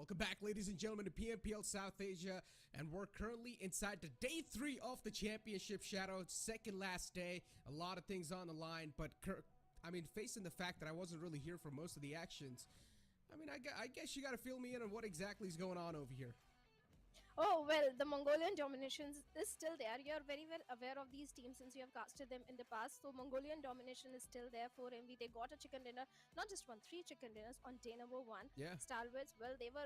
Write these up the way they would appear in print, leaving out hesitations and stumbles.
Welcome back, ladies and gentlemen, to PMPL South Asia, and we're currently inside the day 3 of the championship shadow, second last day. A lot of things on the line, but facing the fact that I wasn't really here for most of the actions, I guess you got to fill me in on what exactly is going on over here. Oh, well, the Mongolian domination is still there. You're very well aware of these teams since you have casted them in the past. So Mongolian domination is still there for MV. They got a chicken dinner, not just one, 3 chicken dinners on day number 1. Yeah. Stalwarts, well, they were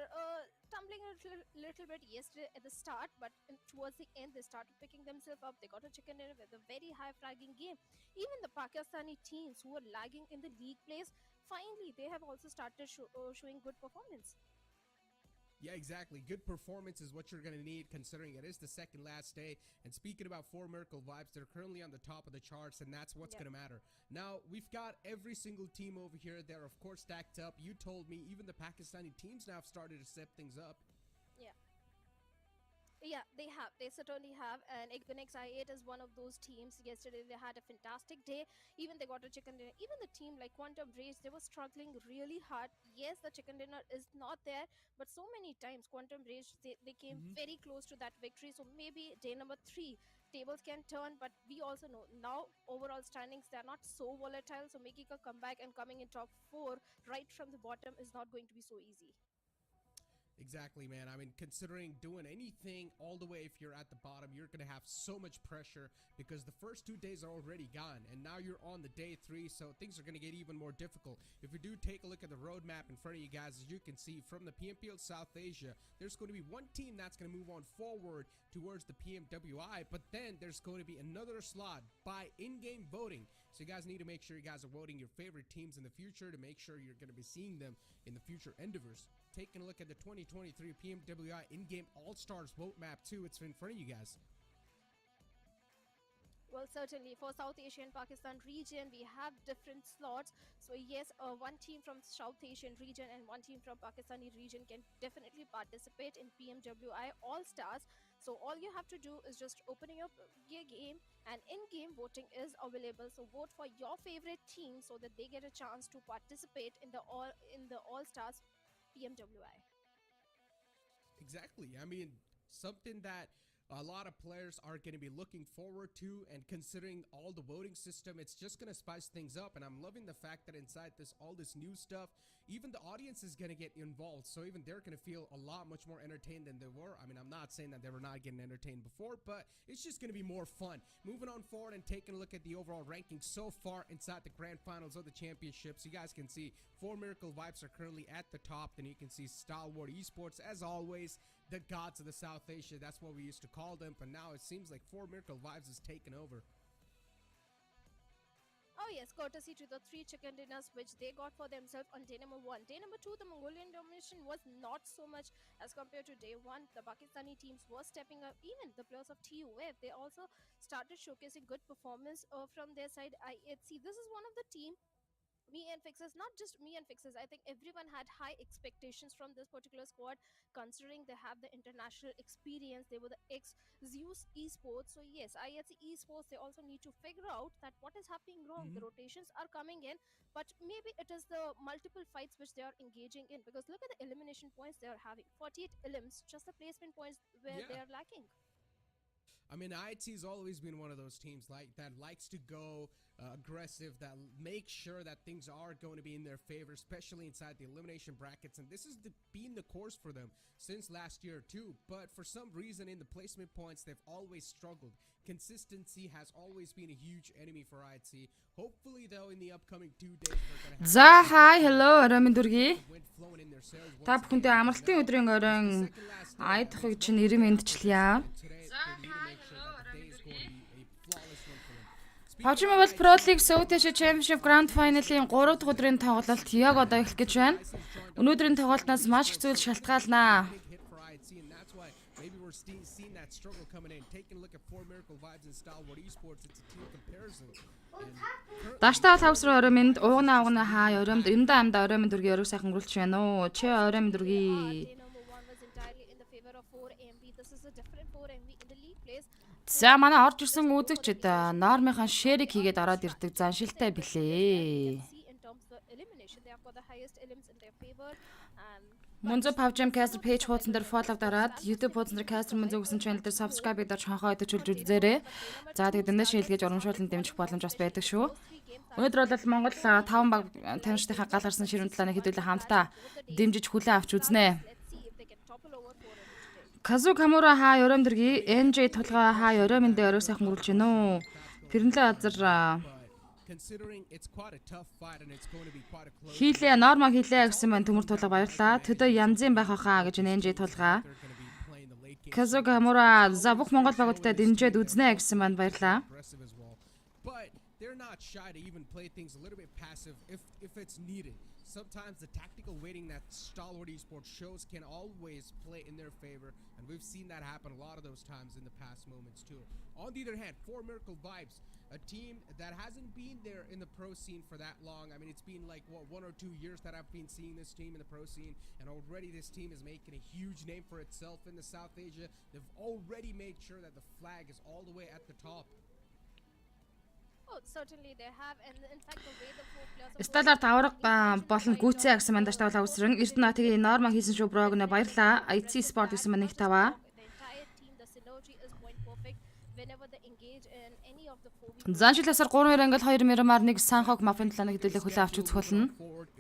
tumbling a little bit yesterday at the start, but towards the end, they started picking themselves up. They got a chicken dinner with a very high fragging game. Even the Pakistani teams who were lagging in the league place, finally, they have also started showing good performance. Yeah, exactly. Good performance is what you're going to need considering it is the second last day. And speaking about 4 Miracle Vibes, they're currently on the top of the charts, and that's what's going to matter. Now, we've got every single team over here. They're, of course, stacked up. You told me even the Pakistani teams now have started to step things up. Yeah. Yeah, they have. They certainly have. And Equinix I8 is one of those teams. Yesterday, they had a fantastic day. Even they got a chicken dinner. Even the team like Quantum Rage, they were struggling really hard. Yes, the chicken dinner is not there, but so many times Quantum Rage, they came very close to that victory. So maybe day number 3, tables can turn. But we also know now overall standings, they're not so volatile. So making a comeback and coming in top 4 right from the bottom is not going to be so easy. Exactly, man. Considering doing anything all the way if you're at the bottom, you're going to have so much pressure because the first 2 days are already gone, and now you're on the day 3, so things are going to get even more difficult. If you do take a look at the roadmap in front of you guys, as you can see from the PMPL South Asia, there's going to be one team that's going to move on forward towards the PMWI, but then there's going to be another slot by in-game voting. So you guys need to make sure you guys are voting your favorite teams in the future to make sure you're going to be seeing them in the future endeavors. Taking a look at the 2023 PMWI in-game All-Stars vote map too. It's in front of you guys. Well, certainly for South Asia and Pakistan region, we have different slots. So yes, one team from South Asian region and one team from Pakistani region can definitely participate in PMWI All-Stars. So all you have to do is just opening up your game, and in-game voting is available. So vote for your favorite team so that they get a chance to participate in the All-Stars PMWI. Exactly. Something that a lot of players are going to be looking forward to, and considering all the voting system, it's just going to spice things up. And I'm loving the fact that inside all this new stuff, even the audience is going to get involved, so even they're going to feel a lot much more entertained than they were. I'm not saying that they were not getting entertained before, but it's just going to be more fun. Moving on forward and taking a look at the overall rankings so far inside the grand finals of the championships, you guys can see 4 Miracle Vibes are currently at the top. Then you can see Stalwart Esports, as always, the gods of the South Asia. That's what we used to call them, but now it seems like 4 Miracle Vibes is taken over. Oh yes, courtesy to the 3 chicken dinners which they got for themselves on day number 1. Day number 2, the Mongolian domination was not so much as compared to day 1. The Pakistani teams were stepping up. Even the players of TUF, they also started showcasing good performance from their side. See, this is one of the team, me and Fixes, not just me and Fixes, I think everyone had high expectations from this particular squad, considering they have the international experience. They were the ex-Zeus Esports. So yes, IAC Esports, they also need to figure out that what is happening wrong. The rotations are coming in, but maybe it is the multiple fights which they are engaging in, because look at the elimination points they are having. 48 elims, just the placement points where they are lacking. IIT has always been one of those teams that likes to go aggressive, that makes sure that things are going to be in their favor, especially inside the elimination brackets. And this has been the course for them since last year too. But for some reason in the placement points, they've always struggled. Consistency has always been a huge enemy for IIT. Hopefully, though, in the upcoming 2 days, they're going to have... Hi, hello, Aramын дүргий. Та бүхэндээ амралтын өдрийн оройн айдахыг чинь ирэн мэдчилье. PUBG Mobile Pro League South Asia Championship Grand Final-ийн 3 дахь өдрийн тоглолт яг одоо эхлэх гэж байна. Өнөөдрийн тоглолтоос маш их зүйл шалтгаалнаа. Даштаа тавсруу ороймонд уугна хаа ороймонд эмдэ амда ороймонд дүргийн өрөг сайхан гөрүүлж байна уу? Чи ороймонд дүргий. За манай орж ирсэн үзэгчд нормынхан шерийг хийгээд ороод ирдэг заншилтай билээ. MUNZU PubGam Caster page хуудсан дээр follow дараад YouTube хуудсан дээр Caster MUNZU гэсэн channel дээр subscribe дарж хонхоо идэвхжүүлж үзээрэй. За тэгээд эндээ шилгээж урамшуулан дэмжих боломж бас байдаг шүү. Өнөөдөр бол Монгол 5 баг тамирчдынхаа гал гарсан ширүүн талааны хэдүүлээ хамтдаа дэмжиж хүлээн авч үзнэ. Kazu Kamura хаа өрөөм дэргий NJ тулгаа хаа өрөөм эндээ өрөө сайхан үргэлж гинэ үү. Тэрнлээ азар хийлээ норма хийлээ гэсэн байна төмөр тулга баярлаа. Төдөө янзын байх хаа гэж NJ тулгаа. Kazu Kamura за бүх Монгол багуудтай дэмжиж үзнэ гэсэн байна баярлаа. They're not shy to even play things a little bit passive if it's needed. Sometimes the tactical waiting that stalwart esports shows can always play in their favor, and we've seen that happen a lot of those times in the past moments too. On the other hand, for Miracle Vibes, a team that hasn't been there in the pro scene for that long. I mean, it's been like, what, 1 or 2 years that I've been seeing this team in the pro scene, and already this team is making a huge name for itself in the South Asia. They've already made sure that the flag is all the way at the top. Oh, certainly they have, and in fact the way the four players Сталаар тавраг болон гүцээ гэсэн мандаж тавлаа үсрэн Эрдэнэтийн норма хийсэн шүү брог нэ баярлаа. IT Sport гэсэн мань их таваа. the entire team, the synergy is point perfect whenever they engage in any of the 4v4. Заншиласаар 3-2 ангил 2-1 Санхог мафын талааны хэдүүлээ хүлээн авч үзэх болно.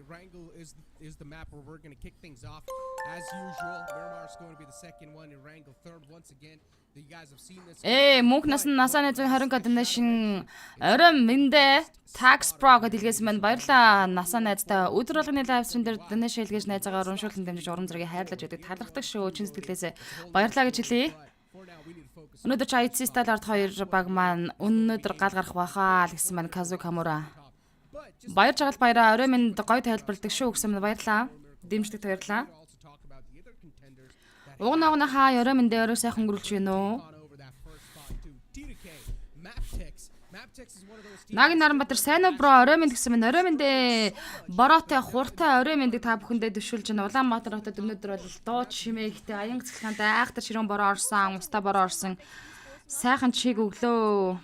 Wrangle is the map where we're going to kick things off. As usual, Miramar is going to be the second one, and Wrangle third once again. You guys have seen this. Мөнх насны 120 коднешн орой мэндэ tax pro гэдэг илгээс мань баярлаа. Насаа найзтай өдөр болгоны лайв стрим дээр донеш илгээж найзаагаар урамшуулсан дэмжиж урам зориг хайрлаж өгдөг талархдаг шүү. Чин сэтгэлээсээ баярлаа гэж хэлье. Өнөөдөр ч IT Style-аар 2 баг маань өнөөдөр гал гарах байхаа л гэсэн маань Kazu Kamura. Баяр жаргал баяраа орой минь гоё тайлбарладаг шүү гэсэн маань баярлаа. Дэмждэг баярлаа. Угнаагна хаа орой минь дээр сайхан гүрэлж гинэ үү? Нагийн Наранбаатар сайн уу бро орой минь гэсэн маань орой минь дээ бороотой хуртай орой минь та бүхэндээ төшүүлж байна. Улаанбаатар хотод өнөөдөр бол дууд шимээгтэй аян цэцлэхэнтэй айхтар ширүүн бороо орсон, устаа бороо орсон. Сайхан чиг өглөө.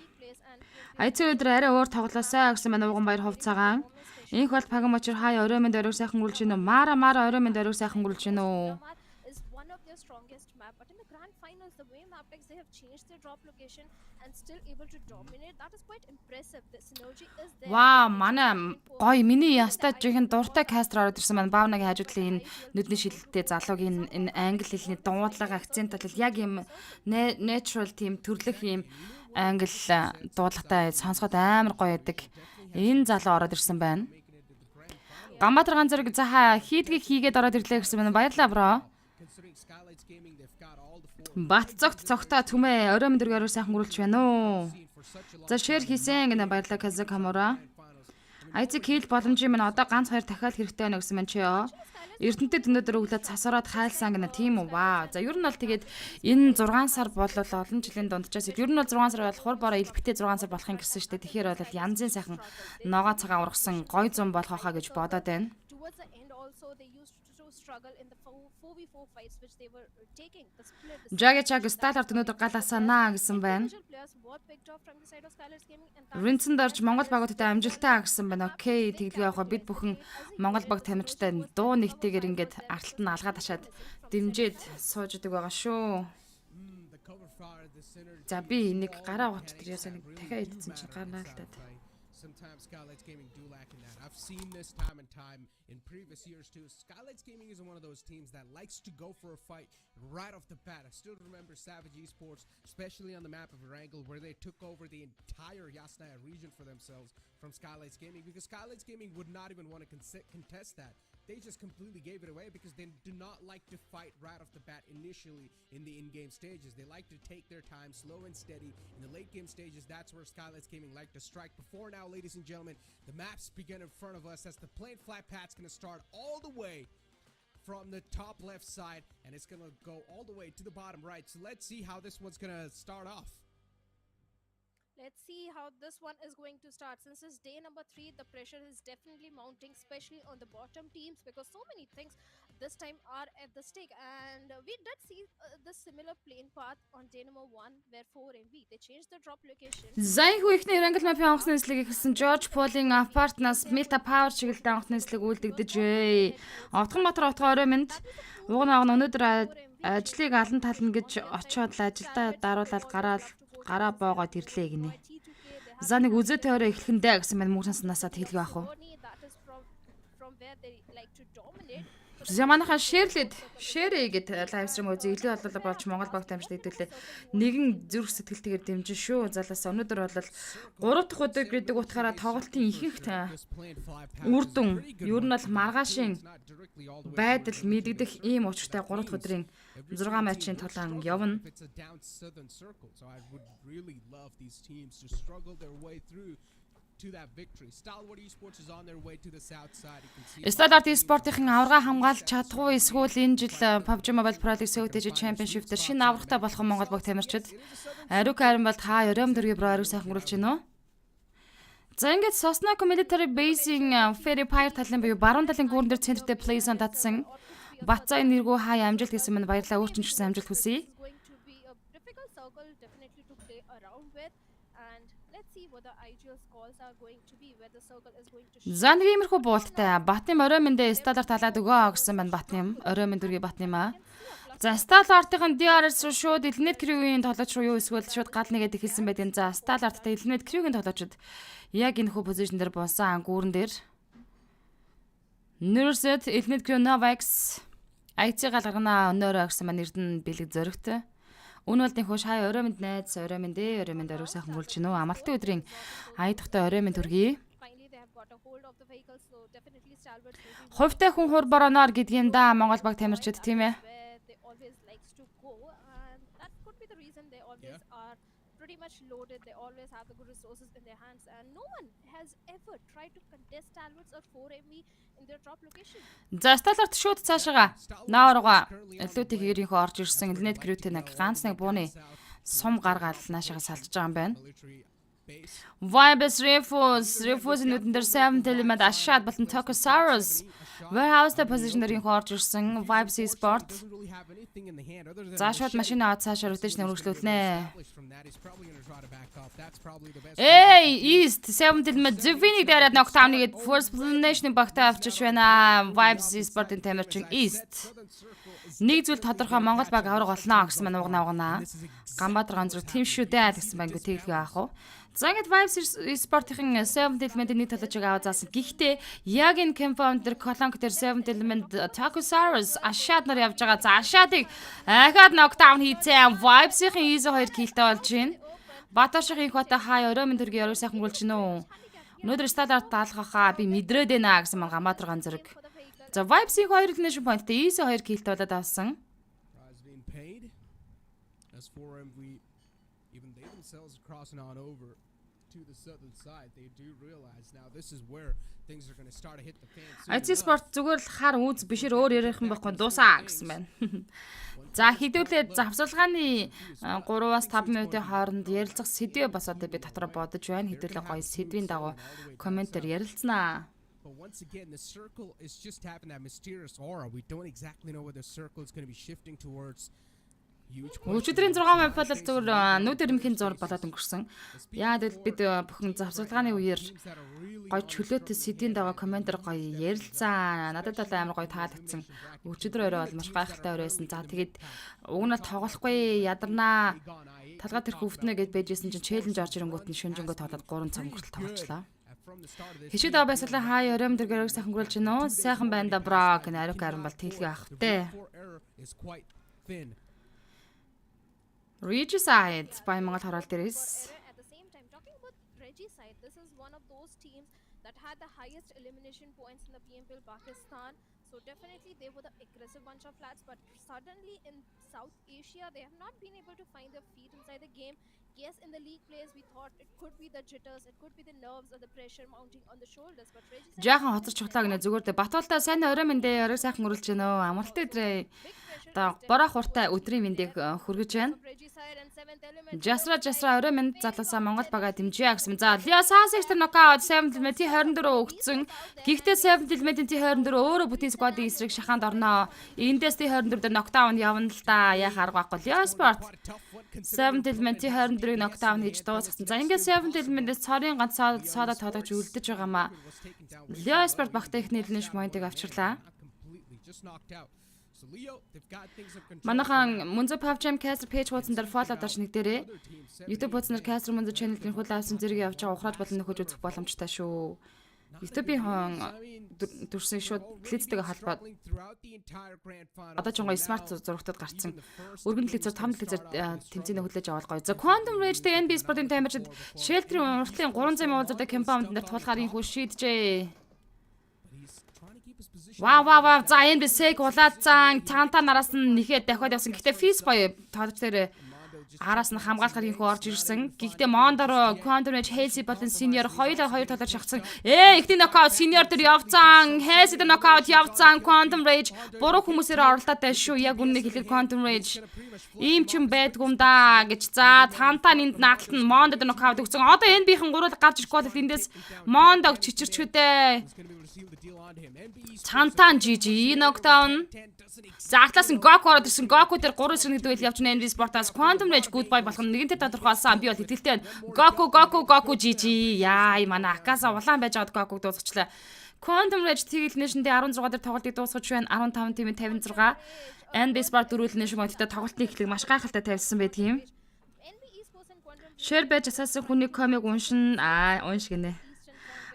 Айцын өдөр арай өөр тоглоосаа гэсэн маань уган баяр хувцаагаан. Инх бол пагамочор хаа орой минь дээр сайхан гүрэлж гинэ. Мара орой минь дээр сайхан гүрэлж гинэ үү? Is one of their strongest map, but in the grand finals the way Maptex they have changed their drop location and still able to dominate, that is quite impressive. The synergy is there. Вау, манай гоё миний яста жихэн дуртай кастер ороод ирсэн маань Баавнагийн хажуудлын энэ нүдний шилэлттэй залуугийн энэ англи хэлний дуудлага акцент бол яг юм natural team төрлөх юм англи дуудлагатай сонсоход амар гоё байдаг. Энэ залуу ороод ирсэн байна. Гамбатар ганц зэрэг за хийдгийг хийгээд ороод ирлээ гэсэн байна. Баярлалаа бро. Бат цогтоо түмээ орой мэдрэг орой сайхан гүрэлж байна уу. За шеэр хийсэн гэнэ баярлалаа Kazu Kamura. IT kill боломжийн минь одоо ганц 2 дахиад хэрэгтэй байна гэсэн мэн чи ёо. Эрдэнэтэд өнөөдөр өглөө цасараад хайлсан гэнэ тийм үү. Вау. За ер нь бол тэгээд энэ 6 сар болол олон жилийн дунджаас ер нь бол 6 сар болохоор бороо элбэгтэй 6 сар болох юм гэсэн шүү дээ. Тэгэхээр бол янзын сайхан ногоо цагаан ургасан гой зам болох хаа гэж бодоод байна. Towards the end also they used to struggle in the 4v4 fights which they were taking. The split Жаг сталаар өнөөдөр галаасаа наа гэсэн байна. players were picked off from the side of Skylar's Gaming and Ринцэн дорж Монгол багуудтай амжилтаа гэсэн байна. Окей, тэглээ явах бид бүхэн Монгол баг тамирчтай дуу нэгтэйгээр ингээд арталт нь алгаад ашаад дэмжиж сууж идэг байгаа шүү. За би нэг гараа гоч тэр ясаа нэг дахиад идсэн чинь гарнаа л таад. Sometimes Skylights Gaming do lack in that. I've seen this time and time in previous years too. Skylights Gaming is one of those teams that likes to go for a fight right off the bat. I still remember Savage Esports, especially on the map of Wrangle, where they took over the entire Yasnaya region for themselves from Skylights Gaming, because Skylights Gaming would not even want to contest that. They just completely gave it away because they do not like to fight right off the bat initially in the in-game stages. They like to take their time, slow and steady. In the late game stages, that's where Skylights Gaming like to strike. Before now, ladies and gentlemen, the maps begin in front of us as the plain flat pat's going to start all the way from the top left side, and it's going to go all the way to the bottom right. So let's see how this one's going to start off. Let's see how this one is going to start. Since it's day number 3, the pressure is definitely mounting, especially on the bottom teams, because so many things this time are at the stake. And we did see the similar plane path on day number 1, where 4MV they changed the drop location. За их ихний Wrangle Map-ийн онгоцны нислэг ихсэн George Paul-ийн апартнаас Meta Power чиглэлтэй онгоцны нислэг үлдэгдэжээ. Овтгонбаатар отгоо орой минь уг нэг өнөөдөр ажлыг алан тална гэж очиод л ажилдаа даруулаад гараа боогоод ирлээ гинэ. За нэг үзээтэй орой эхлэхэндээ гэсэн маань мөрөн санаасаа хэлгээ ах уу. За манайхаа шеэрээ гэд лайв стрим үзье. Илүү болоо болж Монгол багт амжилт хэдүүлээ. Нэгэн зүрх сэтгэлтэйгээр дэмжин шүү. Залаас өнөөдөр бол 3 дахь өдөр гэдэг утгаараа тоглолтын ихэнх үр дүн ер нь бол маргаашийн байдал мэдэгдэх ийм учиртай 3 дахь өдрийн 6 матчийн тулаан явна. Сталарт e-спортын аварга хамгаалж чадахгүй эсвэл энэ жил PUBG Mobile Pro League South Championship дээр шинэ аврагтай болох Монгол баг тамирчид Ариук Харин бол та Ором дөргийн про ариук сайхан гөрүүлж байна уу? За ингээд Sosnaco Military Base-ийн Ferry Pier талын буюу баруун талын гүүрэн дээр центртэй Place-он татсан Батцайн нэргүй хай амжилт хийсэн мань баярлалаа өөрчнөсөн амжилт хүсье. За нэг иймэрхүү буулттай Батны орой мэндэ Сталарт талаад өгөө гэсэн байна Батны орой мэнд дөргийн Батны маа. За Сталартын DRS руу шууд Элнет Крюгийн тоглогч руу юу эсвэл шууд гал нэгээд эхэлсэн байдیں۔ За Сталарттай Элнет Крюгийн тоглогчид яг энэ хүү позишн дээр буусан гүүрэн дээр Nurset Элнет Крю Novax IT галгарна өнөөрөө гэсэн маань эрдэн бэлэг зөрөгтэй. Үүн бол нөхөш хай орой мэнд найз орой мэнд ариук сайхан гүйлж гинөө амралтын өдрийн ая тухтай орой мэнд төргий. Хувьтай хүн хур бороноор гэдгийн да Монгол баг тамирчид тийм ээ. Pretty much loaded. They always have the good resources in their hands, and no one has ever tried to contest Talbots or 4MV in their drop location. За Сталарт шууд цаашаага наарга лүтиг хэрийнхөө орж ирсэн Элнет Крютэй нэг ганц нэг бууны сум гаргаал наашаага салж байгаа юм байна. Vibes Refuse нүдэн дээр 7 element ашаад болон Tokosaurus Warehouse position дээр орж ирсэн Vibes Sport. За шууд машин аваад цаашаа rotation өргөжлүүлнэ. East 7 element Zivini дээр knockdown нэгэд first nation багтаа авчиж байна. Vibes Sport-ын тамирчин East. Нэг зүйл тодорхой Монгол баг авраг болно гэсэн маань угнаа. Ганбаатар ганцруу тийм шүү дээ гэсэн байнг тэглэгээ авах уу. За ингээд Vibes Sport-ийн 7 element-ийн нэг толгойг аваад заасан. Гэхдээ яг энэ Confounder Colonk дээр 7 element Tokosaurus ашаад нар явж байгаа. За ашаадыг ахаад knockdown хийцэн Vibes-ийн easy 2 киллтэй болж байна. Батарших их бата хай орой минь төргийн орой сайхан гүйлж гинөө. Өнөөдөр Сталарт таалгахаа би мэдрээд байна гэсэн маань Ганбаатар ганцрэг. За Vibes-ийн 2 elimination point-тэй easy 2 киллтэй болоод авсан. As 4MV even they themselves are crossing on over to the southern side. They do realize now this is where things are going to start to hit the fan. IT Sport зүгээр л хар үүс бишэр өөр ярих юм байхгүй дуусаа гэсэн байна. За хэдүүлээ завсарлагын 3-аас 5 минутын хооронд ярилцах сэдвээ бас одоо би дотроо бодож байна. Хэдүүлээ гоё сэдвийн дагуу комментээр ярилцсанаа. But once again, the circle is just having that mysterious aura. We don't exactly know where the circle is going to be shifting towards. Өчигдрийн 6 мап бол зүгээр нүд эрмхийн зур болоод өнгөрсөн. Яа гэвэл бид бүхэн завсарлагын үеэр гоё чөлөөтэй сэдвийн дагуу комментэр гоё ярилцсан. Надад бол амар гоё таалагдсан. Өчигдөр орой бол маш гайхалтай орой байсан. За тэгээд уг нь тоглохгүй ядарнаа. Талгаа тэрх өвднө гэд байжсэн чинь челленж орж ирэнгүүт нь шүнжэнгөө тоглоод 3 цаг хүртэл тоглочлаа. Хишид байсалаа хай оройм дэргээр сайхан гүйлж гинөө. Сайхан байна да бро гэн ариук харин бол тэлгээ авахтэй. Regicide by Moнгол Харалт дээрээс. At the same time, talking about Regicide, this is one of those teams that had the highest elimination points in the PMPL Pakistan. So definitely they were the aggressive bunch of lads, but suddenly in South Asia they have not been able to find their feet inside the game. Yes, in the league players we thought it could be the jitters, it could be the nerves or the pressure mounting on the shoulders, but Regicide Жаахан хоцорч хутлаа гэнэ зүгээр дээ. Батуултаа сайн орой мэндэ орой сайхан өрүүлж гэнэ. Амралтын өдрөө одоо бороо хуртай өдрийн мэндийг хүргэж байна. Жасра орой минь залуусаа Монгол бага дэмжээ гэсэн. За Лио Сасик тэр нокаут 7 элемент T24 өгцөн. Гэхдээ 7 элемент T24 өөрөө бүтэн сквадын эсрэг шахаанд орноо. Эндээс T24 дээр нокдаун явна л да. Яа харах байхгүй. Лио Спорт 7 элемент T24-ийг нокдаун хийж дуусгасан. За ингээд 7 элементээс цорын ганц соода тоодогч үлдэж байгаамаа. Лио Спорт багтаа их нийлнэш поинтыг авчирлаа. Манайхан MUNZU PubG Caster page хуудсан дээр follow дарж нэг дээрээ. YouTube хуудаснаар Caster MUNZU channel-ийн хөл авсан зэрэг явж байгаа ухрааж болон нөхөж үзэх боломжтой шүү. YouTube-ийн дүрсэн шууд лизтэйгээ холбоод одоо ч гоё смарт зурагтад гарцсан. Өргөн лизээр том лизээр тэмцээний хүлээж аваад гоё. За Quantum Rage дээр NB Sport-ийн таймерчид Shelter-ийн уртлын 300 мянган зурдаг компаунд дээр тулахаар энэ хүү шийджээ. Вау. За энэ бисэг улаацсан цаанта нараас нь нэхэд дахиад явсан. Гэхдээ Fizz боё тоодч дээр араас нь хамгаалахаар инхүү орж ирсэн. Гэхдээ Mondor, Quantum Rage, Halsey болон Senior хоёулаа хоёр талаар шахсан. Ихний нокаут Senior дээр явцсан. Halsey дээр нокаут явцсан. Quantum Rage буруу хүмүүсээр оролдоотой шүү. Яг үннийг хэлээд Quantum Rage ийм ч юм байдгүй юм да гэж. За цаантаа энд наалталт нь Mondor дээр нокаут өгсөн. Одоо NB-ийн гурвал гарч ирэхгүй бол эндээс Monдог чичирчүүдээ. Цаантаа GG нокдаун. За атлаас нь Goku ороод ирсэн. Goku дээр 3 эсрэг нэгдвэл явж NB Sport-аас Quantum Rage goodbye болох нь нэгэнтээ тодорхой болсон. Би бол итгэлтэй байна. Goku GG. Яа, манай Акаса улаан байж байгаад Goku дуусгачлаа. Quantum Rage Tigil Nation дээр 16 дээр тоглолтыг дуусгаж байна. 15 тийм 56. NB Sport дөрвөлнэ шиг модтой тоглолтын эхлэг маш гайхалтай тавьсан байдгийн. Share байж асаасан хүний комиг уншин гинэ.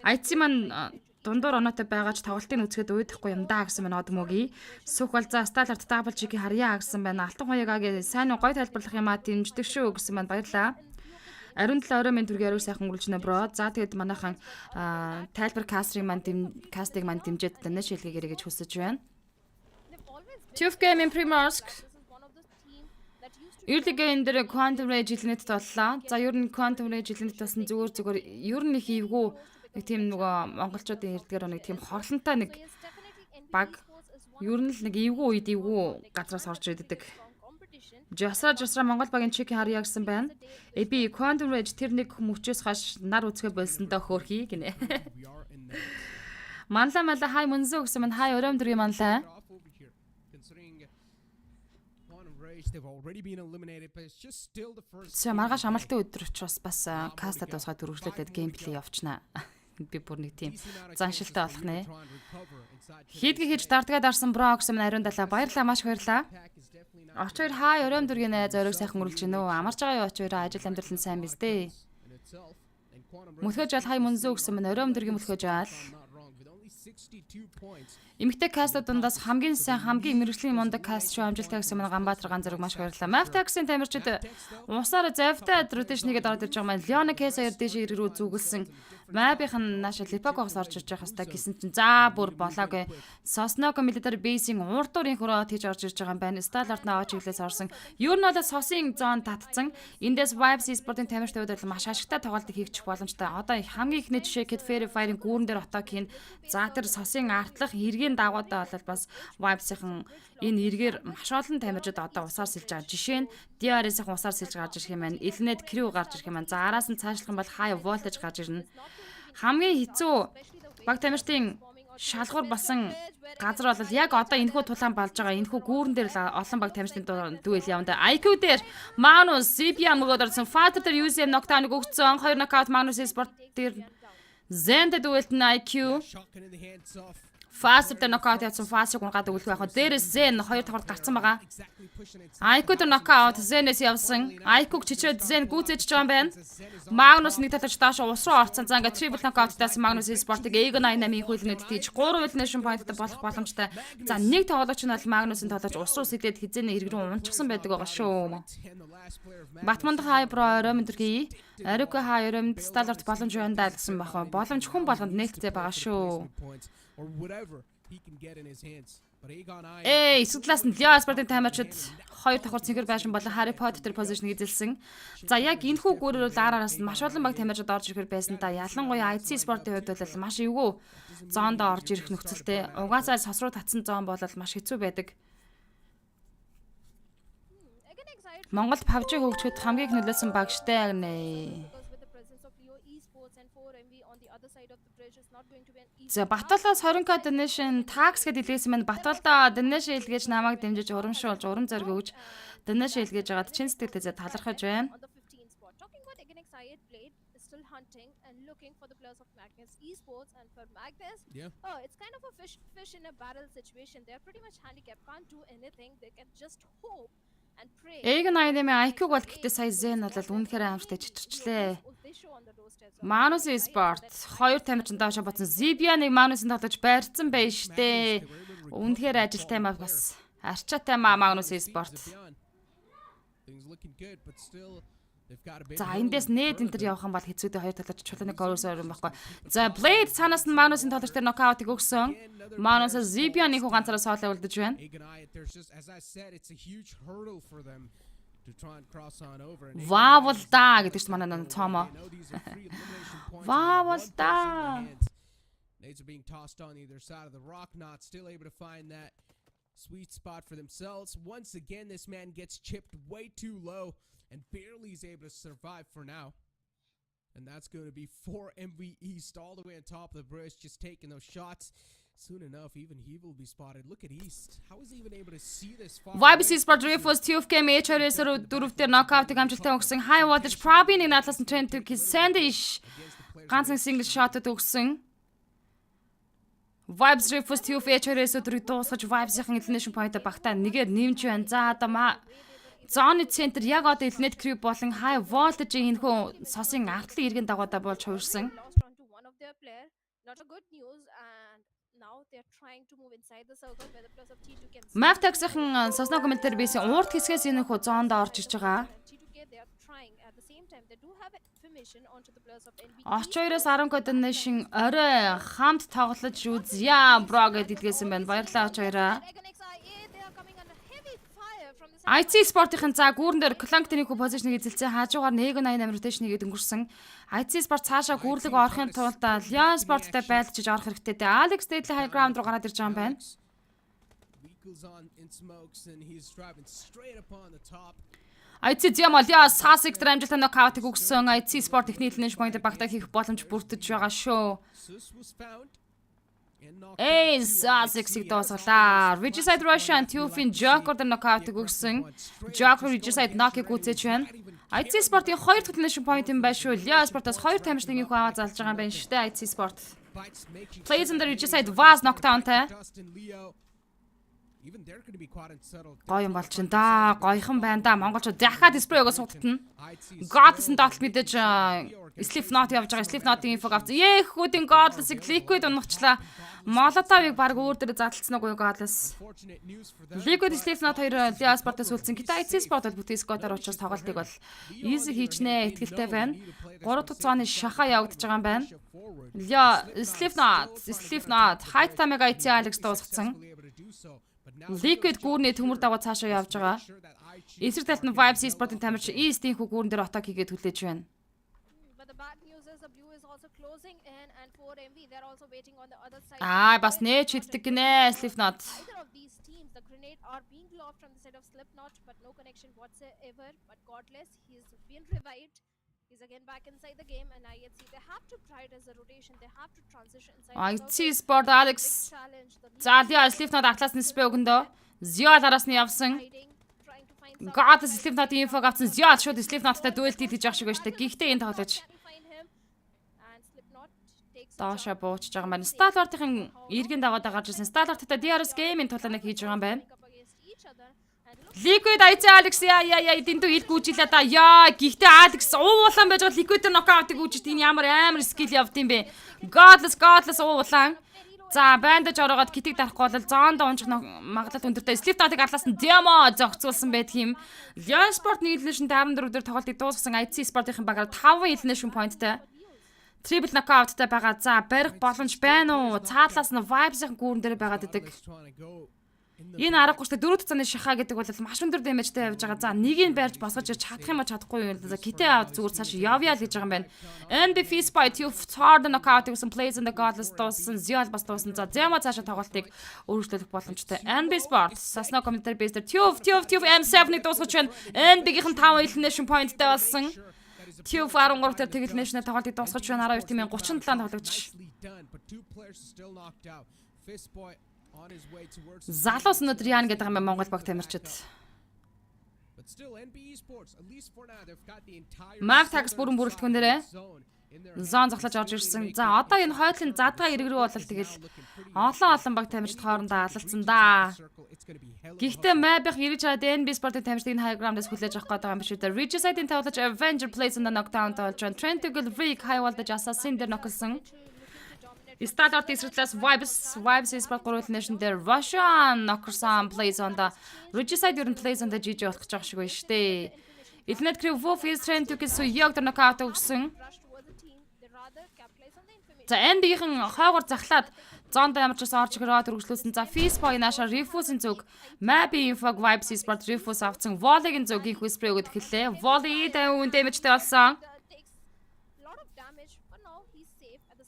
IC маань дундуур оноотой байгаа ч тоглолтыг үзэхэд уйдахгүй юм да гэсэн байна одмоги. Сүх бол за Сталарт дабл жиг харьяа гэсэн байна. Алтан хуягагийн сайн гой тайлбарлах юмаа дэмждэг шүү гэсэн байна. Баярлаа. Ариун 7 орой минь түргээр сайхан өнгөрүүлж нэ бро. За тэгээд манайхан тайлбар кастыг маань дэмжээд тань шилгээгээрэй гэж хүсэж байна. Tuf Game in Primorsk. Эрлигийн дээр Quantum Rage жилнэт толлоо. За ер нь Quantum Rage жилнэт болсон зүгээр ер нь их ивгүй нэг тийм нөгөө монголчуудын эрдгээр нэг тийм хорлонтой нэг баг ер нь л нэг ивгүй газраас орж ирдэг. Жасра Монгол багийн чек харьяа гэсэн байна. Би Quantum Rage тэр нэг мөчөөс хаш нар үзэхэ болсондоо хөөрхий гинэ. Манла хай MUNZU гэсэн маань хай өрөөм дөргийн манлаа. Маргааш амралтын өдөр учраас бас каста дуусгаад дөрвөлжлүүлээд геймплей явуулчихна. Би бүр нэг тийм заншилтай болох нэ. Хийдгээ хийж дардгаад арсан бро гэсэн маань ариун далаа баярлаа маш их баярлаа. Очоор хаа өрөөм дөргийн зориг сайхан үргэлж гинөө. Амарч байгаа юу очоор ажил амьдрал нь сайн биз дээ. Мөлхөж ал хай MUNZU гэсэн маань өрөөм дөргийн мөлхөж ал. Эмэгтэй каста дундаас хамгийн сайн хамгийн мэрэгжлийн мундаг каст шүү амжилттай гэсэн маань Ганбаатар ган зэрэг маш баярлалаа. Maftax-ийн тамирчид усаар завтай ротейшнийгээд ороод ирж байгаа маань Leona Case 2 дэш иргэрүү зүгэлсэн. Мабийнхан нааша Lipagos орж ирж байгаа хэвээр гэсэн чинь за бүр болоогүй. Sosnogo Military Base-ийн урдуурын хөрөө тийж орж ирж байгаа юм байна. Stallard наваа чиглэлээс орсон. Ер нь бол сосын зон татцсан. Эндээс Vibes Sport-ийн тамирчдад бол маш ашигтай тоглолт хийчих боломжтой. Одоо хамгийн ихний жишээ Kid Fairy Fire-ийн гүүрэн дээр отоогийн за тэр сосын артлах эргийн дагуудаа бол бас Vibes-ийн энэ эргээр маш олон тамирчид одоо усаар сэлж байгаа. Жишээ нь DRS-ийн усаар сэлж гарч ирэх юм байна. Elnet Crew гарч ирэх юм байна. За араас нь цаашлах юм бол High Voltage гарч ирнэ. Хамгийн хэцүү баг тамирчдын шалгуур басан газар бол яг одоо энэхүү тулаан болж байгаа. Энэхүү гүүрэн дээр олон баг тамирчдын дүүл явна. IQ дээр Magnus CPM мөгөд орсон. Fighter дээр UCM knockdown-ыг өгсөн. 2 knockout Magnus Sport дээр Zen дэдүүлт нь IQ Fast дээр нокаут явуулсан Fast-ыг унгаад өгөх байх. Дээрээс Zen 2 тоглолт гарцсан байгаа. IQ дээр нокаут Zen-ээс явсан. IQ-г чичрээд Zen гүйцээж байгаа юм байна. Magnus нэг талж дааш ус руу орсон. За ингээд triple knockout-таас Magnus Sport-ыг Egon 88-ийн хөлнөд тийж 3 elimination point-д болох боломжтой. За нэг тоглогч нь бол Magnus-ын тоглогч ус руу сэтээд хизээний эрг рүү унчихсан байдаг байгаа шүү. Батманд хай бро орой өдргий. Ариука хай орой Stallard боломж байна даа гэсэн бах. Боломж хүн болгонд нээлттэй байгаа шүү. Эсвэл нь Leo Sport-ийн таймерчид 2 давхар цэнхэр байшин болон Harry Potter position-ыг эзэлсэн. За яг энэхүү гүрээр бол араас нь маш олон баг тамирчид орж ирэхээр байсан та. Ялангуяа IC Sport-ийн хувьд бол маш эвгүй зоонд орж ирэх нөхцөлтэй. Угаасаа сос руу татсан зоон бол маш хэцүү байдаг. Монголд PUBG хөгжөхөд хамгийн их нөлөөсөн баг штэ гэнэ. За Баталаас 20k donation tax гэдэг илгээсэн маань Баталда donation илгээж намайг дэмжиж урамшуулж урам зориг өгж donation илгээж байгаад чин сэтгэлдээ талархаж байна. Yeah. Oh, it's kind of a fish in a barrel situation. They're pretty much handicapped, can't do anything. They can just hope and pray. Эг 88 IQ бол гэхдээ сая Zen бол үнэхээр аимштай чичирчлээ. Manus Esport 2 тамирчин даашаа ботсон Zibian-ыг Manus-ын тоглож байрцсан байж штэ. Үнэхээр ажилтай маа бас арчаатай маа Manus Esport. Things looking good, but still they've got a bit. За эндээс нээд энэ төр явах юм бол хэцүүдээ хоёр талаач чулууны корусоор юм байхгүй. За Blade цаанаас нь Manus-ын тоглож тэр нокаутыг өгсөн. Manus Zibian-ыг ганцаараа соолоо үлдэж байна. There's just, as I said, it's a huge hurdle for them to try and cross on over. And Ваавал да гэдэг чинь манай цомо. they know these are free elimination points. Ваавал One да. person in the hands. Nades are being tossed on either side of the rock, not still able to find that sweet spot for themselves. Once again, this man gets chipped way too low and barely is able to survive for now. And that's going to be 4 MV East all the way on top of the bridge, just taking those shots. Soon enough, even he will be spotted. Look at East. How is he even able to see this far? Vibes Esport Refos TFK HR-ээр дөрөвдөр нокаутыг амжилттай өгсөн. High Wattage Probi нэг надлаас нь trend to Sandish ганцхан single shot-д өгсөн. Vibes Refos TFK HR-ээс өдрийг дуусгаж Vibes-ийн elimination point багтаа нэгээр нэмж байна. За одоо Zone Center яг одоо Elite Crew болон High Voltage-ийн энэхүү сосын артлын иргэн дагуудаа болж хувирсан. Not a good news, and now they're trying to move inside the circle where the plus of T2 can see. Mavtax-ийн сосно комментэр бийсэн урт хэсгээс энэхүү зоонд орж иж байгаа. T2K, they are trying at the same time. They do have information onto the plus of NB. Орч 2-оос 10 donation орой хамт тоглож үзье бро гэдээ илгээсэн байна. Баярлалаа орч 2-аа. They are coming under heavy fire from the IT Sport-ийн за гүүрэн дээр Clank-ийн позишныг эзэлсэн хажуугаар 1-8 rotation-ыг өнгөрсөн. IT Sport цаашаа гүүрлэг орохын тулд Lion Sport-тай байлдчиж орох хэрэгтэй дээ. Alex Deadly High Ground руу гараад ирж байгаа юм байна. Weekles on in smokes and he's driving straight upon the top. IT Diamolya Sasik амжилттай нокаутыг өгсөн. IT Sport техник elimination point багтаа хийх боломж бүрдэж байгаа шүү. Sus was found and knocked Эй Sasik-ийг дуусгалаа. Regicide Russian Tufin Joker дээр нокаутыг өгсөн. Joker Regicide knock-ыг үзэж байна. IT Sport-ийн 2 дахь elimination point юм байна шүү. Lion Sport-аас 2 тамирчныг их аваа залж байгаа юм байна шүү дээ IT Sport. bites, making Plays in the Regicide was knockdown-тай. Justin Leo. Even they're going to be caught and settled. Гоё юм болчихно да. Гоёхан байна да. Монголчууд дахиад спрейгоо суудтана. IT Godless-ын дотлол мэдээж Slipknot явж байгаа. Slipknot-ийн инфог авсан. Хүүдийн Godless-ыг Liquid унахчлаа. Molotov-ыг баг өөр дээр задлцсан уу Godless. fortunate news for them. Liquid Slipknot 2 Lion Sport-аас үлдсэн. Гэтэ IT Sport бол бүтээ Scott-аар учраас тоглолтыг бол easy хийчнэ итгэлтэй байна. 3 дахь зооны шаха явагдаж байгаа юм байна. Slipknot Height Tamega IT Alex дуусгацсан. Liquid гүүрний төмөр дагуу цаашаа явж байгаа. Эсрэг талд нь Vibes Esport-ийн тамирч East-ийн гүүрэн дээр атак хийгээд хүлээж байна. But the bad news is the blue is also closing in, and 4MV, they're also waiting on the other side. Бас нээж хийддэг гинэ Slipknot. Either of these teams, the grenade are being lobbed from the side of Slipknot, but no connection whatsoever. But Godless, he's been revived. He's again back inside the game, and IHC, they have to try it as a rotation. They have to transition inside. IT Sport Alex. Challenge the За Lion Slipknot атлаас нь спрей өгөндөө. Ziol араас нь явсан. hiding, trying to find some. God Slipknot-ийн инфог авсан. Ziol шууд Slipknot-тай дуэлт хийж явах шиг байна штэ. Гэхдээ энэ тоглож Can find him, and Slipknot takes a доошоо буучж байгаа юм байна. Stalwart-ийн иргэн даваад гарч ирсэн. Stalwart-тай DRS game-ийн тулааныг хийж байгаа юм байна. up against each other, and look, Liquid IT Alex яа дэндүү ил гүйжилээ да. Яа гэхдээ Alex уулан байж байгаа Liquid нокаутыг үүжиж энэ ямар амар скил явд юм бэ. Godless уулан. За бандаж ороогоод китиг дарахгүй бол зоонд унжих магадлал өндөртэй. Slipknot-ыг атлаас нь demo зогцуулсан байдаг юм. Lion Sport нэг elimination 54 дээр тоглолтыг дуусгасан IT Sport-ийн багаар 5 elimination point-тай. Triple knockout-тай байгаа. За барих боломж байна уу? Цаадлаас нь Vibes-ийн гүүрэн дээр байгаад идэг. Энэ аргагүй шүү дээ. Дөрөв цааны шахаа гэдэг бол маш өндөр дэмэжтэй явж байгаа. За нэгийг барьж босгож ирж чадах юм уу чадахгүй юу? За китэ аваад зүгээр цааш явъя л гэж байгаа юм байна. And the feast by two hard knockout гэсэн plays in the godless дуусан Zial бас дуусан. За Zema цаашаа тоглолтыг өөрчлөх боломжтой. NB Sport Сасна комментар бейс дээр Tube M7-ийг дуусгаж байна. NB-ийн 5 elimination point-тэй болсон. Tube 13 дээр тэг elimination тоглолтыг дуусгаж байна. 12 тимийн 37 тоглогч. Залуус өнөдөр яана гэдэг юм Монгол баг тамирчид. Map tax бүрэн бүрэлдэхүүн дээрээ зон зоглож орж ирсэн. За одоо энэ хойдлын задгаа ирэг рүү бол тэгэл олон баг тамирчид хоорондоо алалцсан да. Гэхдээ Map-ийн ирж чад NB Sport-ийн тамирчдыг хайграмдаас хүлээж авах гэдэг юм биш үү? Regicide-ийн тавлаж Avenger plays in the knockdown болж байна. Trent Gilrick хайвалдаж Assassin дээр ноколсон. Сталорт эсрэглээс Vibes Sport 3 elimination дээр Russian Nockerson plays on the Regicide ерөн plays on the GG болох гэж байгаа шиг байна штэ. Eliminate Crew Wolf is trying to get so young to knockout өгсөн. За NB-ийн хойгоор захлаад зонд ямарчаас орж ирээд өргөжлүүлсэн. За Feastboy наша Refuse-ийн зүг Mappy Info Vibes Sport Refuse авсан. Volley-ийн зүгийн Whisper өгöd хэллээ. Volley дэвэн дэмэжтэй болсон.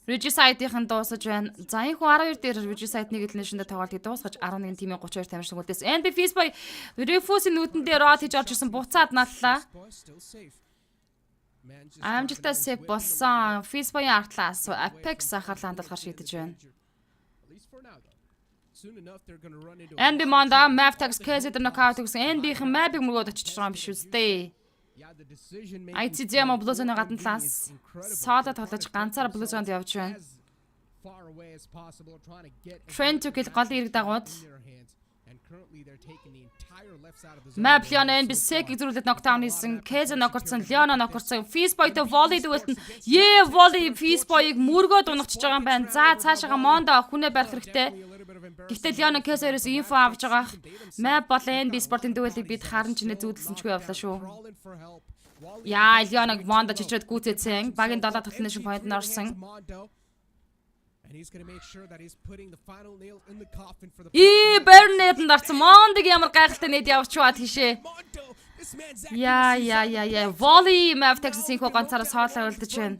Regicide-ийн дуусаж байна. За энэ хүн 12 дээр Regicide-ийг elimination-д тоглолтыг дуусгаж 11 тимийн 32 тамирчин үлдээс. NB Feastboy Refuse-ийн нүдэн дээр рот хийж орж ирсэн буцаад наллаа. Амжилттай сев болсон. Feastboy-ийн артлаас Apex анхаарлаа хандуулахар шийдэж байна. NB Monda Map tax case дээр knockout гэсэн NB-ийн Map-ийг мөргөөд очиж байгаа юм биш үстэй. ICDM Blues-ны гадна талаас саада тоглож ганцаар Blues-д явж байна. Trent Tuchel голын ирэг дагууд Map Leon NB-сэг зүрүүлээд knockdown хийсэн. Keze нокорсон, Leon нокорсон. Feastboy-тэй volley дүүлтэн. Volley Feastboy-ыг мөргөөд унагчж байгаа юм байна. За цаашаага Mondo хүнээ барих хэрэгтэй. Гэхдээ Leon Keze-оос инфо авч байгаа. Map бол NB Sport-ын дүүлийг бид харан чинээ зүүдэлсэнчгүй явлаа шүү. Яа, Leon Mondo чичрээд гүцээсэн. Багийн 7 elimination point-д орсон. Бернэд нарцсан Мондыг ямар гайхалтай нэд явчихваа тийшээ. Яа. Volley Map Texas-ийн хөө ганцаараа соолоо үлдэж байна.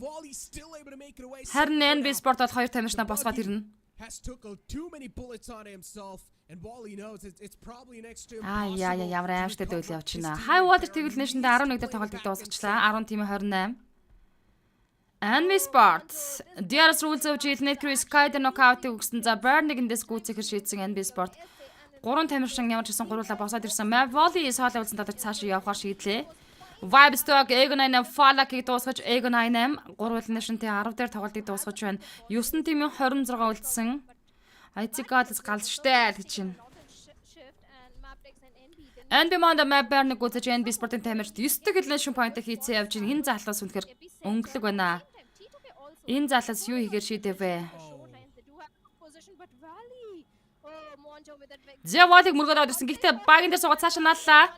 Харин NB Sport бол 2 тамирчнаа босгоод ирнэ. Ямар аимштай дэвэл явж байна. High Water elimination-д 11 дээр тоглолтыг дуусгачлаа. 10 тимийн 28. NB Sport DRS rules of Eliminate Crew Sky the knockout өгсөн. За Burning-дэс гүйцэхэр шийдсэн NB Sport 3 тамирчин ямар ч гэсэн гурлаа босоод ирсэн. Map Volley соолоо үлдсэн татаж цаашаа явахаар шийдлээ. Vibes Talk Egon 8 Falak-ыг дуусгаж Egon 8 3 elimination-тэй 10 дээр тоглолтыг дуусгаж байна. 9 тимийн 26 үлдсэн. ICK-аас галзштай л гэж байна. NB Monda Map Burning гүйцэж NB Sport-ын тамирчид 9 дэх elimination point-ыг хийцээ явж байна. Энэ залхаас үнэхээр өнгөлөг байна. Энэ залхаас юу хийхээр шийдэвэ? Volley-г мөргөөд аваад ирсэн. Гэхдээ багийн дээр суугаад цаашаа наллаа.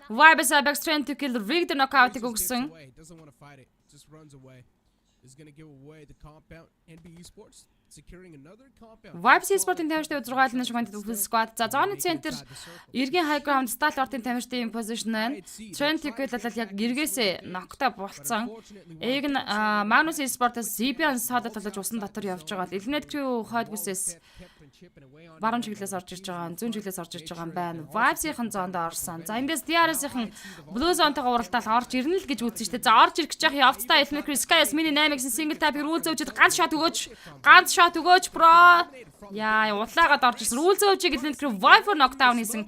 Vibes Apex Trent to kill rigged knockout-ыг өгсөн. Vibes Sport-ын тамирчдын 6 elimination point full squad. За зооны центр эргийн high ground Stalwart-ын тамирчдын position байна. Trent Tuchel бол яг эргээсээ ноктой болцсон. Magnus Sport-аас ZB-ан саадад толож усан дотор явж байгаа. Eliminate Crew хойд бүсээс баруун чиглэлээс орж ирж байгаа, зүүн чиглэлээс орж ирж байгаа юм байна. Vibes-ийн зоонд орсон. За эндээс DRS-ийн Blue Zone-тойгоо уралдаал орж ирнэ л гэж үзсэн шүү дээ. За орж ирэх гэж яах явцдаа Eliminate Crew Sky Mini 8-ийн single tap rule зөөж ганц shot өгөөч бро. Яа, удлаагаад орж ирсэн. Rule зөөжийг Eliminate Crew Viper knockdown хийсэн.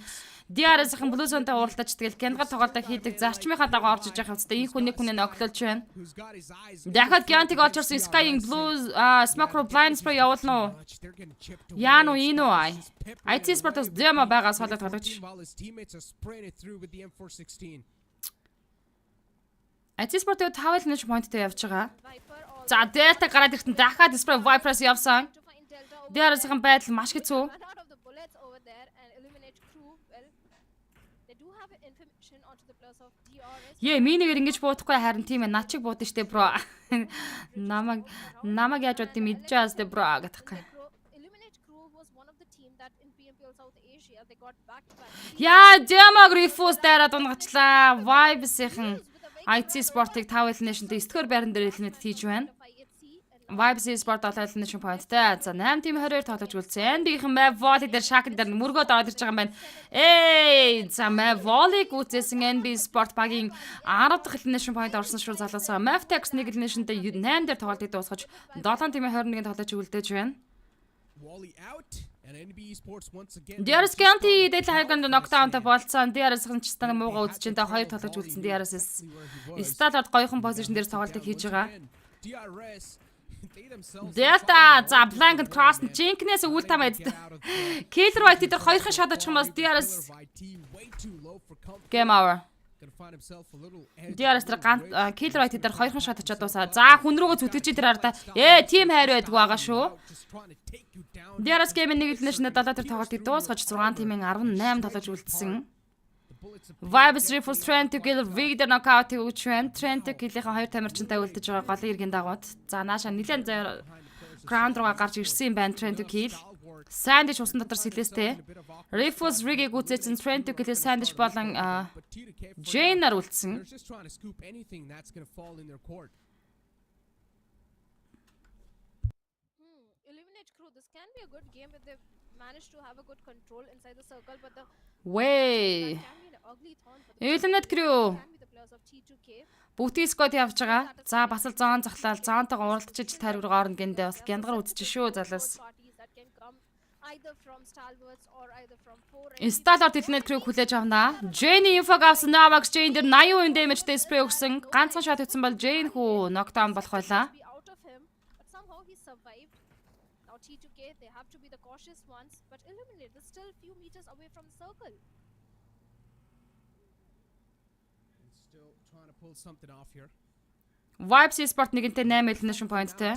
DRS-ийн Blue Zone-тай уралдаж тэгэл Гянгал тоглолтоо хийдэг зарчмынхаа дагуу орж иж явах явцдаа их хүнийг ноглуулж байна. Дахиад Gyantig олж ирсэн Sky-ийн Blue Smoke Blind Spray явуулна уу? Яа нуу энэ үү? IT Sport-ос Dema байгаа солиод тоглож. IT Sport-д 5 elimination point-тэй явж байгаа. За Delta гараад ирэхдээ дахиад Spray Viper-аас явсан. DRS-ийн байдал маш хэцүү. Минийгээр ингэж буудахгүй харин тийм ээ начиг буудсан штэ бро. Намаг яаж бод тийм идчихээс тэ бро гэдэг. South Asia. They got back-to-back Яа, Demog Refuse дайраад унгачлаа. Vibes-ийн IC Sport-ыг 5 elimination-тэй 9-р байран дээр eliminate хийж байна. Vibes Sport 7 elimination point-тэй. За 8 team 22 тоглож үлдсэн. Эндийнхэн Mav Volley дээр шакн дээр мөргөөд ороод ирж байгаа юм байна. За Mav Volley гүйцээсэн NB Sport багийн 10 дахь elimination point орсон шүү залуусаа. Mavtex 1 elimination-тэй 8 дээр тоглолтыг дуусгаж 7 team 21 тоглож үлдээж байна. DRS County Data Highland knockdown-тай болцсон. DRS-ын ч стан муугаа үзэж энэ 2 тоглож үлдсэн. DRS Stallard гоёхон позишн дээр тоглолтыг хийж байгаа. Delta за blank cross Jenkins үл тамаад. Killer White дээр 2хан шот очих юм бас DRS game over. DRS дээр Killer White дээр 2хан шот очоод дуусаа. За хүн рүүгээ зүтгэж тэр арда. Team хайр байдаг байгаа шүү. DRS game-ийн нэг elimination-д 7 дээр тоглолтыг дуусгаж 6 team-ийн 18 тоглож үлдсэн. Vibes Refuse Trend to Kill Victor knockout өгч байна. Trend to Kill-ийн 2 тамирчинтай үлдэж байгаа голын иргэн дагууд. За нааша нэлээд ground руугаа гарч ирсэн юм байна. Trend to Kill. Sandwich усан дотор сэлээстэй. Refuse Rig-ийг үзээсэн Trend to Kill Sandwich болон Jane-аар үлдсэн. Eliminate crew. This can be a good game if they manage to have a good control inside the circle, but the Way. Eliminate crew. Бүгдийг скот явж байгаа. За бас л зоон захлаал зоонтойгоо уралдаж ижил тайраг руу орно гиндэ бас гянгаар үзэж шүү залуус. Stallard Eliminate crew хүлээж авнаа. Jane info авсан Navax Jane дээр 80% damage-тэй spray өгсөн. Ганцхан shot өгсөн бол Jane хүү knockdown болох байлаа. T2K, they have to be the cautious ones, but Eliminate is still a few meters away from the circle. Still trying to pull something off here. Vibes Sport нэгэнтэй 8 elimination point-тэй.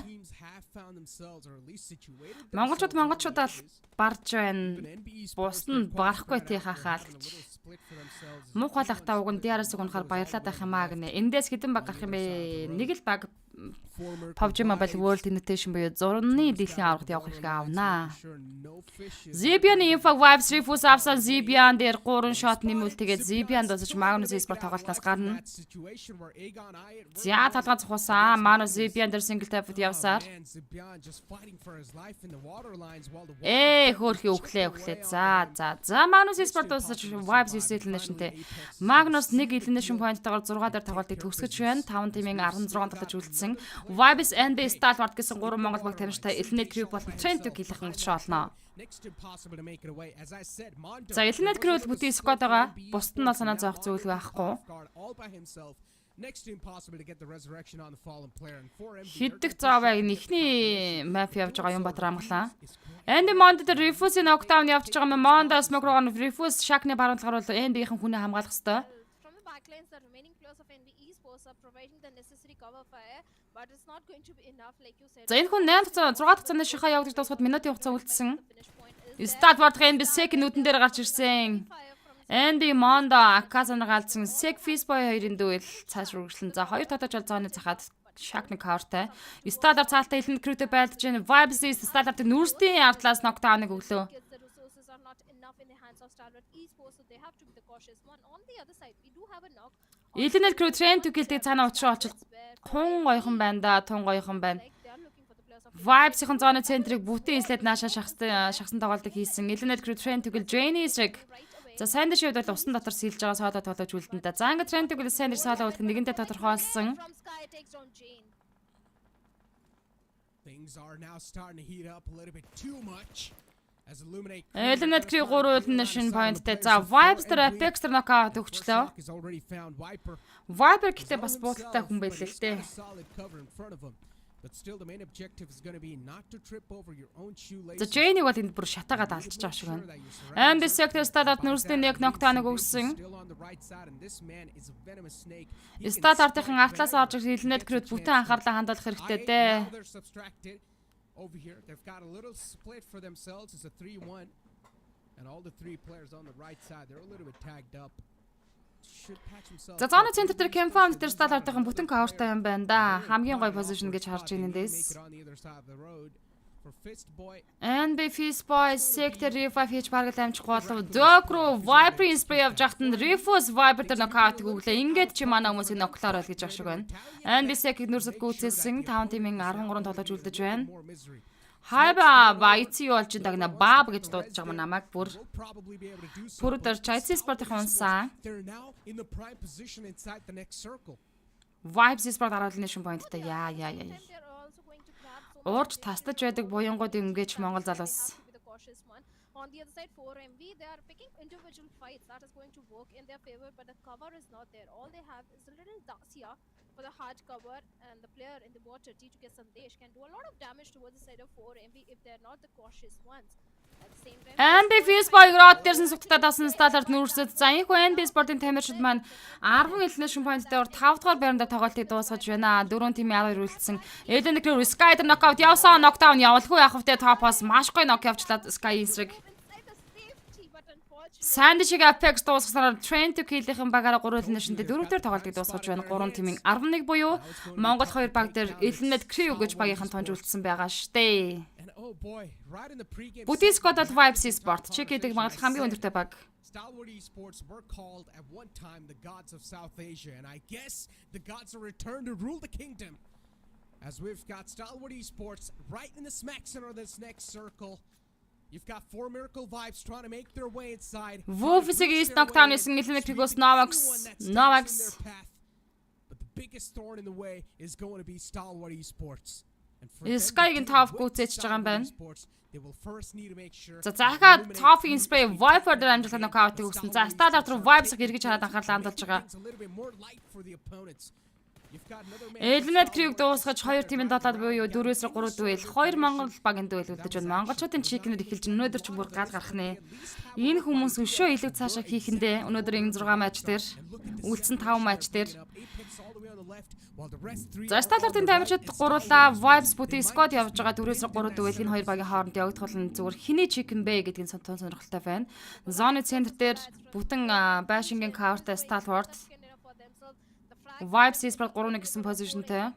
Монголчуудаа л барж байна. Бус нь барахгүй тий хахаал гэж. Муухай лахтаа уг нь DRS угнахаар баярлаад байх юм аа гинэ. Эндээс хэдэн баг гарах юм бэ? Нэг л баг PUBG Mobile World Invitation буюу зурны дэлхийн аврагт явах хэрэг авнаа. Zibian-ийн info Vibes Refuse авсан Zibian дээр 3 shot нэмвэл тэгээд Zibian дуусаж Magnus Esport тоглолтоос гарна. За талгаа цухсан Magnus Zibian дээр single tap-д явсаар. Хөөрхи өглөө. За Magnus Esport дуусаж Vibes elimination-тэй. Magnus 1 elimination point-тойгоор 6 дээр тоглолтыг төгсгөж байна. 5 тимийн 16 тоглож үлдсэн. Vibes and Stallard гэсэн 3 монгол баг таньжтай Eliminate crew болон Trend to Kill-ийн өчрө олноо. За Eliminate crew л бүтэн squad байгаа. Бусд нь санаа зовох зүйл байхгүй. Хиддэг зааваа ихний map явж байгаа юм Батар амглаа. Andy Mond дээр Refuse knockdown явж байгаа юм. Mond smoke руу Refuse шакны баруунлагаар бол Andy-ийн хүнээ хамгаалах хэвээр. Backlines, the remaining players of NB Esports are providing the necessary cover fire, but it's not going to be enough like you said. За энэ хүн 8 6 дахь цааны шихаа явагдаж дуусгаад минутын хугацаа үлдсэн. Stallard NB Sek нүдэн дээр гарч ирсэн. Andy Mondo Akazan галзсан Sek Fishboy хоёрын дүүл цааш үргэлжлэн. За хоёр татаж бол зооны захаад шакны картай. Stallard цаалтаа Eliminate crew-тэй байлдаж байна. Vibes Stallard нүрстийн ардлаас knockdown-ыг өглөө. Eliminate crew Trend to Kill-ийг цаана уучраа олж тун гоёхон байна да, тун гоёхон байна. Vibes-ийн зооны центрийг бүтэн эслээд нааша шахсан тоглолтыг хийсэн. Eliminate crew Trend to Kill Jane-ийг за сайн дэшүүд бол усан дотор сэлж байгаа соолоо тоглож үлдэн да. За ингээд Trend to Kill сайн дэш соолоо үлдэх нэгэнтээ тодорхойлсон. Things are now starting to heat up a little bit too much. Eliminate crew 3 elimination point-тэй. За Vibes дээр Apex knockout өгчлөө. Viper гэхдээ бас буудалтай хүн байлээ л дээ. But still the main objective is going to be not to trip over your own shoelaces. За Jane бол энд бүр шатаагаад алдчихж байгаа шиг байна. And this sector Stallard нүрсний нэг knockdown-ыг өгсөн. Stallard-ийн артлаас орж ирэх Eliminate crew бүтэн анхаарлаа хандуулах хэрэгтэй дээ. Over here, they've got a little split for themselves. It's a 3-1. And all the 3 players on the right side, they're a little bit tagged up. За зооны центр дээр Campfire дээр Stallard-ийн бүтэн coverтай юм байна да. Хамгийн гоё position гэж харж байна эндээс. NB Fist Boys Sector Reef хийж бараг амжих болов Dog руу Viper spray явж хахад нь Refus Viper дээр нокаут гүглээ. Ингээд чи манай хүмүүсийг ноклоор ойл гэж ах шиг байна. NB Sec нүүрсэд гүйцээсэн 5 тимийн 13 тоглож үлдэж байна. Хайба байци болж дагна бааб гэж дуудаж байгаа намайг бүр пүрдэр Chelsea Sport-ийн унсаа. Vibes Sport аруулны шин поинттай яа. Уурч тастаж байдаг буянгууд ингэж Монгол залуус. On the other side, 4MV, they are picking individual fights. That is going to work in their favor, but the cover is not there. All they have is a little Dacia for the hard cover, and the player in the water, T2K Sandesh, can do a lot of damage towards the side of 4MV if they're not the cautious ones. At the same time, NB Fist Boy рот дээрсэн сүгтээ дасан сталарт нүүрсэд за ийхүү NB Sport-ийн тамирчид маань 10 elimination point-ээр 5 дугаар байранда тоглолтыг дуусгаж байна. 4 тимийн 10 үргэлжлсэн. Eden Clear Sky дээр нокаут явсан, нокдаун явуулгүй явахвтээ топоос маш гоё нок явчлаа Sky эсрэг. Сандшиг Apex дуусгаснаар Train to Kill-ийн багаараа 3 elimination-д 4 дээр тоглолтыг дуусгаж байна. 3 тимийн 11 буюу Монгол 2 баг дээр Eliminate Crew гэж багийнхан тонж үлдсэн байгаа штэ. Бүтэц код бол Vibes Sport. Чек гэдэг магадлал хамгийн өндөртэй баг. Stalwart Esports were called at one time the gods of South Asia, and I guess the gods are returned to rule the kingdom. As we've got Stalwart Esports right in the smack center of this next circle. You've got 4 Miracle Vibes trying to make their way inside. Wolfsig East knockdown is Eliminate Crew Novax. But the biggest thorn in the way is going to be Stalwart Esports. Sky-гийн топ гүйцээж байгаа юм байна. За захаад топ-ийн spray Viper дээр амжилттай нокаутыг өгсөн. За сталарт руу Vibes-ыг эргэж хараад анхаарлаа хандуулж байгаа. Eliminate Crew-г дуусгаж 2 тимийн дотоод буюу 4-3 дуэл 2 Монгол багийн дуэл үлдэж байна. Монголчуудын чикнэр эхэлж өнөөдөр ч бүр гал гарах нэ. Энэ хүмүүс өшөө илүү цаашаа хийхэндээ өнөөдөр энэ 6 матч дээр үлдсэн 5 матч дээр За сталартын тамирчид гурлаа Vibes бүтэц сквад явж байгаа 4-3 дуэлгийн 2 багийн хооронд явагдах бол зүгээр хиний чикен бэ гэдгийг сонирхолтой байна. Зоны центр дээр бүтэн байшингийн кавертай Stalwart Vibes Esport 3-1 гэсэн позишнтэй.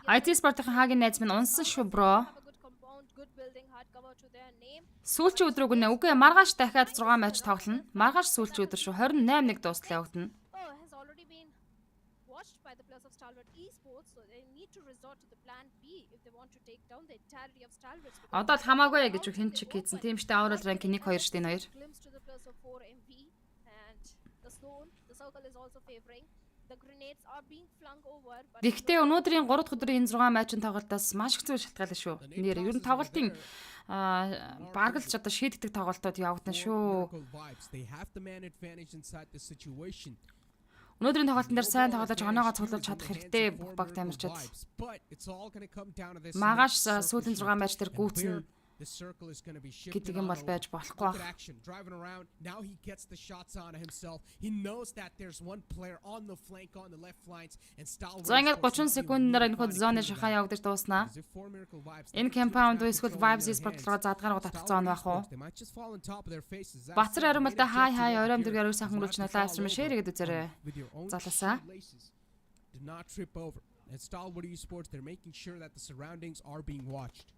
IT Sport-ийн хагийн найз минь унсан шүү бро. Сүүлчийн өдрөг нэ үгүй маргааш дахиад 6 матч тоглоно. Маргааш сүүлчийн өдөр шүү 28-1 дуустал явагдана. Одоо л хамаагүй гэж хэн чиг хийсэн. Тийм штэ overall rank 1 2 штэ энэ хоёр. Гэхдээ өнөөдрийн 3 дахь өдрийн энэ 6 матчын тоглолтоос маш их зүйл шалтгаалсан шүү. Нэр ер нь тоглолтын баргалж одоо шийддэг тоглолтод явагдана шүү. Өнөөдрийн тоглолтын дээр сайн тоглож оноогоо цуглуулж чадах хэрэгтэй бүх баг тамирчид. Магаш сүүлийн 6 матч дээр гүйцэн гэдэг юм бол байж болохгүй байх. За ингээд 30 секундээр энэ хот зоны шахаа явагдаж дууснаа. Энэ компаунд эсвэл Vibes Esport руу задгаар татах зон байх уу? Бацар арималда хай оройм дэргээр сайхан хөрүүлж лайв стрим шеэр хийгээд үзээрэй. Залуусаа. At Stalwart Esports, they're making sure that the surroundings are being watched.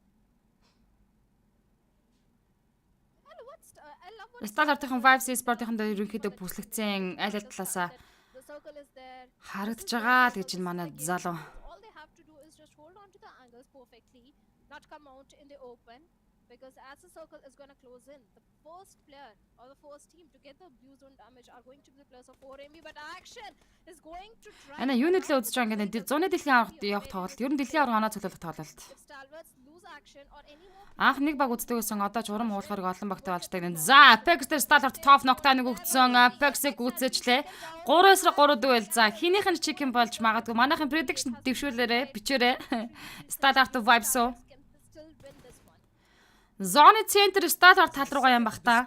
Сталартын Vibes Esport-ын дээр ерөнхийдөө бүслэгцэн аль талаасаа харагдаж байгаа л гэж манай залуу. Because as the circle is going to close in, the first player or the first team to get the blue zone damage are going to be the players of 4MB, but action is going to try. Ana unit л үзэж байгаа ингээд зуны дэлхийн аврагт явах тоглолт. Ер нь дэлхийн авраг оноо цуглуулах тоглолт. Анх нэг баг үздэг байсан. Одоо ч урам уулахыг олон багтай болж байгаа. За Apex дээр Stalwart top knockdown-ыг өгсөн. Apex-ыг үзээчлээ. 3-3 дуэл. За хинийх нь chicken болж магадгүй. Манайхын prediction дэвшүүлээрэ бичээрэй. Stalwart Vibes уу? Зоны центр Stalwart тал руугаа юм бах та.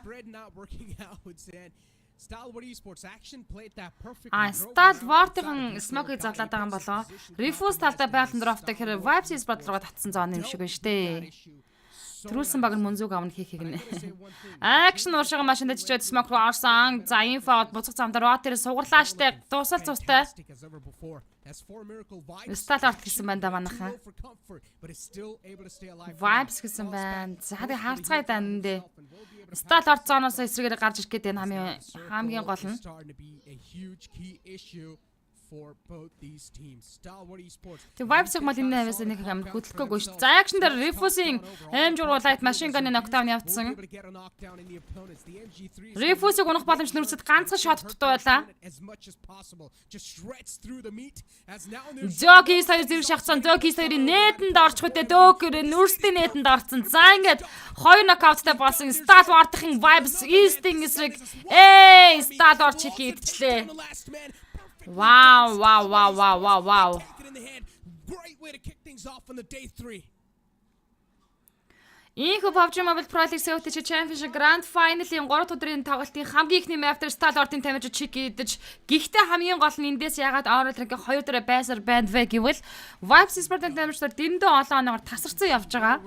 Stalwart-ын smoke-ыг задлаад байгаа юм болоо. Refuse талдаа байлан дрофтой хэрэг Vibes Esport руугаа татсан зоны юм шиг байна штэ. Төрүүлсэн баг нь MUNZU авна хийх гинэ. Action уушгаа машинд чичээд smoke руу орсон. За info буцах замдаа ротер сугарлаа штэ. Дуусал цустай. Стат арт гэсэн байна да манайхан. Vibes гэсэн байна. За хаа харцгаая да нэ. Стат арт зооноос эсрэгээр гарч ирэх гээд энэ хамгийн гол нь. Тэг vibes-ыг мал энэ аваас нэг амар хөдөлгөөгүй шүү. За action дээр Refuse-ийн aim жургуулайт машин gun-ы knockdown явуулсан. Refuse-ийг унах боломж нүрсэд ганцхан shot дутуу байлаа. Jogi сая зэрэг шахсан. Jogi саярын нээтэнд орчих үедээ дөөгөр нүрсдийн нээтэнд орцсон. За ингээд 2 knockout-тай болсон. Stall Ward-ын vibes East-ийн эсрэг Stall Ward чиг идчихлээ. Wow. Ийхүү PUBG Mobile Pro League Seoul Championship Grand Final-ийн 3 өдрийн тоглолтын хамгийн ихний Master Stall Ward-ын тамирч чиг идэж гэхдээ хамгийн гол нь эндээс ягаад Oral Rank 2 дөрөв байсаар байна вэ гэвэл Vibes Sport-ын тамирчдаар дэндүү олон оноор тасарсан явж байгаа.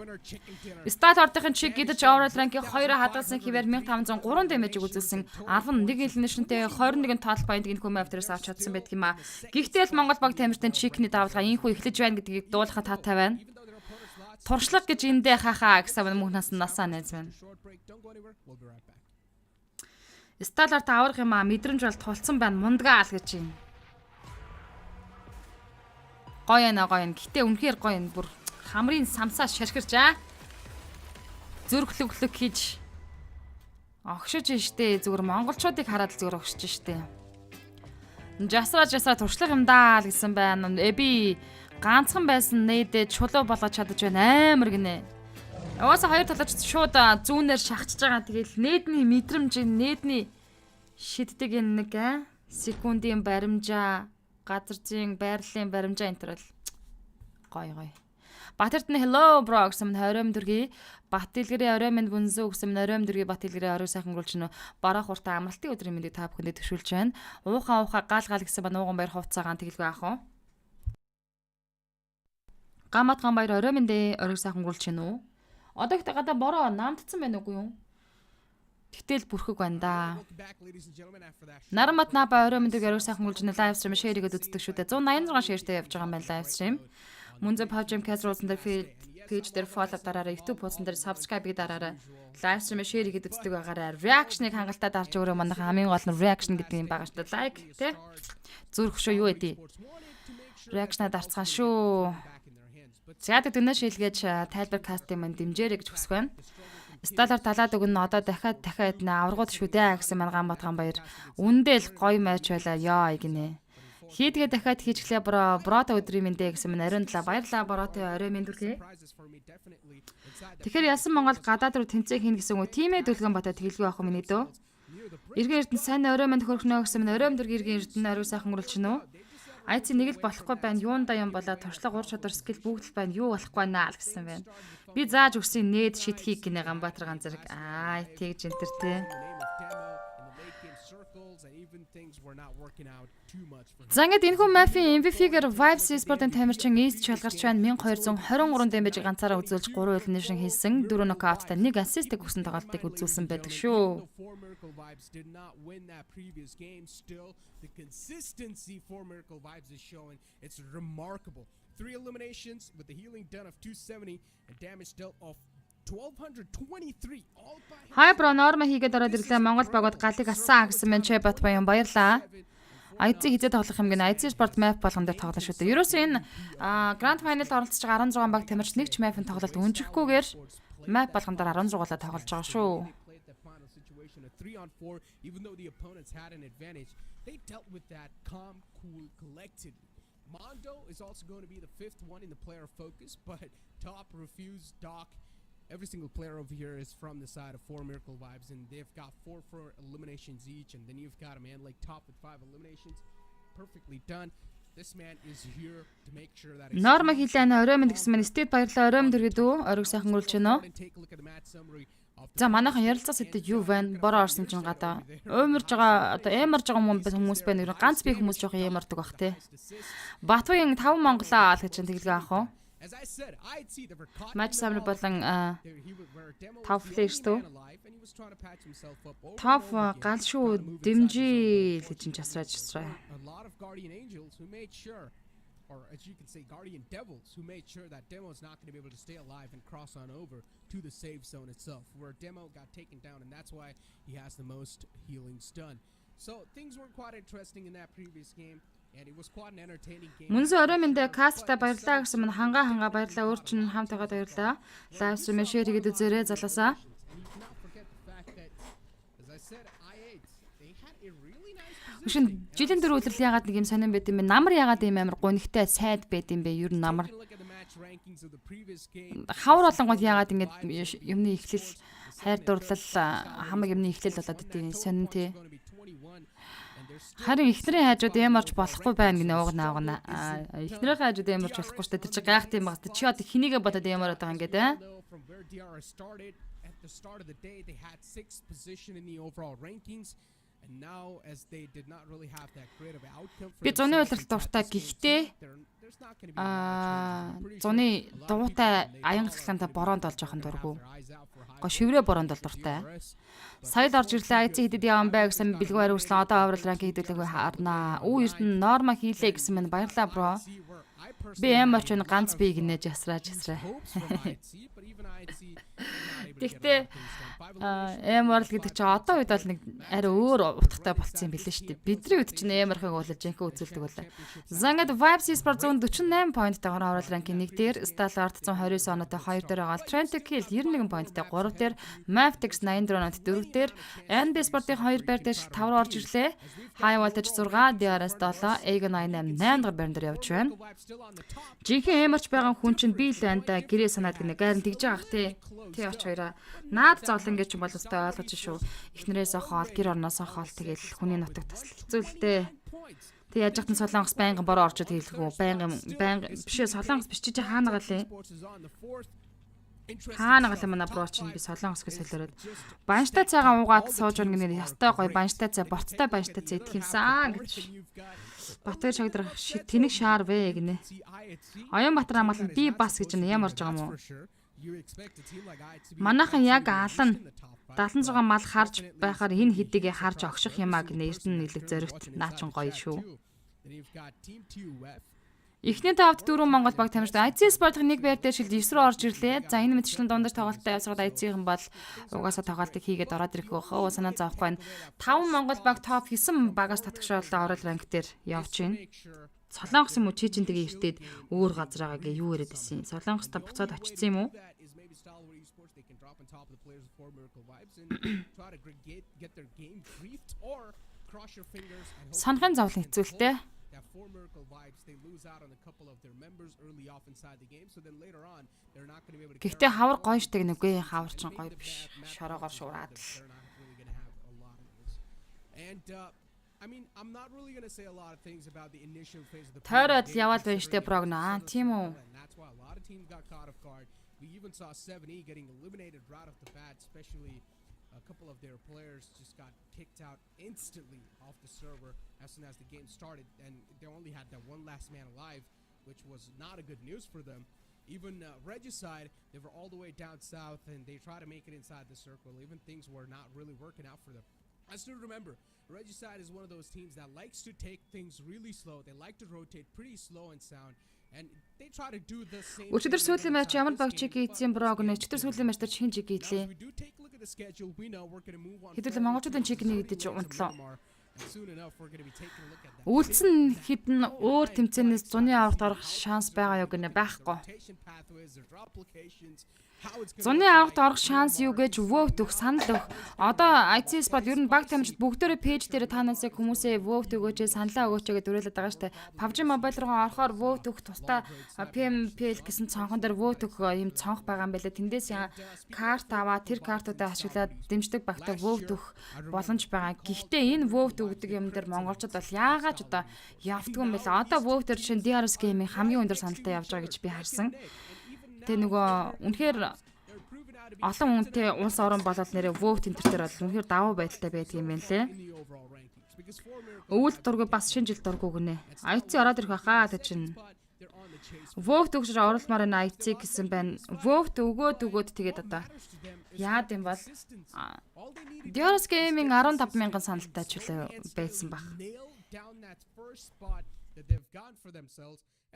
Stall Ward-ын чиг идэж Oral Rank 2-аа хадгалсан хэвээр 1503 дэмэжийг үзүүлсэн 11 elimination-тэй 21 total point энэ хүн Master-аас авч чадсан байдаг юм а. Гэхдээ л Монгол баг тамирчдын чигний давалгаа ийхүү эхлэж байна гэдгийг дуулахад таатай байна. Туршлага гэж эндээ хахаа гэсэн мөнхнаас насаа найз байна. Сталларт аврах юм а мэдрэмж бол тулцсан байна мундагаа ал гэж юм. Гоё нэ. Гэтэ үнэхээр гоё энэ бүр хамрын самсаа шархирч аа. Зүрхлөглөг хийж огшиж штэ зүгээр монголчуудыг хараад л зүгээр огшиж штэ. Жасраа туршлага юм даа л гэсэн байна. Би ганцхан байсан нээдээ чулуу болгож чадаж байна амар гинэ. Яваасаа хоёр талаач шууд зүүнээр шахчихж байгаа. Тэгэл нээдний мэдрэмж, нээдний шиддэг нэг секундын баримжаа, газар зүйн байрлалын баримжаа энэ төр л гоё. Батэрдны hello bro гэсэн нь 20 дөргий бат дэлгэрийн орой минь MUNZU гэсэн нь 20 дөргий бат дэлгэрийн орой сайхан гүйлж нөө бараа хуртаа амралтын өдрийн мэндийг та бүхэндээ төшүүлж байна. Уухаа гал гэсэн ба нууган баяр хувцаагаан тэгэлгүй аах уу. Гаматган баяр орой минь орой сайхан гүйлж байна уу? Одоо ихтэй гадаа бороо намдсан байна уугүй юу? Тэгтэл бүрхэг байна да. Нарамат наа орой минь орой сайхан гүйлж байна лайв стрим шеэрэгэд үздэг шүү дээ. 186 шеэртэй явж байгаа юм байна лайв стрим. MUNZU PUBG Casual-сан дээр page дээр follow дараарай, YouTube хуудсан дээр subscribe-ийг дараарай. Live stream share хийгээд үздэг байгаарай. Reaction-ыг хангалттай дарж өгөрөө манайх хамгийн гол нь reaction гэдэг юм байгаа шүү дээ. Like тий. Зүрх шүү юу эдий. Reaction-а дарцгаан шүү. Зяадаг дөнөө шилгээж тайлбар кастинг мань дэмжээрэй гэж хүсэх байна. Сталлар талаад өгнө одоо дахиад аврагууд шүү дээ гэсэн маань Ганбатган баяр. Үндэл гоё матч байлаа ёо гинэ. Хийдгээ дахиад хийчихлээ брота өдрийн мэндэ гэсэн мань ариун талаа баярлаа брота орой минь дүрхээ. Тэгэхээр ялсан Монгол гадаад руу тэмцээх хийнэ гэсэн үг тимээ дүлгэн бата тэгэлгүй авах миний дөө. Иргэн эрдэнэ сайн орой минь хөрхнөө гэсэн мань орой дүргийн иргэн эрдэнэ орой сайхан гөрөлчнө. Айц нэг л болохгүй байна. Юунда юм болоо туршлага ур чадвар скил бүгд л байна. Юу болохгүй наа л гэсэн байна. Би зааж өгсөн нээд шидхийг гинэ Ганбаатар ганцэрэг. Тэгж энтер тэ. За ингээд энэхүү мафийн MVP-гээр Vibes Sport-ын тамирчин East шалгарч байна. 1223 дэмэж ганцаараа үзүүлж 3 elimination хийсэн. 4 knockout-тай 1 assist-ийг өгсөн тоглолтыг үзүүлсэн байдаг шүү. The consistency for Miracle Vibes is showing. It's remarkable. 3 eliminations with the healing done of 270 and damage dealt of 1223 all by Hi bro норма хийгээд ороод ирлээ. Монгол багууд галыг асаа гэсэн мэн чэ бат баян баярлаа. IC хизээ тоглох юм гэнэ. IC Sport map болгон дээр тоглоо шүү дээ. Ерөөсөө энэ Grand Final-д оролцож байгаа 16 баг тамирч нэг ч map-ын тоглолт өнжихгүйгээр map болгон дээр 16-aalаа тоглож байгаа шүү. 3-on-4 even though the opponents had an advantage they dealt with that calm cool collected. Mondo is also going to be the 5th one in the player focus but top Refuse Doc every single player over here is from the side of 4 Miracle Vibes and they've got 4 eliminations each and then you've got a man like top with 5 eliminations perfectly done. This man is here to make sure that Норма хилэн орой минь гэсэн мань стэд баярлаа орой минь дэргэд үү оройг сайхан гүйлж байна уу. За манайхан ярилцах сэдв юу вэ? Бороо орсон чинь гадаа өмөрж байгаа одоо эмарж байгаа хүмүүс байна. Ганц би хүмүүс жоох эмардаг бах те. Батбаян 5 монголоо ал гэж тэгэлгээ авах уу? As I said, IHC they were caught. Матч самны болон top players тоо. Top Top ганц шүү дэмжээ л гэж jasrаа. A lot of guardian angels who made sure, or as you can say, guardian devils who made sure that Demo is not going to be able to stay alive and cross on over to the save zone itself, where Demo got taken down, and that's why he has the most healings done. So things were quite interesting in that previous game. And it was quite an entertaining game. Мунзу орой минь кастта баярлаа гэсэн мань хангаа баярлаа өөр чин хамтайгаа баярлаа. Лайв стрим шеэр хийгээд үзээрэй залуусаа. Үшин жилийн дөрөв үлрэл яагаад нэг юм сонирн байд юм бэ? Намар яагаад ийм амар гонигтай сайд байд юм бэ? Ер нь намар. Хавар болонгод яагаад ингэж юмны эхлэл хайр дурлал хамаг юмны эхлэл болоод идэв сонин тий. Харин эхнэрийн хайжууд ямарч болохгүй байна гэнэ ууг наагна. Эхнэрийн хайжууд ямарч болохгүй шүү дээ. Тэр чи гайхт юм байна. Чи одоо хинийгээ бодоод ямараад байгаа юм гээд аа. Би зуны улиралд дуртай гэхдээ зуны дуутай аян гацлагтай бороонд болж явах нь дурггүй. Го шиврээ бороонд бол дуртай. Сая л орж ирлээ айц хэдэд явсан бай гэсэн бэлгүй хариулсан одоо аврал ранк хийдүүлэхгүй харнаа. Үу эрдэн норма хийлээ гэсэн мань баярлаа бро. Би ямарч энэ ганц би гинэ жасраа. Тэгтээ эморл гэдэг чинь одоо үед бол нэг арай өөр утгатай болцсон юм билээ шүү дээ. Бидний үед чинь эморхыг уулаж жинхэнэ үзүүлдэг болоо. Зангад Vibes Esports 148 поинттайгаар аврал ранкийн 1 дээр, Stalart 129 оноотой 2 дээр байгаа. Trent Kill 91 поинттай 3 дээр, Mavtix 84 оноотой 4 дээр, NB Sport-ийн 2 байр дээр 5 руу орж ирлээ. High Voltage 6, DRS 7, Ego 88 8 дахь байран дээр явж байна. Жинхэнэ эморч байгаа хүн чинь би л байна да гэрээ санаад гинэ. Гайран тэгж байгаа х тий. Тий оч хоёроо. Наад зовлон гэж юм бол өстой ойлгож шүү. Эхнэрээс хоол, гэр орноос хоол тэгэл хүний нутаг таслалцүүлтэй. Тэг яаж яхад Солонгос байнгын бороо орчод хэлэхүү. Байнгын бишээ Солонгос биш чи хаана галээ. Хаана галаа манай броо чинь би Солонгос гэж солиороод. Банштай цайгаа уугаад сууж орно гэнэ. Ястай гоё банштай цай, борцтой банштай цай идэх юмсан гэж. Батэр шагдрах тэнэг шаар вэ гинэ. Оянбатар амгалан би бас гэж нь ямарж байгаа юм уу? Манайхан яг алан 76 мал харж байхаар энэ хэдийгээ харж огших юмаа гинэ эрдэнэ нэглэг зоригт наачин гоё шүү. Эхний тавд 4 Монгол баг тамирчид IC Sport-ын нэг байр дээр шилж 9 рүү орж ирлээ. За энэ мэтчлэн дундаж тоглолттой явсараад IC-ийн бол угаасаа тоглолтыг хийгээд ороод ирэх хөө санаа зовхгүй байна. 5 Монгол баг топ 9 багаас татгшаалаа орол ранк дээр явж байна. Солонгос юм уу чи чинь тэгээ иртээд өөр газар байгаагээ юу яриад байсан. Солонгостой буцаад очсон юм уу? Санахын зовлон хэцүүлтэй. Гэхдээ хавар гоё штэг нүгэ хавар ч гоё биш. Шороогоор шуураад л. Тойроод яваал байна штэ прогно. Тийм үү? We even saw 7E getting eliminated right off the bat, especially a couple of their players just got kicked out instantly off the server as soon as the game started, and they only had that one last man alive, which was not a good news for them. Even Regicide, they were all the way down south, and they tried to make it inside the circle. Even things were not really working out for them. I still remember, Regicide is one of those teams that likes to take things really slow. They like to rotate pretty slow and sound. Өчигдөр сүүлийн матч ямар багчиг хийсэн брог нэ өчигдөр сүүлийн матч дээр чин чиг хийлээ. Хэдүүлээ монголчуудын чиг нэгдэж унтлаа. Үйлцэн хідэн өөр тэмцээнээс зуны аварт гарах шанс байгаа юу гэнэ байхгүй. Зуны аварт орох шанс юу гэж vote өгөх санал өгөх. Одоо IC Sport ер нь баг тамирчид бүгдээрээ пэйж дээр таанаас хүмүүсээ vote өгөөч, саналаа өгөөч гэж дөрүүлээд байгаа штэ. PUBG Mobile руу орохоор vote өгөх тусдаа PMPL гэсэн цонхон дээр vote өгөх юм цонх байгаа юм байлаа. Тэндээс карт аваа тэр картуудаа ашиглаад дэмждэг багтаа vote өгөх боломж байгаа. Гэхдээ энэ vote өгдөг юм дээр монголчууд бол яагаад одоо явдгүй юм бэ? Одоо vote дээр чинь DRS game-ийн хамгийн өндөр саналтай явж байгаа гэж би харсан. Тэ нөгөө үнэхээр олон хүнтэй улс орон болоод нэрээ vote энэ төр бол үнэхээр давуу байдалтай байдаг юм байна лээ. Өвөл дургүй бас шинэ жил дургүй гинэ. IC ороод ирэх байхаа тэ чинь Vote өгч оруулмаар энэ IT гэсэн байна. Vote өгөөд тэгээд одоо яад юм бол Dior's Gaming 15,000 саналтай ч байсан баг.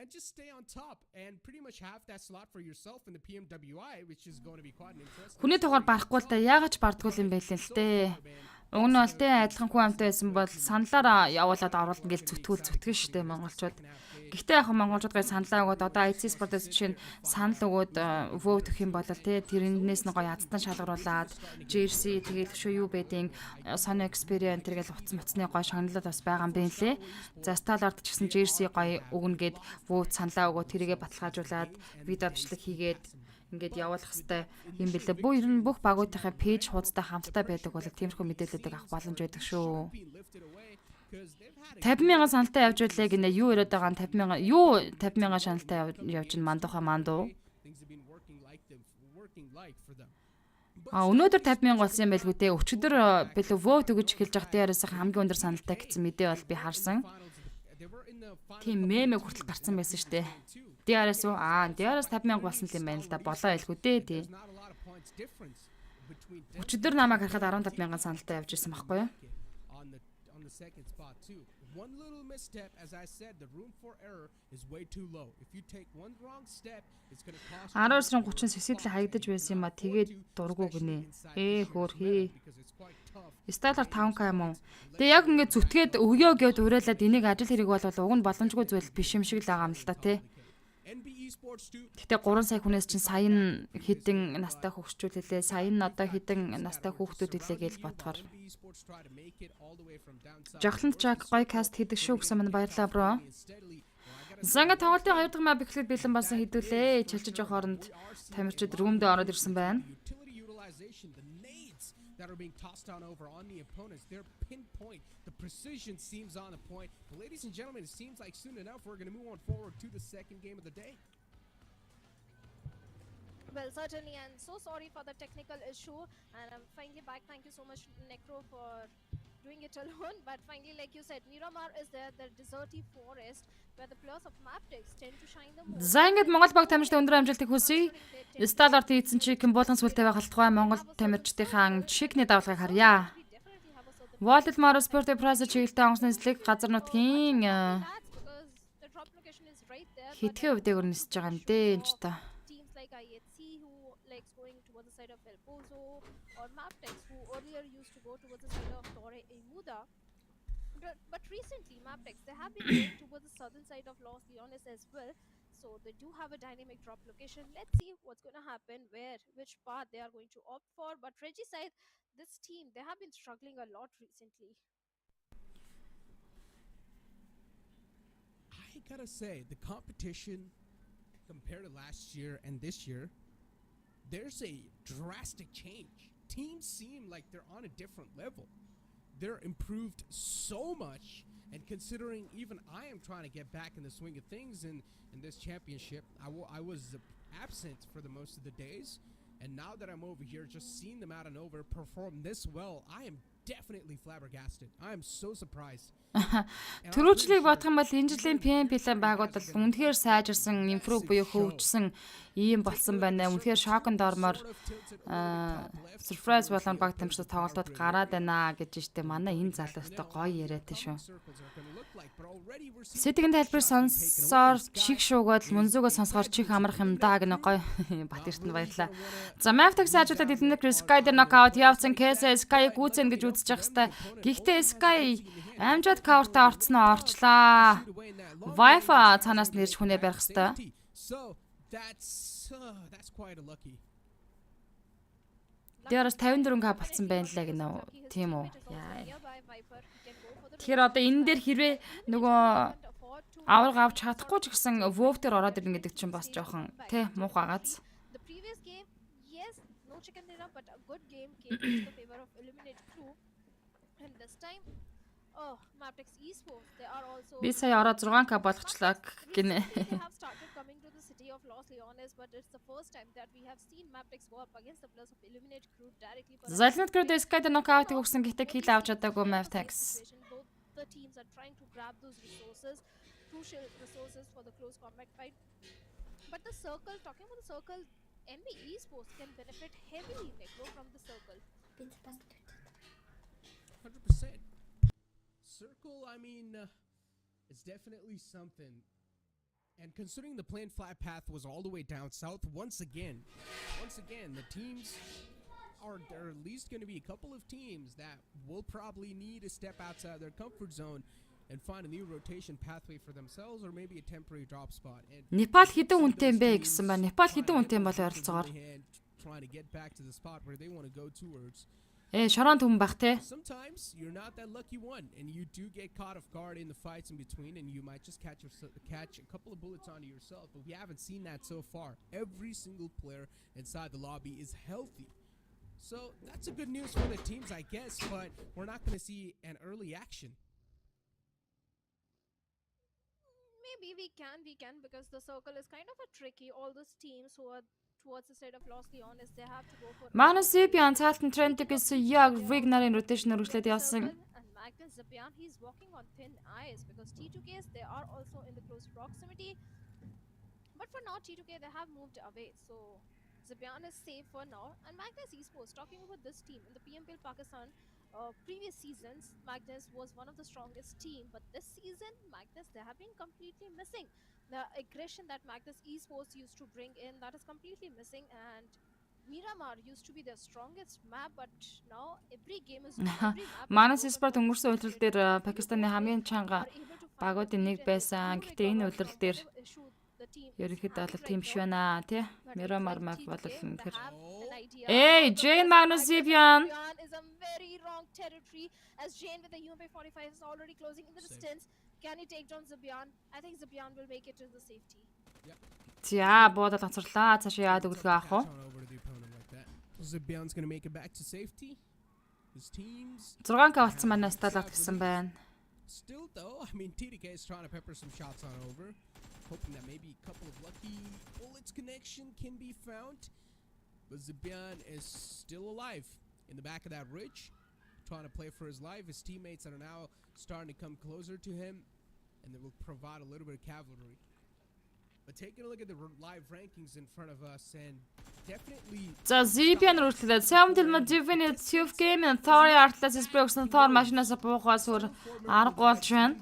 And just stay on top and pretty much have that slot for yourself in the PMWI, which is going to be quite an interesting. Хүний тугаар барахгүй л да яагаад ч бардггүй юм бэ л дээ. Уг нь бол тэ адилхан хүн амтай байсан бол саналаараа явуулаад оруулна гэж зүтгэн шүү дээ монголчууд. Гэхдээ яг монголчууд гай саналаа өгөөд одоо IT спортоос жишээ нь санал өгөөд vote өгөх юм бол тэ тэрнээс нь гоё ядтан шалгаруулад jersey тэгээд шүү юу байдیں۔ Sony Experience тэргээл утас муцны гоё шагналууд бас байгаа юм байна лээ. За Star-Lord ч гэсэн jersey гоё өгнө гэд vote саналаа өгөөд тэрийгэ баталгаажуулаад видео бичлэг хийгээд ингээд явуулах хэвээр юм бэлээ. Бүх багуудынхаа пэйж хуудастай хамтдаа байдаг бол тиймэрхүү мэдээлэлүүдийг авах боломж байдаг шүү. 50,000 саналтай явж байлаа гинэ юу яриад байгаа нь 50,000 саналтай явж ин мандуу. Өнөөдөр 50,000 болсон юм байлгүй дээ. Өчигдөр билүү vote өгөж эхэлж байгаа дээрээс хамгийн өндөр саналтай гэсэн мэдээ бол би харсан. Тийм мемэ хүртэл гарсан байсан шүү дээ. Диараас 50,000 болсон юм байна л да. Болоо байлгүй дээ тий. Өчигдөр намайг харахад 15,000 саналтай явж ирсэн байхгүй юу? Second spot too. One little misstep, as I said, the room for error is way too low. If you take one wrong step, it's going to cost you. 19:30 сэсэдэл хаягдаж байсан юм а тэгээд дургу гинэ. Хөөрхий. Стайлар 5k юм уу? Тэгээ яг ингэ зүтгээд өгөө гэд уриалаад энийг ажил хэрэг бол уг нь боломжгүй зүйл биш юм шиг л байгаа юм л та тий. Гэтэ 3 сая хүнээс чинь саян хідэн настай хөгшчүүд хэлээ. Саян одоо хідэн настай хүүхдүүд хэлээ гэж бодохоор. Жахланд Жак гой каст хийдэг шүү гэсэн мань баярлаа бро. Занга тоглолтын 2 дахь мап эхлээд бэлэн болсон хэдүүлээ. Чилчиж явах хооронд тамирчид рүүмдээ ороод ирсэн байна. That are being tossed down over on the opponents. Their pinpoint, the precision seems on the point. But ladies and gentlemen, it seems like soon enough we're going to move on forward to the second game of the day. Well, certainly, and so sorry for the technical issue. And I'm finally back. Thank you so much, Necro, for doing it alone. But finally, like you said, Miramar is there, the deserty forest, where the players of Maptex tend to shine the most. За ингээд Монгол баг тамирчдын өндөр амжилтыг хүсье. Star-Lord хийсэн чи Кимболон сүлтэй байх алтгай Монгол тамирчдынхаа чигний давалгыг харьяа. Wallet Maro Sport Prize чиглэлтэй онгоцны эслэг газар нутгийн хитгэн өвдөг өрнөсөж байгаа юм дээ энэ ч та. But recently, Maptex, they have been going towards the southern side of Los Leones as well. So they do have a dynamic drop location. Let's see what's going to happen, which path they are going to opt for. But Reggie side, this team, they have been struggling a lot recently. I gotta say, the competition compared to last year and this year, there's a drastic change. Teams seem like they're on a different level. They're improved so much, and considering even I am trying to get back in the swing of things in this championship, I was absent for the most of the days, and now that I'm over here, just seeing them out and over perform this well, I am definitely flabbergasted. I am so surprised. Төрөөчлийг бодох юм бол энэ жилийн PMPL байгуулалт үнэхээр сайжирсан, импрув буюу хөгжсөн ийм болсон байна. Үнэхээр шоконд ормоор surprise болон баг тамирчид тоглолтод гараад байна гэж штэ манай энэ залуустай гоё яриад шүү. Сэтгэн тайлбар сонсоор чих шуугаад MUNZU-гоо сонсохоор чих амрах юм даа гэнэ гоё бат эртэнд баярлаа. За Maptex ажуулаад эднэр Sky дээр нокаут явсан Кэсэ Sky гүцэн гэж үзэж явах хэвээр. Гэхдээ Sky амжаад кауртаа орцноо орчлаа. Wi-Fi цаанаас нэрж хүнээ барих хэвээр. Дээрээс 54k болцсон байна лээ гинэ. Тийм үү. Тэгэхээр одоо энэ дээр хэрвээ нөгөө авраг авч чадахгүй ч гэсэн vote-ээр ороод ирнэ гэдэг чинь бас жоохон тий муухай гац. Би сая ороод 6k болгочлаа гинэ. Залнат гэрд Sky дээр нокаутыг өгсөн гэхдээ kill авч чадаагүй Maptex. crucial resources for the close combat fight. But the circle, talking about the circle, NB esports can benefit heavily, Necro, from the circle. 100%. Circle, I mean, it's definitely something. And considering the planned flat path was all the way down south, once again, the teams there are at least going to be a couple of teams that will probably need to step outside their comfort zone and find a new rotation pathway for themselves or maybe a temporary drop spot. Непал хэдэн үнэтэй юм бэ гэсэн ба Непал хэдэн үнэтэй юм бол ойролцоогоор. Trying to get back to the spot where they want to go towards. Шорон түмэн бах те. Sometimes you're not that lucky one and you do get caught off guard in the fights in between and you might just catch a couple of bullets onto yourself, but we haven't seen that so far. Every single player inside the lobby is healthy. So that's a good news for the teams, I guess, but we're not going to see an early action. Maybe we can, because the circle is kind of a tricky. All those teams who are towards the side of Lost Leon is they have to go for Манус Зипиан цаалтан трендээс яг Wigner-ын rotation өргөжлөд явсан. And Magnus Zipian, he's walking on thin ice because T2Ks, they are also in the close proximity. But for now, T2K, they have moved away. So Zipian is safe for now. And Magnus Esports, talking about this team in the PMPL Pakistan previous seasons, Magnus was one of the strongest team. But this season, Magnus, they have been completely missing. The aggression that Magnus Esports used to bring in, that is completely missing. And Miramar used to be their strongest map, but now every game is every map. Манус Esports өнгөрсөн үйлрэл дээр Пакистаны хамгийн чанга багуудын нэг байсан. Гэхдээ энэ үйлрэл дээр ерөнхийдөө бол тийм биш байна тий. Miramar map бол үнэхээр Hey, Jane Magnus Zipian is a very wrong territory as Jane with the UMP 45 is already closing in the distance. Can he take down Zipian? I think Zipian will make it to the safety. За буудал гацрлаа. Цаашаа яад өглөө авах уу? Zipian's going to make it back to safety. His teams 6k болсон манай сталат гэсэн байна. Still though, I mean TDK is trying to pepper some shots on over, hoping that maybe a couple of lucky bullets connection can be found. But Zipian is still alive in the back of that ridge, trying to play for his life. His teammates are now starting to come closer to him, and they will provide a little bit of cavalry. But taking a look at the live rankings in front of us, and definitely. За Zipian үргэлжлээд Sam Dilma Divine Tube Game and Thor артлаас Xbox-ын Thor машинаас буухаас өөр арга болж байна.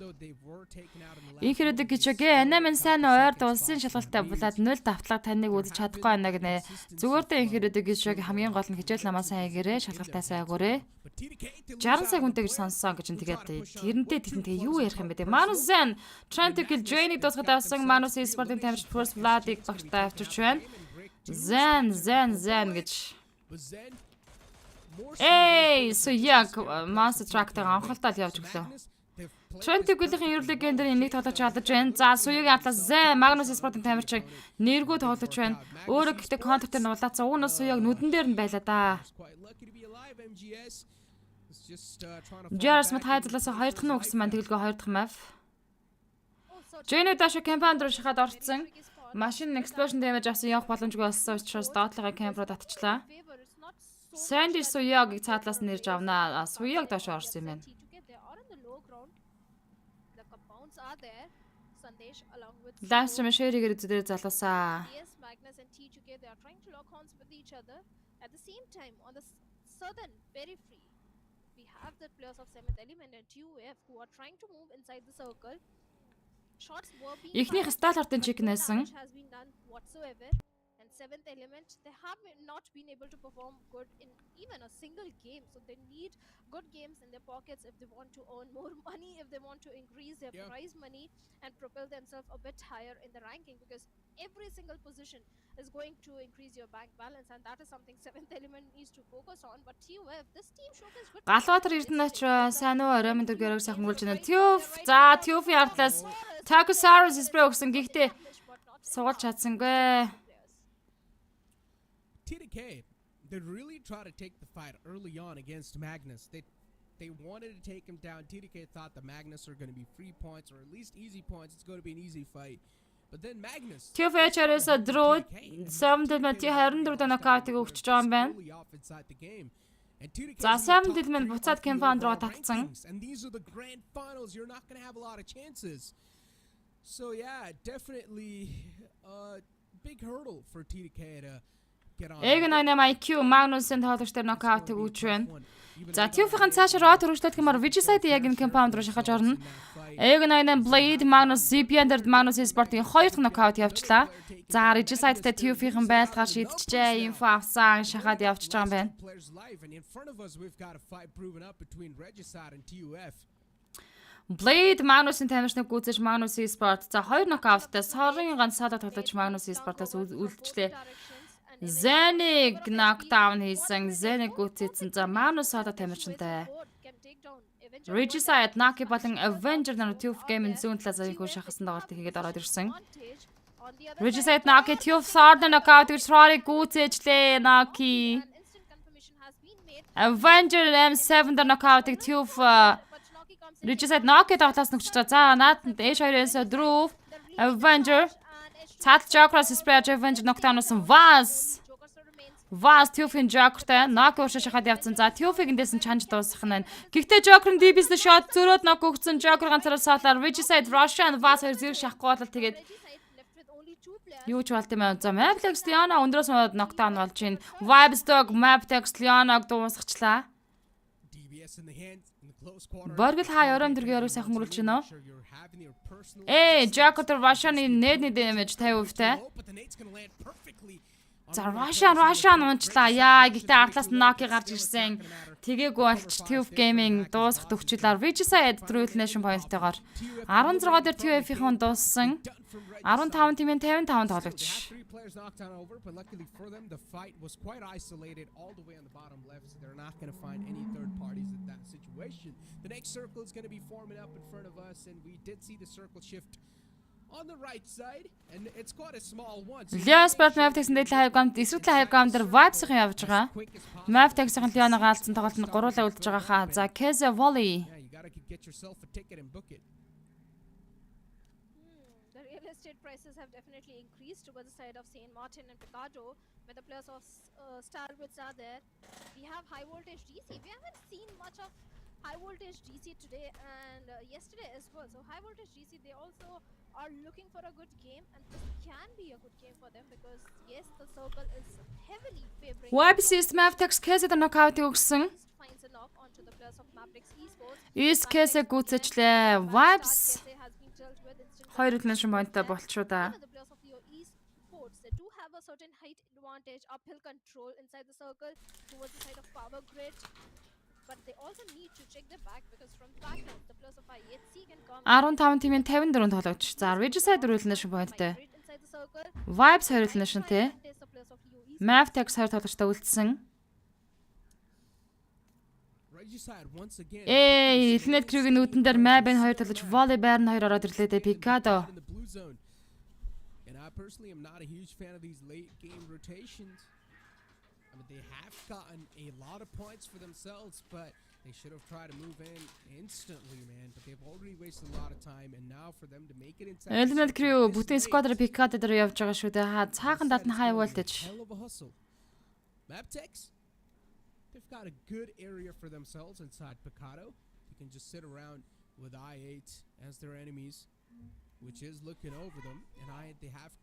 Ихрэдэг гिचгээ анамын сайн ойрд улсын шалгалтаа булаад 0 давтлага таныг үзэж чадахгүй байна гинэ. Зүгээр дээ ихрэдэг гिचэг хамгийн гол нь хичээл намаа сайн хийгээрэй, шалгалтаа сайн агуурэй. 60 сая хүнтэй гэж сонссон гэж тэгээд тэрнтэй тэгээ юу ярих юм бэ те. Manus Zen trying to kill Jane-ийг дуусгад авсан Manus Esports-ын тамирч First Blood-ыг багтаа авчирч байна. Zen гэж. Эй, so яг Monster Truck-тайгаа анхаалтаа явж өглөө. Trent Gilling-ийн ерөнхий дээр энийг тоглож чадаж байна. За суйг атлаас Zen Magnus Esports-ын тамирчиг нэргүү тоглож байна. Өөрөө гэхдээ контртер нуулаацсан. Уунаас суйг нүдэн дээр нь байлаа да. Jars мэт хайдлаас 2 дахь нь өгсөн маань тэгэлгүй 2 дахь map. Jane Dash кампан руу шахаад орцсон. Машин explosion damage авсан явах боломжгүй болсон учраас доотлогын камп руу татчихлаа. Sandy суяг цаатлаас нэрж авнаа. Суяг доош орсон юм байна. Last time share-ээр үзээр залуусаа. Yes, Magnus and T2K, they are trying to lock horns with each other. At the same time, on the southern periphery, we have the players of 7th Element and TUF who are trying to move inside the circle. Shots were being Ихнийх сталартын чек нээсэн. has been done whatsoever. And 7th Element, they have not been able to perform good in even a single game. So they need good games in their pockets if they want to earn more money, if they want to increase their prize money and propel themselves a bit higher in the ranking, because every single position is going to increase your bank balance, and that is something 7th Element needs to focus on. But TUF, this team showcased good. Галбаатар Эрдэнэч сайн уу оройн дөргөрөөр сайхан гүйлж байна. TUF-ийн артлаас Takusaurus спрей өгсөн. Гэхдээ суулж чадсангүй. TDK, they really try to take the fight early on against Magnus. They wanted to take him down. TDK thought the Magnus are going to be free points or at least easy points. It's going to be an easy fight. But then Magnus TUF-ээс дрөө 24 нокаутыг өгч байгаа юм байна. За 7 буцаад кампан руу татсан. And these are the grand finals. You're not going to have a lot of chances. So yeah, definitely a big hurdle for TDK to get on. Egen IQ Magnus-ын тоглогч дээр нокаутыг үүж байна. За TUF-ийн цаашаа рот хөрвүүлэх гэмээр Vigiside яг энэ компаунд руу шахаж орно. Egen Blade Magnus CPN дээр Magnus Sport-ийн 2 дахь нокаут явуулчлаа. За Vigiside-тэй TUF-ийн байлгаар шийдчихжээ. Инфо авсан шахаад явчихж байгаа юм байна. Blade Magnus-ын тамирчныг гүйцэж Magnus Sport за 2 нокауттай сорын ганцаадаа тоглож Magnus Sport-аас үлдчихлээ. Zenig knockdown хийсэн. Zenig гүйцээсэн. За Magnus одоо тамирчинтай. Vigiside Naki болон Avenger нар TUF Game-ийн зүүн талаас аягүй шахасан тоглолтыг хийгээд ороод ирсэн. Vigiside Naki TUF Sword knockout гэж Rory гүйцээжлээ. Naki Avenger M7 дээр knockout-ыг TUF Vigiside Naki тоглоос нүгч за наатанд H2-ээс Drew Avenger Цаад Joker-аас Spray Avenger knockdown-уусан Vaz TUF-ийн Joker-тай Naki уушаа шахаад явцсан. За TUF-ийг эндээс нь чанж дуусгах нь. Гэхдээ Joker-ын DBS shot зөрөөд Naki өгсөн. Joker ганцаараа саалаар Vigiside Russian Vaz хоёр зэрэг шахахгүй болол тэгээд юу ч болт юм аа. За Maptex Liana өндрөөс мод knockdown болж байна. Vibes Dog Maptex Liana-г дуусгачлаа. Боргол хаа ором дэргийн орыг сайхан мөрүүлж байна уу? Joker Russian-ийн нээдний damage 50%-тай. За Russian унчлаа. Яа гэхдээ артлаас Naki гарч ирсэн. Тэгээгүй болч TUF Gaming дуусах төгчлөөр Vigiside True Nation point-тойгоор 16 дээр TUF-ийн дууссан. 15 тимийн 55 тоглогч. But luckily for them, the fight was quite isolated all the way on the bottom left, so they're not going to find any third parties in that situation. The next circle is going to be forming up in front of us, and we did see the circle shift on the right side, and it's quite a small one. Leon Sport Maptex-ийн дээл хайргамд эсрэг хайргамд дээр Vibes-ийн явж байгаа. Maptex-ийн Leon-ыг гаалцсан тоглолт нь гуруулаа үлдэж байгаа хаа. За Keza Volley. Yeah, you got to get yourself a ticket and book it. The real estate prices have definitely increased over the side of St. Martin and Picado, where the players of Starwoods are there. We have high voltage DC. We haven't seen much of high voltage DC today and yesterday as well. So high voltage DC, they also are looking for a good game, and this can be a good game for them because yes, the circle is heavily favoring. Vibes is Maptex Keza-д knockout өгсөн. Finds a knock onto the players of Maptex Esports. Is Keza гүйцэжлээ. Vibes 2 nation point-тай болчихоо да. The players of your esports, they do have a certain height advantage, uphill control inside the circle towards the side of power grid, but they also need to check the back because from the back end, the players of IHC can come 15 тимийн 54 тоглогч. За Vigiside 4 nation point-тай. inside the circle. Vibes 2 nation-тэй. The players of your esports. Maptex 2 тоглогчтой үлдсэн. Элнет Крюгийн нүдэн дээр Map-ын 2 тоглож Volley Baron 2 ороод ирлээ дээ. Picado. And I personally am not a huge fan of these late game rotations. I mean, they have gotten a lot of points for themselves, but they should have tried to move in instantly, man. But they've already wasted a lot of time, and now for them to make it inside. Элнет Крю бүтэн squad-аар Picado дээр явж байгаа шүү дээ. Цаахан дат нь high voltage. Hell of a hustle. Maptex, they've got a good area for themselves inside Picado. They can just sit around with I8 as their enemies, which is looking over them, and they have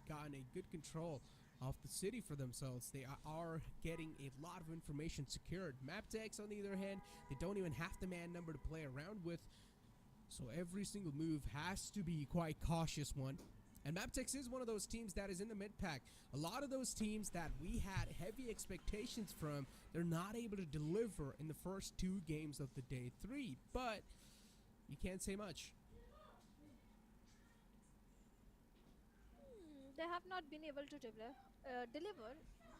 gotten a good control of the city for themselves. They are getting a lot of information secured. Maptex, on the other hand, they don't even have the man number to play around with, so every single move has to be quite cautious one. And Maptex is one of those teams that is in the mid-pack. A lot of those teams that we had heavy expectations from, they're not able to deliver in the first 2 games of the day 3, but you can't say much. They have not been able to deliver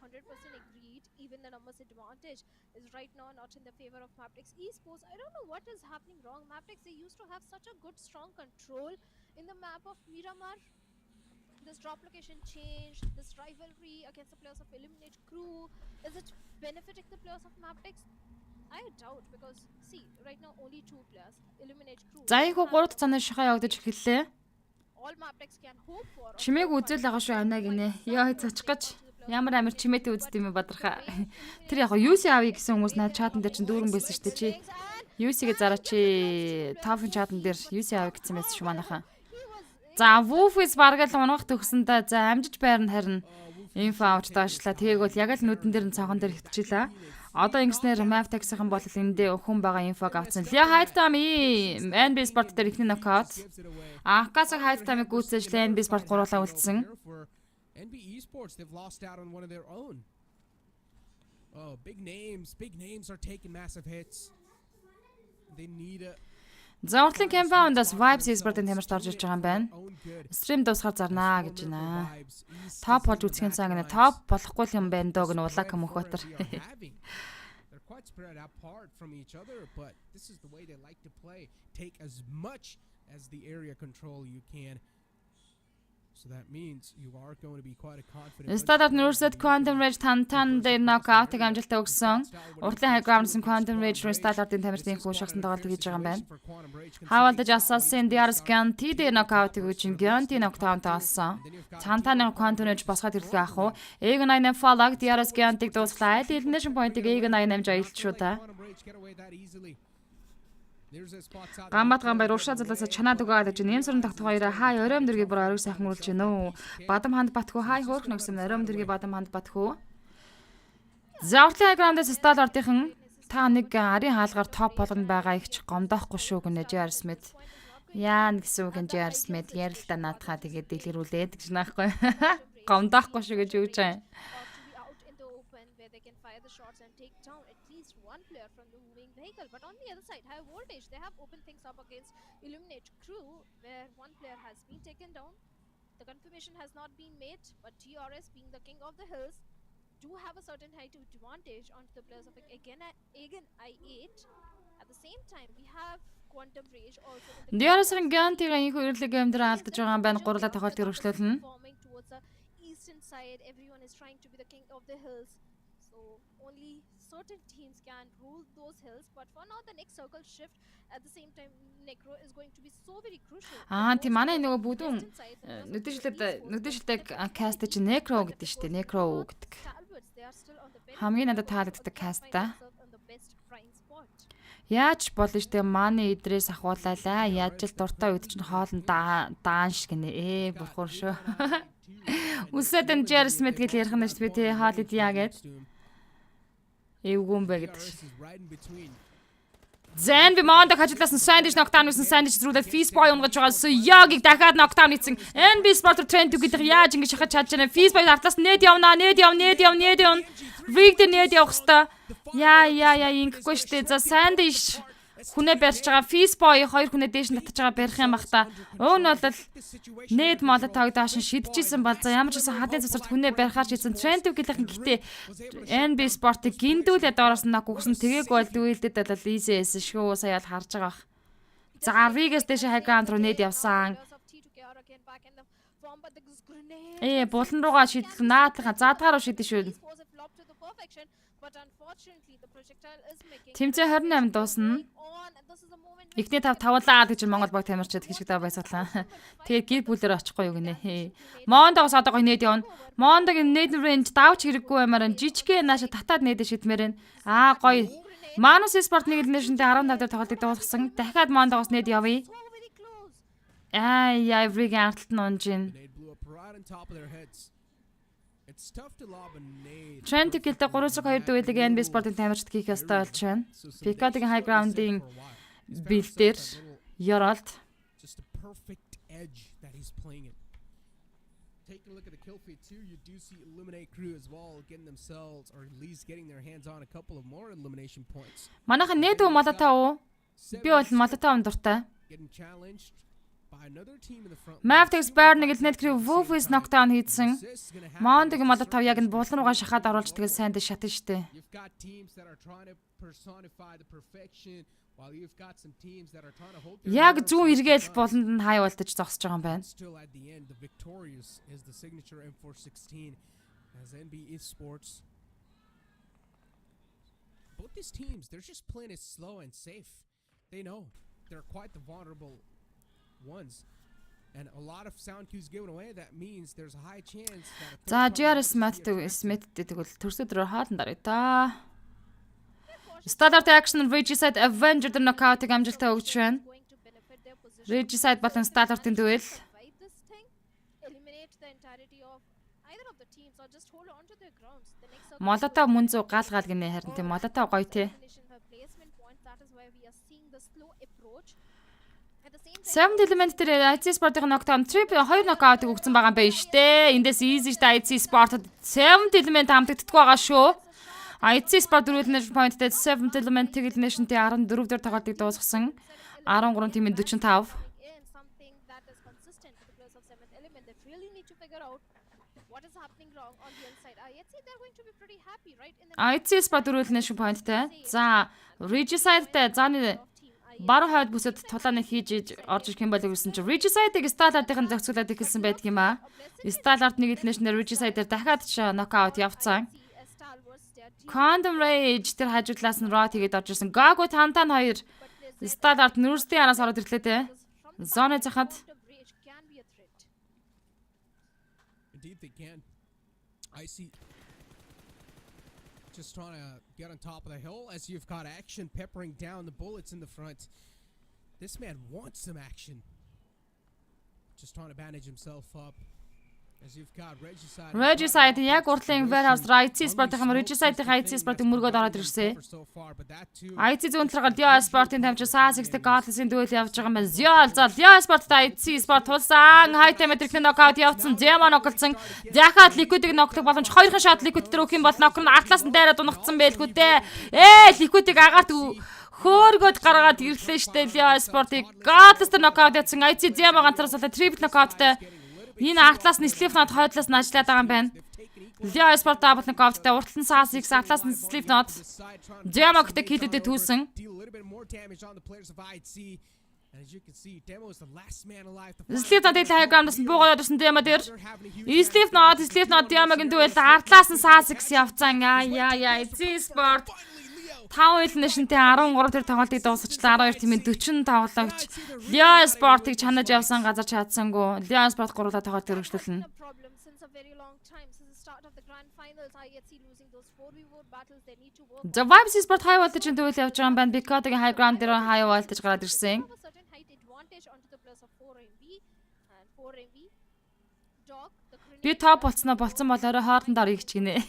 100% agreed. Even the numbers advantage is right now not in the favor of Maptex Esports. I don't know what is happening wrong. Maptex, they used to have such a good strong control in the map of Miramar. This drop location changed, this rivalry against the players of Eliminate Crew, is it benefiting the players of Maptex? I doubt because see, right now only 2 players, Eliminate Crew. За их 3 цаанаа шахаа явагдаж эхэллээ. All Maptex can hope for. Чимээг үзэл байгаа шүү амнаа гинэ. Яа цочих гэж ямар амир чимээтэй үздэг юм бадрахаа. Тэр яг UC авъя гэсэн хүмүүс наад чатан дээр чинь дүүрэн байсан шүү дээ чи. UC-гээ зараа чи топ чатан дээр UC авъя гэсэн байсан шүү манайхаа. За Wolf-is бараг л унах төгсөндөө за амжиж байрна харин инфо авч доошлаа. Тэгийг бол яг л нүдэн дээр нь цонхон дээр хөвтчихлээ. Одоо ингэснээр Mavtex-ийн бол эндээ өхөн байгаа инфог авсан. Lia Haitami NB Sport дээр ихний нокаут. Акасаг Haitami гүйцэж NB Sport гуруулаа үлдсэн. NB Esports, they've lost out on one of their own. Oh, big names are taking massive hits. They need a За уртлын Campbound-аас Vibes Esports-ын тамирч орж ирж байгаа юм байна. Стрим дуусахаар зарнаа гэж байна. Топ болж үсгийн цаг нэ топ болохгүй юм байна дөө гэн улаак мөхөтөр. They're quite spread apart from each other, but this is the way they like to play. Take as much as the area control you can. So that means you are going to be quite a confident. Стадат Nurset Quantum Rage тан дээр нокаутыг амжилттай өгсөн. Уртлын High Grounds-ын Quantum Rage Stadart-ын тамирчдын хүү шахсан тоглолтыг хийж байгаа юм байна. Хавалдаж Assassin DRS Ganti дээр нокаутыг өгч Ganti нокдаунтай болсон. Цантаны Quantum Rage босгоод ирлээ ах уу. Egan 88 Fallag DRS Ganti-г дуусглаа. Elimination point-ыг Egan 88 аялт шүү та. Гамбат гамбай уршаа залаасаа чанаад өгөөд гэж нэмсрэн тогтгоо хоёроо хай оройм дэргийн бүр оройг сайхан үргэлж гинөө. Бадам ханд батхуу хай хөөрх нэгсэн оройм дэргийн бадам ханд батхуу. Заавтлын аграндас стал ортынхан та нэг арын хаалгаар топ болгоно байгаа ихч гомдоохгүй шүү гэнэ JR Smith. Яа гэсэн үг JR Smith ярилтаа наадхаа тэгээд дэлгэрүүлээд гэж наахгүй. Гомдоохгүй шүү гэж үгж байгаа. But on the other side, high voltage, they have opened things up against Illuminate Crew, where one player has been taken down. The confirmation has not been made, but TRS, being the king of the hills, do have a certain height advantage onto the players of Egan I8. At the same time, we have Quantum Rage also. DRS-ын Ganti-га их үрлэг амьдрал алдаж байгаа юм байна. Гурлаа тоглолт өргөжлүүлнэ. Forming towards the eastern side, everyone is trying to be the king of the hills. So only certain teams can rule those hills, but for now the next circle shift at the same time Necro is going to be so very crucial. Тийм манай нөгөө бүдүүн нүдэшлэлтэй каст чинь Necro гэдэг шүү дээ. Necro гэдэг. Хамгийн надад таалагддаг каст та. Яаж болно штэ маны идрээс ахуулалаа. Яаж л дуртай үед чинь хоолн даанш гинэ. Бурхур шүү. Үсэд энэ JR Smith гэж ярих нь шүү би тий хоол идья гэд. Эвгүн бэ гэдэг. Зэн би моонда хажуудлаас нь сандвич нокдаун хийсэн сандвич зрүүлээд Feastboy унгаж байгаа Ягийг дахиад нокдаун хийсэн. NB Sport Trend гэдэг яаж ингэж шахаж чадж байна. Feastboy артаас нэд явна. Rig дээр нэд явах хэвээр. Яа ингэхгүй штэ. За сандвич хүнээ барьж байгаа Feastboy хоёр хүнээ дээш нь татж байгаа барих юм бах та. Өө нь бол нэд молотойг дааш шидчихсэн бол за ямар ч гэсэн хадын цацрт хүнээ барихаар хийсэн Trend гэх гэхдээ NB Sport-ыг гиндүүлээд доороос нь гүгсэн тэгээг бол дүүлдэд бол easy шүү сая л харж байгаа бах. За Rig-ээс дээш хайгаан руу нэд явсан. Булан руугаа шидлээ наадахаа заадгаар руу шидэж шүү. Тэмцээ 28 дуусна. Ихний 5 тавлаа гэж Монгол баг тамирчид хишгдээ байсаглаа. Тэгээд гэр бүлээр очихгүй юу гинэ. Мондогоос одоо гоо нэд явна. Мондогийн нэд рэнж давч хэрэггүй юмараа жижигхэн нааша татаад нэдэ шидмээр байна. Гоё. Manus Sport Nation-тэй 15 дээр тоглолтыг дуусгасан. Дахиад Мондогоос нэд явъя. Rig арталт нь унжин. Trent гэлтэй 3-2 дуэлийг NB Sport-ын тамирчид хийх ёстой болж байна. Picard-ийн High Ground-ийн бэлдээр Yoralt. Just a perfect edge that he's playing it. Taking a look at the kill feed too, you do see Eliminate Crew as well getting themselves or at least getting their hands on a couple of more elimination points. Манайхан нэд үү молотоо уу? Би бол молотоо дуртай. Getting challenged by another team in the front. Mavtex Burn-ыг Eliminate Crew Wolf-is knockdown хийсэн. Мондогийн молотоо яг нь булан руугаа шахаад оруулж тэгэл сайн дэ шатна штэ. You've got teams that are trying to personify the perfection. While you've got some teams that are trying to hold Яг зүүн эргээл болонд нь хайвалтаж зогсож байгаа юм байна. Still at the end, the victorious is the signature M416 as NB Esports. Both these teams, they're just playing it slow and safe. They know they're quite the vulnerable ones. And a lot of sound cues given away, that means there's a high chance that За JR Smith тэгвэл төрсөдрөөр хаална дараа та. Start action Regicide Avenger the knockout-ыг амжилттай өгч байна. Regicide болон Start-ын дуэл. teams or just hold on to their grounds. The next Молото MUNZU гал гинэ харин тийм молото гоё те. her placement point, that is why we are seeing the slow approach. At the same time, 7 element дээр IC Sport-ын нокдаун trip 2 нокаутыг өгсөн байгаа юм байна штэ. Эндээс easy штэ IC Sport-д 7 element хамтагддаг байгаа шүү. IC Sport elimination point-тэй 7 element-ийг elimination-тэй 14 дээр тоглолтыг дуусгасан. 13 тимийн 45. in something that is consistent with the players of 7th element, they really need to figure out what is happening wrong on the inside. I'd say they're going to be pretty happy, right? In the IC Sport elimination point-тэй. За, Regicide-тэй зааны баруун хойд бүсэд тулааны хийж орж ирэх юм бол гэсэн чинь Regicide-ийг Stallard-ын зохицуулаад ихэлсэн байдаг юм аа. Stallard нэг elimination-ээр Regicide-ээр дахиад нокаут явцсан. Quantum Rage тэр хажуудлаас нь Raw тэгээд орж ирсэн. Gago Tantan 2 Stallard нүүрсдийн араас ороод ирлээ те. Zone захад Indeed they can. I see. Just trying to get on top of the hill as you've got action peppering down the bullets in the front. This man wants some action. Just trying to bandage himself up. As you've got Regicide яг урдлын warehouse IC Sport-ын Regicide-ийн IC Sport-ын мөргөд ороод ирсэн. IC зүүн талаар Dio Sport-ын тамч SASX-тэй Godless-ийн дүүл явж байгаа юм байна. Dio Sport-тай IC Sport тулсан. Хайтаа метрикний нокаут явцсан. Zema ноколцсон. Дахиад Liquid-ийг ноктох боломж 2хан шот Liquid дээр өгөх юм бол нокор нь артлаас нь дайраад унагдсан байлгүй дээ. Liquid-ийг агаарт хөөргөд гаргаад ирлээ штэ Dio Sport-ыг Godless-тэй нокаут явцсан. IC Zema ганцараас triple нокауттай. Энэ артлаас нь Slipknot хойдлоос нь ажиллаад байгаа юм байна. Dio Sport double knockout-тай уртлан SASX артлаас нь Slipknot Demog-тэй хилүүдэд түүсэн. Slipknot-ийг high ground-аас нь буугаад ирсэн Demo дээр. Slipknot Demog-ийн дүүл артлаас нь SASX явцсан. Яа IC Sport 5 elimination-тэй 13 тэр тоглолтыг дуусгачлаа. 12 тимийн 40 тоглогч Dio Sport-ыг чанаж явсан газар чадсангүй. Dio Sport гурлаа тоглолт өргөжлүүлнэ. The Vibes Sport high voltage дүүл явж байгаа юм байна. Bicode-гийн high ground дээр high voltage гараад ирсэн. Би топ болцсон бол орой хоорондоо орё гэж гинэ.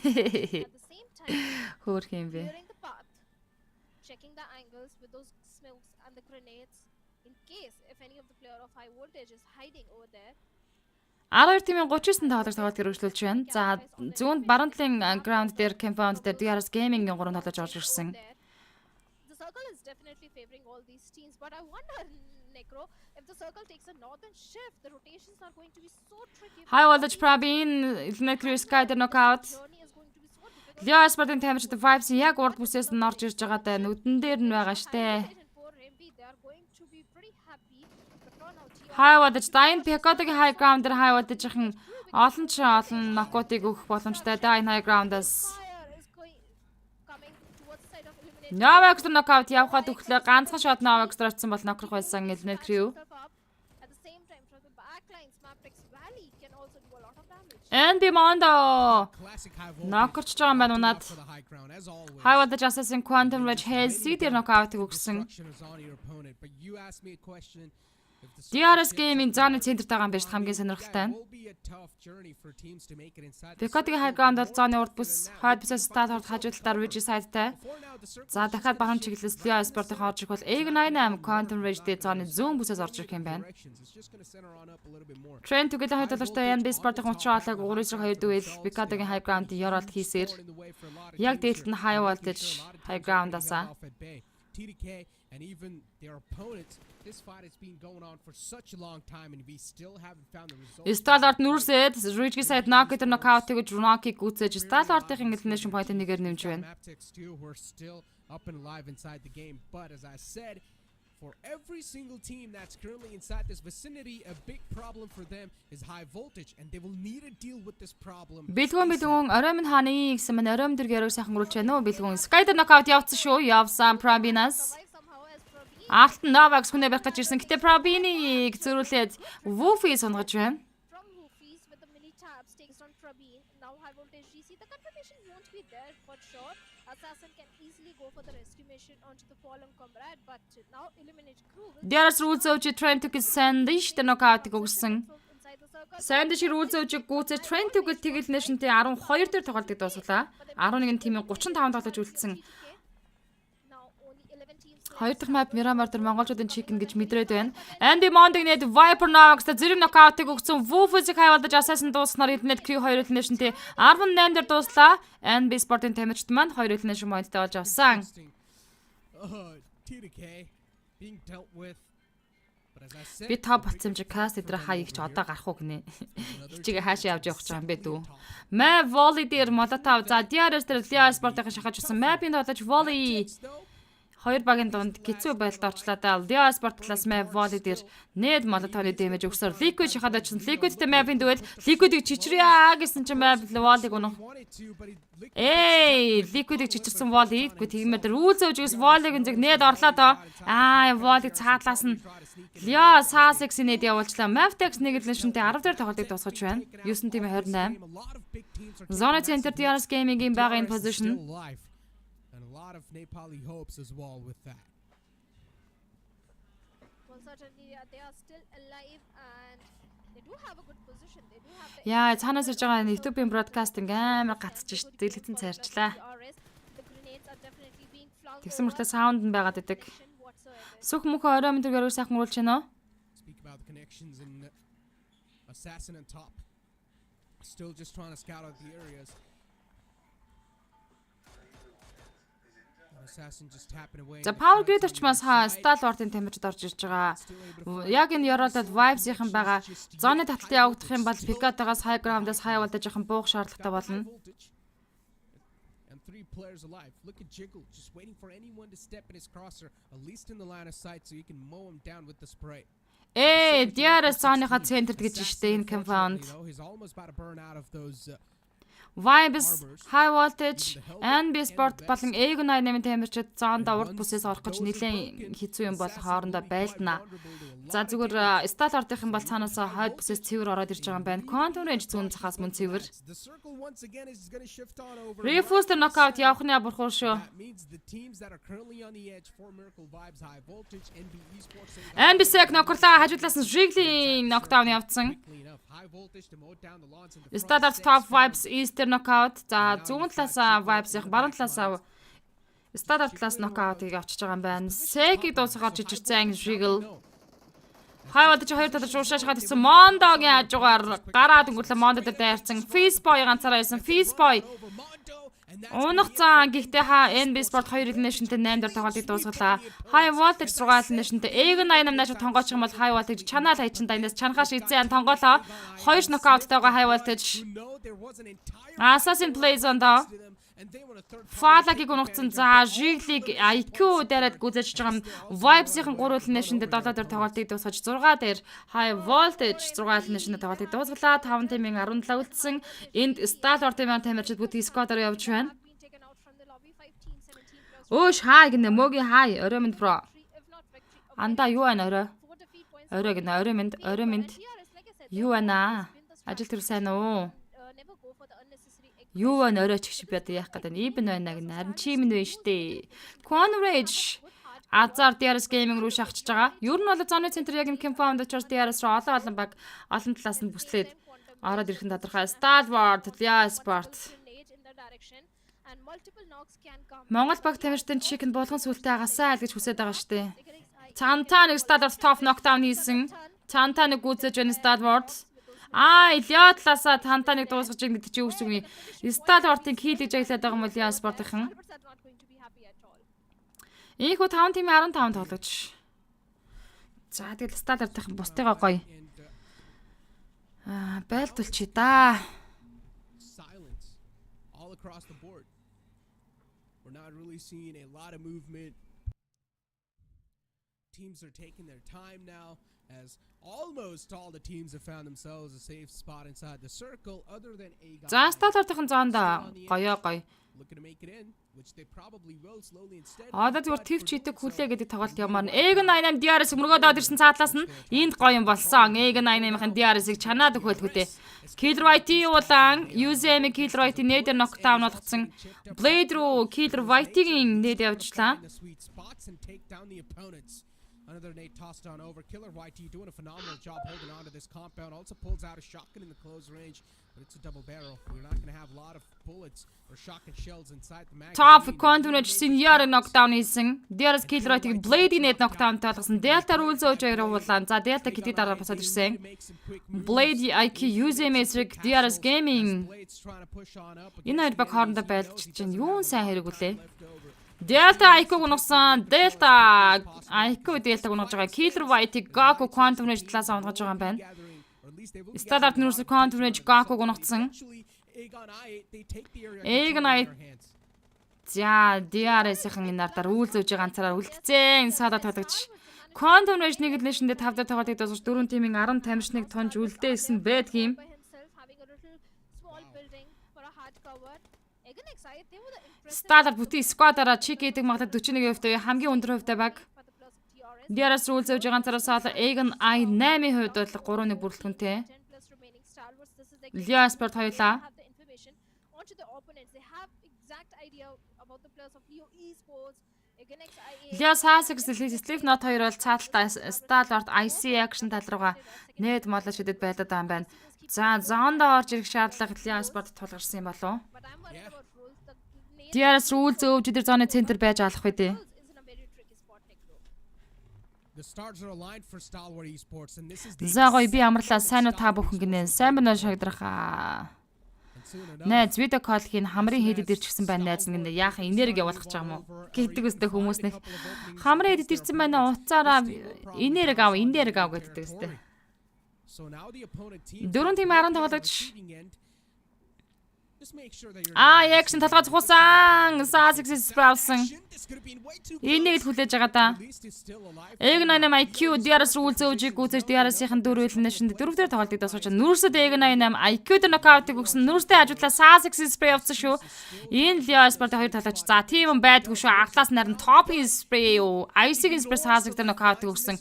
Хөөх юм бэ. Checking the angles with those smokes and the grenades in case if any of the player of high voltage is hiding over there. 12 тимийн 39 тоглолт хэрэгжүүлж байна. За зүүнд баруун талын ground дээр compound дээр DRS gaming-ийн 3 тоглож орж ирсэн. The circle is definitely favoring all these teams, but I wonder Necro if the circle takes a northern shift, the rotations are going to be so tricky. High voltage Probin Necro Sky knockout. Dio Sport-ын тамирчид Vibes яг урд бүсээс нь орж ирж байгаатай нүдэн дээр нь байгаа штэ. High voltage Dine Picode-гийн high ground дээр high voltage-ийн олон нокаутыг өгөх боломжтой. Dine high ground-аас Novex knockout явхад өглөө ганцхан shot Novex орсон бол нокрох байсан Elnet Crew. NB Mondo нокорч байгаа юм байна унаад. High voltage assassin Quantum Rage Hazy дээр нокаутыг өгсөн. DRS game-ийн зооны центрт байгаа юм байна шүү хамгийн сонирхолтой нь. Picode-гийн high ground бол зооны урд бүс, хойд бүсээс Stallard хажуудалтаар Regicide-тай. За дахиад баруун чиглэлээс Dio Sport-ын орж ирэх бол Egg98 Quantum Rage-тэй зооны зүүн бүсээс орж ирэх юм байна. Trend түгэлийн хойд талаартай MB Sport-ын 30 хоолойг 3-2 дүүл Picode-гийн high ground Yoralt хийсээр яг дээлт нь high voltage high ground-асаа. And even their opponents, this fight has been going on for such a long time and we still haven't found the result. Stallard нүрсээд Regicide knockout knockout-ыг Runaki гүцээж Stallard-ийн elimination point-ыг нэгээр нэмж байна. We're still up and alive inside the game, but as I said, for every single team that's currently inside this vicinity, a big problem for them is high voltage and they will need to deal with this problem. Бэлгүүн орой минь хааны гэсэн мань орой мдөр гэрөө сайхан гөрүүлж байна уу? Бэлгүүн Skyder knockout явцсан шүү. Явсан Probinаас. Алт Novex хүнээ байх гэж ирсэн. Гэтэ Probin-ийг зөрүүлээд Woofy сонгож байна. From Woofy's with the mini tabs takes on Probin. Now high voltage GC. The confirmation won't be there for sure. Assassin can easily go for the estimation onto the fallen comrade, but now eliminate crew. DRS rules of Trend to send the knockout өгсөн. Сайн дэшир үйл зөөжиг гүйцэж Trent-ийг тэгэл нэшнтэй 12 дээр тоглолтыг дуусгалаа. 11 тимийн 35 тоглож үлдсэн. Хоёр дахь map Miramar дээр монголчуудын chicken гэж мэдрээд байна. Andy Monding нэд Viper Nox-та зэрэг нокаутыг өгсөн Wufus-ийг хайвалдаж Assassin дуусснаар Internet Q 2 хэлнэшнтэй 18 дээр дууслаа. NB Sport-ын тамирчид маань 2 хэлнэш поинттай болж авсан. Би топ батсамжиг каст дээр хаяг ч одоо гарах уу гинэ. Хичээгээ хаашаа явж явах гэж байгаа юм бэ дүү. Map volley дээр Molotov за DRS дээр Leo Sport-ын шахаж өгсөн map-ийн тоглож volley хоёр багийн дунд хэцүү байдалд орчлоо да. Leo Sport талаас map volley дээр нээд Molotov-ны дэмэж өгсөөр Liquid шахаад очсон. Liquid-тэй map-ийн двэл Liquid-ийг чичрээ гэсэн чинь map volley-г унах. Liquid-ийг чичирсэн volley. Гэхдээ тиймэр дээр үйл зөөжгөөс volley-г зэг нээд орлоо доо. Volley цаадлаас нь Leo Sassex-ийн нээд явуулчлаа. Mavtex нэг л шинтэй 10 дээр тоглолтыг дуусгаж байна. 9 тимийн 28. Zone Center DRS Gaming-ийн багийн position. A lot of Nepali hopes as well with that. Well, certainly they are still alive and they do have a good position. They do have Яа, цаанаас ирж байгаа YouTube-ийн broadcasting амар гацж шít. Зэглэгдэн цайрчлаа. The grenades are definitely being flung. Тэгсэн мөртөө саунд нь байгаад идэг. Сүх мөхөө орой мөндөр гэрүүр сайхан мөрүүлж байна уу? Speak about the connections in Assassin and top. Still just trying to scout out the areas. За Power Grid орчмаас Stalwart-ын тамирчид орж ирж байгаа. Яг энэ Yorolд Vibes-ийн байгаа. Зоны таталт явагдах юм бол Picard-аас high ground-аас хайвалдаж явах буух шаардлагатай болно. Three players alive. Look at Jiggle just waiting for anyone to step in his crosser, at least in the line of sight so you can mow him down with the spray. DRS зооныхаа центрд гэж штэ энэ compound. He's almost about to burn out of those Vibes, High Voltage, NB Sport болон Egon 88-ийн тамирчид зоонд урд бүсээс орох гэж нэлээд хэцүү юм бол хоорондоо байлдана. За зүгээр Stalwart-ийн бол цаанаас хойд бүсээс цэвэр ороод ирж байгаа юм байна. Quantum Range зүүн захаас мөн цэвэр. Refused knockout явах нь бурхан шүү. NB Sec нокорлаа хажуудлаас нь Wrigley knockdown явцсан. Stalwart top Vibes Easter knockout. За зүүн талаас Vibes-ийн баруун талаас Stalwart талаас knockout-ыг авчиж байгаа юм байна. Sec-ийг дуусгаад чичирсэн Wrigley. Хайвадаж хоёр талаар шууршааш хатсан Mondo-гийн хажуугаар гараад өнгөрлөө Mondo дээр дайрсан. Fizboy ганцаараа байсан. Fizboy унах цаан гэхдээ NB Sport 2 elimination-тэй 8 дээр тоглолтыг дуусгалаа. High Voltage 6 elimination-тэй Egon 88-аас тонгооч юм бол High Voltage чанаа хайчин дайнаас чанахаш эзэн тоглолоо. 2 knockout-тайгаа High Voltage Assassin plays on the Фалагийг унагцсан за Жиглиг IQ дээрээ гүзэж байгаа Vibes-ийн 3 elimination-д 7 дээр тоглолтыг дуусгаж 6 дээр High Voltage 6 elimination-д тоглолтыг дуусгалаа. 5 тимийн 17 үлдсэн. Энд Stalwart-ийн тамирчид бүгд squad-оор явж байна. Өөш хаа гинэ мөгийн хай орой минь бро. Анда юу байна орой? Орой гинэ орой минь. Юу байна? Ажил тэр сайн уу? Юу байна орой чигш бод яах гэдэг нь ибн байна гэнэ. Харин чи минь вэ штэ. Conrage Азар DRS Gaming руу шахчихж байгаа. Ер нь бол зоны центр яг энэ compound учраас DRS руу олон баг олон талаас нь бүслээд ороод ирэх нь тодорхой. Stalwart, Leo Sport. Монгол баг тамирчдын жишээг нь булган сүлтэй агасаа л гэж хүсэж байгаа штэ. Цаантаа нэг Stalwart top knockdown хийсэн. Цаантаа нэг гүйцэж байна Stalwart. Лео талаасаа тантаныг дуусгаж ингэж чи үсгүй. Stalwart-ын хийлгэж аялаад байгаа юм бол Leo Sport-ын. Ийхүү 5 тимийн 15 тоглож. За тэгэл Stalwart-ын бусдыгаа гоё. Байлдуулчих да. All across the board. We're not really seeing a lot of movement. Teams are taking their time now as almost all the teams have found themselves a safe spot inside the circle other than Egon. За Stalwart-ын зоонд гоё. Looking to make it in, which they probably will slowly instead. Зүгээр твч хийдэг хүлээ гэдэг тоглолт ямаар. Egon 88 DRS мөргөөд ирсэн цаатлаас нь энд гоё юм болсон. Egon 88-ийн DRS-ыг чанаад өгөөл хөтэ. Killer White улаан UZM Killer White нээдэр knockdown болгоцсон. Blade руу Killer White-ийн нээд явжлаа. Another nade tossed on over. Killer YT doing a phenomenal job holding on to this compound. Also pulls out a shotgun in the close range, but it's a double barrel. We're not going to have a lot of bullets or shotgun shells inside the magazine. Top Quantum Edge senior knockdown хийсэн. DRS Killer YT Blade net knockdown таалгасан. Delta rule зөөж явуулсан. За Delta Kitty дараа босоод ирсэн. Blade IQ USMS-ийг DRS Gaming. Энэ хоёр баг хоорондоо байлж чинь юун сайн хэрэг үлээ. Delta IQ гунагсан. Delta IQ Delta гунагж байгаа. Killer YT Gaku Quantum Edge талаас онгож байгаа юм байна. Standard нүүрс Quantum Edge Gaku гунагсан. Egan I за DRS-ийн энэ ардаар үйл зөөж ганцаараа үлдцэн саадаа татагч. Quantum Edge нэг нэшэндээ 5 дахь тоглолтыг дуусгаж 4 тимийн 10 тамирчныг тунж үлдээсэн байдгийн. Standard бүтэн squad-аараа чик хийдэг магадад 41% хамгийн өндөр хувьтай баг. DRS үйл зөөж ганцаараа саалаа Egan I 8% бол 3-1 бүрэлдэхүүнтэй. Leo Sport хоёулаа. Leo Sasek Slipknot хоёр бол цааталтаа Stalwart IC action тал руугаа нээд молож хэдэд байлаад байгаа юм байна. За зоондоо орж ирэх шаардлага Leo Sport тулгарсан юм болов уу? DRS үйл зөөж өдөр зооны центр байж алах үү? За гоё би амарлаа сайн уу та бүхэн гинэ. Сайн байна уу шагдрахаа. Найз видео кол хийн хамрын хийдэд ирчихсэн байна найз гинэ. Яах энерги явуулах гэж байгаа юм уу? Гэдэг үстэй хүмүүс нэг хамрын хийдэд ирсэн байна уцаараа энерги ав гэддэг үстэй. 4 тим 10 тоглогч. Action талгаа зохиосон. Sasek справсан. Энийг л хүлээж байгаа да. Egan IQ DRS рүүл зөөжиг үзэж DRS-ийн 4 хэлнэ шинэ 4 дээр тоглолтыг дуусгаж нүүрсэд Egan IQ дээр нокаутыг өгсөн. Нүүрстэй ажиглаа Sasek spray авсан шүү. Энэ Leo Sport хоёр талаач. За тийм байдгүй шүү. Аглаас нарийн top spray юу. IC-ийн spray Sasek дээр нокаутыг өгсөн.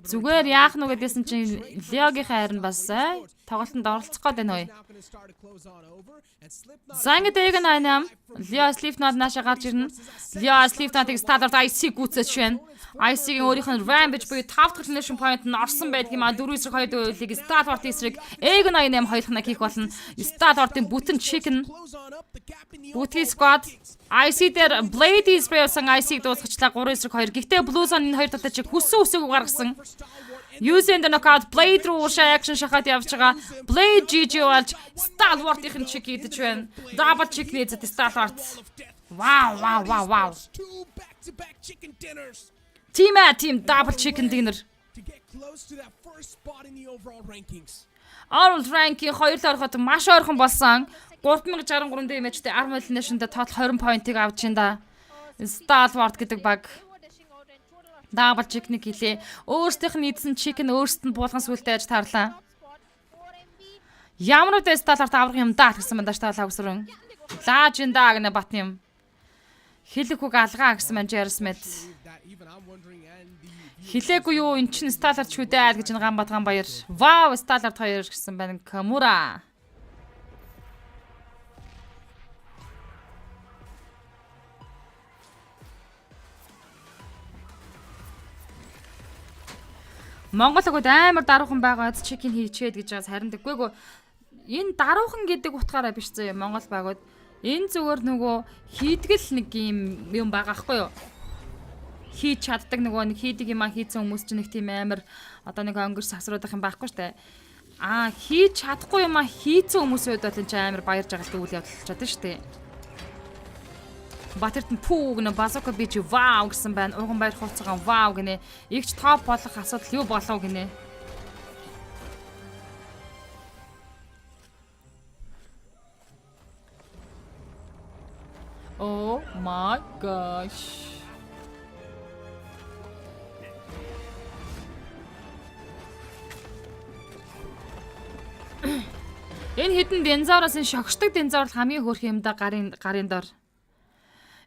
Зүгээр яах нь гэдээсэн чинь Leo-гийн хайр нь бас тоглолтод оролцох гээд байна уу? За ингээд Egan Leo Slipknot наашаа гарч ирнэ. Leo Slipknot-ыг Standard IC гүцэж байна. IC-ийн өөрийнх нь Rampage буюу 5 дахь elimination point нь орсон байдаг юм а. 4 эсрэг 2 үйлийг Stalwart эсрэг Egan 8 хоёулахнаа хийх болно. Stalwart-ийн бүтэн chicken бүтэн squad IC дээр Blade spray болсон IC-г дуусгачлаа 3 эсрэг 2. Гэхдээ Blue Zone энэ хоёр талаа чи хүссэн үсээгөө гаргасан. Using the knockout Blade руу уушаа action шахаад явж байгаа. Blade GG болж Stalwart-ийн чиг хийдэж байна. Double chick нээзэд Stalwart. Wow. Team double chicken dinner. Overall ranking хоёулаа ороход маш ойрхон болсон. 3063 дэмэжтэй Armor Nation-д тоотал 20 point-ыг авч байна да. Stalwart гэдэг баг double chicken хийлээ. Өөрсдийнх нь идсэн chicken өөрсдөд нь буулган сүлдээ аж таарлаа. Ямар үдэ Stalwart аврах юм даа гэсэн мандаж таалаа өсрөн. Лааж энэ даа гэнэ бат юм. Хэлэх үг алгаа гэсэн мань Jarrett. Хэлээгүй юу эн чин Stalwart шүү дээ гэж ган батган баяр. Вау Stalwart 2 гэсэн байна. Камура. Монгол хөгд амар даруухан байгаад чекин хийчээд гэж байгаа харин дэггүйгөө энэ даруухан гэдэг утгаараа биш зөө Монгол байгууд энэ зүгээр нөгөө хийдгэл нэг юм байгаа хгүй юу хийж чаддаг нөгөө нэг хийдэг юм а хийцэн хүмүүс чинь нэг тийм амар одоо нэг өнгөрс сасруудах юм байхгүй штэ хийж чадахгүй юм а хийцэн хүмүүсийн хувьд бол энэ амар баярж байгаа үйл явдал болчиход штэ Батэрт нь пүү гэнэ базока би чи вау гэсэн байна. Уган баяр хуцагаан вау гэнэ. Игч топ болох асуудал юу болов гэнэ. Oh my gosh. Энэ хитэн динзавраас энэ шогшдог динзавар хамгийн хөөрх юм да гарын дор.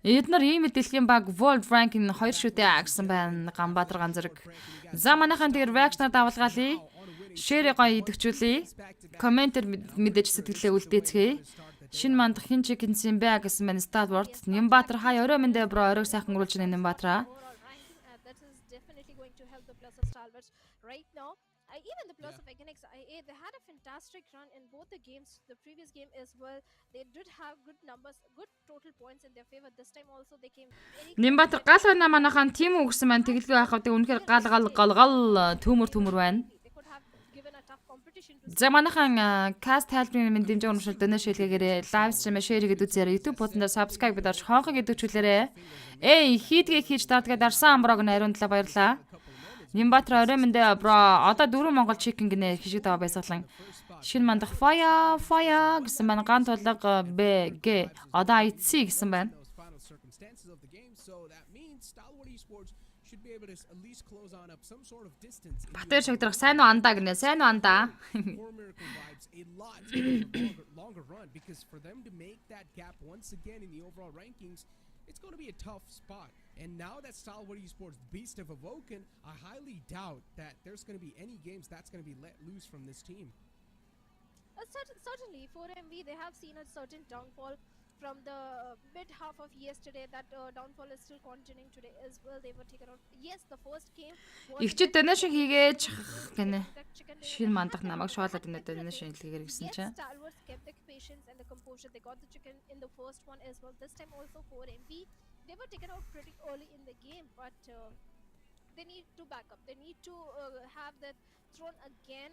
Эднэр ийм дэлхийн баг World Ranking 2 шүтээ агсан байна. Ганбаатар ганзэрэг. За манайхан дээр reaction давалгаалъя. Share гоё идэвхжүүлье. Комментэр мэдээж сэтгэлээ үлдээцгээе. Шин мандах хин чи гинсэн бэ гэсэн байна Stalwart. Нямбаатар хай орой мэндэ бро оройг сайхан уруулж байна Нямбаатараа. of Stalwarts right now. Even the plus Yeah. of Egenix IA, they had a fantastic run in both the games. The previous game as well, they did have good numbers, good total points in their favor. This time also they came very Нимбатар confident. гал байна манайхан тим өгсөн маань тэгэлгүй байх авдаг үнэхээр гал төмөр байна. They could have given a tough competition to За манайхан каст тайлбарын минь дэмжиж уншил дөнөө шилгээгээрээ лайв стрим шеэр хийгээд үзээрэй. YouTube хуудасанд subscribe гэдэрч хонхог идэвхжүүлээрэй. Эй хийдгээ хийж дардгаа дарсан амброг нариун талаа баярлаа. Нимбатар орой мэндэ бро одоо 4 Монгол чикин гинэ хишиг таа байсаглан. Шин мандах fire гэсэн байна. Ган тулга БГ одоо IC гэсэн байна. Батэр шагдрах сайн уу андаа гинэ. Сайн уу андаа. It's going to be a tough spot. And now that Stalwart Esports Beast have awoken, I highly doubt that there's going to be any games that's going to be let loose from this team. Certainly, for MV, they have seen a certain downfall from the mid half of yesterday. That downfall is still continuing today as well. They were taken out. Yes, the first game was Игчид donation хийгээд гинэ. Шин мандах намайг шоолоод энэ donation хийлгээр гэсэн чинь. Stalwarts kept the patience and the composure. They got the chicken in the first one as well. This time also for MV, they were taken out pretty early in the game, but they need to back up. They need to have that thrown again.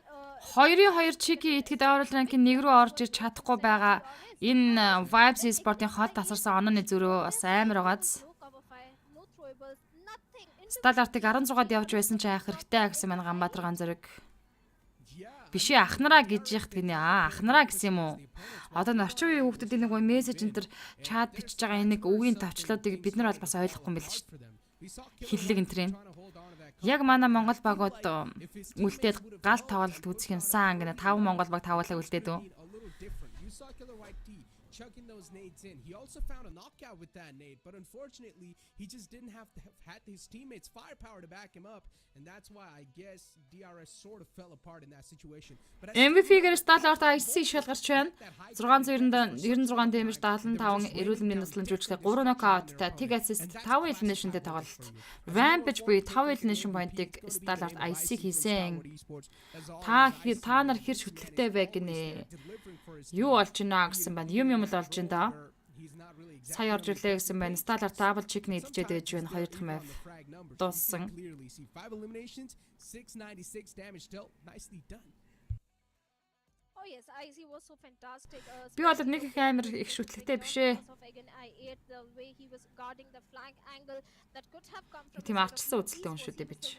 2-2 чиги итгэд аврал ранкийн 1 рүү орж ир чадахгүй байгаа. Энэ Vibes Sport-ийн хол тасарсан онооны зөрөө бас амар байгааз. No cover fire, no throwables, nothing. Сталартыг 16-д явж байсан ч айх хэрэгтэй гэсэн маань Ганбаатар ган зэрэг. Бишээ ахнараа гэж яхад гинэ. Ахнараа гэсэн юм уу? Одоо орчин үеийн хүүхдүүдийн нэг мессеж энэ төр чат бичиж байгаа энэ нэг үгийн товчлоодыг бид нар бол бас ойлгохгүй юм байл шүү дээ. Хиллэг энтрийн. Яг манай Монгол багууд үлдээд гал тавалт үзэх юмсан гэнэ 5 Монгол баг тавуулаа үлдээд үү. Chucking those nades in. He also found a knockout with that nade, but unfortunately, he just didn't have had his teammates' firepower to back him up, and that's why I guess DRS sort of fell apart in that situation. But MVP-гээр Stalwart IC шалгарч байна. 696 damage 75 эрүүл мэндийн наслан жүжиглээ 3 knockout-тай Tig assist 5 elimination-тэй тоглолт. Rampage буюу 5 elimination point-ыг Stalwart IC хийсэн. Та нар хэр шүтлэгтэй вэ гинэ. Юу болж байна гэсэн байна. Юм л болж байна да. Сая орж ирлээ гэсэн байна. Stalwart double chick нэгдэжээд байж байна 2 дахь map. Дууссан. 5 eliminations, 696 damage dealt. Nicely done. Oh yes, IC was so fantastic. Би бол нэг их амар их шүтлэгтэй биш ээ. The way he was guarding the flank angle that could have come from Тийм арчилсан үзэлтэй хүн шүү дээ би ч.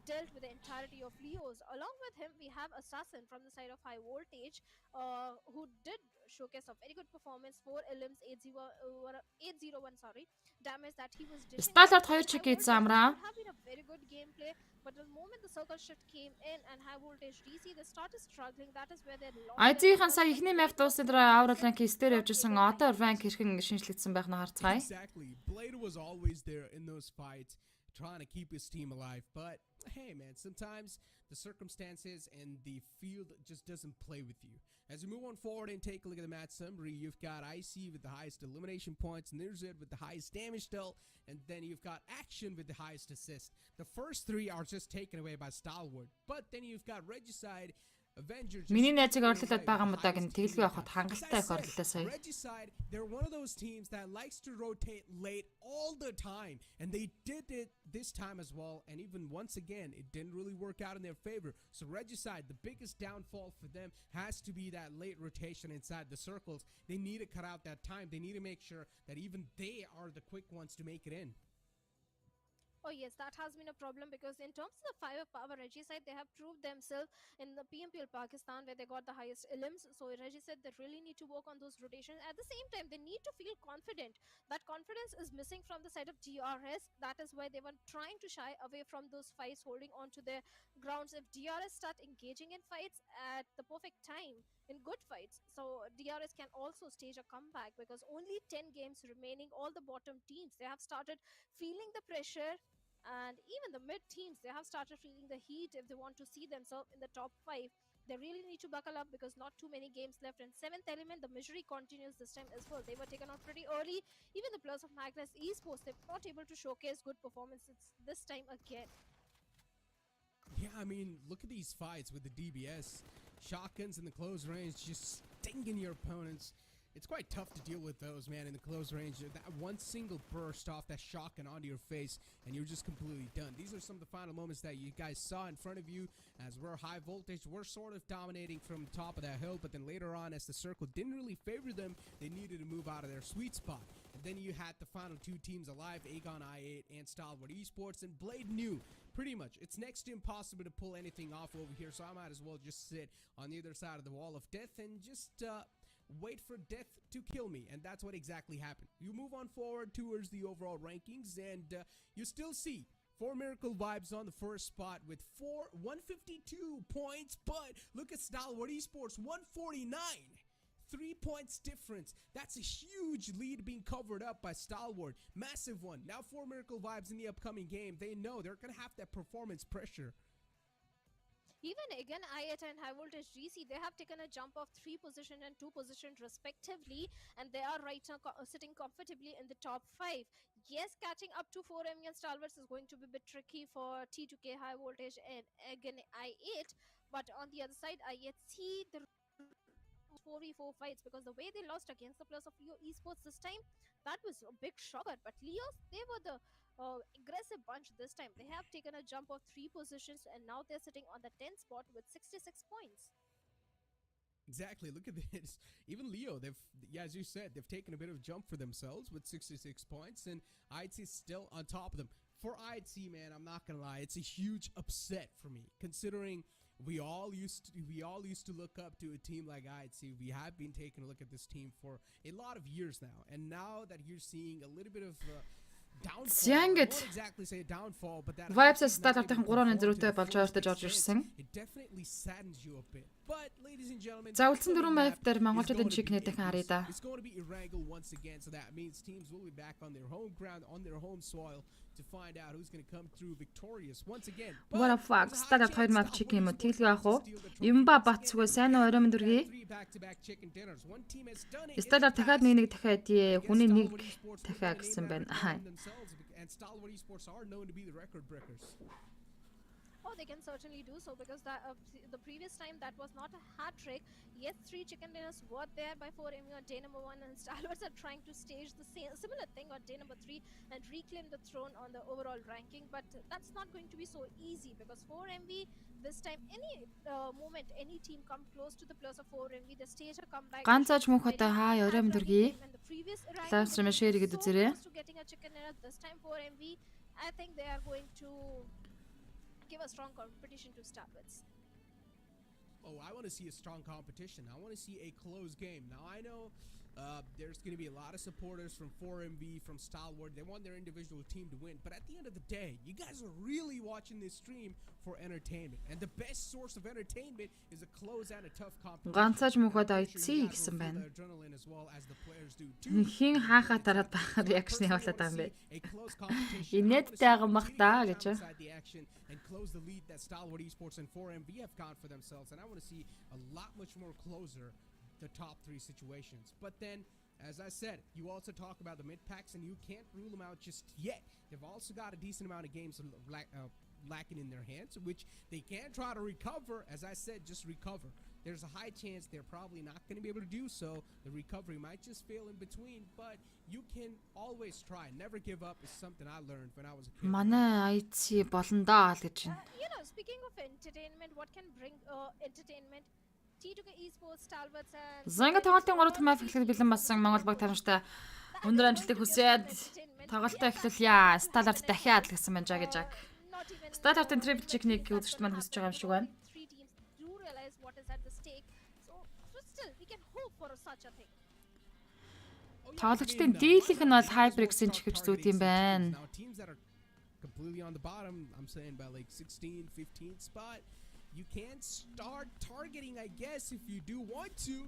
Dealt with the entirety of Leos. Along with him, we have Assassin from the side of High Voltage, who did showcase a very good performance for elims 801 damage that he was dishing. Stalwart 2 chick хийсэн амраа. Have been a very good gameplay, but the moment the circle shift came in and High Voltage DC, they started struggling. That is where they lost. IZ-ийн сая ихний map дууссан дээр аврал ранк стээр явж исэн. Одоо rank хэрхэн шинжлэгдсэн байх нь харцгаая. Exactly. Blade was always there in those fights, trying to keep his team alive. But hey, man, sometimes the circumstances and the field just doesn't play with you. As we move on forward and take a look at the match summary, you've got IC with the highest elimination points, Nirzid with the highest damage dealt, and then you've got Action with the highest assist. The first 3 are just taken away by Stalwart, but then you've got Regicide, Avengers. Миний найзыг орлуулад байгаа мудаг нь тэгэлгүй авахд хангалттай их орлоо сая. Regicide, they're one of those teams that likes to rotate late all the time, and they did it this time as well. And even once again, it didn't really work out in their favor. So Regicide, the biggest downfall for them has to be that late rotation inside the circles. They need to cut out that time. They need to make sure that even they are the quick ones to make it in. Oh yes, that has been a problem because in terms of the firepower, Regicide, they have proved themselves in the PMPL Pakistan where they got the highest elims. So Regicide, they really need to work on those rotations. At the same time, they need to feel confident. That confidence is missing from the side of DRS. That is why they were trying to shy away from those fights, holding on to their grounds. If DRS start engaging in fights at the perfect time, in good fights, so DRS can also stage a comeback because only 10 games remaining. All the bottom teams, they have started feeling the pressure. And even the mid teams, they have started feeling the heat if they want to see themselves in the top 5. They really need to buckle up because not too many games left. And 7th element, the misery continues this time as well. They were taken out pretty early. Even the plus of Magnus Esports, they're not able to showcase good performances this time again. I mean, look at these fights with the DBS. Shotguns in the close range just stinging your opponents. It's quite tough to deal with those, man, in the close range. That one single burst off that shotgun onto your face, and you're just completely done. These are some of the final moments that you guys saw in front of you as we're high voltage. We're sort of dominating from the top of that hill, but then later on, as the circle didn't really favor them, they needed to move out of their sweet spot. And then you had the final two teams alive, Aegon I8 and Stalwart Esports, and Blade knew pretty much it's next to impossible to pull anything off over here, so I might as well just sit on the other side of the wall of death and just wait for death to kill me. And that's what exactly happened. You move on forward towards the overall rankings, and you still see 4 Miracle Vibes on the first spot with 152 points, but look at Stalwart Esports, 149. 3 points difference. That's a huge lead being covered up by Stalwart. Massive one. Now 4 Miracle Vibes in the upcoming game. They know they're going to have that performance pressure. Even again, I8 and High Voltage GC, they have taken a jump of 3 positions and 2 positions respectively, and they are right now sitting comfortably in the top 5. Yes, catching up to 4MV and Stalwarts is going to be a bit tricky for T2K, High Voltage, and again I8, but on the other side, I8 see the 4v4 fights, because the way they lost against the players of Leo Esports this time, that was a big shocker. But Leos, they were the aggressive bunch this time. They have taken a jump of 3 positions, and now they're sitting on the 10th spot with 66 points. Exactly. Look at this. Even Leo, as you said, they've taken a bit of a jump for themselves with 66 points, and ITC still on top of them. For ITC, man, I'm not gonna lie, it's a huge upset for me, considering we all used to look up to a team like ITC. We have been taking a look at this team for a lot of years now, and now that you're seeing a little bit of downfall, I won't exactly say downfall, but that Vibes стартартын 3-0-тэй болж ойртож орж ирсэн. It definitely saddens you a bit. But ladies and gentlemen, За үлдсэн 4 map дээр монголчуудын чигнээ дахин харъя да. It's going to be Erangel once again, so that means teams will be back on their home ground, on their home soil to find out who's going to come through victorious once again. What a fuck. Стартарт 2 map чиг юм уу? Тэглгүй ах уу? Юмба Батцгүй сайн уу оройн дүргий. Стартарт дахиад нэг дахиад хүний нэг дахиад гэсэн байна. And Stalwart Esports are known to be the record breakers. Oh, they can certainly do so, because the previous time that was not a hat trick. Yes, 3 chicken dinners were there by 4MV on day number 1, and Stalwarts are trying to stage the similar thing on day number 3 and reclaim the throne on the overall ranking. But that's not going to be so easy, because 4MV this time, any moment any team come close to the plus of 4MV, the stage a comeback. Ганцаач мөнхөтэй хаа оройн дүргий. Live stream share хийгээд үзээрэй. Getting a chicken dinner this time 4MV, I think they are going to give a strong competition to start with. Oh, I want to see a strong competition. I want to see a close game. Now, I know there's going to be a lot of supporters from 4MV, from Stalwart. They want their individual team to win. But at the end of the day, you guys are really watching this stream for entertainment. And the best source of entertainment is a close and a tough competition. Ганцаач мөнхөд ITC гэсэн байна. Хин хаахаа тараад байх реакшн явуулаад байгаа юм бэ. Инээдтэй байгаа мах та гэж. And close the lead that Stalwart Esports and 4MV have got for themselves. And I want to see a lot much more closer the top 3 situations. But then, as I said, you also talk about the mid packs, and you can't rule them out just yet. They've also got a decent amount of games lacking in their hands, which they can try to recover. As I said, just recover. There's a high chance they're probably not going to be able to do so. The recovery might just fail in between, but you can always try. Never give up is something I learned when I was a kid. Манай ITC болно даа л гэж байна. You know, speaking of entertainment, what can bring entertainment? T2K Esports, Stalwarts and Занга тоглолтын 3 дахь map эхлэхэд бэлэн болсон Монгол баг тарамжтай өндөр амжилтыг хүсээд тоглолтоо эхлүүлье. Сталарт дахиад л гэсэн байна жаа гэж. Сталартын triple check-ийг үзэгчд маань хүсэж байгаа юм шиг байна. Тоглогчдын дийлийнх нь бол HyperX-ийн чихвч зүйд юм байна. Completely on the bottom, I'm saying by like 16, 15 spot. You can start targeting, I guess, if you do want to.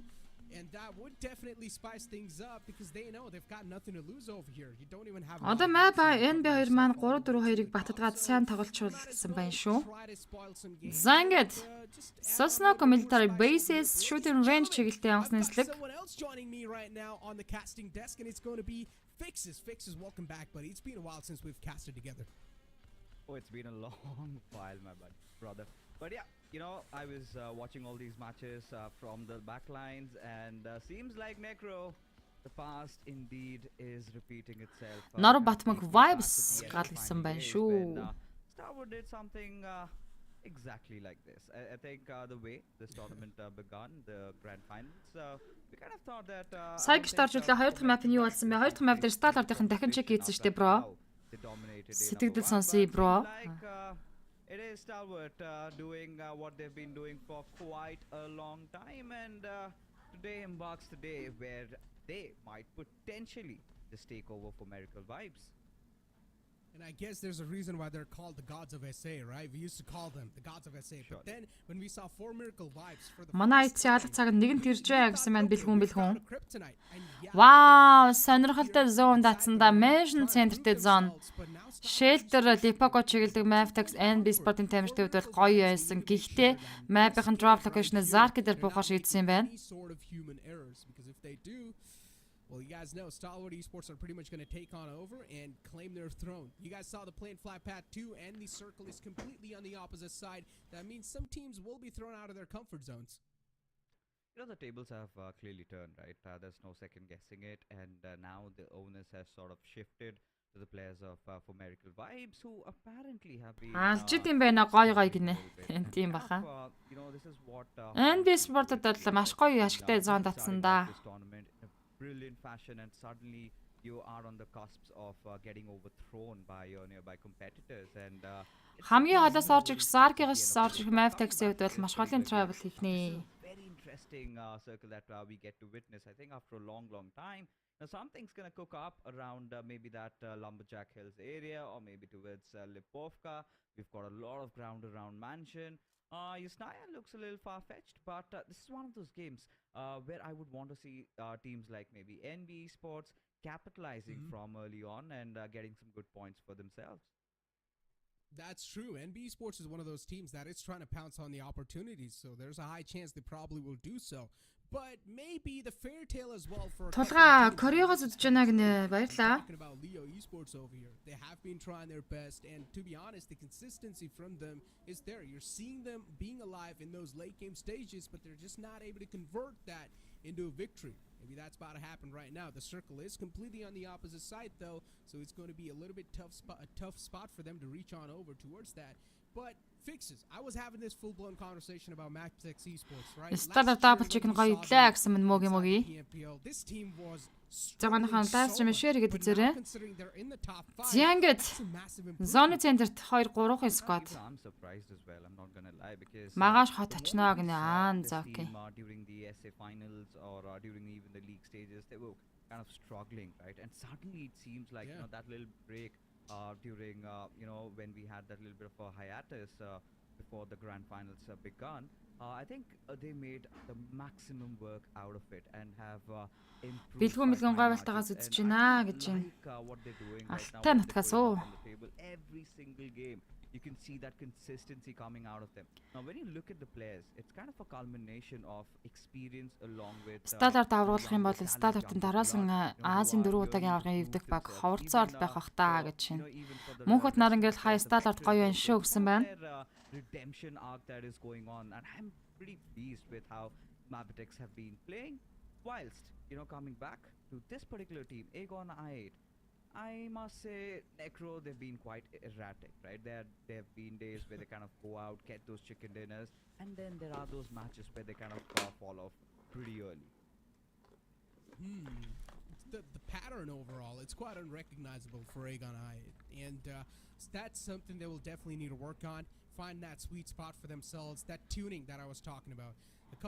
And that would definitely spice things up, because they know they've got nothing to lose over here. You don't even have. Одоо map NB2 маань 3-4-2-ыг баттадгаад сайн тоглолцуулсан байна шүү. За ингээд Sosnoco military bases shooting range чиглэлтэй онгоцны эслэг. Joining me right now on the casting desk, and it's going to be Fixes. Fixes, welcome back, buddy. It's been a while since we've casted together. Oh, it's been a long while, my bud. brother. But yeah, you know, I was watching all these matches from the back lines, and seems like Necro, the past indeed is repeating itself. Нор Kind of Батмаг taking us back to vibes the SC гаргалсан final байна days шүү. when Starwood did something exactly like this. I think the way this tournament began, the grand finals, we kind of thought that Сая гэж дорж үлээ 2 дахь map нь юу болсон бэ? 2 дахь map дээр Star-уудын дахин check хийсэн шүү дээ, bro. Сэтгэл сонсъё, bro. It is Stalwart doing what they've been doing for quite a long time, and today embarks the day where they might potentially just take over for Miracle Vibes. And I guess there's a reason why they're called the gods of SA, right? We used to call them the gods of SA. Sure. But then when we saw 4 Miracle Vibes for the Манай эцсийн алга цаг нь нэгэнт иржээ гэсэн маань бэлгүүн. Kryptonite. And yeah, Вау, сонирхолтой зон датсанда Mansion Center-тэй зон. Shelter Lipago чиглэдэг Maptex NB Sport-ын тамирчдын хувьд бол гоё байсан. Гэхдээ map-ын drop location-ы Zark дээр буухаар шийдсэн юм байна. any sort of human errors, because if they do, well, you guys know Stalwart Esports are pretty much going to take on over and claim their throne. You guys saw the plane fly path 2, and the circle is completely on the opposite side. That means some teams will be thrown out of their comfort zones. You know, the tables have clearly turned, right? There's no second guessing it, and now the onus has sort of shifted to the players of for Miracle Vibes, who apparently have been Алж идэм байна гоё гинэ. Тийм баха. you know, this is what NB Sport-д бол маш гоё ашигтай зон татсан да. this tournament in a brilliant fashion, and suddenly you are on the cusps of getting overthrown by your nearby competitors, and Хамгийн холоос орж ирэх Zark-игээс орж ирэх Maptex-ийн хувьд бол маш голын travel хийхнэ. very interesting circle that we get to witness, I think, after a long time. Now something's gonna cook up around maybe that Lumberjack Hills area, or maybe towards Lipovka. We've got a lot of ground around Mansion. Yusnaya looks a little far-fetched, but this is one of those games where I would want to see teams like maybe NB Sports capitalizing from early on and getting some good points for themselves. That's true. NB Sports is one of those teams that is trying to pounce on the opportunities, so there's a high chance they probably will do so. But maybe the fair tale as well for Тулга Кореогоос үзэж байна гинэ. Баярлаа. talking about Leo Esports over here. They have been trying their best, and to be honest, the consistency from them is there. You're seeing them being alive in those late game stages, but they're just not able to convert that into a victory. Maybe that's about to happen right now. The circle is completely on the opposite side, though, so it's going to be a little bit tough spot for them to reach on over towards that. But fixes. I was having this full-blown conversation about Maptex Esports, right? Startup double chicken гоё идлээ гэсэн мэн мөгийн мөгийн. PMPL. This team was За манайхан live stream share хийгээд үзээрэй. considering they're in the top 5. Зянгад That's a massive improvement. зоны центрт 2-3 squad. Even I'm surprised as well, I'm not gonna lie, because Магаш хот очноо гинэ. this За окей. team, during the SA finals or during even the league stages, they were kind of struggling, right? And suddenly it seems like you know, that little break during you know, when we had that little bit of a hiatus before the grand finals begun, I think they made the maximum work out of it and have improved. Бэлгүүн гойвалтаагаас үзэж байна гэж байна. What they're doing right now, Алтай what they're нутгаас putting уу. up on the table, every single game. You can see that consistency coming out of them. Now, when you look at the players, it's kind of a culmination of experience along with. Сталаар давруулах юм бол Сталартын дараалсан Азийн 4 удаагийн аваргын эвдэх баг ховорцоор байх бах таа гэж байна. Мөнхөд нар ингээл хай Сталарт гоё байна шүү гэсэн байна. Redemption arc that is going on, and I'm pretty pleased with how Maptex have been playing. Whilst coming back to this particular team, Aegon I8, I must say, Necro, they've been quite erratic, right? There have been days where they kind of go out, get those chicken dinners, and then there are those matches where they kind of fall off pretty early. The pattern overall, it's quite unrecognizable for Aegon I8, and that's something they will definitely need to work on. Find that sweet spot for themselves, that tuning that I was talking about.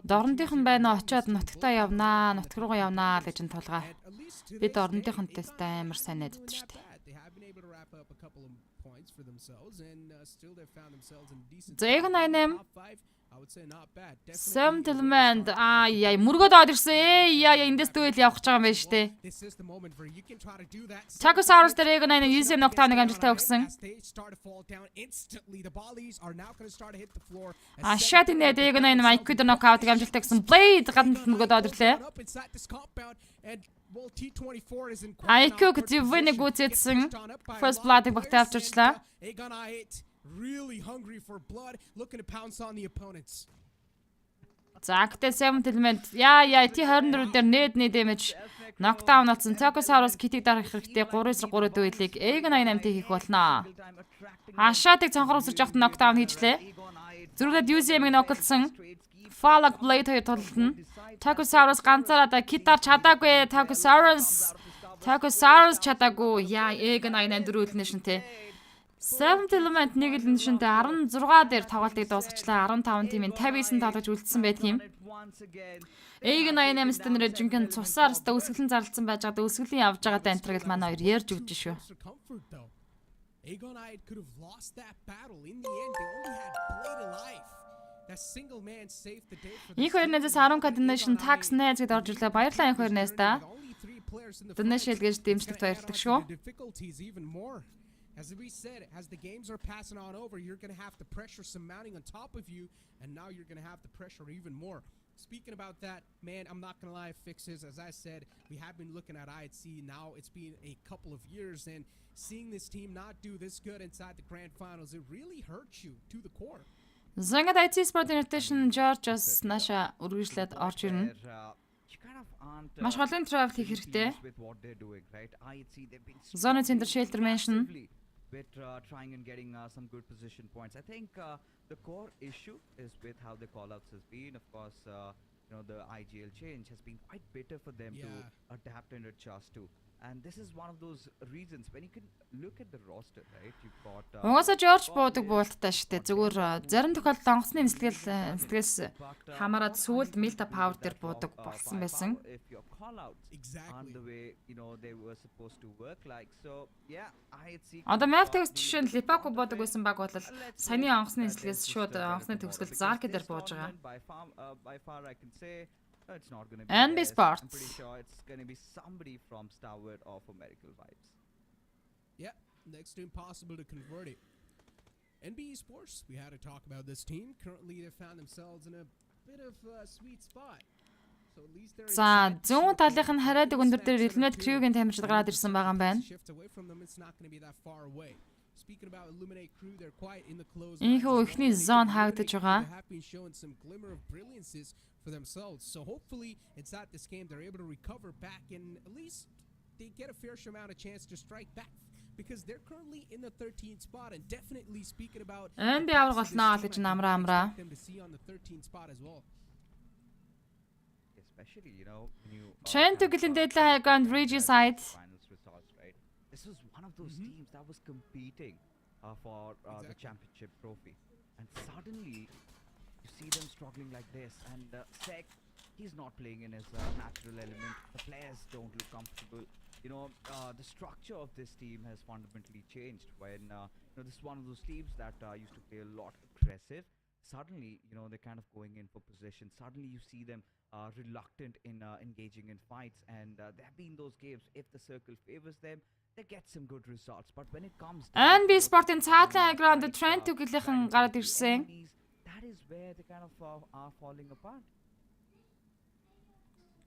Дорнотын байна очоод нутагтаа явнаа, нутг руугаа явнаа гэж энэ тулгаа. Бид орнотынхонтой амар сайн найзад шүү дээ. За яг нэг Settlement яа мөргөд орж ирсэн. Яа эндээс дүүл явах гэж байгаа юм байна шүү дээ. Chacosaurus дээр яг нэг 9.5 амжилттай өгсөн. Ашаад энэ яг нэг Mike-д нокаут амжилттай өгсөн. Blade гадна мөргөд орж ирлээ. IQ-г зөвхөн гүцээдсэн. First Blood-ыг багтаа авчирчлаа. really hungry for blood, looking to pounce on the opponents. За актэ 7 элемент. Яа T24 дээр need damage. Knockdown болсон. Tacosaurus Kitty дарах хэрэгтэй 3-3 дуэлийг Egg88 хийх болно. Хашаатыг цонхор усарч явахад knockdown хийжлээ. Зүрхэд UCM-ийг ноколсон. Fallout Blade хоёр тултна. Tacosaurus ганцаараа Kitty-аар чадаагүй. Tacosaurus чадаагүй. Яа Egg88 дөрүүлнэ шинтэй. 7 element нэг л нишэнтэй 16 дээр тоглолтыг дуусгачлаа. 15 тимийн 59 тоглож үлдсэн байдаг юм. Egg88 стенэр жинхэнэ цусаар өстө өсгөлэн зарлцсан байж байгаа өсгөлийн явж байгаа энтрэг л манай хоёр ярьж өгч шүү. Egg88 could have lost that battle in the end. They only had Blade alive. That single man saved the day for the Их хоёрнаас 10 coordination tax найз гэдээ орж ирлээ. Баярлалаа их хоёрнаас та. Donation гэж дэмжлэгт баярлалаа шүү. As we said, as the games are passing on over, you're going to have the pressure some mounting on top of you, and now you're going to have the pressure even more. Speaking about that, man, I'm not going to lie, Fixes, as I said, we have been looking at IHC now. It's been a couple of years, and seeing this team not do this good inside the grand finals, it really hurts you to the core. Зангад IC Sport Invitation George-с наша үргэлжлээд орж ирнэ. Маш олон travel хийх хэрэгтэй. Zone Center Shelter Mansion. With trying and getting some good position points. I think the core issue is with how the call-outs has been. Of course, the IGL change has been quite bitter for them to adapt and adjust to. And this is one of those reasons when you can look at the roster, right? You've got Угаасаа George буудаг буулттай штэ. Зүгээр зарим тохиолдолд онгоцны нислэгээс хамаарад сүүлд Milta Power дээр буудаг болсон байсан. On the way, they were supposed to work like. So, yeah, Одоо Mavtex жишээ нь Lipaco буудаг байсан баг бол саяны онгоцны нислэгээс шууд онгоцны төгсгөл Zark дээр бууж байгаа. By far I can say it's not going to be NB Sports. I'm pretty sure it's going to be somebody from Starwood or for Medical Vibes. Yeah, next to impossible to convert it. NB Sports, we had to talk about this team. Currently, they found themselves in a bit of a sweet spot. So at least they're За зүүн талынх нь хараадаг өндөр дээр Illuminate Crew-гийн тамирчид гараад ирсэн байгаа юм байна. Shift away from them, it's not going to be that far away. Speaking about Illuminate Crew, they're quite in the close. Энэхүү ихний zone хаагдаж байгаа. They have been showing some glimmer of brilliances for themselves. So hopefully inside this game they're able to recover back and at least they get a fair amount of chance to strike back because they're currently in the 13th spot and definitely speaking about NB авраг болноо гэж намраа. them to see on the 13th spot as well. Especially, when you Trent to get in deadline on Reggie side. finals results, right? This was one of those teams that was competing for the championship trophy, and suddenly you see them struggling like this. And Sek, he's not playing in his natural element. The players don't look comfortable. The structure of this team has fundamentally changed. When this is one of those teams that used to play a lot aggressive. Suddenly, they're kind of going in for position. Suddenly, you see them reluctant in engaging in fights, and there have been those games. If the circle favors them, they get some good results. But when it comes to NB Sport-ын цаатлын аграунд Trent Tugil-ийн гараад ирсэн. that is where they kind of are falling apart.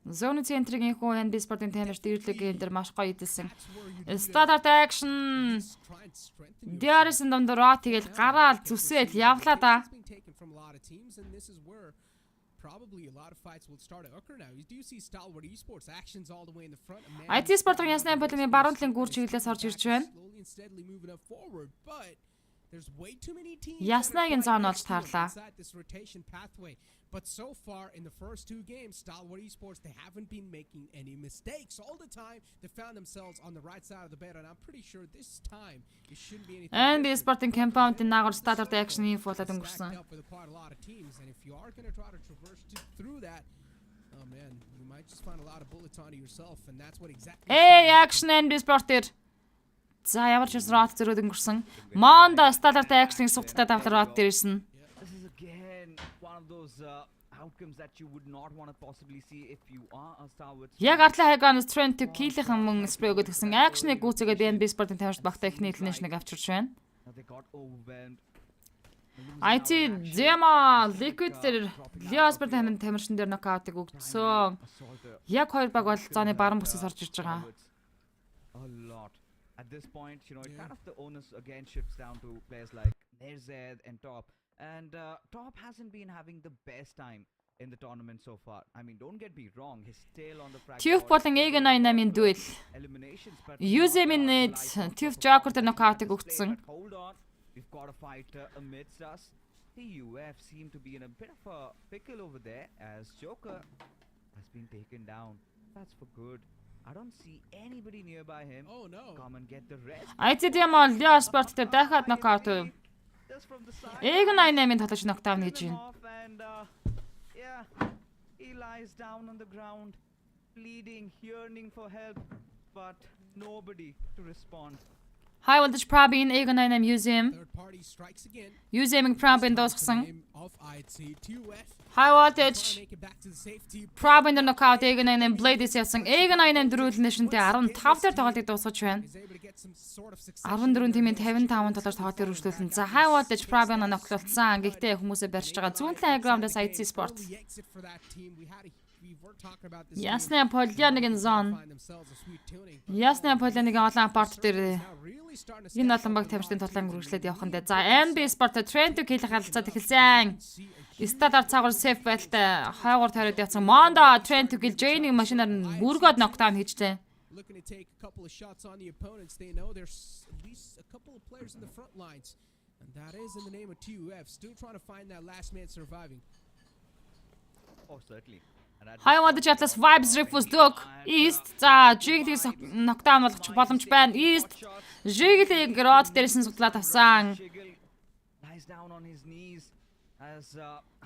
Zone Center-ийн хүү NB Sport-ын тамирчид ирлэг гейм дээр маш гоё идэлсэн. Start action. Диарис дондороо тэгэл гараал зүсээл явлаа да. Probably a lot of fights will start to occur now. Do you see Stalwart Esports actions all the way in the front? IT Sport-ын ясны боловны баруун талын гүр чиглэлээс орж ирж байна. Slowly and steadily moving up forward, but there's way too many teams. Яснагийн зон олж таарлаа. This rotation pathway. But so far in the first two games, Stalwart Esports, they haven't been making any mistakes. All the time, they found themselves on the right side of the bed, and I'm pretty sure this time it shouldn't be anything. NB Sport-ын compound-ын наагур Start action-ийн фолоод өнгөрсөн. Up with quite a lot of teams, and if you are going to try to traverse through that, oh man, you might just find a lot of bullets onto yourself, and that's what exactly. Action NB Sport-ээр. За ямар ч рот зөрөөд өнгөрсөн. Mondo Start action-ийн сугттай давтал рот дээр ирсэн. This is again one of those outcomes that you would not want to possibly see if you are a Starwood. Яг ардлаа хайгаанаас Trent to kill-ийн мөн спрей өгöd гэсэн акшныг гүйцээгээд NB Sport-ын тамирчид багтаа ихний элнэшнийг авчирч байна. They got overwhelmed. IT Zema Liquid дээр Leo Sport-ын тамирчин дээр нокаутыг өгсөн. Яг хоёр баг бол зооны баруун бүсээс орж ирж байгаа. A lot. At this point, it kind of the onus again shifts down to players like There's Zed and Top. And Top hasn't been having the best time in the tournament so far. I mean, don't get me wrong, he's still on the TUF болон EG88-ийн duel. eliminations, but Юземийн нээд TUF Joker дээр нокаутыг өгсөн. hold on, we've got a fighter amidst us. The UF seem to be in a bit of a pickle over there as Joker has been taken down. That's for good. I don't see anybody nearby him. Oh no. Come and get the rest. ITD-ийн бол Leo Sport дээр дахиад нокаут. Just from the side. EG88-ийн тоглож нокдаун хийж байна. And yeah, he lies down on the ground, pleading, yearning for help, but nobody to respond. High voltage probe-ийн EG88 Museum. Third party strikes again. Museum-ийн probe-ийн дуусгасан. Name of IC TUF. High voltage Make it back to the safety. probe-ийн нокаут EG88 Blade-с явсан. EG88 дөрвөлнэшнтэй 15 дээр тоглолтыг дуусгаж байна. Is able to get some sort of success. 14 тимийн 55 доллар тоглолтыг үргэлжлүүлсэн. За high voltage probe-ийн ноклолцсон. Гэхдээ хүмүүсээ барьж байгаа. Зүүн талын ground-аас IC Sport. Ясны Поляныгийн зон. Ясны Поляныгийн олон апарт дээр энэ олон баг тамирчдын тулаан үргэлжлээд явах нь. За NB Sport Trend to kill харилцаад эхэлсэн. Стадар цагаар сейф байлтай хойгоор тариад явсан. Mondo Trend to kill Jane-ийн машинаар мөргөөд нокдаун хийжлээ. Looking to take a couple of shots on the opponents. They know there's at least a couple of players in the front lines. And that is in the name of TUF. Still trying to find that last man surviving. Oh, certainly. High voltage Atlas Vibes Refuse Duke East. За Jig-ийг нокдаун болгочих боломж байна. East Jig-ийг род дээрсэн судлаад авсан. Lies down on his knees as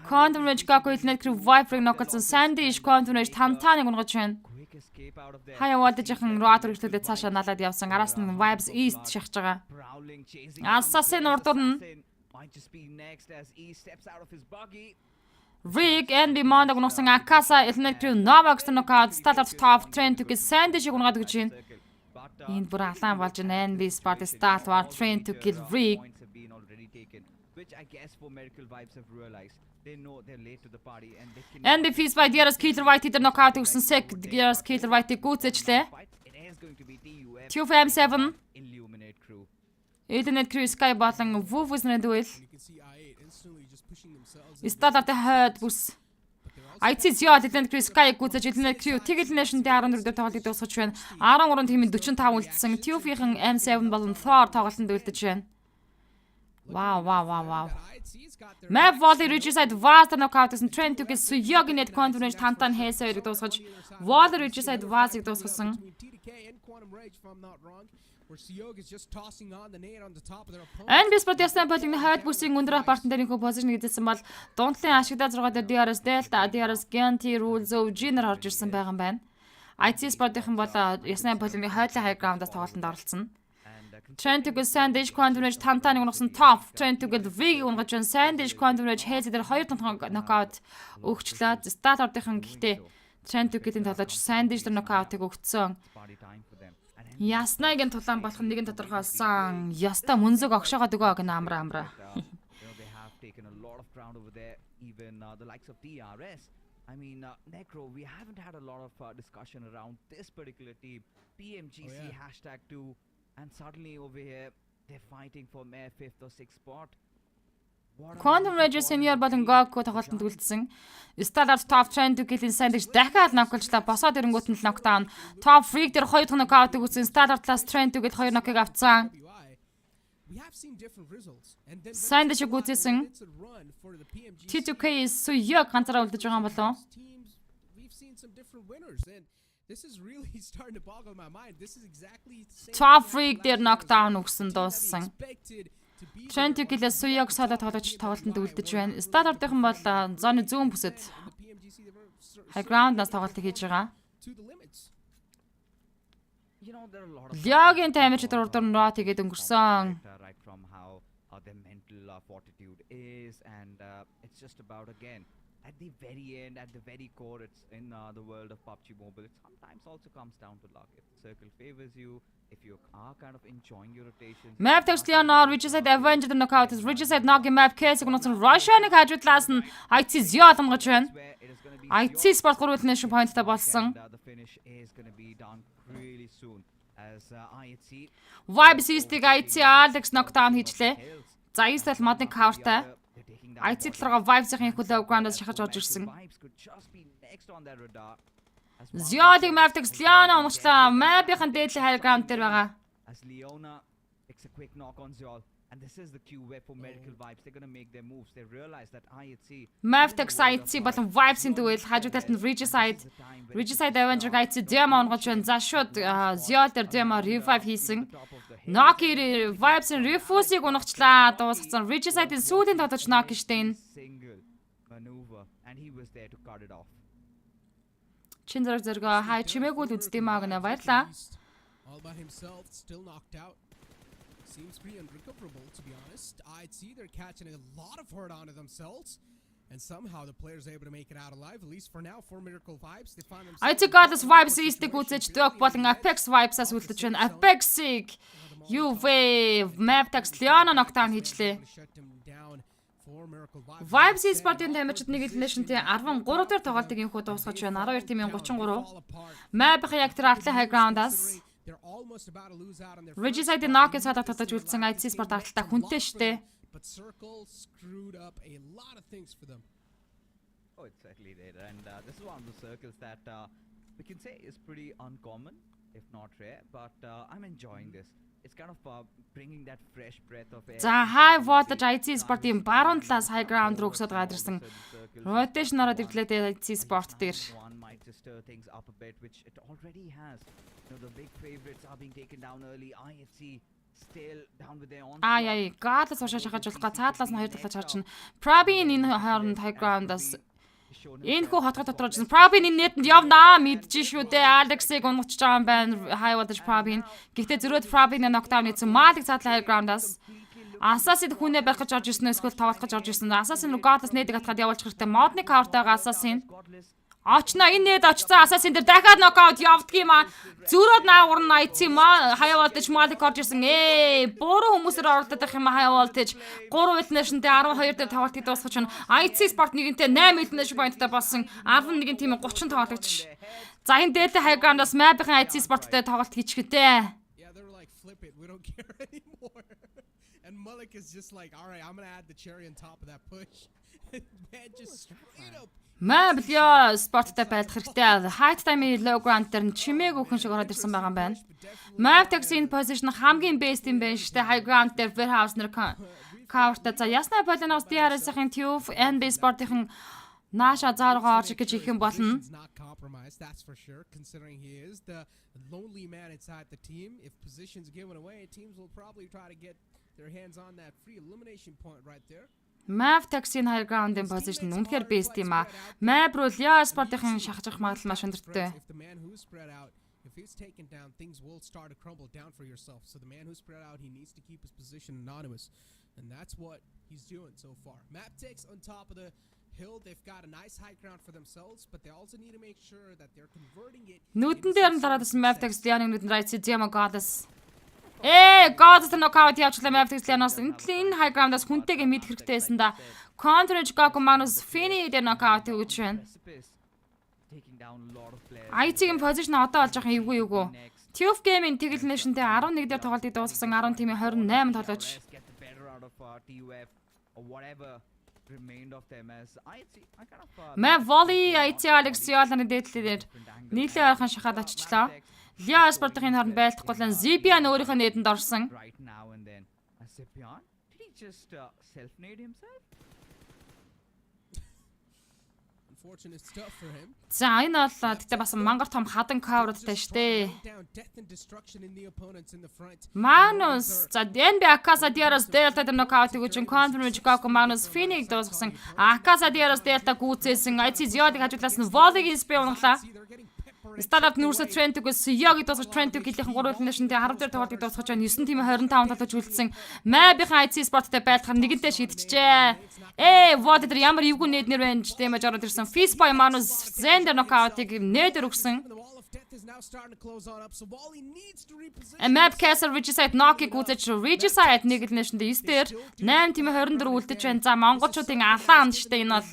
Quantum Rage Gaku Net Crew Viper-ыг ноколсон. Sandy иш Quantum Rage тамтааныг унгаж байна. quick escape out of there. High voltage-ийн род үргэлжлүүлээд цаашаа налаад явсан. Араас нь Vibes East шахаж байгаа. Prowling, chasing. Assassin урдурна. Might just be next as he steps out of his buggy. Rick and Mondo гунсан Akasa Elnet Crew Novax knockout start of top trend to get Sandy шиг унгаад гэж байна. Энд бүр алаан болж байна. NB Sport start war trend to kill Rick. Points have been already taken, which I guess for Miracle Vibes have realized. They know they're late to the party and they can. NB Feast by DRS Killer White дээр knockout өгсөн Sek DRS Killer White-ийг гүйцэжлээ. It is going to be TUF TUF-7 Illuminate Crew. Elnet Crew Sky болон Wolves-ны дуэл. You can see I8 instantly just pushing themselves. Сталартай хойд бүс. IC Zio Elnet Crew Sky гүйцэж Elnet Crew Tigel Nation-тэй 14 дээр тоглолтыг дуусгаж байна. 13 тимийн 45 үлдсэн. TUF-ийн M7 болон Thor тоглолтод үлдэж байна. Wow. Map volley Regicide Vast knockout гэсэн Trend to get Suyogi net confidence тантан хийсээр дуусгаж volley Regicide Vast-ыг дуусгасан. NB Sport ясны болигны хойд бүсийн өндөр апартан дээр нөхө позишн хийсэн бол дундлын ашигдаа 6 дээр DRS Delta, DRS Genti, Rules, Jiner орж ирсэн байгаа юм байна. IC Sport-ийн бол ясны болигны хойдлын high ground-аас тоглолтод оролцсон. Trend to get Sandage Quantum-ыг тамтааныг унгасан Top Trend to get V-ийг унгаж байна. Sandage Quantum-ыг хейз дээр 2 knockout өгчлээ. Start ордынхан гэхдээ Trend to get-ийн тоглож Sandage дээр knockout-ыг өгцсөн. Яснагийн тулаан болох нь нэгэн тодорхой болсон. Яста мөнзөг огшоогоод өгөө гэнэ амра. They have taken a lot of ground over there, even the likes of DRS. I mean, Necro, we haven't had a lot of discussion around this particular team. PMGC #2, and suddenly over here, they're fighting for their 5th or 6th spot. Quantum Rage Senior болон Goku тоглолтод үлдсэн. Stardust Top Trend to kill Sandage дахиад ноколчлаа. Босоод ирэнгүүт нь knockdown. Top Freak дээр 2 дахь knockout өгсөн. Stardust Trend to kill 2 knock-ыг авцсан. Sandage гүцээсэн. T2K Suyog ганцаараа үлдэж байгаа юм болов. Top Freak дээр knockdown өгсөн дууссан. Trend to kill Suyog соло тоглож тоглолтод үлдэж байна. Start ордынхан бол зоны зүүн бүсэд high ground-аас тоглолт хийж байгаа. Лиагийн тамирчид урдуур нь рот игээд өнгөрсөн. Right from how their mental fortitude is, and it's just about again at the very end, at the very core, it's in the world of PUBG Mobile. It sometimes also comes down to luck. If the circle favors you, if you are kind of enjoying your rotations. Map text Leonor, Regicide Avenger knockout is Regicide knocking map case гонсон Russian-ыг хажуудлаас нь IC Zio атамгаж байна. IC Sport 3 nation point-тай болсон. The finish is going to be done really soon as IC Vibes East-ийг IC Alex knockdown хийжлээ. За энэ стал модны counter IC талраа Vibes-ийн хөлөө ground-аас шахаж орж ирсэн. Зиолиг Mavtex Liana унагчлаа. Map-ийн дээдлийн high ground дээр байгаа. As Leona takes a quick knock on Ziol, and this is the cue where for medical Vibes they're gonna make their moves. They realize that IC Mavtex IC болон Vibes-ийн дуэл хажуу талд нь Regicide Avenger IC Demo онгож байна. За шууд Ziol дээр Demo revive хийсэн. Noki Vibes-ийн refuse-ийг унагчлаа. Дуусгацсан. Regicide-ийн сүүлийн тодож Noki штэ. single maneuver, and he was there to cut it off. Чин зэрэг хай чимээгүй л үздэм аа гэнэ баярлаа. All by himself, still knocked out. Seems pretty unrecoverable, to be honest. I'd see they're catching a lot of hurt onto themselves. And somehow the players are able to make it out alive, at least for now, for Miracle Vibes. They find themselves... IT Goddess Vibes истик үзэж дөг болон Apex Vibes-аас үлдэж байна. Apex-ийг UV Mavtex Liana knockdown хийжлээ. Vibes e-sport-ийн тамирчид нэг elimination-тэй 13 дээр тоглолтыг инхүү дуусгаж байна. 12 тимийн 33. Map-ийн яг тэр артлын high ground-аас Regicide knock-ийг садах татаж үлдсэн IT e-sport артлаа хүнтэй штэ. But Circle screwed up a lot of things for them. Oh, it certainly did, and this is one of the circles that we can say is pretty uncommon, if not rare. But I'm enjoying this. It's kind of bringing that fresh breath of air. За high voltage IT e-sport-ийн баруун талаас high ground руу өсөд гадарсан. Rotation ороод ирлээ IT e-sport дээр. One might just stir things up a bit, which it already has. You know, the big favorites are being taken down early. IFC still down with their own. Яа, гадаас уушаа шахаж болох цаадлаас нь хоёр талаас харчихна. Probin энэ хооронд high ground-аас энэ хүү хотгод дотор очсон. Probin энэ нэтэнд явнаа мэдчихэж шүү дээ. Alex-ыг унгачж байгаа юм байна. High voltage Probin. Гэхдээ зөрөөд Probin-ы knockdown хийсэн. Malik цаадлаа high ground-аас Assassin хүнээ барих гэж орж ирсэн эсвэл тавуулах гэж орж ирсэн. Assassin God-аас нээдэг атгаад явуулж хэрэгтэй. Модны counter-ага Assassin очно энэ нэд очсон Assassin дээр дахиад knockout явдгийм аа. Зүрөөд наагур нь IC high voltage Malik орж ирсэн. Буруу хүмүүсээр оролдоод байх юм high voltage 3 elimination-тэй 12 дээр тоглолтыг дуусгаж байна. IC Sport нэгэнтэй 8 elimination point-тай болсон. 11-ийн тим 30 тоглогч. За энэ дээдлийн high ground-аас Map-ийн IC Sport-тэй тоглолт хийчихвээ. Yeah, they're like, flip it, we don't care anymore. And Malik is just like, all right, I'm gonna add the cherry on top of that push. Man, just straight up. Map-ийн Sport-тэй байх хэрэгтэй. High time-ийн low ground дээр чимээг өөхөн шиг ороод ирсэн байгаа юм байна. Map-ийн position хамгийн best юм байна штэ. High ground дээр warehouse нэр cover-тай. За ясна Polinos DRS-ийн Tube NB Sport-ийн Наша зааргаа орж гэж их юм болно. Not compromised, that's for sure, considering he is the lonely man inside the team. If positions given away, teams will probably try to get their hands on that free elimination point right there. Mavtex-ийн high ground-ийн position үнэхээр best юм аа. Map руу Leo Sport-ийн шахах магадлал маш өндөртэй. If the man who's spread out, if he's taken down, things will start to crumble down for yourself. So the man who's spread out, he needs to keep his position anonymous. And that's what he's doing so far. Mavtex on top of the hill, they've got a nice high ground for themselves, but they also need to make sure that they're converting it. Нүдэн дээр нь дараад байсан Mavtex Leon-ын нүдэн right Zema Goddess. Goddess knockout явуулсан Mavtex Leon-оос энэ high ground-аас хүнтэйгээ мэд хэрэгтэй байсан да. Counter-age Gaku Magnus Fini дээр knockout өгч байна. IT-ийн position одоо олж байгаа юм эвгүй. TUF Game-ийн Tigel Nation-тэй 11 дээр тоглолтыг дуусгасан 10 тимийн 28 тоглож. Мэ volley IT Alex Yolan дээдлэлээр нийлээ ойрхон шахаад оччлоо. Leo Sport-ийн хооронд байлдахгүй л Zipian өөрийнхөө нээдэнд орсон. Zipian? Did he just self-nade himself? Unfortunate stuff for him. За энэ бол тэгтээ бас мангар том хадан coverтай штэ. Magnus за NB Akasa Diaros Delta дээр knockout гэж confirmage Gaku Magnus Phoenix дуусгасан. Akasa Diaros Delta гүйцээсэн IC Ziod-ыг хажуудлаас нь volley-ийн spray унглаа. Startup Nurse Trent үгээс Yogi дуусгаж Trent гэлийнхэн 3 elimination-тэй 10 дээр тоглолтыг дуусгаж байна. 9 тимийн 25 талж үлдсэн. Map-ийн IC Sport-тэй байлдахаар нэгэнтээ шийдчихжээ. Void дээр ямар эвгүй нээднэр байна ч тийм ажаараад ирсэн. Fistboy Manus Zender knockout-ыг нээдэр өгсөн. death is now starting to close on up, so Wally needs to reposition. Map Castle Regicide Knock-ыг үзэж Regicide нэг л нэшэнд 9 дээр 8-24 үлдэж байна. За монголчуудын алаан штэ энэ бол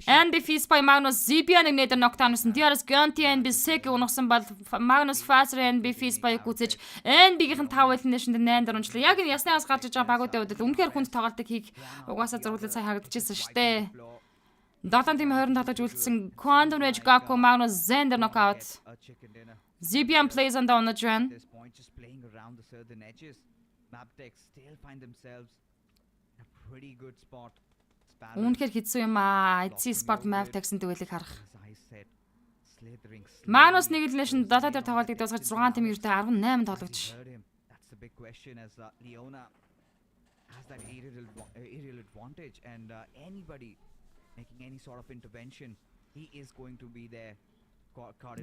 NB Feast by Magnus Zibian-ыг нээдэр knockdown гэсэн. DRS Gonti NB Sek унагсан бол Magnus Faster NB Feast by үзэж NB-ийн 5 үлдэн нэшэнд 8 дор унчлаа. Яг энэ яснаас гарч иж байгаа багуудын хувьд үнэхээр хүнд тоглолтыг хийх угаасаа зургуулаад сайн харагдчихсан штэ. 7-20 татаж үлдсэн Quantum Rage Gaku Magnus Zender knockout. Zibian plays on down the trend. This point just playing around the southern edges. Maptech still find themselves in a pretty good spot. Үнэхээр хэцүү юм аа. IC Sport Maptech-ийн төвөлийг харах. Magnus нэг л нэшин 7 дээр тоглолтыг дуусгаж 6 тэм ердөө 18 тоглогч. That's the big question as Leona has that aerial advantage and anybody making any sort of intervention, he is going to be there.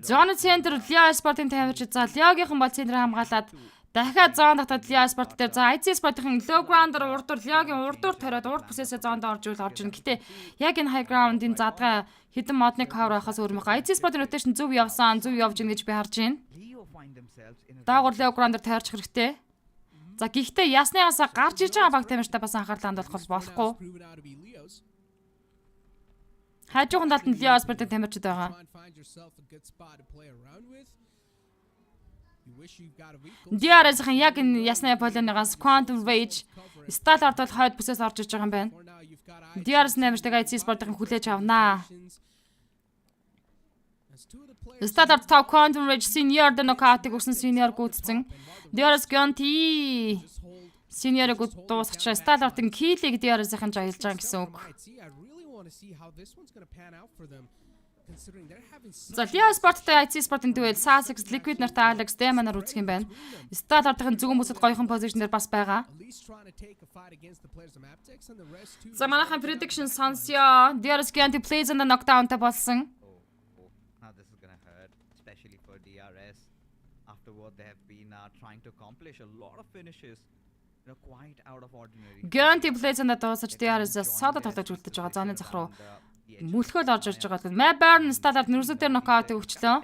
Зон центр Leo Sport-ын тавьж за Leo-гийнхан бол центр хамгаалаад дахиад зон татаад Leo Sport дээр за IC Sport-ын low ground-ор урдуур Leo-гийн урдуур ториод урд бүсээсээ зоонд орж ирнэ. Гэтэ яг энэ high ground-ын задгаа хэдэн модны cover байхаас өөр мөх. IC Sport-ын rotation зөв явсан, зөв явж ийн гэж би харж байна. Даагур low ground-ор тойрч хэрэгтэй. За гэхдээ ясныгаас гарч иж байгаа баг тамирчтай бас анхаарлаа хандуулах болохгүй. Хажуухан талд нь Leo Sport-ын тамирчид байгаа. DRS-ийн яг энэ ясны полоныгаас Quantum Rage Start ортол хойд бүсээс орж иж байгаа юм байна. DRS тамирчдаг IC Sport-ын хүлээж авнаа. Start орт тав Quantum Rage Senior дээр knockout-ыг өгсөн Senior гүйцсэн. DRS Gonti Senior-ыг дуусгачаа Start ортын kill-ийг DRS-ийн жаялж байгаа гэсэн үг. За Leo Sport-тай IC Sport-ын дуэл Sasix Liquid нартай Alex Demon-аар үзэх юм байна. Start ортын зүгэн бүсэд гоёхон позишнээр бас байгаа. За манайхан prediction сонсё. DRS Gonti plays on the knockdown-тай болсон. Now this is gonna hurt, especially for DRS. After what they have been trying to accomplish, a lot of finishes, quite out of ordinary. Gonti plays on the дуусаж DRS-аас содо тоглож үлдэж байгаа. Зооны зах руу мөлхөөл орж ирж байгаа. Mabarn Start-аар нэрсүү дээр knockout-ыг өгчлөө.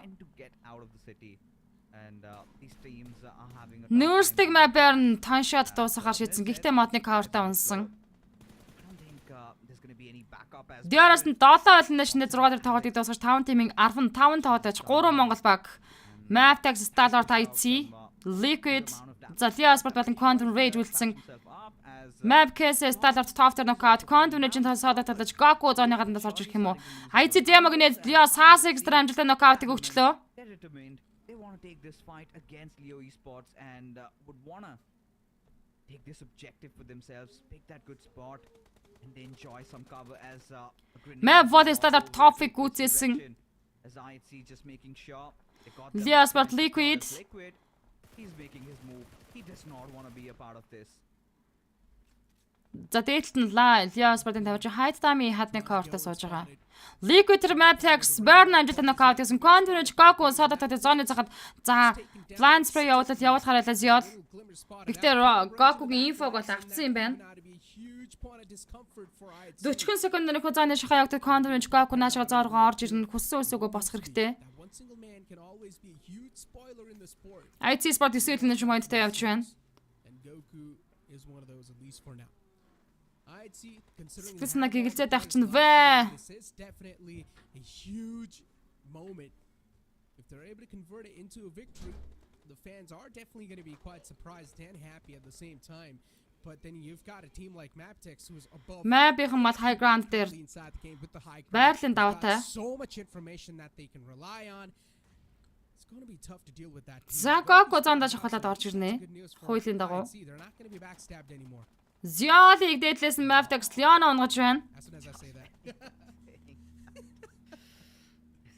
Нэрсдэг Mabarn ton shot дуусахаар шийдсэн. Гэхдээ модны cover-таа унсан. DRS нь 7 олно шинэ 6 дээр тоглолтыг дуусгаж 5 тимийн 15 тоглож 3 Монгол баг. Maptech Start IC Liquid за Leo Sport болон Quantum Rage үлдсэн. Map Case Start top дээр knockout Quantum Rage-ийн тасаад таталж Gaku зооны гаднаас орж ирэх юм уу? IC Demog-ний Leo Sasix дээр амжилттай knockout-ыг өгчлөө. They want to take this fight against Leo Esports and would want to take this objective for themselves, pick that good spot and they enjoy some cover as Map Volley Start top-ыг гүйцээсэн. as IC just making sure they got Leo Sport Liquid. He's making his move. He does not want to be a part of this. За дээдлэлт нь Leo Sport-ын тавьж хайд дами хадны cover-тай сууж байгаа. Liquid Maptech Burn амжилттай knockout гэсэн Quantum Rage Gaku содо татад зооны захад за blind spray явуулахаар байлаа Ziol. Гэхдээ Gaku-гийн инфог бол авцсан юм байна. 40 секунд нөхөө зооны шахаа явагдаад Quantum Rage Gaku наашаа зооргоо орж ирнэ. Хүссэн үсээгөө босох хэрэгтэй. IC Sport эсвэл нэг моменттай явж байна. This na гигэлзээд байх чинь вэ? This is definitely a huge moment. If they're able to convert it into a victory, the fans are definitely going to be quite surprised and happy at the same time. But then you've got a team like Maptech who's above Map-ийн мал high ground дээр байрлалын даваатай. So much information that they can rely on. It's going to be tough to deal with that. За Gaku зоондоо шахуулаад орж ирнэ. Хуулийн дагуу. They're not going to be backstabbed anymore. Ziol-ийг дээдлээс нь Maptech Leona унгаж байна. As soon as I say that.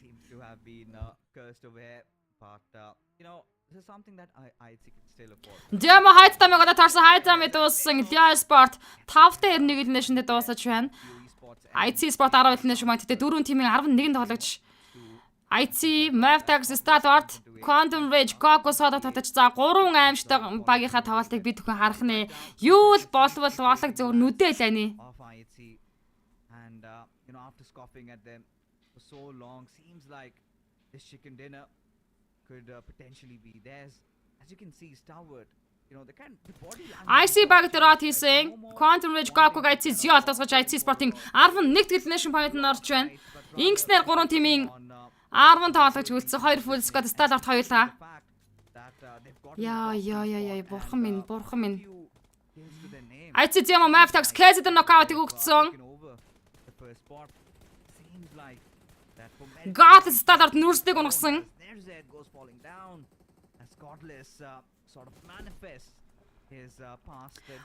Seems to have been cursed over here, but this is something that I think it's still afford. Demo хайд тамиг одоо тарсан хайд тамиг дууссан Leo Sport 5-1 1 нэшэндээ дуусаж байна. IC Sport 10 нэш моменттэй 4 тимийн 11 тоглогч. IC Maptech Start Quantum Rage Gaku содо татаж за 3 аимштай багийнхаа тоглолтыг бид бүхэн харах нэ. Юу л болвол болог зөв нүдэл ани. Of IC and after scoffing at them for so long, seems like this chicken dinner could potentially be theirs. As you can see, Starward, the body language. IC Bagterot хийсэн. Quantum Ridge Gokug IC Zio алдасгаж IC Sport-ийн 11 Definition Point-д орж байна. Inksner 3 тимийн 10 тоглож үлдсэн 2 full squad Starlord хоёулаа. Яа, бурхан минь. IC Zio Mavtex Kaiser knockout-ыг өгсөн. God Starlord нүрсдэг унгасан.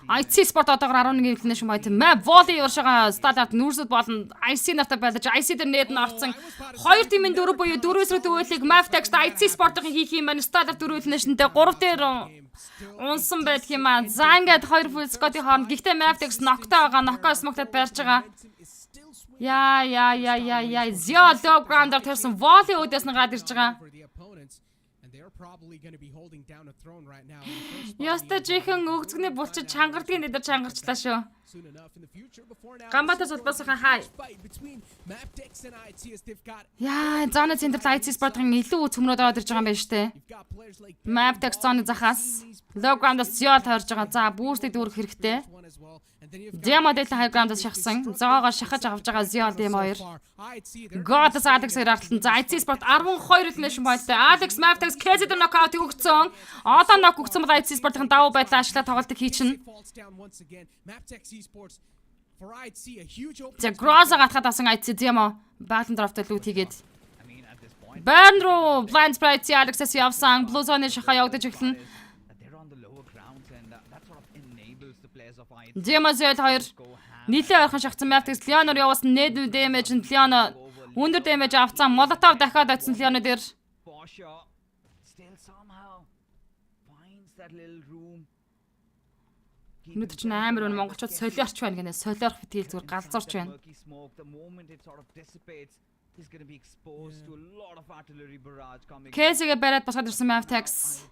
IC Sport одоогоор 11 Definition Point мэ volley уршгаа Starlord нүрсэд болон IC нартай байлаж IC дээр нээд нь орцсон. Хоёр тимийн 4 буюу 4-4 дөрвөлийг Mavtex IC Sport-ын хийх юм байна. Starlord 4 Definition-тэй 3 дээр унсан байдаг юм аа. За ингээд 2 full squad-ийн хооронд гэхдээ Mavtex knockтай байгаа. Knockout smoke-тад байрж байгаа. Яа. Zio low ground-аар тэрсэн volley өөдөөс нь гараад ирж байгаа. Яста чихэн өгцгний булчид чангардгийн дээр чангарчлаа шүү. Гамбатас улбасынхаа хай. Яа, зоны центрт IC Sport-ын илүү цөмрөөд ороод ирж байгаа юм байна штэ. Mavtex зоны захаас low ground-аас Zio тойрж байгаа. За, boost-ийг дүүрэх хэрэгтэй. Демодэл high ground-аас шахсан. Зоогоо шахаж авч байгаа Zio Dem2. God-ас Alex-ээр артсан. За, IC Sport 12 Definition Point-тэй. Alex Mavtex Kaiser knockout-ыг өгсөн. Одоо knock өгсөн бол IC Sport-ын давуу байдлаа ашиглаад тоглолтыг хийчихнэ. За, Gross гатахад авсан IC Zio Battle Draft-д лүүд хийгээд. Burn руу blind sprite Alex-аас явсан. Blue Zone-ийн шахаа явагдаж эхэлнэ. Zio 2 нийлээ ойрхон шахсан Mavtex Leonor явуулсан need damage нь Leonor өндөр damage авцсан. Molotov дахиад очсон Leonor дээр. Нүд чинь амар өн монголчууд солиорч байна гэнэ. Солиорх битгийл зүгээр галзуурч байна. Кэсигэ бариад босоод ирсэн Mavtex.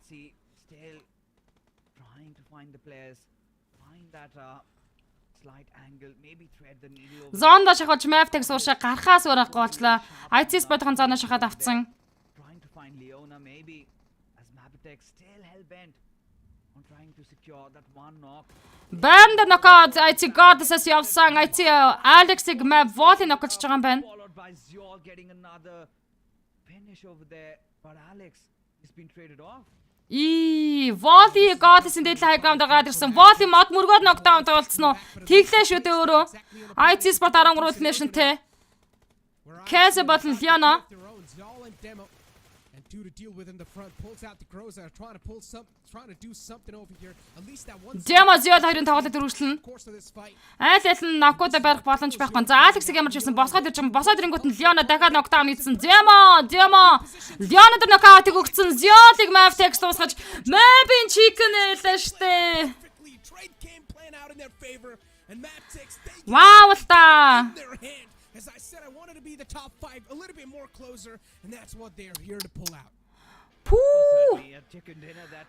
Зонд шахаж Mavtex ууршаа гарахаас урах голчлаа. IC Sport-ын зонд шахаад авцсан. Band knockout IC God-аас явсан. IC Alex-ыг volley knockout хийж байгаа юм байна. Volley God-ийн дээд high ground-аар гараад ирсэн. Volley мод мөргөөр knockdown тоглолцсон уу? Тэглээ шүү дээ өөрөө. IC Sport 13 Definition-тэй. Kaiser болон Leonor. To deal with in the front, pulls out the Groza, trying to do something over here. At least that one. Zio 2-ын тоглолтод үргэлжлэнэ. Айл нь ноккуудаа барих боломж байхгүй. За, Alex-ийг ямар ч байсан босгоод ирж байгаа. Босоод ирэнгүүт нь Leonor дахиад knockdown хийсэн. Zio Leonor дээр knockout-ыг өгсөн. Zio-ыг Mavtex дуусгаж Mavin Chicken хэлээ штэ. Вау та. As I said, I wanted to be the top 5 a little bit more closer, and that's what they're here to pull out.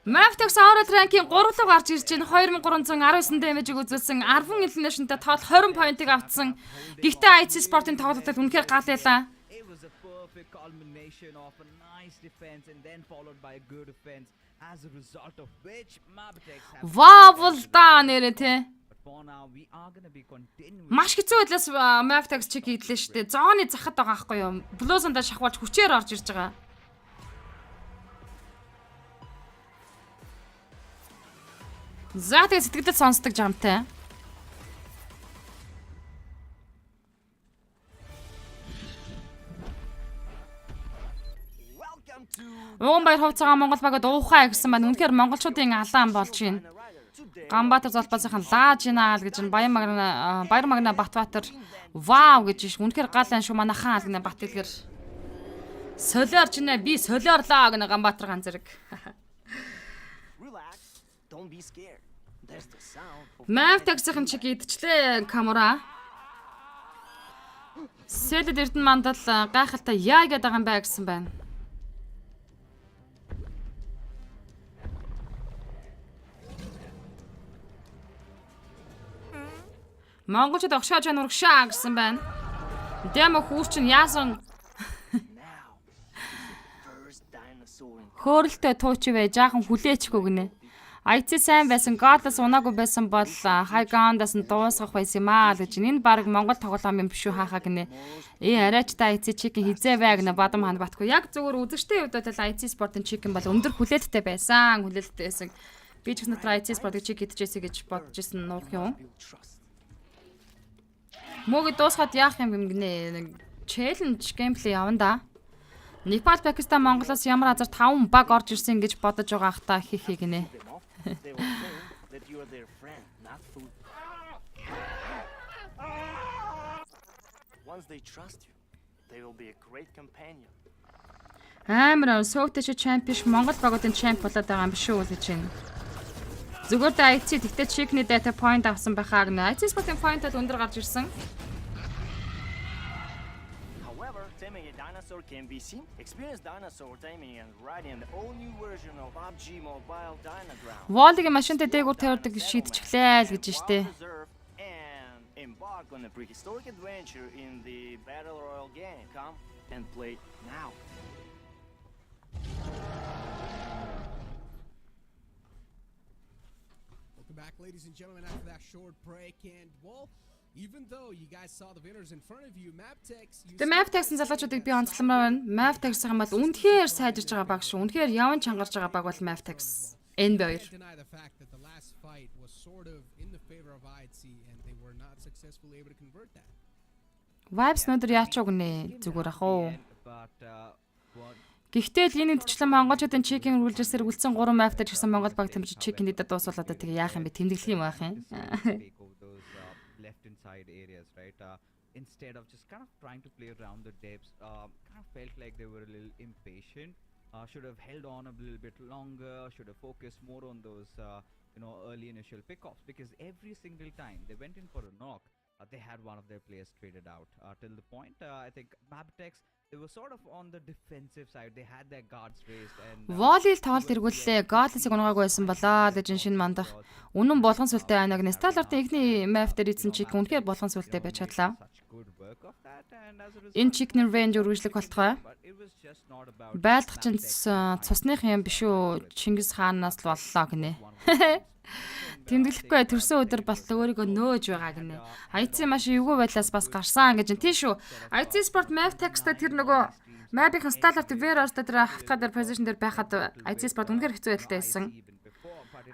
Mavtex Overall ranking 3 руу гарч ирж байна. 2319 damage-ийг үзүүлсэн. 10 elimination-тэй тоол 20 point-ыг авцсан. Гэхдээ IC Sport-ын тоглолтод үнэхээр гал байлаа. It was a perfect culmination of a nice defense and then followed by a good offense, as a result of which Mavtex have Вавлда нэрэ те. Маш хэцүү байдлаас Mavtex чиг хийдлээ шүү дээ. Зооны захад байгаа байхгүй юу? Блузанда шахуулж хүчээр орж ирж байгаа. За тэгээ сэтгэлдээ сонсдог жамтай. Уун баяр хувцагаа Монгол багад уухай гэсэн байна. Үнэхээр монголчуудын алаан болж байна. Гамбатар золбоосынхан Лаажинаал гэж Баяр Магна Батбаатар вау гэж үнэхээр гал ан шүү манайхан алгана бат илгэр солиорч нэ би солиорлоо гэнэ Гамбатар ган зэрэг. Mavtex-ийн чиг идчлээ камера. Сэлэд эрдэн мандал гайхалтай яа гэдэг юм бай гэсэн байна. Монголчууд огшоож урагшаа гэсэн байна. Демо хүүрчин яасан Хөөрөлтөө туучивэ жаахан хүлээчихгүй гинэ. IC сайн байсан, Godless унаагүй байсан бол High Ground-аас нь дуусгах байсан юм аа гэж. Энэ баг Монгол тоглоом юм биш үү хаахаа гинэ. Арайч та IC Chicken хизээвэ гэнэ бадам ханд батгүй. Яг зүгээр үзэгчтэй хувьд бол IC Sport-ын Chicken бол өндөр хүлээлттэй байсан. Би ч гэсэн IC Sport-ыг чиг идчихээсэй гэж бодож исэн нуух юм. Мөөгөө дуусгаад яах юм гинэ. Challenge gameplay явна да. Непал, Пакистан, Монголоос ямар азар 5 баг орж ирсэн гэж бодож байгаа хта хихи гинэ. They will know that you are their friend, not food. Once they trust you, they will be a great companion. Амар сөөтөч чемпионш Монгол багуудын чемп болоод байгаа юм биш үү гэж байна. Зүгээр да IC тэгтээ чикний data point авсан байхаа гэнэ. IC Sport-ын point-д өндөр гарч ирсэн. Taming a dinosaur can be seen. Experience dinosaur taming and riding the all-new version of PUBG Mobile Dynaground. Волыг машинтай дээгүүр тавьдаг шийдчихлээ л гэж штэ. And embark on a prehistoric adventure in the Battle Royale game. Come and play now. Welcome back, ladies and gentlemen, after that short break. And well, even though you guys saw the winners in front of you, Maptex. The Maptex-ын залуучуудыг би онцломоор байна. Maptex-ийн бол үнэхээр сайжирж байгаа баг шүү. Үнэхээр яван чангарж байгаа баг бол Maptex. Энэ хоёр. Deny the fact that the last fight was sort of in the favor of IC and they were not successfully able to convert that. Vibes нүдэр яачаа гинэ зүгээр ах уу. Гэхдээ л энэ үдчлэн монголчуудын чекинг рүүлжсээр үлдсэн 3 Maptex гэсэн монгол баг тэмцэж чекинг дэд дуусуулаад тэгээ яах юм бэ? Тэмдэглэх юм байх юм. Inside areas, right? Instead of just kind of trying to play around the depths, kind of felt like they were a little impatient. Should have held on a little bit longer. Should have focused more on those, early initial pickoffs. Because every single time they went in for a knock, they had one of their players traded out. Till the point, I think Maptex, they were sort of on the defensive side. They had their guards raised and Волыг тоолт эргүүллээ. Godless-ыг унгаагүй байсан болоо гэж шинэ мандах. Үнэн болгон сүлтэй анаг Nestallard-ын ихний map дээр ийдсэн чиг үнэхээр болгон сүлтэй байж чадлаа. Энэ чигний range үргэлжлэх болтгой. Байлдах чинь цусных юм биш үү? Чингис хаанаас л боллоо гинэ. Тэмдэглэхгүй төрсөн өдөр болтол өөрийгөө нөөж байгаа гинэ. IC маш эвгүй байдлаас бас гарсан гэж тийм шүү. IC Sport Maptex-тэй тэр нөгөө map-ийн Nestallard Veros-тэй тэр хавтгаа дээр position дээр байхад IC Sport үнэхээр хэцүү байдалтай байсан.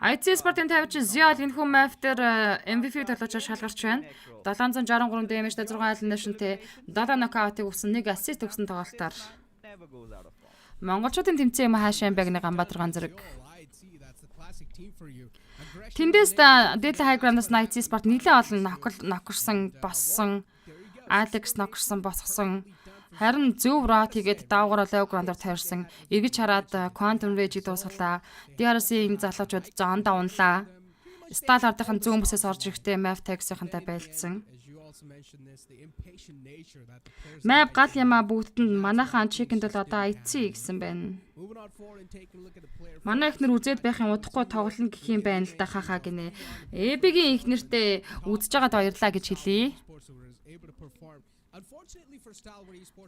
IC Sport-ын тавьж Ziol энэ хүн map дээр MVP толгойч шалгарч байна. 763 damage-тэй 6 elimination-тэй 7 knockout-ыг өгсөн, 1 assist өгсөн тоглолтоор монголчуудын тэмцээн юм хаашаа юм бэ гэнэ Ганбаатар ганцэрэг. Тэндээс дээд high ground-аас IC Sport нэлээд олон нокорсон, боссон, Alex нокорсон, босгосон. Харин зөв рот хийгээд даавгаар low ground-аар тавьсан. Эргэж хараад quantum rage-ийг дуусгалаа. DRC-ийн залуучууд зоондоо унлаа. Nestallard-ын зүүн бүсээс орж ирэхдээ Maptex-ийнхантай байлдсан. Map гал ямаа бүгдэнд манайхан чекэнд бол одоо IC гэсэн байна. Манай ихнэр үзээд байхын удахгүй тоглоно гэх юм байна л да хахаа гинэ. Эбигийн ихнэртэй үзэж байгаад баярлаа гэж хэлье.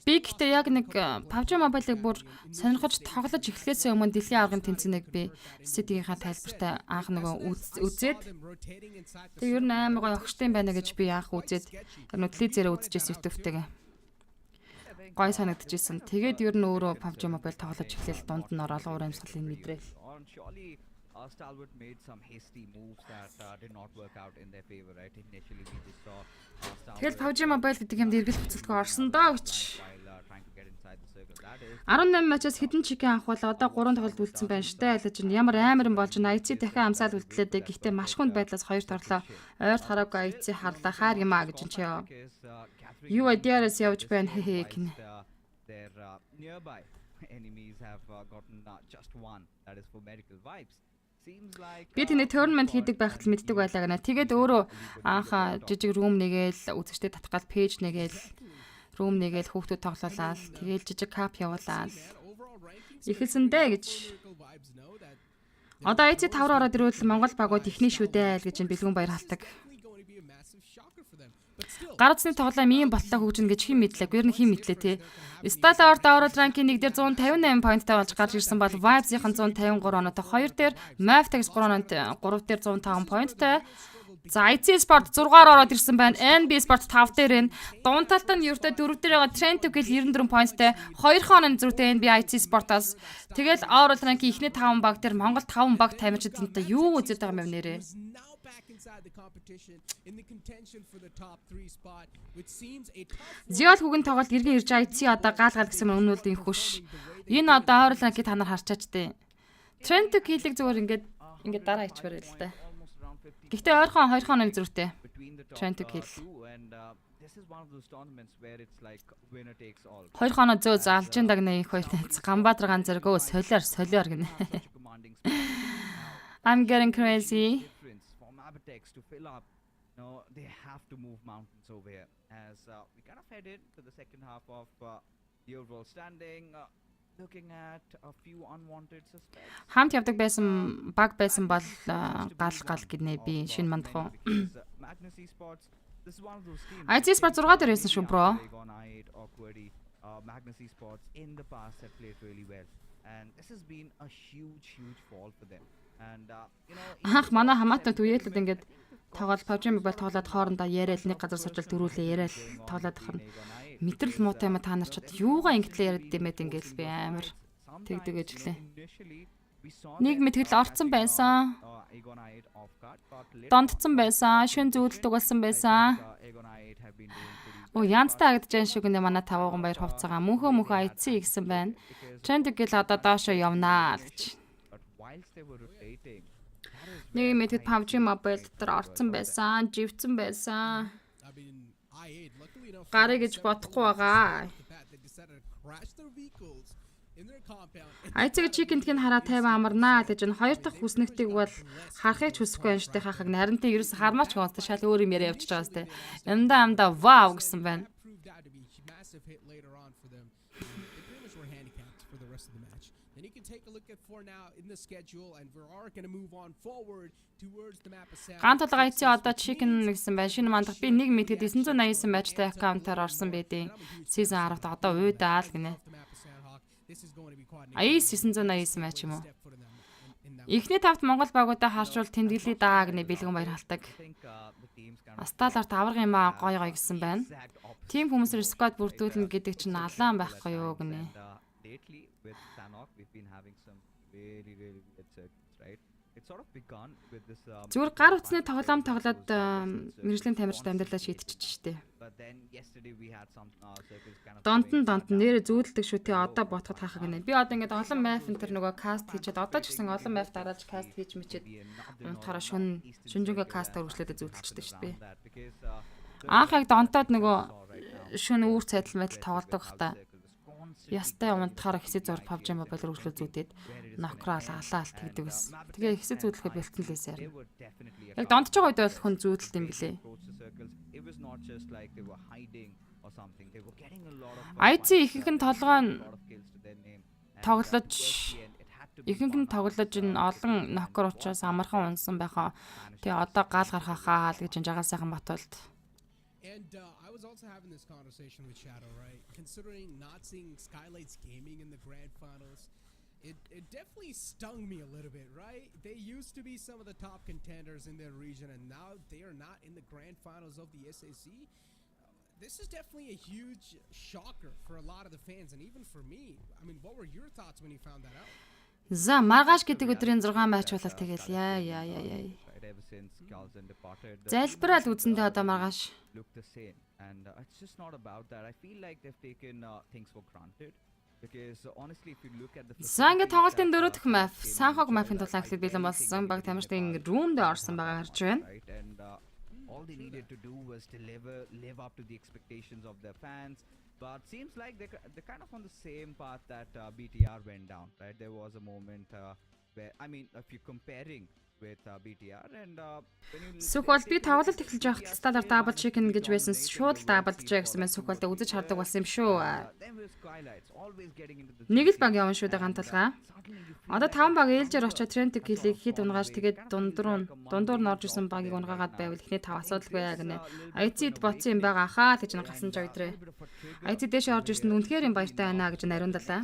Би гэхдээ яг нэг PUBG Mobile-ыг бүр сонирхож тоглож эхлэхээс өмнө дэлхийн аргын тэмцээнийг би City-ийнхаа тайлбартай анх нөгөө үзээд тэг ер нь амар гоё огштой юм байна гэж би анх үзээд тэр нөгөө телевизээрээ үзчихсэн YouTube-тэйгээ гоё санагдчихсэн. Тэгээд ер нь өөрөө PUBG Mobile тоглож эхлээл дунд нь ороод уур амьсгалыг мэдрээл. Stalwart made some hasty moves that did not work out in their favor, right? Initially we just saw тэгэл PUBG Mobile гэдэг юмд эргэл хөцөлтгөө орсон доо гэж. 18 матчаас хэдэн чикен авах бол одоо 3 тоглолт үлдсэн байна штэ гэж ямар амар юм болж IC дахин амсаал үлдлээ. Гэхдээ маш хүнд байдлаас хоёрт орлоо. Ойрт хараагүй IC харлаа хаар юм аа гэж чи ёо. Юу идеараас явж байна хээ гинэ. Their nearby enemies have gotten just one, that is for medical vibes. Би тэний tournament хийдэг байхад л мэддэг байлаа гэнэ. Тэгээд өөрөө анх жижиг room нэгээл үзэгчтэй татгаал page нэгээл room нэгээл хүүхдүүд тоглоулаад тэгээл жижиг cup явуулаад ихэлсэндээ гэж. Одоо IC 5-аар ороод ирвэл Монгол багууд ихний шүү дээ л гэж бэлгүүн баяр халдаг. Гар утасны тоглоом ийм болтлоо хөгжинэ гэж хэн мэдлээ. Гэр нь хэн мэдлээ те. Stallard World Ranking 1 дээр 158 поинттай болж гарч ирсэн бол Vibes-ийн 153 оноотой 2 дээр, Mavtex 3 дээр 105 поинттай. За IC Sport 6-аар ороод ирсэн байна. NB Sport 5 дээр энэ. Дуун талд нь ердөө 4 дээр байгаа Trend to Kill 94 поинттай 2 хоног зөрүүтэй NB IC Sport-аас. Тэгэл World Ranking ихний 5 баг дээр Монгол 5 баг тамирчид энэтэй юу үзэж байгаа юм бэ нэрээ? Зиол хүүгэн тоглолт иргэн ирж IC одоо гаалгаад гэсэн юм өнөөлд юм хөш. Энэ одоо World Ranking та нар харчаач тээ. Trend to Kill-ийг зүгээр ингээд дараа ичвэр л та. Гэхдээ ойрхон 2 хоног зөрүүтэй. Trend to Kill. 2 хоног зөө залж дагны их хоёр таньц Ганбаатар ганц зэрэгөө солиор гинэ. I'm getting crazy. No, they have to move mountains over here as we kind of head into the second half of the overall standing. Looking at a few unwanted suspects. Хамт явдаг байсан баг байсан бол гал гинэ би шинэ мандах уу. IC Sports 6 дээр байсан шүү бро. Magnus Esports in the past have played really well and this has been a huge fall for them. And Анх манай хамаатнууд үеэлд ингээд тоглол PUBG Mobile тоглоод хоорондоо яриад нэг газар сууж дөрүүлээ яриад тоглоод ахна. Мэдрэл муутай юм та нар чад юугаа ингэтлээ яриад димэд ингээл би амар тэгдэг ажиглээ. Нэг мэтгэл орцсон байсан. Дондцсон байсан, шүн зүүдэлдэг болсон байсан. Янзтай хагдж байгаа шиг нэ манай тавууган баяр хувцаага мөнхөө IC гэсэн байна. Trend гэл одоо доошоо явнаа гэж. Нэг мэтгэл PUBG Mobile дотор орцсон байсан, живцэн байсан. Гарыг гэж бодохгүй байгаа. IC-г чикэнтгийг хараа тайван амарнаа гэж энэ хоёр дахь хүснэгтийг бол харахыг ч хүсэхгүй юм штэ хахаг нарийнтай ерөөс хармаач гоостой шал өөр юм яриа явчихж байгаа сте. Амда вау гэсэн байна. Ганц толгой IC одоо чикэн гэсэн байна. Шинэ мандах би нэг мэтгэд 989 матчтай аккаунтаар орсон байдیں۔ Season 10-т одоо уйдаал гинэ. IC 989 матч юм уу? Эхний тавт Монгол багуудаа харшуул тэмдэглэе даа гинэ бэлгэн баяр халтаг. Асталаар тавраг юм аа гоё гэсэн байна. Тим хүмүүсээр сквад бүрдүүлнэ гэдэг чинь алаан байхгүй юу гинэ. Зүгээр гар утасны тоглоом тоглоод мэржлийн тамирчид амьдралаа шийдчихэж штэ. Донт нэрэ зүүдэлдэг шүү тий одоо ботход хаах гинэ. Би одоо ингээд олон map энэ төр нөгөө каст хийчихэд одоо ч гэсэн олон map дарааж каст хийж мичээд унтахаараа шүнжэнгөө кастаар үргэлжлээд зүүдэлчдэг шүү дээ. Анх яг донтоод нөгөө шүн үүр цайдал мэдл тоглодог хта. Ястай унтахаараа хэсэг зур PUBG Mobile үргэлжлүү зүүдэд нокрол алаалт гэдэг ус. Тэгээ хэсэг зүүдлэхэ бэлтэн лээсээр. Яг дондж байгаа үед бол хүн зүүдэлт юм блэ. IC ихэнх нь тоглож энэ олон нокер учраас амархан унсан байхаа. Тэгээ одоо гал гарахаа л гэж жагаан сайхан батуулд. And I was also having this conversation with Shadow, right? Considering not seeing Skylights Gaming in the grand finals, it definitely stung me a little bit, right? They used to be some of the top contenders in their region, and now they are not in the grand finals of the SAC. This is definitely a huge shocker for a lot of the fans, and even for me. I mean, what were your thoughts when you found that out? За маргааш гэдэг өдрийн 6 матч болол тэгэл яа. Залбирал үзэндээ одоо маргааш. And it's just not about that. I feel like they've taken things for granted because honestly if you look at the За ингээд тоглолтын 4 дахь map, Санхог map-ын тулаан эхлээд бэлэн болсон. Баг тамирчдын room дээр орсон байгаа харж байна. And all they needed to do was live up to the expectations of their fans. But seems like they're kind of on the same path that BTR went down, right? There was a moment where, I mean, if you're comparing with BTR and when you Сүх бол би тоглолт эхэлж байхад сталаар double chicken гэж байсан. Шууд л double-дж гэсэн мэт сүх болтой үзэж хардаг болсон юм шүү. Нэг л баг явна шүү дээ ганцлгаа. Одоо 5 баг ээлжээр очоод трендэг хийлийг хэд унгааж тэгээд дундуур нь орж исэн багийг унгаагаад байвал эхний 5 асуудалгүй яа гинэ. IC-д боцсон юм байгаа хаа гэж галсан ч ойдрээ. IC дээш орж ирсэн үнэхээр юм баяртай байна гэж нариундалаа.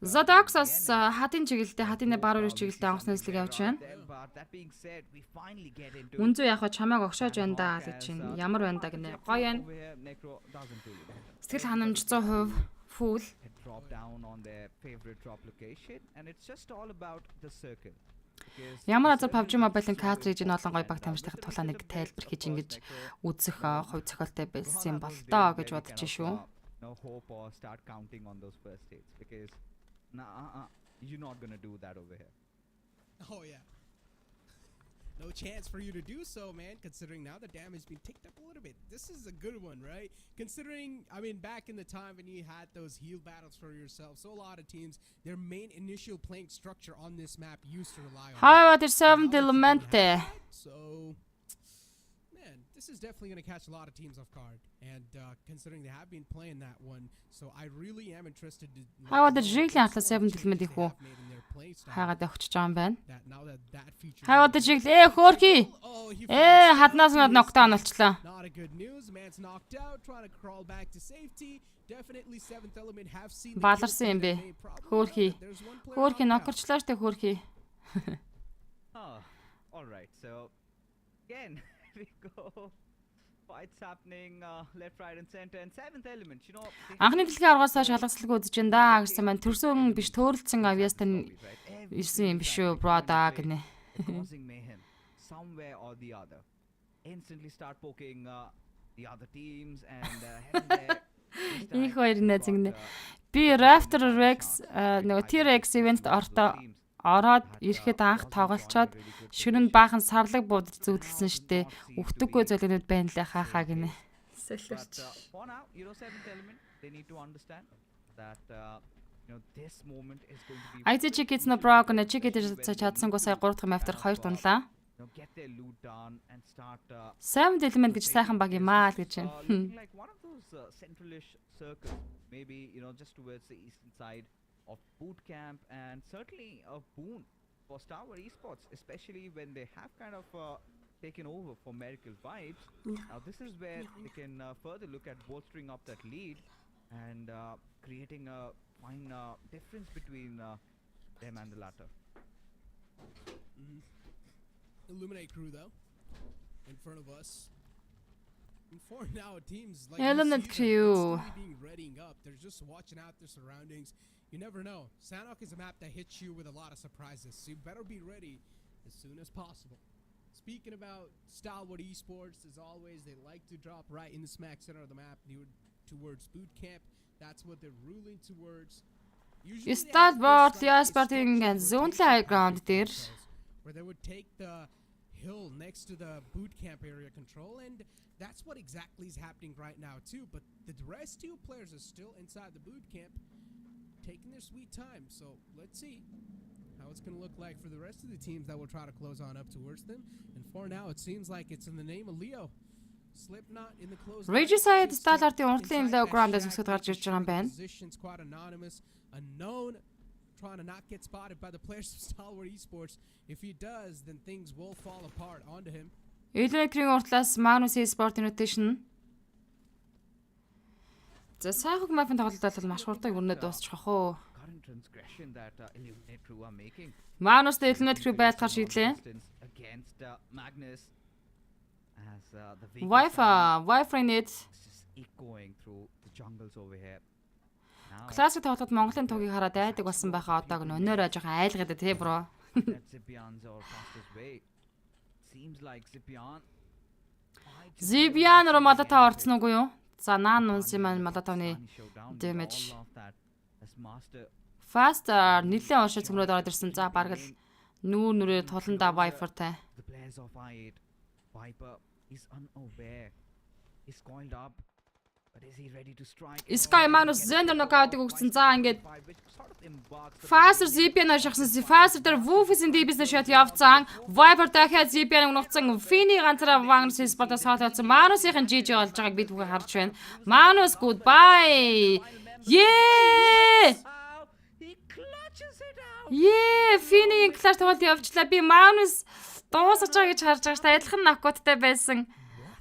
Zodoxos хатын чиглэлтэй хатны бар өрөө чиглэлтэй онгоцнослог явж байна. Мунзу яг чамайг огшоож байна да гэж чинь ямар байна да гинэ. Гоё байна. Сэтгэл ханамж 100% full. Drop down on their favorite drop location and it's just all about the circle. Ямар азар PUBG Mobile-ын cartridge нь олон гоё баг тамирчдын тулаа нэг тайлбар хийж ингэж үзэх хувь зохиолтой байсан юм бол доо гэж бодож шүү. No hope or start counting on those first states because you're not going to do that over here. Oh yeah. No chance for you to do so, man, considering now the damage has been ticked up a little bit. This is a good one, right? Considering, I mean, back in the time when you had those heal battles for yourself, so a lot of teams, their main initial playing structure on this map used to rely on. How about the 7th element? So, man, this is definitely going to catch a lot of teams off guard. And considering they have been playing that one, so I really am interested to... How about the Jiggly after 7th element? Хагаад өгч байгаа юм байна. How about the Jiggly? Хөөрхий. Хаднаас нь нокдаун болчлоо. Not a good news. Man's knocked out, trying to crawl back to safety. Definitely 7th element have seen. Баларсан юм бэ. Хөөрхий. Хөөрхий нокорчлаа штэ хөөрхий. All right. So again, we go. Fights happening left, right, and center. And 7th element, you know. Анхны дэлхийн аргасаа шалгацлаг үзэж байна да гэсэн маань төрсөн биш төөрөлцөн авьяастан ирсэн юм биш үү брада гинэ. Causing mayhem somewhere or the other. Instantly start poking the other teams and heading there. Их хоёр найз гинэ. Би Raptor Rex нөгөө T-Rex event ороод ирэхэд анх тоглолцоод шүрэнд баахан сарлаг буудаж зүудэлсэн штэ. Өвтөггүй золионууд байна лээ хаахаа гинэ. Солиорч. For now, you know 7th element, they need to understand that you know this moment is going to be. IC Chick it's no broken. Chick гэж чадсангүй сая 3 дахь мафтер 2 дунлаа. Get their loot done and start 7th element гэж сайхан баг юм аа л гэж байна. like one of those centralish circles, maybe you know just towards the eastern side of boot camp, and certainly a boon for Star Wars esports, especially when they have kind of taken over for Miracle Vibes. Now this is where they can further look at bolstering up that lead and creating a fine difference between them and the latter. Illuminate crew though, in front of us. And for now, teams like Illuminate crew being readying up. They're just watching out their surroundings. You never know. Sanhok is a map that hits you with a lot of surprises, so you better be ready as soon as possible. Speaking about Stalwart Esports, as always, they like to drop right in the smack center of the map towards boot camp. That's what they're ruling towards. Stalwart Esports-ийн zone high ground дээр where they would take the hill next to the boot camp area control, and that's what exactly is happening right now too. But the rest two players are still inside the boot camp, taking their sweet time. So let's see how it's going to look like for the rest of the teams that will try to close on up towards them. And for now, it seems like it's in the name of Leo. Slipknot in the close. Regicide Stalwart-ийн урдлын low ground-аас үсгэд гарч ирж байгаа юм байна. Position's quite anonymous, unknown, trying to not get spotted by the players of Stalwart Esports. If he does, then things will fall apart onto him. Illuminate-ийн урдлаас Magnus Esport Invitation. За сайхан мафын тоглолт бол маш хурдан өрнөд дуусчих واخ. Magnus the Illuminate crew байлгахаар шийдлээ. Wi-Fi net. Классик тоглолтод Монголын тугийг хараад айдаг болсон байхаа одоог нь өнөөрөө жоохон айлгаад тий бро. Zibian руу малата орцсон уу юу? За наан нунс юм малатавны damage. Faster нэлээд уншиж цөмрөөд ороод ирсэн. За бараг л нүүр нүрээ туландаа Viper-тай. Viper is unaware. He's coiled up But is he ready to strike? Sky Magnus Zender нокаутыг өгсөн. За ингээд Faster ZP-ээр шахсан. Faster дээр Wolves-ийн DB-ээс шат явцсан. Viper дахиад ZP-ийг нугцсан. Fini ганцаараа Magnus Sport-аас хаалцсан. Magnus-ийн GG болж байгааг бид бүхэн харж байна. Magnus goodbye. Yeah! Yeah, Fini-ийн клаш тоглолт явуулчлаа. Би Magnus дуусаж байгаа гэж харж байгаа ш. Адилхан нокауттай байсан.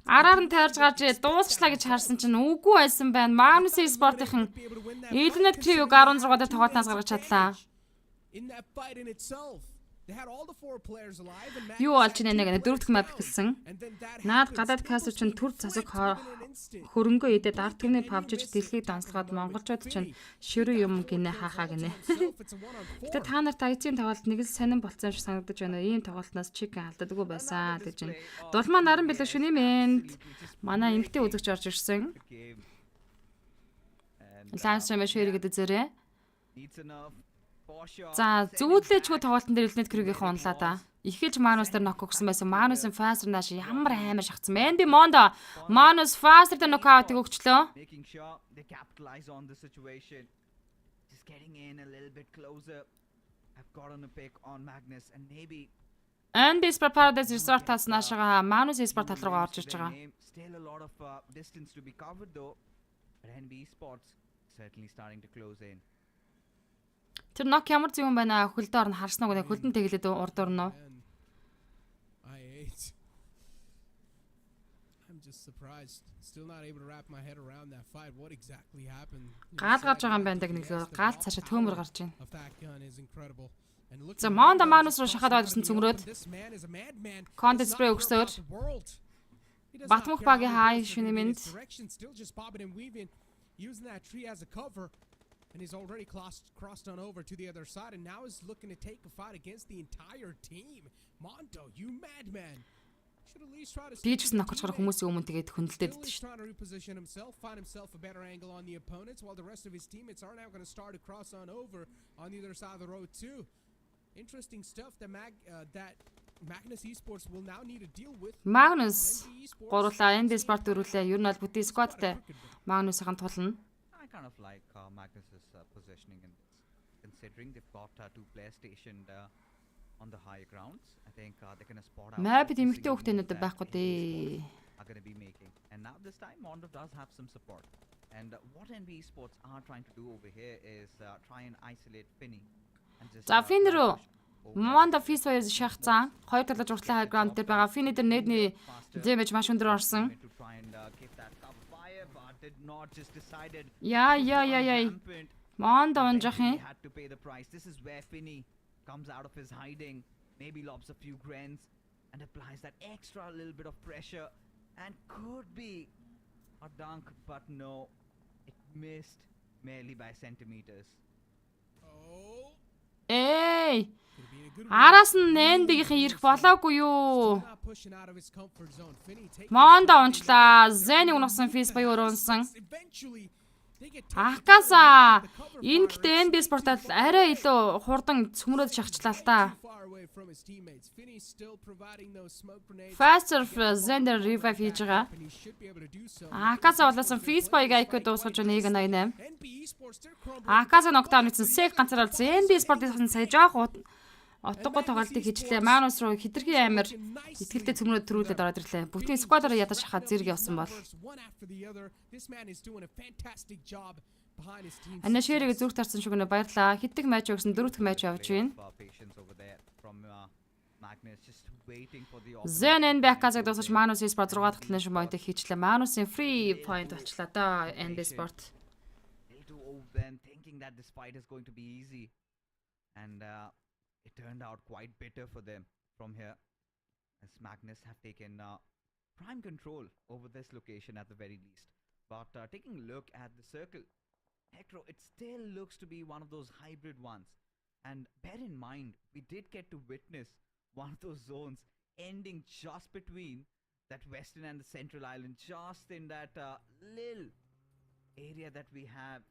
Араар нь тайрж гарч дуусчлаа гэж харсан чинь үгүй байсан байна. Magnus Sport-ийн Internet Crew 16 дээр тоглолтоос гаргаж чадлаа. Юу олж ийнэ нэг дөрөвдөх map хэлсэн. Наад гадаад касуу чинь төр засаг хөрөнгөө идээд ард түмний PUBG дэлхийг донслогоод монголчууд чинь ширүү юм гинэ хаахаа гинэ. Гэтэ та нарт IC-ийн тоглолт нэг л сонирн болцсон шиг санагдаж байна. Ийм тоглолтноос чикен алддаггүй байсан гэж байна. Дулмаа наран бэлэг шүний мэнд. Манай эмгтэй үзэгч орж ирсэн. Ланс юм ширээ гэдэг зэрэг. За зүудлээчгүй тоглолтын дээр Internet Crew-ийн унлаа да. Ихэж Magnus дээр нок өгсөн байсан. Magnus-ын Faster нааш ямар амар шахсан. Mandy Mondo Magnus Faster дээр нокаутыг өгчлөө. Making sure they capitalize on the situation. Just getting in a little bit closer. I've gotten a pick on Magnus and maybe Andy Sport Paradise Resort-аас наашаага Magnus Sport тал руугаа орж ирж байгаа. Still a lot of distance to be covered though. But NB Sports certainly starting to close in. Тэр нок ямар зүг юм байна? Хөлдөө орно харснаа гоо хөлдөн тэглээд урд орно. I'm just surprised. Still not able to wrap my head around that fight. What exactly happened? Гаал гарч байгаа юм байна дэг нэглээ. Гаал цаашаа төмөр гарч байна. За За Mondo Magnus руу шахаад орсон цөмрөөд Contest spray өгсөөр Батмах багийн хай шүний мэнд. Using that tree as a cover, and he's already crossed on over to the other side, and now is looking to take a fight against the entire team. Mondo, you madman! Should at least try to. Би ч гэсэн нокчгаар хүмүүсийн өмнө тэгээд хөндлөлтөд дээ шүү. Trying to reposition himself, find himself a better angle on the opponents, while the rest of his teammates are now going to start to cross on over on the other side of the road too. Interesting stuff that Magnus Esports will now need to deal with. Magnus гурлаа NB Sport дөрүүлээ. Ер нь бол бүтэн squadтай Magnus-ын тулна. I kind of like Magnus's positioning in this, considering they've got two-player stationed on the high grounds. I think they're going to spot out. Map эмэгтэй хүүхдүүд байхгүй дээ. Are going to be making, and now this time Mondo does have some support. And what NB Sports are trying to do over here is try and isolate Finny. За Finn руу Mondo Fizz хоёр шахацсан. Хоёр талаас уртлын high ground дээр байгаа. Finn дээр нээдний damage маш өндөр орсон. Яа. Mondo онжох юм. This is where Finny comes out of his hiding, maybe lobs a few grens and applies that extra little bit of pressure, and could be a dunk, but no, it missed merely by centimeters. Oh. Эй! Араас нь Нэнбигийн ирэх болоогүй юу? Mondo ончлаа. Zen унасан Fizz баяр унсан. Ахкаса энэ гэтээ NB Sport-ад арай илүү хурдан цөмрөөд шахчлаа л та. Faster Zender revive хийж байгаа. Ахкаса болоосон Fizz баяг IQ дуусгаж байгаа 188. Ахкаса нокдаун хийсэн сек ганцаар бол NB Sport-ийн сая жоох отгоо тоглолтыг хийжлээ. Magnus руу хитрхи амир итгэлтэй цөмрөөд төрүүлээд ороод ирлээ. Бүтэн squad-аар ядаж шахаад зэрэг явсан бол. Анашэрийг зүрх тарсан шүгнэ баярлаа. Хитэг матч өгсөн дөрөвдөх матч явж байна. Zen бэкасаг дуусаж Magnus Sport 6 дахь талын point хийчлээ. Magnus-ийн free point болчлаа да NB Sport. Thinking that this fight is going to be easy, and it turned out quite bitter for them from here, as Magnus have taken prime control over this location at the very least. But taking a look at the circle, Hector, it still looks to be one of those hybrid ones. And bear in mind, we did get to witness one of those zones ending just between that western and the central island, just in that little area that we have.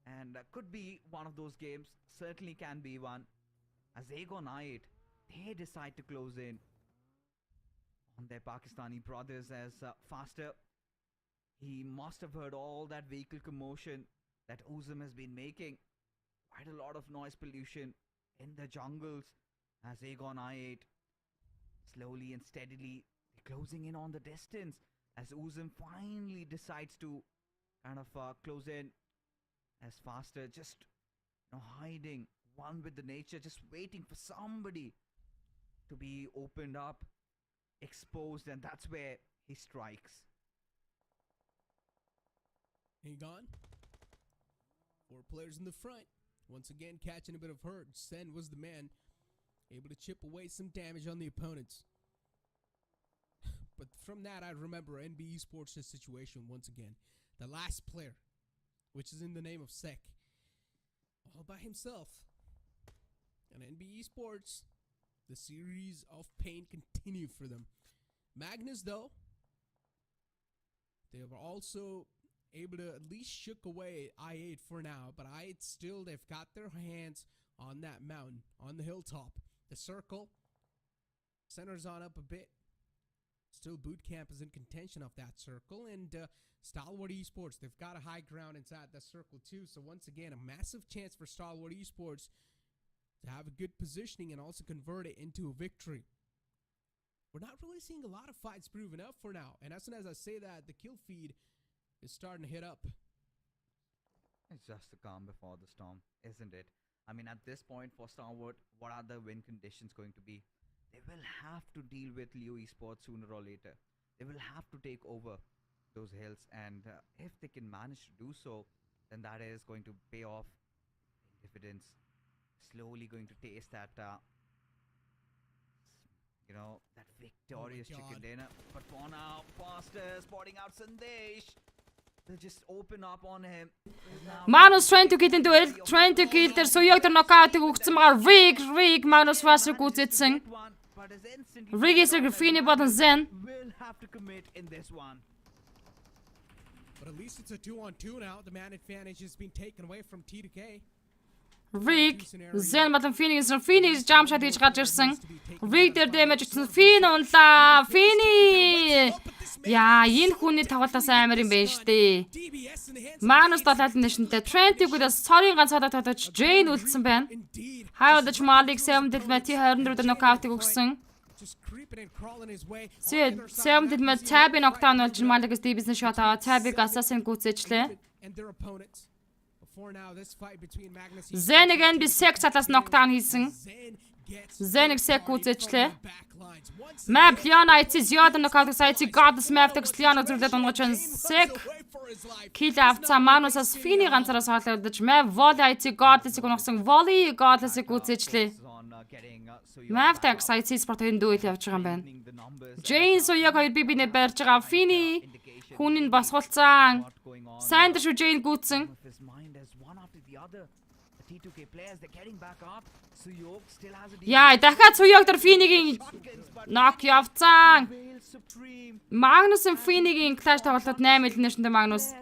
And could be one of those games, certainly can be one. As they go nigh it, they decide to close in on their Pakistani brothers as Faster. He must have heard all that vehicle commotion that Uzum has been making. Quite a lot of noise pollution in the jungles as they go on I-8. Slowly and steadily closing in on the distance as Uzum finally decides to kind of close in as faster, just hiding, one with the nature, just waiting for somebody to be opened up, exposed, and that's where he strikes. Hang on. 4 players in the front. Once again, catching a bit of hurt. Sen was the man, able to chip away some damage on the opponents. But from that, I remember NB Esports' situation once again. The last player, which is in the name of Sek, all by himself. And NB Esports, the series of pain continued for them. Magnus, though, they were also able to at least shook away I-8 for now, but I-8 still, they've got their hands on that mountain, on the hilltop. The circle centers on up a bit. Still, Boot Camp is in contention of that circle, and Stalwart Esports, they've got a high ground inside that circle too. So once again, a massive chance for Stalwart Esports to have a good positioning and also convert it into a victory. We're not really seeing a lot of fights proven up for now, and as soon as I say that, the kill feed is starting to hit up. It's just the calm before the storm, isn't it? I mean, at this point for Stalwart, what are the win conditions going to be? They will have to deal with Leo Esports sooner or later. They will have to take over those hills, and if they can manage to do so, then that is going to pay off dividends. Slowly going to taste that, that victorious chicken dinner. But for now, faster, spotting out Sandesh. They'll just open up on him. Magnus trying to get into it, trying to kill their Soyog the knockout to Rig, Magnus was a good sitting. Rig is a graffiti button Zen. Will have to commit in this one. But at least it's a 2-on-2 now. The man advantage has been taken away from T2K. Rig, Zen button Phoenix jump shot each Rutgerson. Rig their damage to Finn on La Finny. Яа, энэ хүний тоглолтоос амар юм байна штэ. Magnus талаад нэшнтэй Trent-ийг цорын ганц цодоо тодож Jane үлдсэн байна. Хайвадч Malik 7 дэлмэт 24 нокаутыг өгсөн. 7 дэлмэт Tab-ийн нокдаун болж Malik-с DBS-ний шот аваад Tab-ийг assassin гүйцээжлээ. Zen-ийг NB Sek цалаас нокдаун хийсэн. Zen-ийг Sek гүйцээжлээ. Map Leona IC Ziod нокаут сайти Goddess Map-ийг Leona зүрлээд унгаж байна. Sek kill авцаа Magnus-аас Finn ганцаараа соолоодож Map Volley IC Goddess-ийг унгасан Volley Goddess-ийг гүйцээжлээ. Map-ийг сайти спортын дүүл явж байгаа юм байна. Jane Soyog 2 BB-нэ барьж байгаа. Finn хүнийг босгуулсан. Сайн дэш Jane гүйцэн. Яа, дахиад Soyog тэр Finn-ийн knock явцсан. Magnus-ын Finn-ийн clash тоглолтод 8 elimination-тэй Magnus.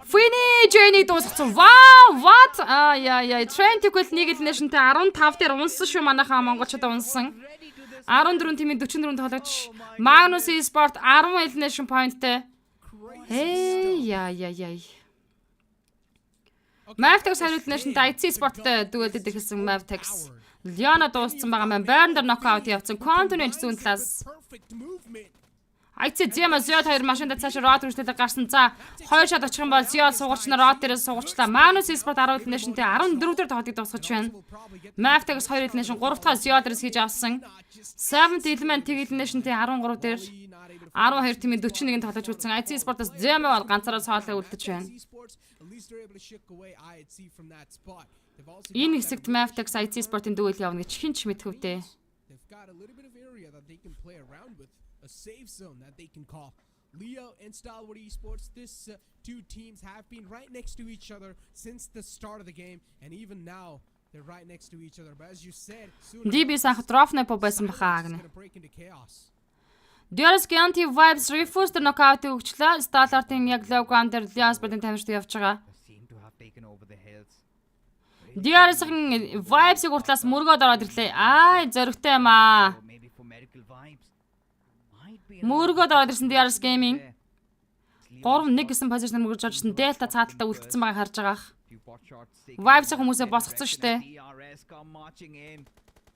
Finn Jane-ийг дуусгасан. Wow, what? Яа, Trent-ийг л 1 elimination-тэй 15 дээр унсан шүү манайхаа монголчууд унсан. 14 тимийн 44 тоглогч. Magnus Esport 10 elimination point-тэй. Яа. Mavtex хариулт нэшнтэй IC спорттой дүүлдэд ихсэн Mavtex. Leona дууссан байгаа маань Baron-дар нокаут явсан. Continent зүүн талаас. IC Zema Ziod 2 машинд цаашаа рот үргэлжлэлээр гарсан. За 2 шат очих юм бол Ziod суугачнаа рот дээрээс суугачлаа. Magnus Esport 10 нэшнтэй 14 дээр тоглохыг дуусгаж байна. Mavtex 2 нэшн 3 дахь Ziod-ээс хийж авсан. 7 element нэшнтэй 13 дээр 12 тимийн 41 тоглож үлдсэн. IC Sport-аас Zema бол ганцаараа соолоо үлдэж байна. Энэ хэсэгт Mavtex IC Sport-ын дүүл явна гэж хинч мэдхүвтэй. Leo and Stalwart Esports, this two teams have been right next to each other since the start of the game, and even now they're right next to each other. But as you said, DB санх трофны по байсан бахаа гэнэ. Dioras Ganti Vibes Refused knockout өгчлээ. Stalwart-ын яг low ground дээр Leos бодон тамирчд явж байгаа. Dioras-ын Vibes-ийг уртлаас мөргөөд ороод ирлээ. Зоригтой юм аа. Мөргөөд ороод ирсэн Dioras Gaming. 3-1 гэсэн позишн мөргөж орсон. Delta цааталтаа үлдсэн байгааг харж байгаа. Vibes хүмүүсээ босгоцсон шүү дээ. DRS come marching in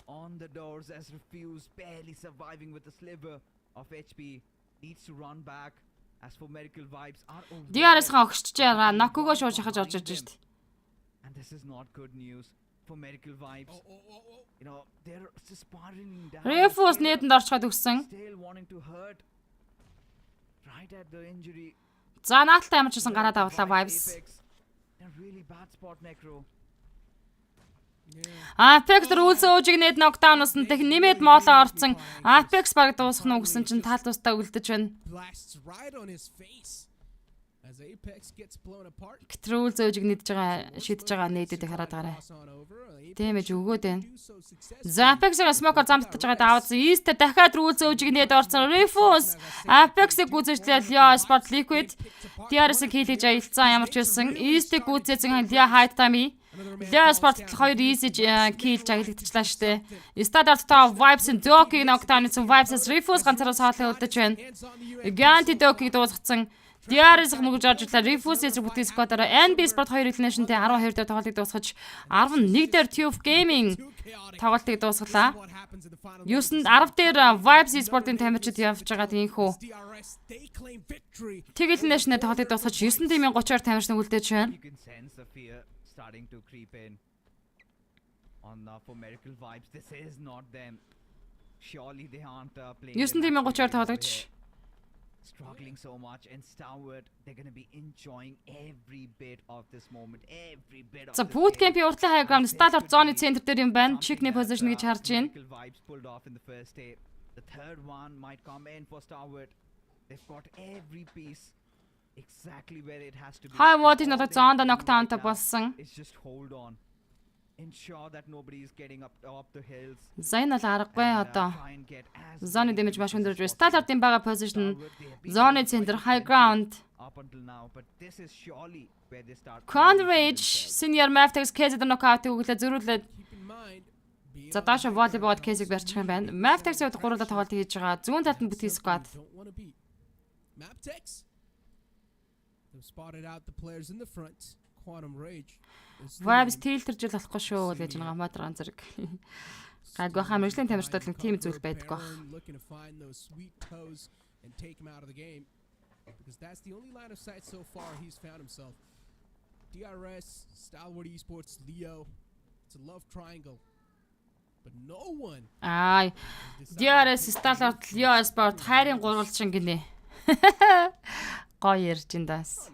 on the doors as Refuse barely surviving with a sliver of HP needs to run back as for Medical Vibes are DRS-га огшиж байгаа. Нокугоо шууд шахаж орж ирж шүү дээ. and this is not good news for Medical Vibes. You know, they're spiraling down. Refuse нийтэнд орчход өгсөн. Still wanting to hurt right at the injury. За наалтаа ямар ч гэсэн гараад авлаа Vibes. A really bad spot Necro. Apex rules өөжиг нээд нокдаун усан тех нэмээд моолоо орцсон. Apex баг дуусах нь гэсэн чинь тал тустай үлдэж байна. Blasts right on his face as Apex gets blown apart. Rules өөжиг нэдж байгаа шидэж байгаа нээдэд хараад гараа. Тийм ээж өгөөд байна. За Apex-ийн smoke замтаж байгаа даваад East дахиад rules өөжиг нээд орсон. Refuse Apex-ийг гүйцэжлээ Leo Sport Liquid DRS-ийг хийлгэж аялцсан ямар ч байсан. East-ийг гүйцээсэн Leo High Time Leo Sport 2 easy kill жаглагдчихлаа штэ. Standard top Vibes-ийн Doki knockdown-ийн Vibes-с Refuse ганцаараа соолоо үлдэж байна. Ganti Doki дуусгацсан. DRS-ийг мөргөж орж ирлээ. Refuse-ийг бүтэн сквадаараа NB Sport 2 elimination-тэй 12 дээр тоглолтыг дуусгаж 11 дээр Tube Gaming тоглолтыг дуусгалаа. 9-нд 10 дээр Vibes Sport-ийн тамирчид явж байгаа тийхүү. Тэг elimination-тэй тоглолтыг дуусгаж 9 тимийн 30-аар тамирчин үлдээж байна. Starting to creep in on for Medical Vibes. This is not them. Surely they aren't playing. 9 тимийн 30-аар тоглож struggling so much and Starward they're going to be enjoying every bit of this moment, every bit of. За boot camp-ийн уртлын high ground Starlord zone-ийн центр дээр юм байна. Chickney position гэж харж байна. Medical Vibes pulled off in the first day. The third one might come in for Starward. They've got every piece exactly where it has to be. High voltage надад зоонд knockdown-тай болсон. It's just hold on. Ensure that nobody is getting up the hills. За энэ бол аргагүй одоо. Zone damage маш өндөрж байна. Starlord-ийн бага position zone центр high ground. Up until now, but this is surely where they start. Conrage senior Mavtex case дээр knockout өглөө зөрүүлээд за даашаа volleyball case-ийг барьчих юм байна. Mavtex-ийн хувьд гурлаа тоглолт хийж байгаа. Зүүн талд нь бүтэн squad. Mavtex spotted out the players in the front. Quantum Rage. Vibes tilterж л болохгүй шүү гэж нэг Мадран зэрэг. Гайгүй хаа мэржлийн тамирчдад нэг тийм зүйл байдаг баг. Looking to find those sweet toes and take him out of the game because that's the only line of sight so far he's found himself. DRS, Stalwart Esports, Leo. It's a love triangle. But no one. Ай. DRS, Stalwart, Leo Sport хайрын гурвалжин гинэ. Гоё ярьж индас.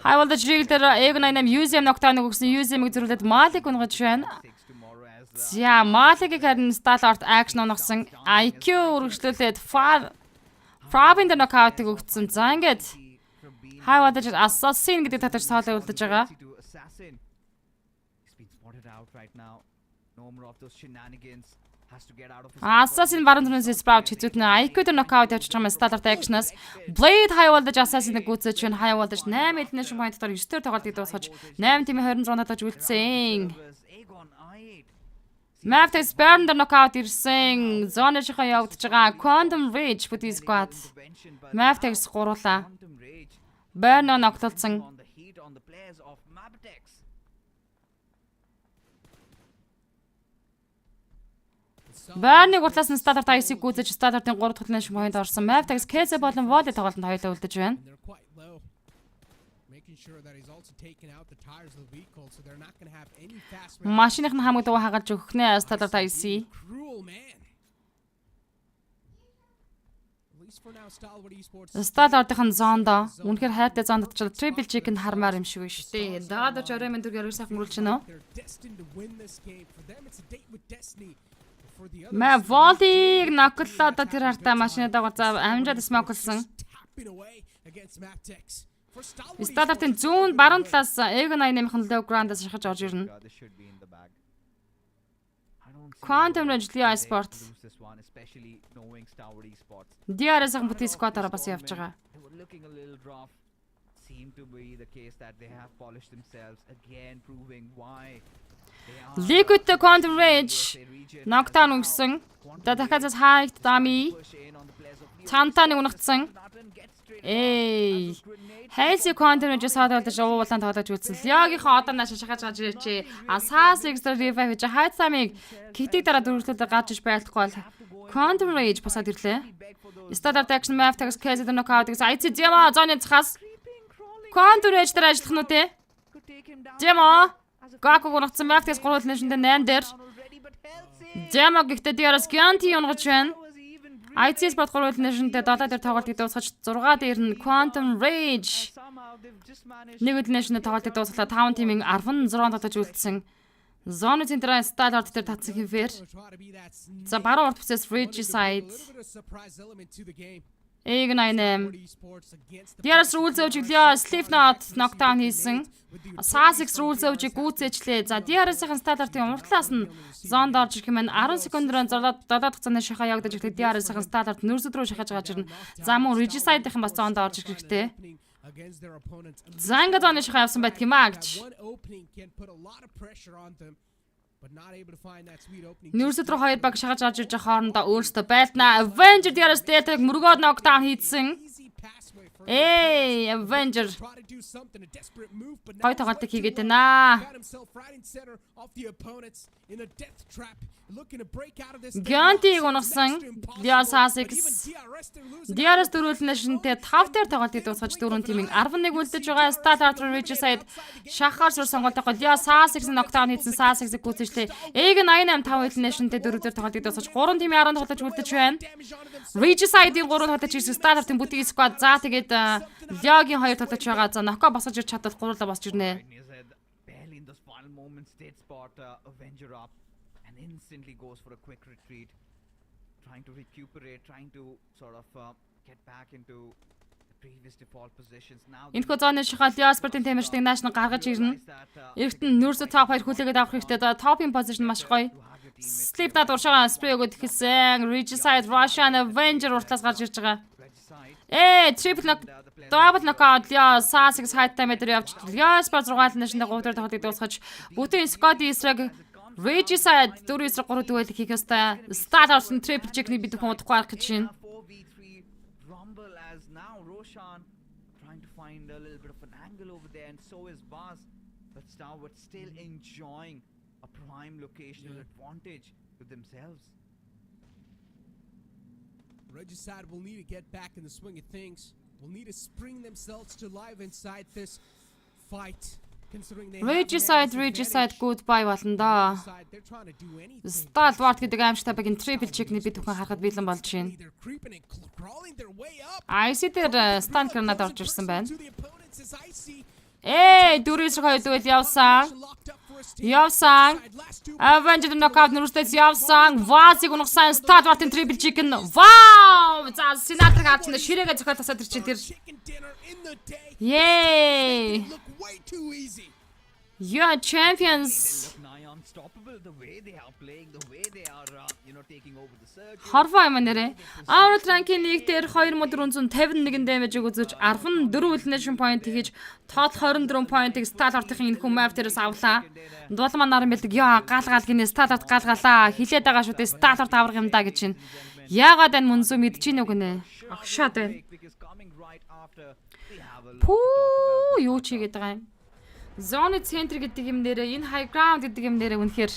High voltage rig дээр Ego98 UZM knockdown өгсөн UZM-ийг зөрүүлээд Malik унгаж байна. За Malik-ийг харин Stalwart action унгасан IQ үргэлжлүүлээд Probin дээр knockout-ыг өгсөн. За ингээд High voltage assassin гэдэг татаж соолоо үлдэж байгаа. Assassin баруун зүнээс Sprout хэцүүд нэ IQ дээр knockout явуулж байгаа юм Stalwart action-аас Blade High voltage Assassin-ыг гүйцээж байна. High voltage 8 elimination point дотор 9 дээр тоглолтыг дуусгаж 8 тимийн 26 татаж үлдсэн. Mavtex Burn дээр knockout ирсэн. Zone-шихаа явагдаж байгаа Quantum Rage бүтэн squad. Mavtex гуруулаа. Burn ногтлолцсон. Burn-ыг уртлаас нь Starlord IC гүйцэж Starlord-ын 3 дахь elimination point орсон. Mavtex KC болон Volley тоглолтод хоёулаа үлдэж байна. Машиных нь хамаг дугаа хагалж өгөх нэ Starlord IC. Starlord-ын зоондоо үнэхээр хайртай зоонд очил triple chicken хармаар юм шиг шүү дээ. Дагаад оч орой мэнд дүр яриг сайхан мөрүүлж байна уу? Мэ Volley-г ноклоо одоо тэр хартаа машины дагуу за амжаад смоклсон. Starlord-ын зүүн баруун талаас Ego98-ийн low ground-аас шахаж орж ирнэ. Quantum Rage Leo Sport. DRS-ийн бүтэн squad-аараа бас явж байгаа. Liquid Quantum Rage knockdown өгсөн. За дахиад хайт дами. Цантаа нэг унагдсан. Хайлси Quantum Rage саадалж уулан тоглож үлдсэн. Лягийнхаа одоо нааш шахаж гаж ирээч. Асаас extra revive гэж хайт самыг китиг дараа дөрвөлтөд гаж иж байлдахгүй бол Quantum Rage басаад ирлээ. Standard action map тагс case the knockout гэж IC Jema зоны цахаас Quantum Rage дээр ажиллах нь үү? Jema Gaku гонцсон map тагс гурвал нэшнтэй 8 дээр. Jema гэхдээ дээрээс Gianti унгаж байна. IC Sport гурвал нэшнтэй 7 дээр тоглолтыг дуусгаж 6 дээр нь Quantum Rage нэг үйл нэшнтэй тоглолтыг дуусгалаа 5 тимийн 16 тоглож үлдсэн. Зоны централ стадиорд дээр татсан хэмээр. За баруун урд бүсээс Regicide. Эгнайнэм. Дээрээс рүүл зөөж өглөө Slipknot knockdown хийсэн. Sasix рүүл зөөж гүйцээчлээ. За дээрээсийн стадиортын уртлаас нь зонд орж ирэх юм 10 секундээр 7 дахь цааны шахаа явагдаж ирэхдээ дээрээсийн стадиорт нөрсөд рүү шахаж гаж ирнэ. За мөн Regicide-ийн бас зонд орж ирэх хэрэгтэй. Занга зоны шахаа явсан байдаг юм аа гэж. Нүүрсэд рүү хоёр баг шахаж гарч ирж байгаа хоорондоо өөрсдөө байлнаа. Avenger дээрээс дээлтэг мөргөөд knockdown хийсэн. Avenger. Гой тоглолтыг хийгээд байна. Gianti гонсон. Sasix. Дээрээс дөрвөлнэ шинтэй 5 дээр тоглолтыг дуусгаж 4 тимийн 11 үлдэж байгаа. Standard Regicide шахаар сур сонголттой гол. Sasix knockdown хийсэн. Sasix-ийг гүйцэжлээ. Эгнайнэм 5 үлдэнэ шинтэй 4 дээр тоглолтыг дуусгаж 3 тимийн 10 тоглож үлдэж байна. Regicide-ийн 3 тоглож ирсэн. Standard-ийн бүтгийн squad. За тэгээд Лягийн 2 тоглож байгаа. За Ноко босож ир чадвал гурлаа босч ирнэ. Instantly goes for a quick retreat, trying to recuperate, trying to sort of get back into the previous default positions. Now энэ зоны шахал Яспертийн темирчдийг нааш нь гаргаж ирнэ. Эртэн нүүрсө топ 2 хүлээгээд авах хэрэгтэй. Топын позишн маш гоё. Slipknot уршаа спрей өгöd ихсэн. Regicide Russian Avenger уртлаас гарч ирж байгаа. Triple knock double knockout Sasix height time дээр явж Яспер 6 нэшнээ 3 дээр тоглолтыг дуусгаж бүтэн Scott Easter Regicide 4-3 дуэлийг хийх ёстой. Start-ын triple check-ний бид хүн удахгүй арах гэж байна. Rumble as now Roshan trying to find a little bit of an angle over there, and so is Buzz, but Starwood still enjoying a prime locational advantage to themselves. Regicide will need to get back in the swing of things. Will need to spring themselves to life inside this fight. Regicide goodbye болно доо. Stalwart гэдэг аимштай багийн triple check-ний бид бүхэн харахад бэлэн болж байна. IC дээр stand grenade орж ирсэн байна. Дөрвөөс хоёулаа явсан. Avenger knockout нөрстэйс явсан. Vaz-ыг унагсан. Stalwart-ын triple check нь. Вау! За Senator гарч ирсэн. Ширээгээ зохиол тасаад ирчихэн тэр. Yay! You are champions. Хорвоо юм нэрэ. Аврал ранкийн нэг дээр 2451 damage өгөөж 14 elimination point хийж тоол 24 point-ыг Stalwart-ийн энэ хүн map дээрээс авлаа. Дулмаа наран бэлдэг. Гаал гинэ Stalwart гаалгалаа. Хилээд байгаа шүү дээ. Stalwart аврах юм да гэж байна. Яагаад энэ MUNZU мэдэж ийн үг нэ. Агшаад байна. Пүү юу ч хийгээд байгаа юм. Зоны центр гэдэг юм нэрээ энэ high ground гэдэг юм нэрээ үнэхээр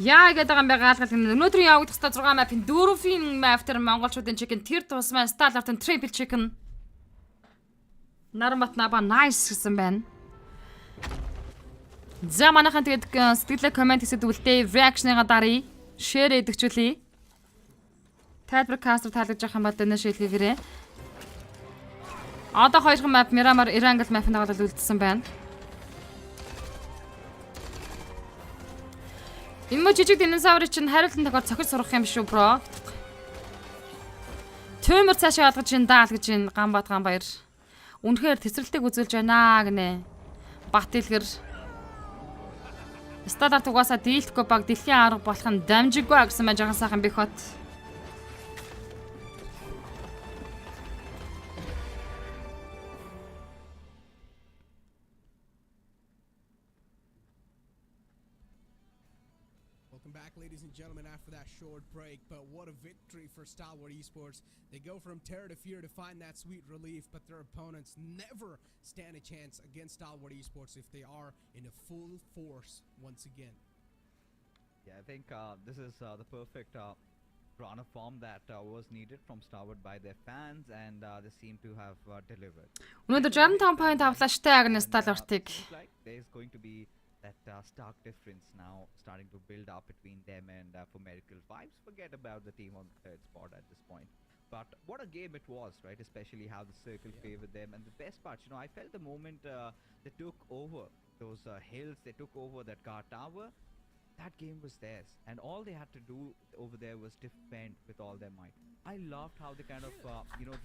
яа гэдэг юм байгаа гаалгал юм. Өнөөдрийн явагдах та 6 map-ын 4-ийн map дээр монголчуудын chicken тэр тусмаа Stalwart-ын triple chicken Нарамбат наба nice гэсэн байна. За манайхан тэгээд сэтгэлээ комент хийсэд үлдээ reaction-ыгаа даръя. Share эдгчүүлье. Тайлбар кастер таалагдж байгаа юм байна шилгээрээ. Одоо хоёрхан map Miramar Erangel map-ыг тоглож үлдсэн байна. Энэ мө жижиг динозаврыг чинь хариултын тохиол цохиж сурах юм шүү бро. Төмөр цаашаа алгаж ин даал гэж ин Ганбат Ганбаяр. Үнэхээр тесрэлтийг үзүүлж байна гинэ. Бат дэлгэр. Стадаар тугаасаа дийлдэхгүй баг дэлхийн арга болох нь дамжиггүй гэсэн мань жахан сайхан бих хот. ladies and gentlemen, after that short break. But what a victory for Stalwart Esports. They go from terror to fear to find that sweet relief, but their opponents never stand a chance against Stalwart Esports if they are in a full force once again. Yeah, I think this is the perfect run of form that was needed from Stalwart by their fans, and they seem to have delivered. Өнөөдөр 65 point авлааштай Agnes Stalwart-ыг. Seems like there's going to be that stark difference now starting to build up between them and for Miracle Vibes. Forget about the team on the third spot at this point. But what a game it was, right? Especially how the circle favored them. And the best part, I felt the moment they took over those hills, they took over that guard tower, that game was theirs. And all they had to do over there was defend with all their might. I loved how they kind of,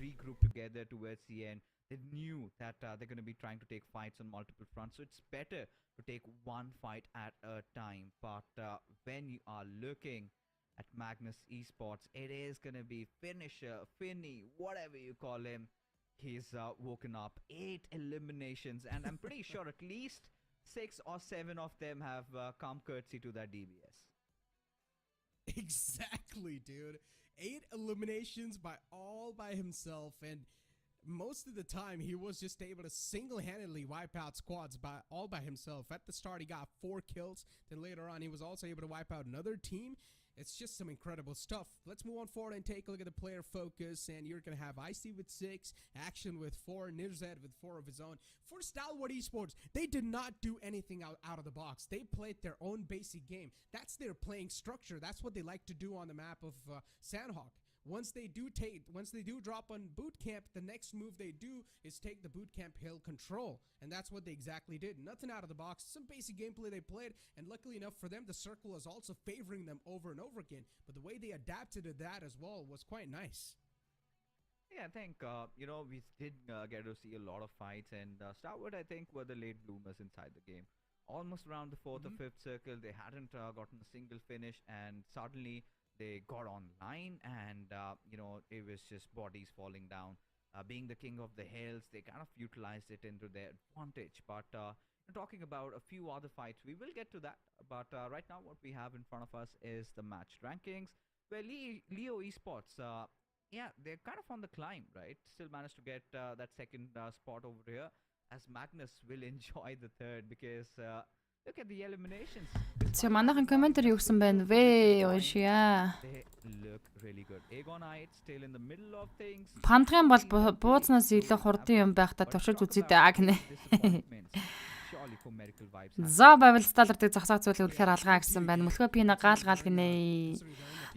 regrouped together towards the end. They knew that they're going to be trying to take fights on multiple fronts. So it's better to take one fight at a time. But when you are looking at Magnus Esports, it is going to be finisher, Finny, whatever you call him. He's woken up 8 eliminations. And I'm pretty sure at least 6 or 7 of them have come courtesy to that DBS. Exactly, dude. 8 eliminations by himself, and most of the time he was just able to single-handedly wipe out squads all by himself. At the start he got 4 kills, then later on he was also able to wipe out another team. It's just some incredible stuff. Let's move on forward and take a look at the player focus. And you're going to have Icy with 6, Action with 4, Nirzad with 4 of his own. For Stalwart Esports, they did not do anything out of the box. They played their own basic game. That's their playing structure. That's what they like to do on the map of Sandhawk. Once they do drop on boot camp, the next move they do is take the boot camp hill control, and that's what they exactly did. Nothing out of the box, some basic gameplay they played, and luckily enough for them, the circle is also favoring them over and over again. But the way they adapted to that as well was quite nice. Yeah, I think, we did get to see a lot of fights, and Stalwart, I think, were the late bloomers inside the game. Almost around the 4th or 5th circle, they hadn't gotten a single finish, and suddenly they got online, and it was just bodies falling down. Being the king of the hills, they kind of utilized it into their advantage. But talking about a few other fights, we will get to that. But right now what we have in front of us is the match rankings, where Leo Esports, they're kind of on the climb, right? Still managed to get that second spot over here, as Magnus will enjoy the third, because look at the eliminations. За манайхан комментэр юу гэсэн байна вэ? Уншия. They look really good. Agonite still in the middle of things. Пандгын бол буузнаас илүү хурдан юм байх та туршиж үзье дээ гэнэ. Surely for Miracle Vibes. За байвал Stalwart-ыг зогсоох зүйлээ үнэхээр алгаа гэсэн байна. Мөлхөө пина гал гинэ.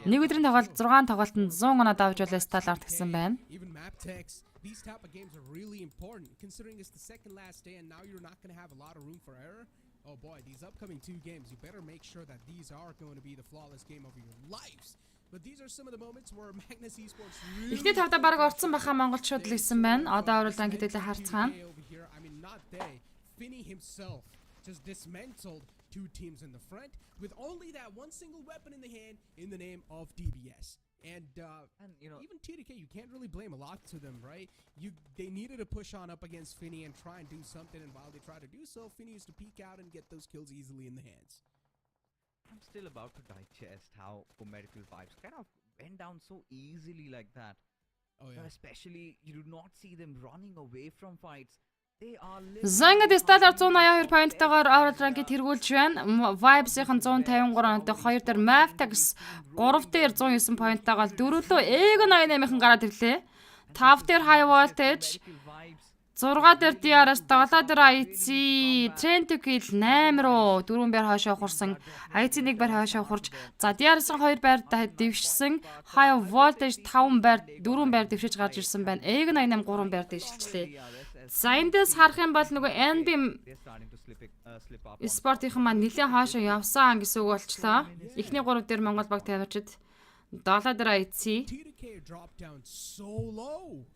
Нэг өдрийн тоглолт 6 тоглолтод 100 оноо давж байлаа Stalwart гэсэн байна. Even map text, these type of games are really important, considering it's the second last day and now you're not going to have a lot of room for error. Oh boy, these upcoming 2 games, you better make sure that these are going to be the flawless game of your lives. But these are some of the moments where Magnus Esports really... Ихний тавда баг орцсон баха монголчууд л исэн байна. Одоо оруулан гэдэгтэй харцгаана. I mean, not they. Finny himself just dismantled 2 teams in the front with only that one single weapon in the hand in the name of DBS. And even TDK, you can't really blame a lot to them, right? They needed to push on up against Finny and try and do something, and while they try to do so, Finny used to peek out and get those kills easily in the hands. I'm still about to digest how for Miracle Vibes kind of went down so easily like that. Oh yeah. But especially, you do not see them running away from fights. Зангад Stalwart 182 поинттайгаар Overall rank-ийг тэргүүлж байна. Vibes-ийн 153 онтой 2 дээр Mavtax 3 дээр 109 поинттайгаар 4 лөө Agon88-ын гараад ирлээ. 5 дээр High Voltage 6 дээр DRS 7 дээр IC Trent kill 8 руу 4 байр хаашаа ухарсан. IC 1 байр хаашаа ухарж за DRS-ын 2 байр дэвшсэн. High Voltage 5 байр 4 байр дэвшиж гарч ирсэн байна. Agon88 3 байр дэвшилчлээ. За эндээс харах юм бол нөгөө NB Sport-ийн маань нэлээд хаашаа явсан гэсэн үг болчлоо. Эхний 3 дээр Монгол баг тавьчид 7 дээр IC. TDK dropped down so low.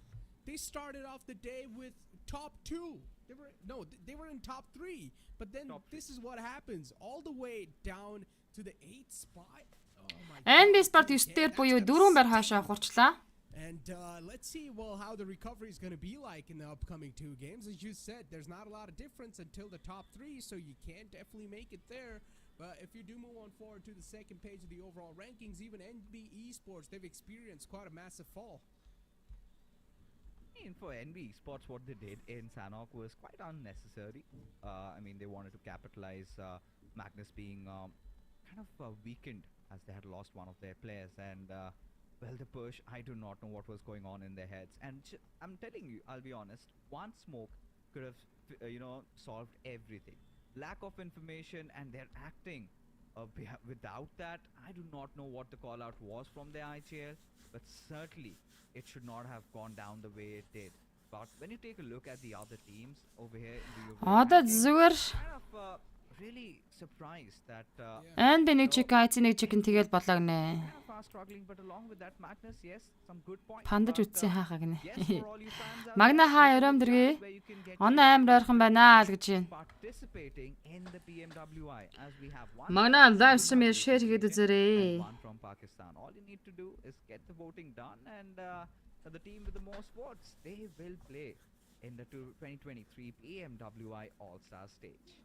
They started off the day with top 2. They were in top 3. But then this is what happens all the way down to the 8th spot. Oh my God. NB Sport 9 дээр буюу 4 байр хаашаа ухарчлаа. And let's see, how the recovery is going to be like in the upcoming 2 games. As you said, there's not a lot of difference until the top 3, so you can definitely make it there. But if you do move on forward to the second page of the overall rankings, even NB Esports, they've experienced quite a massive fall. For NB Esports, what they did in Sanhok was quite unnecessary. I mean, they wanted to capitalize Magnus being kind of weakened as they had lost one of their players. And, well, the push, I do not know what was going on in their heads. And I'm telling you, I'll be honest, one smoke could have, solved everything. Lack of information and their acting. Without that, I do not know what the call out was from the IGL, but certainly it should not have gone down the way it did. But when you take a look at the other teams over here in the Одоо зүгээр kind of really surprised that and би нэг чиг IT нэг чиг тэгэл болоо гинэ. kind of are struggling, but along with that, Magnus, yes, some good points. Пандаж but, үтсэн хаахаа гинэ. yes, for all you fans out Магна there, хаа өрөөм дэргээ. where you can get Оноо амар ойрхон байна л гэж байна. participating in the PMWI as we have one Магна from live stream Bangladesh share хийгээд үзээрэй. and one from Pakistan. All you need to do is get the voting done, and the team with the most votes, they will play in the 2023 PMWI All-Star stage.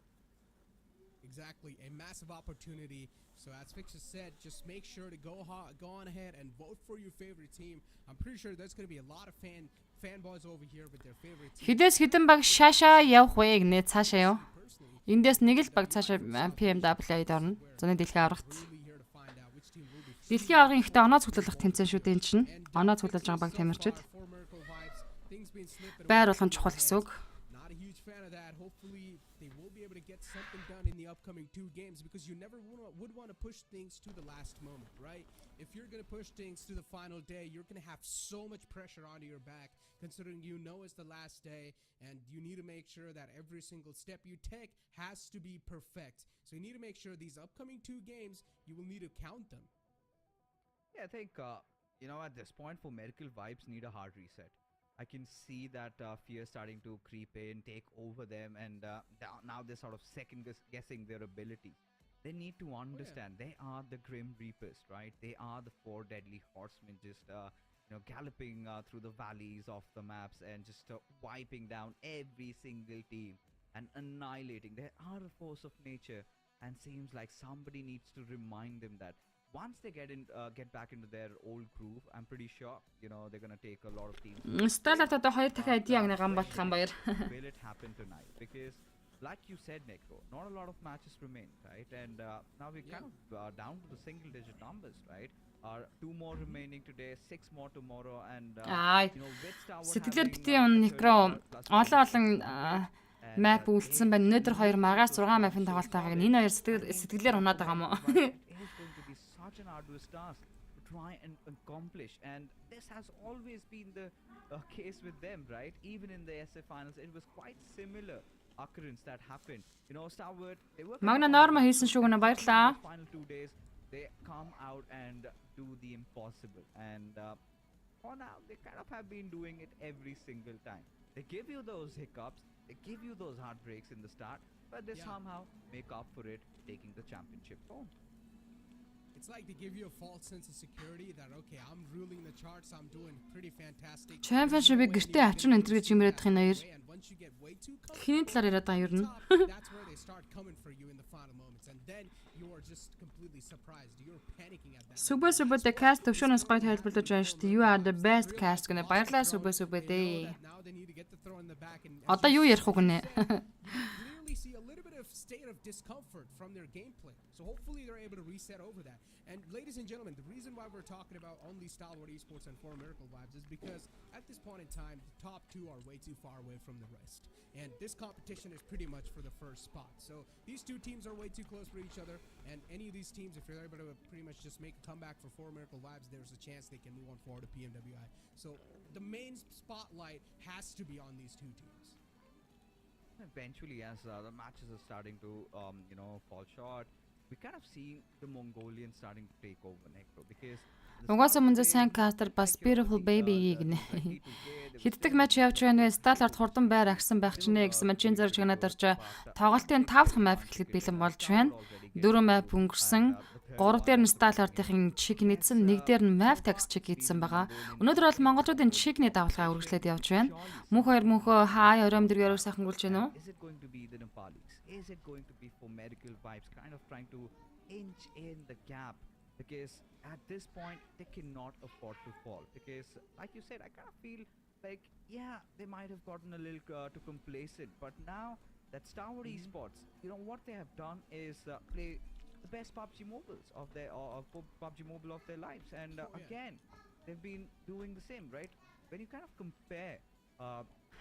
Exactly, a massive opportunity. So as Fixer said, just make sure to go on ahead and vote for your favorite team. I'm pretty sure there's going to be a lot of fanboys over here with their favorite team. Хідээс хідэн баг шаашаа явах вэ гинэ цаашаа яв. Personally, Эндээс нэг л баг цаашаа PMW-д орно. Зуны дэлхийн аврагт. really here to find out which team will be Дэлхийн аврагын ихтэй оноо цуглуулах тэмцээн шүү дээ энэ чинь. Оноо цуглуулж байгаа баг тамирчид. for Miracle Vibes. Things been slipping Байр away болгон from чухал their гэсэн үг. hands. Not a huge fan of that. Hopefully they will be able to get something done in the upcoming 2 games because you never would want to push things to the last moment, right? If you're going to push things to the final day, you're going to have so much pressure onto your back considering you know it's the last day and you need to make sure that every single step you take has to be perfect. So you need to make sure these upcoming 2 games, you will need to count them. Yeah, I think, at this point, for Miracle Vibes need a hard reset. I can see that fear starting to creep in, take over them, and now they're sort of second guessing their ability. They need to understand they are the Grim Reapers, right? They are the 4 deadly horsemen just, galloping through the valleys of the maps and just wiping down every single team and annihilating. They are a force of nature, and seems like somebody needs to remind them that once they get back into their old groove, I'm pretty sure, they're going to take a lot of teams. Сталарт одоо 2 дахин ID агна гам батхан баяр. Will it happen tonight? Because like you said, Necro, not a lot of matches remain, right? And now we're kind of down to the single digit numbers, right? 2 more remaining today, 6 more tomorrow, and Аа. with Star Wars Сэтгэлээр having, битгий он 30 некро plus олон and, map they үлдсэн байна. Өнөөдөр 2 магаас 6 will map-ын тоглолт байгаа. Энэ хоёр сэтгэлээр унаад байгаа юм уу? It is going to be such an arduous task to try and accomplish, and this has always been the case with them, right? Even in the SF finals, it was quite similar occurrence that happened. Star Wars, they were Магна норма хийсэн шүү гэнэ баярлаа. final 2 days, they come out and do the impossible, and for now they kind of have been doing it every single time. They give you those hiccups, they give you those heartbreaks in the start, but they somehow make up for it, taking the championship home. It's like they give you a false sense of security that okay, I'm ruling the charts, I'm doing pretty fantastic. Championship-ийг гэртээ авчин энэ гэж юм яриад байгаа хоёр. And once you get way too Хиний талаар яриад байгаа юм ер нь. that's where they start coming for you in the final moments, and then you are just completely surprised. You're panicking at that. Сүбэ cast төвшөнөөс гоё тайлбарлаж байна шүү дээ. You are the best cast гэнэ баярлаа сүбэ дээ. Now they need to get the throw in the back, and Одоо юу ярих уу гэнэ? clearly see a little bit of state of discomfort from their gameplay. So hopefully they're able to reset over that. And ladies and gentlemen, the reason why we're talking about only Stalwart Esports and 4 Miracle Vibes is because at this point in time, the top 2 are way too far away from the rest. And this competition is pretty much for the first spot. So these 2 teams are way too close for each other. And any of these teams, if you're able to pretty much just make a comeback for 4 Miracle Vibes, there's a chance they can move on forward to PMWI. So the main spotlight has to be on these 2 teams. Eventually, as the matches are starting to fall short, we kind of see the Mongolians starting to take over Necro because Угаасаа MUNZU сайн кастер бас beautiful baby гинэ. Хиддэг матч явж байна вэ? Сталарт хурдан байр агсан байх ч нэ гэсэн матчийн зарж гнаад орж тоглолтын 5 дахь map эхлэхэд бэлэн болж байна. 4 map өнгөрсөн. 3 дээр нь Star Lord-ийн чиг нийцсэн, нэг дээр нь Map Tax чиг хийсэн байгаа. Өнөөдөр бол монголчуудын чигний давалгаа үргэлжлээд явж байна. Мөнх хоёр мөнхөө хай оройм дэргээр сайхан гүйлж байна уу? Is it going to be the Nepalis? Is it going to be for medical vibes kind of trying to inch in the gap? Because at this point they cannot afford to fall. Because like you said, I kind of feel like yeah, they might have gotten a little too complacent, but now that Starwood Esports, you know what they have done is play the best PUBG mobiles of their PUBG mobile of their lives, and again they've been doing the same, right? When you kind of compare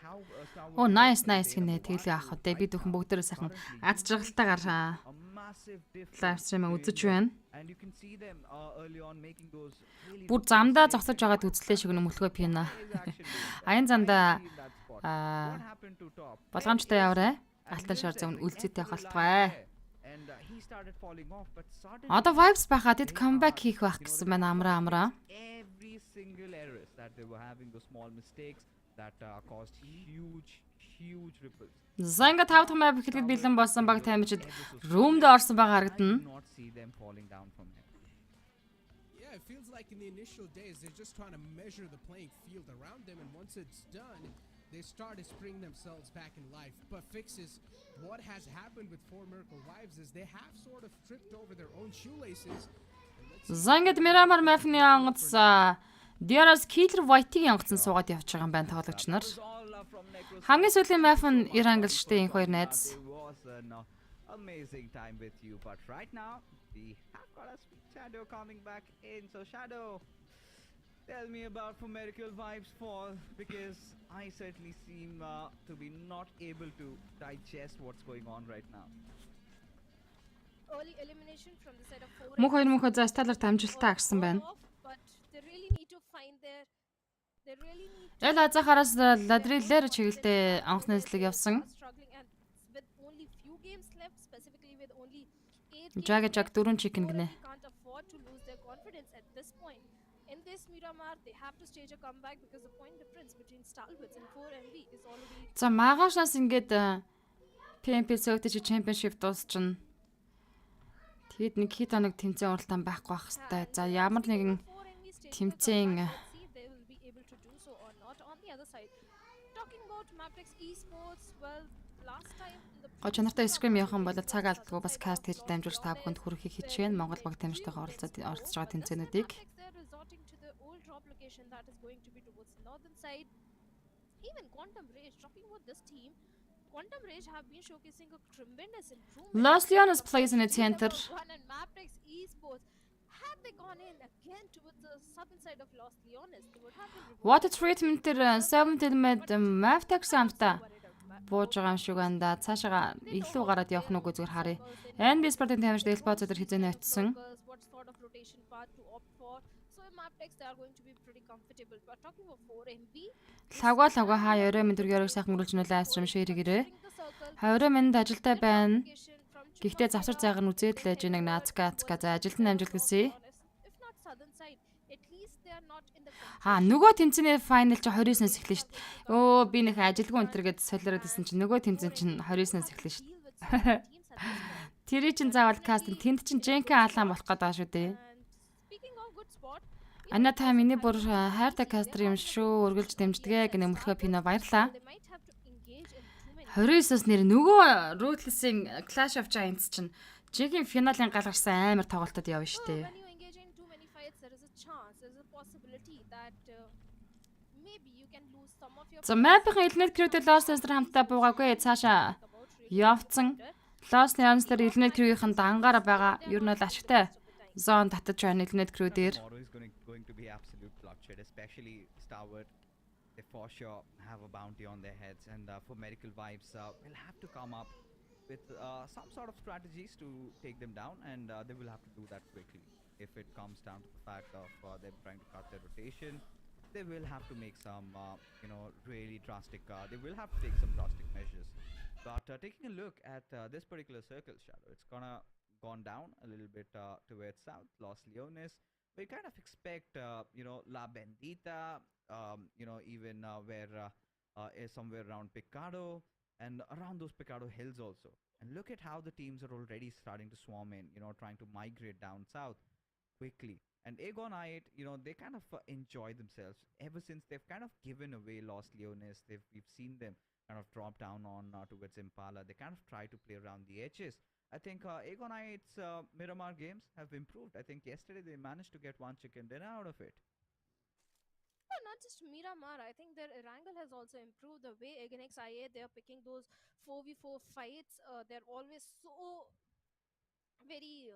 how Starwood Оо nice played in гинэ. day number Тэглээ one авах to үү. Би right дөхөн now, бүгдээрээ сайхан currently аз жаргалтайгаар a massive difference live stream between үзэж them. байна. And you can see them early on making those really Бүр rookie замдаа mistakes зогсож and байгаад now үзлээ шиг нөмөлгөө пина. is actually doing that. Аян замдаа Finally in that spot. аа What happened to top? болгоомжтой яваарай. And Алтан шар Mills зам like үлзийтэй entered the line халтбай. there. And he started falling off, but suddenly Одоо vibes байхад they тэд comeback are, хийх байх you know, гэсэн they байна kind of амраа. every single errors that they were having, those small mistakes that caused huge ripples. За ингээд 5 дахь map хэлэхэд бэлэн болсон баг таймчид room-д орсон байгаа I do харагдана. not see them falling down from here. Yeah, it feels like in the initial days they're just trying to measure the playing field around them, and once it's done, they start to spring themselves back in life. But fixes, what has happened with 4 Miracle Wives is they have sort of tripped over their own shoelaces. За ингээд Miramar map-ны онгоц Diaras Killer White-ийн онгоцон суугаад явж байгаа юм байна тоглогч нар. It was all from Necros. Хамгийн сүүлийн map нь Irangl штэ энэ хоёр найз. It was an amazing time with you, but right now we have got a sweet Shadow coming back in. So Shadow, tell me about Miracle Vibes fall, because I certainly seem to be not able to digest what's going on right now. Early elimination from the side of 4. Мөнх хоёр мөнхөө за Stellar амжилттай агсан байна. But they really need to find their they really need to Эл азахараас ладрилэр чиглэлтэй онгоцны эслэг явсан. struggling, and with only few games left, specifically with only 8 Жага games жаг left, дөрөв чикен гинэ. 4MV can't afford to lose their confidence at this point. In this Miramar, they have to stage a comeback because the point difference between Stalwarts and 4MV is already За маргаашнаас ингээд PMPL Sögtэж Championship дуусчихна. Тэгэд нэг хит хоног тэмцээн уралдаан байхгүй байх хэвээр. За ямар нэгэн тэмцээн they will be able to do so or not. On the other side, talking about Maptex Esports, well, last time in the гоо чанартай скрим явах юм бол цаг алдалгүй бас каст хийж дамжуулж та бүхэнд хүрэхийг хичээн Монгол баг тамирчтайгаа оролцож байгаа тэмцээнүүдийг. Maptex, they're resorting to the old drop location that is going to be towards the northern side. Even Quantum Rage, talking about this team, Quantum Rage have been showcasing a tremendous improvement. Los Leones plays in its center. One and Maptex Esports, had they gone in again towards the southern side of Los Leones, they would have been What a treatment тэр 7 element Mavtex амта бууж байгаа юм шиг байна да. Цаашаа илүү гараад явах нүгөө зүгээр харъя. And Sport-ын тамирчид Elpaz өдөр хизээнэ очсон. what sort of rotation path to opt for. So in Maptex, they are going to be pretty comfortable. But talking about 4MV, Лавга хаа орой минь дөргөөрөг сайхан мөрүүлж нөлөө айсрам ширэгэрээ. Орой минь ажилтай байна. Гэхдээ завсар зайг нь үзээд л ээж нэг наацка за ажилд нь амжилт хүсье. if not southern side, at least they are not in the Нөгөө тэмцээний файнал чи 29-наас эхлэн шүү дээ. Өө би нэг ажилгүй өнтер гээд солиороод исэн чинь нөгөө тэмцээн чинь 29-наас эхлэн шүү deal with дээ. some teams at this point. Тэрий чин заавал каст тэнд чин Женкен алаан болох гэдэг шүү дээ. And speaking of good spot, Ана та миний бүр хайртай кастер юм шүү. Өргөлж дэмждэгэ гэнэ мөлхөө пино баярлаа. they might have to engage in too many 29-аас нэр нөгөө Ruthless-ийн Clash of Giants чинь Жигийн финалийн гал гарсан амар тоглолтод явна шүү So дээ. when you engage in too many fights, there is a chance, there is a possibility that maybe you can lose some of your За map-ийн Elnet Crew-тэй Lost Lancer хамтдаа буугаагүй цаашаа явцсан. Lost Lancer Elnet Crew-ийн дангаараа байгаа. Ер нь бол ашигтай зон татаж байна Elnet Crew дээр. Tomorrow is going to be absolute bloodshed, especially Starwood. They for sure have a bounty on their heads, and for Medical Vibes, will have to come up with some sort of strategies to take them down, and they will have to do that quickly. If it comes down to the fact of them trying to cut their rotation, they will have to make some, really drastic. They will have to take some drastic measures. But taking a look at this particular circle, Shadow, it's gone down a little bit towards south, Los Leones. We kind of expect, La Bendita, even where is somewhere around Picado. and around those Picado Hills also. And look at how the teams are already starting to swarm in, trying to migrate down south quickly. And Aegon I8, they kind of enjoy themselves ever since they've kind of given away Los Leones. We've seen them kind of drop down on towards Impala. They kind of try to play around the edges. I think Aegon I8's Miramar games have improved. I think yesterday they managed to get one chicken dinner out of it. Not just Miramar, I think their Erangel has also improved the way against IA. They are picking those 4v4 fights. They're always so very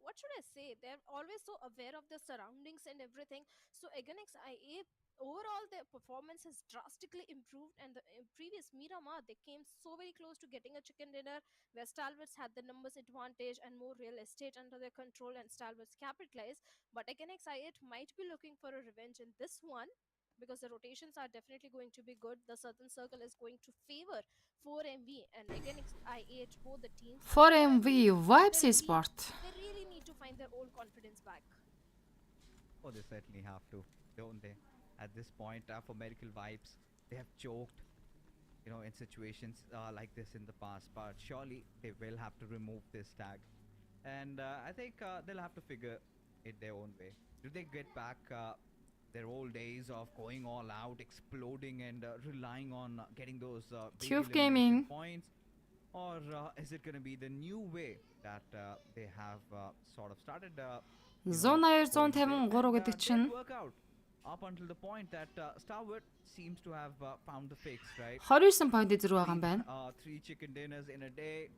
what should I say? They're always so aware of their surroundings and everything. So against IA, overall their performance has drastically improved. And the previous Miramar, they came so very close to getting a chicken dinner, where Stalwarts had the numbers advantage and more real estate under their control, and Stalwarts capitalized. But against IA might be looking for a revenge in this one, because the rotations are definitely going to be good. The Southern Circle is going to favor 4MV, and against I8, both the teams. 4MV Vibes Esport. They really need to find their old confidence back. Oh, they certainly have to, don't they? At this point, for Medical Vibes, they have choked, in situations like this in the past. But surely they will have to remove this tag, and I think they'll have to figure it their own way. Do they get back their old days of going all out, exploding, and relying on getting those big Cube elimination Gaming points? Or is it going to be the new way that they have sort of started 102-153 гэдэг чинь work out up until the point that Starwood seems to have found the fix, right? 29 point зэрэг байгаа юм байна. 3 chicken dinners in a day.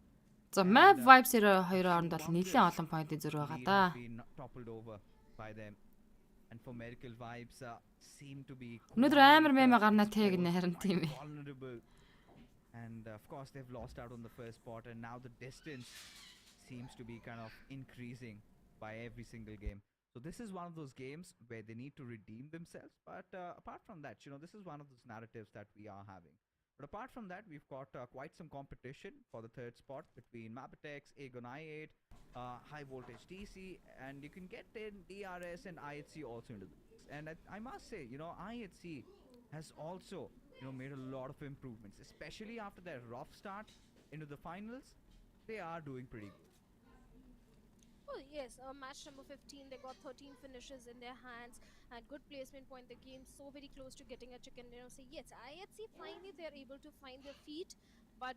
За Map Vibes 92 оронд бол нэлээд олон point зэрэг байгаа да. Been toppled over by them. And for Medical Vibes seem to be Өнөөдөр амар мем гарна тэг нэ харин тийм ээ. vulnerable. And of course they've lost out on the first spot, and now the distance seems to be kind of increasing by every single game. So this is one of those games where they need to redeem themselves. But apart from that, this is one of those narratives that we are having. But apart from that, we've got quite some competition for the third spot between Mapitex, Aegon I8, High Voltage TC, and you can get in DRS and IHC also into the mix. And I must say, IHC has also, made a lot of improvements, especially after their rough start into the finals. They are doing pretty good. Oh yes, match number 15, they got 13 finishes in their hands and good placement point. The game so very close to getting a chicken dinner. So yes, IHC finally they're able to find their feet, but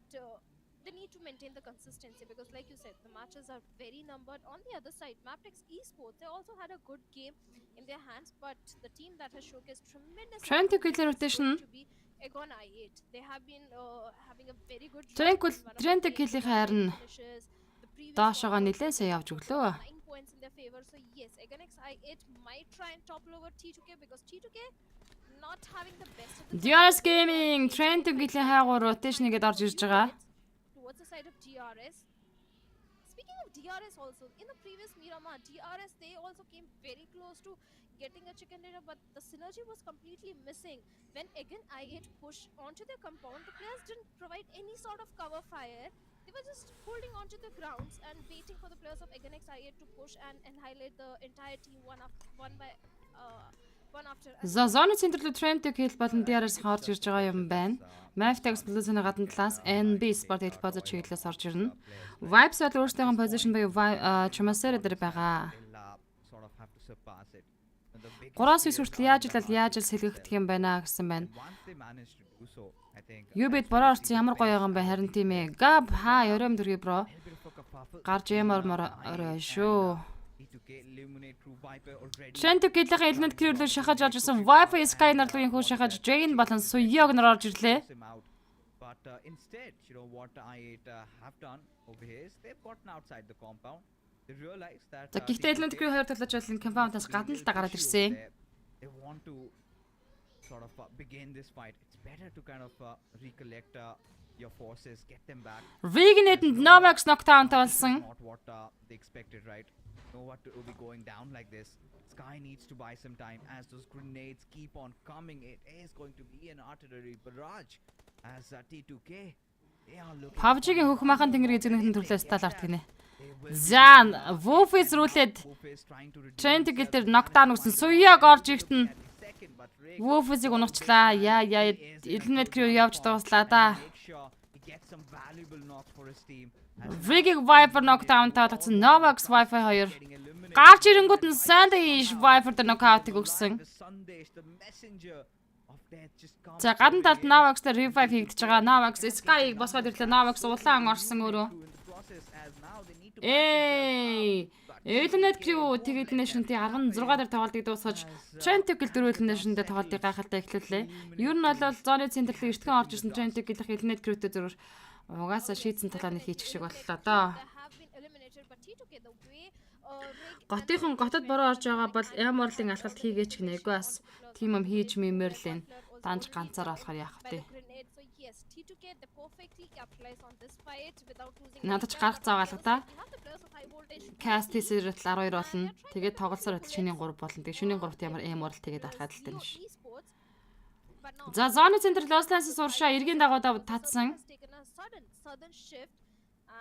they need to maintain the consistency, because like you said, the matches are very numbered. On the other side, Maptex Esports, they also had a good game in their hands, but the team that has showcased tremendous Trying to kill rotation. to be Aegon I8. They have been having a very good Trying to kill харин доошогоо нэлээд сайн явж өглөө. 9 points in their favor. So yes, Aegon I8 might try and topple over T2K, because T2K not having the best of the DRS Gaming Trying to kill хаагуур rotation гээд орж ирж байгаа. towards the side of DRS. Speaking of DRS also, in the previous Miramar, DRS, they also came very close to getting a chicken dinner, but the synergy was completely missing. When again I8 pushed onto the compound, the players didn't provide any sort of cover fire. They were just holding onto the grounds and waiting for the players of Again I8 to push and highlight the entire team one after another. За зоны центрлүү Trying to kill болон DRS орж ирж байгаа юм байна. Maptex Blues-ны гадна талаас NB Sport Explorer чиглэлээс орж ирнэ. Vibes бол өөрсдийн position буюу Chumasera дээр байгаа. Sort of have to surpass it. 3-9 хүртэл яаж л сэлгэгдэх юм байна гэсэн байна. Юбэд бороо орсон ямар гоё юм бэ, харин тийм ээ. Gab ёром дөргий бро. Гарч ямар орой шүү. Trying to kill элемент крүүлэн шахаж орж ирсэн Wi-Fi Sky нарлын хүү шахаж Jane болон Suyog нар орж ирлээ. But instead, what I8 have done over here is they've gotten outside the compound. They realize that За гэхдээ элемент крүү хоёр талж бол энэ компаундаас гадна л та гараад ирсэн. They want to sort of begin this fight. It's better to kind of recollect your forces, get them back. Reignited Novax knockdown болсон. Not what they expected, right? Know what to be going down like this. Sky needs to buy some time as those grenades keep on coming. It is going to be an artillery barrage as T2K. They are looking. PUBG-гийн хөхмахан тэнгэр эзэгнийхэн төрлөөс талаарт гинэ. За Wolf-ис рүүлээд Trying to kill дээр knockdown өгсөн Suyog орж ирэхтэн Wolf-исийг унагчлаа. Яа элемент крүү явж дууслаа да. sure he gets some valuable knocks for his team. Viking Viper knockdown таалгацсан Novax Wi-Fi 2. Гарч ирэнгүүт нь Sunday Viper дээр knockout-ыг өгсөн. За гадна талд Novax дээр revive хийгдэж байгаа. Novax Sky-ыг босгоод ирлээ. Novax улаан орсон өөрөө. Eliminate Crew тэгээд Nation-ийн 16 дээр тоглолтыг дуусгаж Trent-ийг дөрвөл Nation-д тоглолтыг гайхалтай эхлүүллээ. Ер нь бол зоны центрлэг эртхэн орж ирсэн Trent-ийг гэх Eliminate Crew-тэй зөрөөр угаасаа шийдсэн талааны хийчих шиг боллоо доо. Готынхон готод бороо орж байгаа бол Emerald-ийн алхалт хийгээч гинэгүй бас тийм юм хийж мэмэрлэн данж ганцаар болохоор яах вэ? Надад ч гарах цаа галгадаа. Cast хийсээр 12 болно. Тэгээд тоглолцоор байтал шинийн 3 болно. Тэгээд шинийн 3-т ямар Emerald тэгээд алхаад л тань ш. За зоны центр Лосланс уршаа эргийн дагуудаа татсан.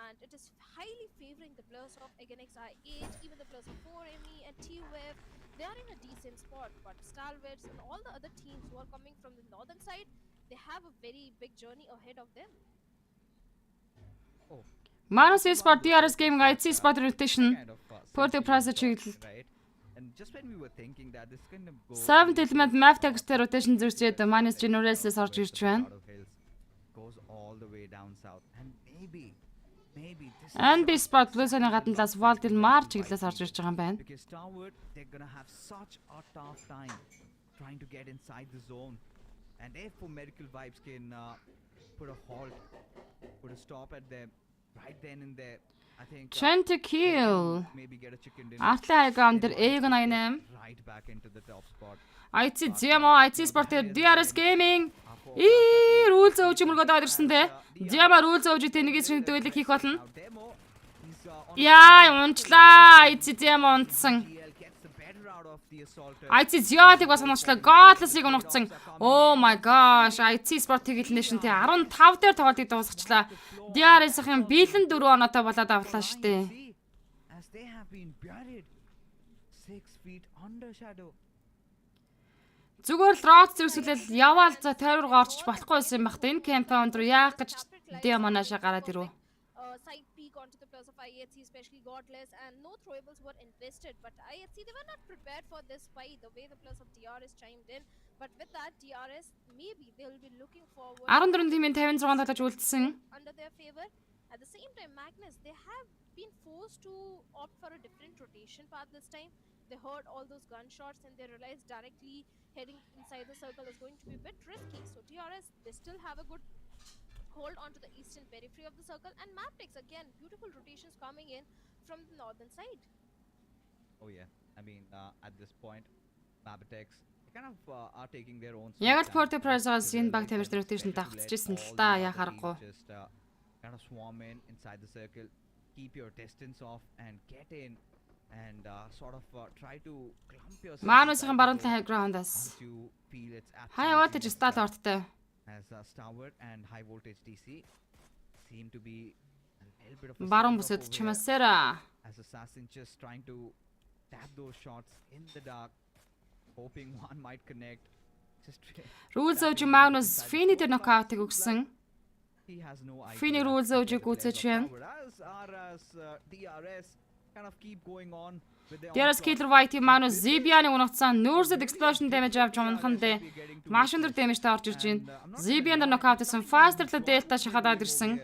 And it is highly favoring the players of Againx I8, even the players of 4ME and T-Web. They are in a decent spot, but Stalwarts and all the other teams who are coming from the northern side, they have a very big journey ahead of them. Manus Esport DRS Gaming IC Spot Rotation Porto Price чиглэл. And just when we were thinking that this kind of go 7 element map text rotation зурчээд Manus Generals-с орж ирж байна. Goes all the way down south and maybe this And би Spot Blue-ны гадналаас Voldil Mar чиглэлээс орж ирж байгаа юм байна. because Starwood they're gonna have such a tough time trying to get inside the zone, and if Medical Vibes can put a halt, put a stop at them right then and there, I think Trent to kill. maybe get a chicken dinner Artley High Ground дээр Aegon 88. right back into the top spot. IC GMO IC Sport DRS Gaming. Рүүл зөөж мөргөд аваад ирсэн те. GMO рүүл зөөж тэнийгээ шинэ дүүлэг хийх болно. Now demo, he's on Яа, унчлаа. IC GMO унтсан. PL gets the better out of the assaulter. IC Ziot-ыг бас унагчлаа. Godless-ыг унагцсан. Oh my gosh. IC Sport Eagle Nation тий 15 дээр тоглолтыг дуусгачлаа. DRS-ийн бэлэн 4 оноотой болоод авлаа штэ. See, as they have been buried 6 feet under shadow. Зүгээр л рот зэрэгсүүлэл яваал за тойрог орчих болохгүй байсан юм бах та. Энэ кампаунд руу яах гэж демонаашаа гараад ирв. Side peek onto the players of IHC, especially Godless, and no throwables were invested. But IHC, they were not prepared for this fight, the way the players of DRS chimed in. But with that, DRS, maybe they'll be looking forward 14 тимийн 56 татаж үлдсэн. under their favor. At the same time, Magnus, they have been forced to opt for a different rotation path this time. They heard all those gunshots and they realized directly heading inside the circle is going to be a bit risky. So DRS, they still have a good hold onto the eastern periphery of the circle, and Maptex again, beautiful rotations coming in from the northern side. Oh yeah, I mean at this point, Maptex kind of are taking their own. Яг л sweet Porto time. Price-аас энэ баг They're тамирч rotation trying to давхцчихсэн let л та all the яа other харахгүй. teams just kind of swarm in inside the circle, keep your distance off and get in and sort of try to clump yourself. Манусгийн inside баруун the талын zone high ground-аас once you feel it's хаяа absolutely wattage стал necessary. орттой. As Starwood and high voltage DC seem to be a little bit of a Баруун standoff бүсэд over here, чимасэра. as Assassin just trying to tap those shots in the dark, hoping one might connect. Just Рүүл зөөж Magnus Fini дээр knockout-ыг өгсөн. he has no idea. Fini rule зөөжийг where the гүйцэж players байна. of Starwood, as DRS kind of keep going on with their DRS onslaught. Killer White Magnus Zibiаны унагцсан Nurse explosion damage авч унахандаа маш өндөр damage-тай орж ирж байна. Zibian дээр knockout хийсэн Faster Delta шахаад ирсэн.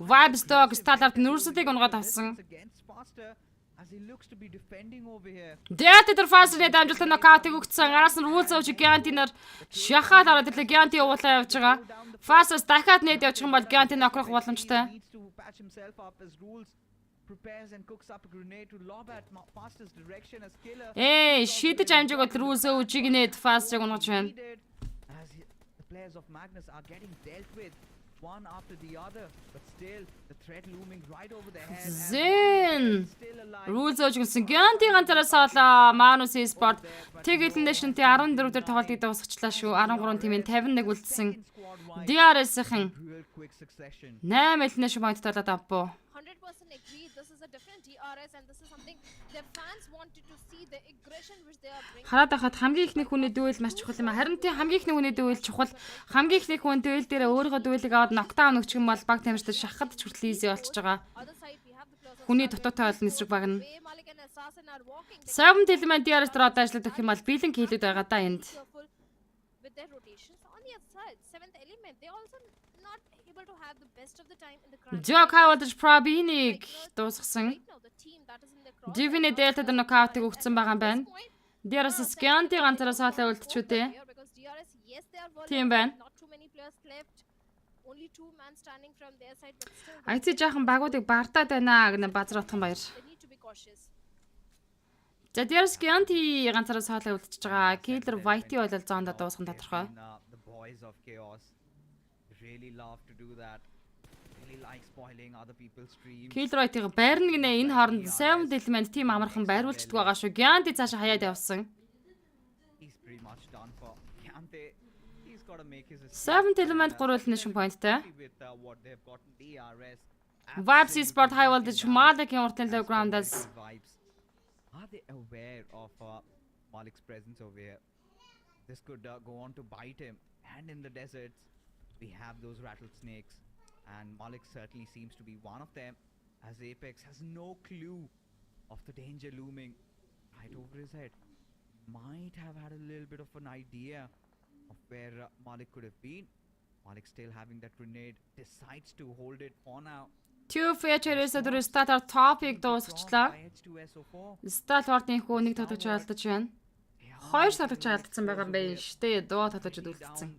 Vibes Dog Stallard Nurse-ыг унгаад авсан. Against Faster as he looks to be defending over here. Delta дээр Faster-ны дамжуулалтын knockout-ыг өгсөн. Араас нь рүүл зөөж Gianti-нар шахаад ороод ирлээ. Gianti явуулаа явж байгаа. Faster дахиад нэд явчих юм бол Gianti нокрох боломжтой. Needs to patch himself up as Rules prepares and cooks up a grenade to lob at Faster's direction as Killer. Шидэж амжиг бол рүүл зөөжийг нэд Faster-ыг унгаж байна. Needed as the players of Magnus are getting dealt with one after the other, but still the threat looming right over their head. Zen Still alive. рүүл зөөж гисэн Gianti ганцаараа саалаа. Manus Esport Tigil Nation-тэй 14 дээр тоглолтыг дуусгачлаа шүү. 13 тимийн 51 үлдсэн. DRS-ийн Real quick succession. 8 элнэш point талаад авбуу. 100% 100% agree. This is a different DRS, and this is something their fans wanted to see, the aggression which they are bringing. Хараад байхад хамгийн ихний хүний дүүл маш чухал юм а. Харин тийм хамгийн ихний хүний дүүл чухал. Хамгийн ихний хүн дүүл дээр өөрийнхөө дүүлийг аваад нокдаун өгчих юм бол баг тамирчид шахахад ч хүртэл easy болчихж байгаа. Хүний дутуутай бол эсрэг багна. 7 element DRS дээр одоо ажиллаад өгөх юм бол бэлэн хийлээд байгаа да энд. With their rotations on the other side, 7th element, they also not able to have the best of the time in the crowd. Жок хавадж пробиник дуусгасан. Divine Delta дээр нокаутыг өгсөн байгаа юм байна. DRS Scanty ганцаараа саалаа үлдчихүтээ. Тийм байна. Only 2 men standing from their side, but still IT жаахан багуудыг бартаад байна гэнэ базар утхан баяр. they need to be cautious. За DRS Scanty ганцаараа саалаа үлдчихэж байгаа. Killer White бол зоондоо дуусган тодорхой. The boys of chaos really love to do that. Really like spoiling other people's streams. Killer White-ыг байрна гинэ энэ хооронд 7 element team амархан байруулчихдаг байгаа шүү. Gyanti цаашаа хаяад явсан. He's pretty much done for. Yante, he's got to make his 7 element 3 nation point-тэй. with what they've gotten DRS. Vibes Sport High Voltage Malik-ийн уртын low ground-аас Vibes. Are they aware of Malik's presence over here? This could go on to bite him. And in the deserts, we have those rattlesnakes. And Malik certainly seems to be one of them, as Apex has no clue of the danger looming right over his head. Might have had a little bit of an idea of where Malik could have been. Malik still having that grenade, decides to hold it for now. Two features өдөр статаар топыг дуусгачлаа. Стат вартын хүү нэг татаж алдаж байна. Хоёр татаж алдсан байгаа юм байна штэ. Дуу татаж үлдсэн.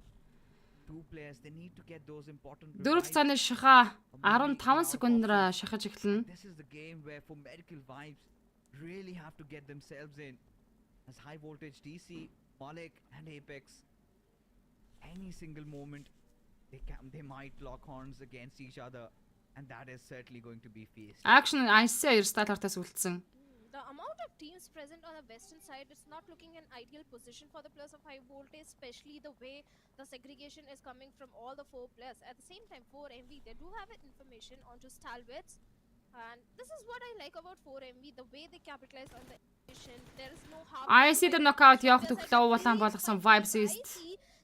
Дөрөв цааны шаха 15 секундаар шахаж эхэлнэ. This is the game where for medical vibes really have to get themselves in. As high voltage DC, Malik and Apex, any single moment they might lock horns against each other. And that is certainly going to be fierce. Action IC статартаас үлдсэн. The amount of teams present on the western side is not looking an ideal position for the players of high voltage, especially the way the segregation is coming from all the 4 players. At the same time, 4MV, they do have information onto Stalwarts. And this is what I like about 4MV, the way they capitalize on the information. There is no harm. IC дээр knockout явахд өглөө улаан болгосон Vibes East.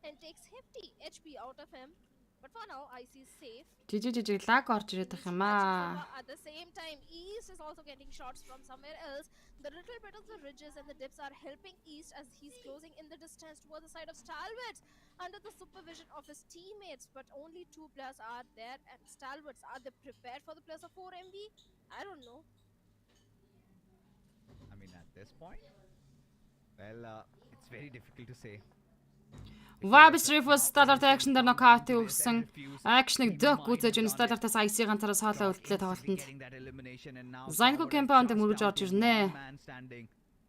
And takes hefty HP out of him. But for now, IC is safe. Жижиг лаг орж ирээд байх юм аа. At the same time, East is also getting shots from somewhere else. The little bit of the ridges and the dips are helping East as he's closing in the distance towards the side of Stalwarts under the supervision of his teammates. But only 2 players are there, and Stalwarts, are they prepared for the players of 4MV? I don't know. I mean, at this point, well, it's very difficult to say. Vibes Rifle Start Action дээр knockout өгсөн. Action-ыг дөг үзэж энэ Start-аас IC ганцаараа соолоо үлдлээ тоглолтод. Zanko Compound мөрөж орж ирнэ.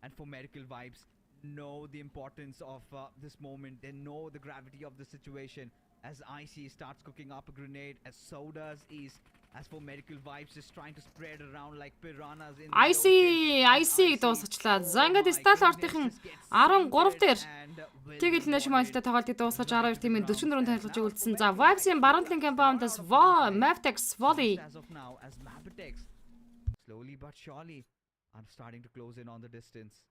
And for medical vibes know the importance of this moment. They know the gravity of the situation as IC starts cooking up a grenade, as so does East. As for medical vibes, just trying to spread around like piranhas in IC дуусгачлаа. Zangad Start артынхан 13 дээр тэгэл нэш монттой тоглолтыг дуусгаж 12 тимийн 44 тайлгаж үлдсэн. За Vibes-ийн Baron-ийн Compound-аас Mavtex Volley as of now, as Maptex slowly but surely are starting to close in on the distance.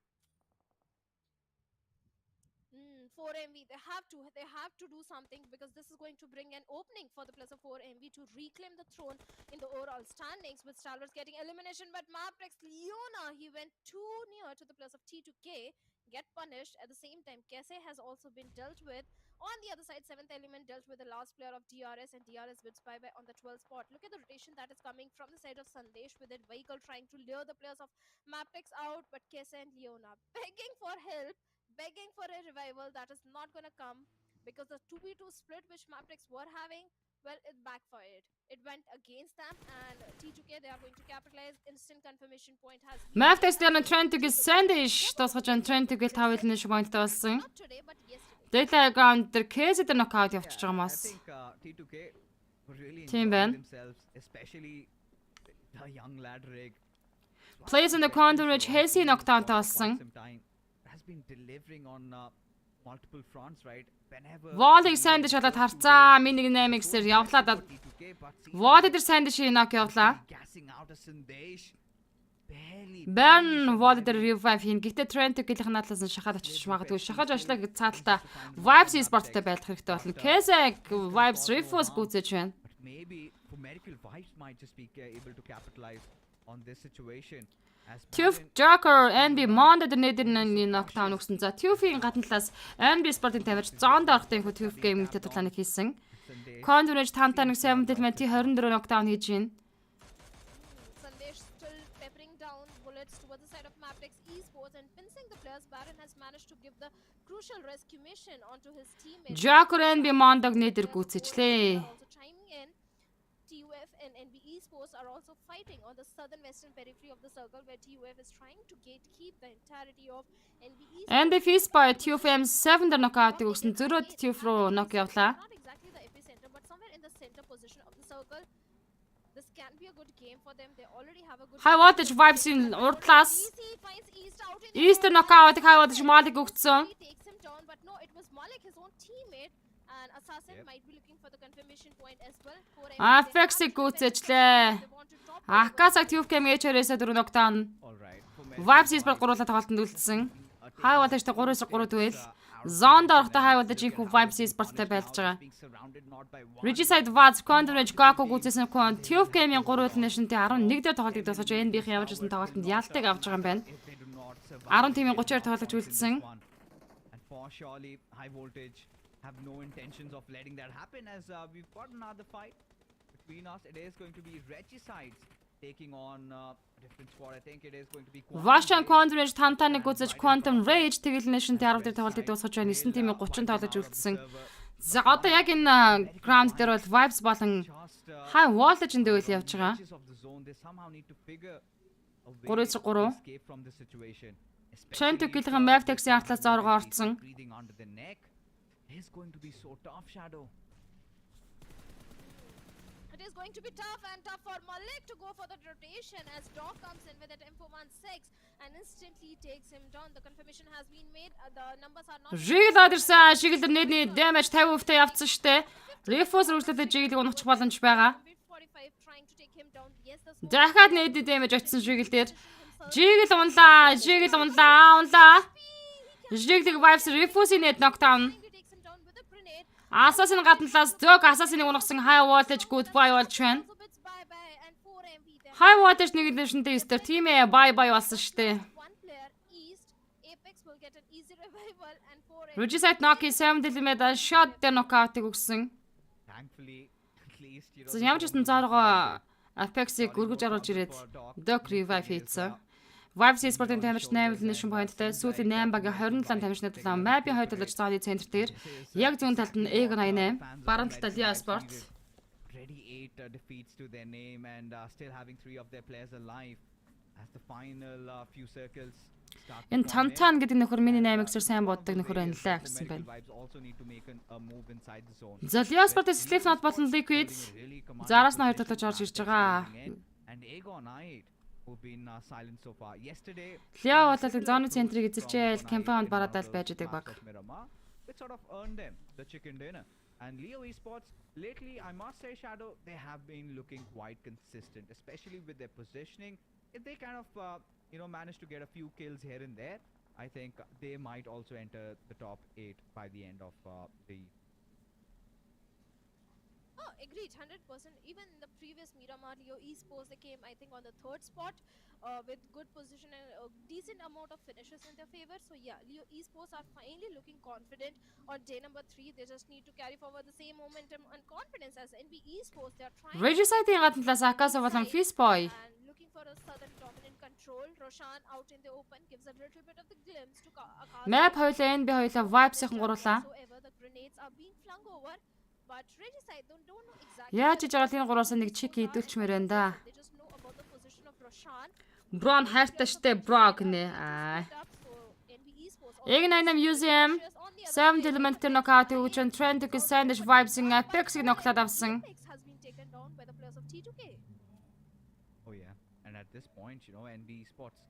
4MV, they have to do something, because this is going to bring an opening for the players of 4MV to reclaim the throne in the overall standings, with Stalwarts getting elimination. But Maptex Leona, he went too near to the players of T2K, get punished. At the same time, Kese has also been dealt with. On the other side, 7th element dealt with the last player of DRS, and DRS wins bye-bye on the 12th spot. Look at the rotation that is coming from the side of Sandesh with that vehicle trying to lure the players of Maptex out, but Kese and Leona begging for help, begging for a revival. That is not gonna come, because the 2v2 split which Maptex were having, well, it backfired. It went against them, and T2K, they are going to capitalize. Instant confirmation point has been... Mavtex дээр trying to get Sandish дуусгаж trying to get тавил нэш point болсон. Not today, but yesterday. Data ground дээр Kese дээр knockout явчихж байгаа мас. I think T2K were really Team enjoying Ben. themselves, especially the young lad Rig. Plays in the corner which Hesi knocked out болсон. Has been delivering on multiple fronts, right? Whenever Volley Sandish болоод харцаа. Миний 8x-ээр явлаа. Volley дээр Sandish knock явлаа. gas missing out a Sandesh. Burn Wall дээр revive хийн. Гэтэ Trent гэх надлаас нь шахаад очиж магадгүй. Шахаж ажиллаа гэж цаалтаа Vibes e-sportтой байх хэрэгтэй болно. Kesek Vibes Refuse гүцэж байна. But maybe for Miracle Vibes might just be able to capitalize on this situation. Tuf Joker NB Monday дээр нэдэр knockdown өгсөн. За Tuf-ийн гадна талаас NB Sport-ын тавьж зоонд орохтой хөө Tuf game-тэй тулааныг хийсэн. Condurage таамтаа нэг 7 element 24 knockdown хийж байна. Sandesh still peppering down bullets towards the side of Maptex Esports and pincing the players. Baron has managed to give the crucial rescue mission onto his teammates. Joker NB Monday нэдэр гүцэжлээ. Also chiming in. TUF and NB Esports are also fighting on the southern western periphery of the circle where TUF is trying to gatekeep the entirety of NB Esports. NB Fist by TUFM 7 дээр knockout өгсөн. Зөрөөд TUF руу knock явлаа. Not exactly the epicenter, but somewhere in the center position of the circle. This can be a good game for them. They already have a good. High voltage Vibes-ийн урдлаас Easy finds East out in the East knockout high voltage Malik өгсөн. He takes him down, but no, it was Malik, his own teammate. And Assassin might be looking for the confirmation point as well. Apex-ийг гүцэжлээ. Акасаг TUF game HR-ээс 4 knockdown. Vibes e-sport гурлаа тоглолтод үлдсэн. High voltage-тэй 3-3 дуэл. Zone дорохтой High voltage-ийн хүн Vibes e-sport-тай байлж байгаа. Regicide Vaz Condurage Gaku гүцээсэн хүн TUF game-ийн 3 elimination-тэй 11 дээр тоглолтыг дуусгаж NB-ийн явж ирсэн тоглолтод ялтыг авч байгаа юм байна. 10 тимийн 30-аар тоглож үлдсэн. And for surely High Voltage have no intentions of letting that happen as we've got another fight between us. It is going to be Regicides taking on a different squad. I think it is going to be Russian Condurage Tantanыг гүцэж Quantum Rage тэгэл elimination-тэй 10 дээр тоглолтыг дуусгаж байна. 9 тимийн 30 тоглож үлдсэн. За одоо яг энэ ground дээр бол Vibes болон High voltage-ын дэвэл явж байгаа. 3-3. Trent гэлхэн Maptex-ийн артлаас зоргоо орцсон. Is going to be so tough, Shadow. It is going to be tough and tough for Malik to go for the rotation as Dog comes in with that M416 and instantly takes him down. The confirmation has been made. The numbers are not. Жиглээд ирсэн. Жиглэлд нийтний damage 50%-тай явцсан штэ. Refuse рүүлээд жиглийг унахч боломж байгаа. Дахиад нийтний damage очсон жиглэлдэр. Жигл унлаа. Жиглийг Vibes Refuse-ийн net knockdown. Assassin гадналаас Dog Assassin-ыг унагсан High voltage goodbye болж байна. High voltage нэг elimination-тэй өстөр тимээ bye болсон штэ. Regicide knock-ийн 7 element shot дээр knockout-ыг өгсөн. Thankfully, at least you За ямар ч гэсэн зоргоо Apex-ийг өргөж оруулж ирээд Dog revive хийсэн. Vibes e-sport-ын тамирч 8 elimination point-тай сүүлийн 8 багийн 27 тамирчны тулаан map-ийн хоёр талж цааны центр дээр яг зүүн талд нь Egon 88, баруун талд Leo Sport. ready 8 defeats to their name and still having 3 of their players alive as the final few circles start. Энэ Tantan гэдэг нөхөр миний 8x-ээр сайн боддог нөхөр байна лээ гэсэн байна. Vibes also need to make a move inside the zone. За Leo Sport-ийн Slipknot болон Liquid зараас нь хоёр талж орж ирж байгаа. And Egon 8 who've been silent so far. Yesterday, Leo болол зооны центрийг эзэлчээл compound бараадал байж идэг баг. which sort of earned them the chicken dinner. And Leo Esports, lately, I must say, Shadow, they have been looking quite consistent, especially with their positioning. If they kind of, manage to get a few kills here and there, I think they might also enter the top 8 by the end of the. Oh, agreed, 100%. Even in the previous Miramar, Leo Esports, they came, I think, on the 3rd spot with good position and a decent amount of finishes in their favor. So, yeah, Leo Esports are finally looking confident on day number 3. They just need to carry forward the same momentum and confidence as NB Esports. They are trying Regicide-ийн гадналаас Akasa болон Fistboy and looking for a southern dominant control. Roshan out in the open gives a little bit of the glimpse to Akasa. Map хоёлаа NB хоёлаа Vibes-ийн гуруулаа. However, the grenades are being flung over. But Regicide don't know exactly. Яаж ч жагаад энэ гураас нэг чик хийдүүлчмээр байна да. They just know about the position of Roshan. Bron хайртай штэ bro гинэ. Яг 88 museum 7 element тэр knockout өгч Trent гэж Sandish Vibes-ийн Apex-ийг knockout авсан. Has been taken down by the players of T2K. Oh yeah, and at this point, NB Esports,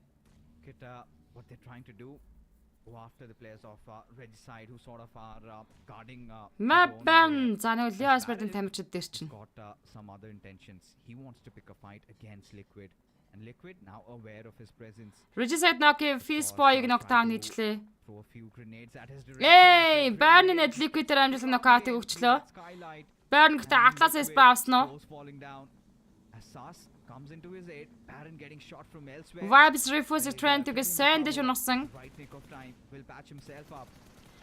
what they're trying to do go after the players of Regicide who sort of are guarding Map his own ban. area. За нэг Leo Sport-ын тамирчид дээр He's чинь. got some other intentions. He wants to pick a fight against Liquid. And Liquid now aware of his presence. Regicide Noki Fizz Boy-ыг нокдаун хийжлээ. Throw a few grenades at his direction. Эй, Baron-ы нед Liquid-ээр амжилт нокаутыг өгчлөө. Skylight. Baron гэхдээ Atlas-ээс баавсноо. Goes falling down. As Sas comes into his aid. Baron getting shot from elsewhere. Vibes refuse trend-ийг сэндэж унагсан. Right nick of time will patch himself up.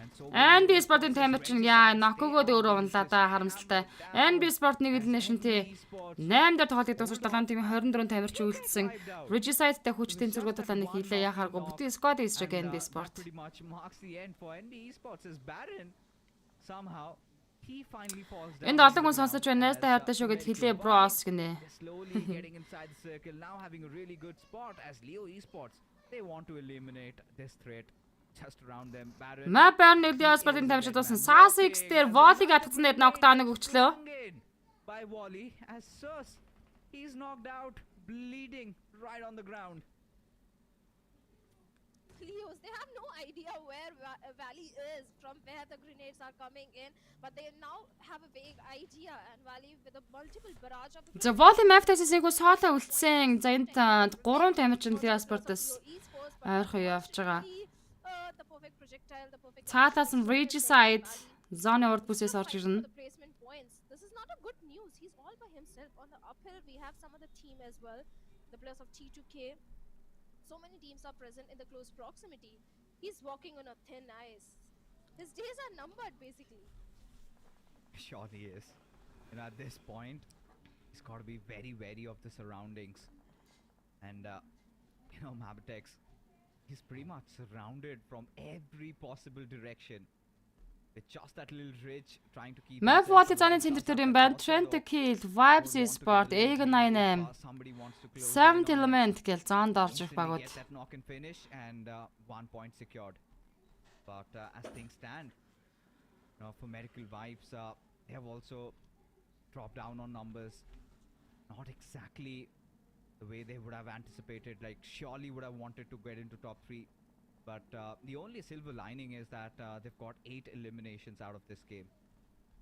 NB Sport-ын тамирч нь яа нокогод өөрөө унлаа да харамсалтай. NB Sport нэг л нэшнтэй 8 дээр тоглолтыг дуусгаж 7 тимийн 24 тамирч үлдсэн. Regicide-тай хүч тэнцвэргүй талааны хийлээ яхааргүй бүтэн squad эсрэг NB Sport. Энд олон хүн сонсож байна. Найстай хайртай шүү гэд хэлээ bros гинэ. Just around them. Map ban нэг Leo Sport-ын тамирчид болсон. Sas X дээр volley гатгсан дээр нокдауныг өгчлөө. By volley as Sus, he's knocked out, bleeding right on the ground. Leos, they have no idea where Valley is, from where the grenades are coming in, but they now have a vague idea, and Valley with a multiple barrage of the За volley map-таас эсээгөө соолоо үлдсэн. За энд 3 тамирч нь Leo Sport-ос ойрхон явж байгаа. Цаатаас нь Regicide zone урд бүсээс орж ирнэ. This is not a good news. He's all by himself. On the uphill, we have some other team as well. The players of T2K. So many teams are present in the close proximity. He's walking on a thin ice. His days are numbered, basically. Sure he is. You know, at this point, he's got to be very wary of the surroundings. And, Mabatex, he's pretty much surrounded from every possible direction. With just that little ridge trying to keep Map volley зоны центр дээр юм байна. Trend to kill, Vibes Sport, Egg98, 7th Element гэл зоонд орж ирэх багууд. That knock and finish and 1 point secured. But as things stand, for Medical Vibes, they have also dropped down on numbers. Not exactly the way they would have anticipated. Like, surely would have wanted to get into top 3. But the only silver lining is that they've got 8 eliminations out of this game.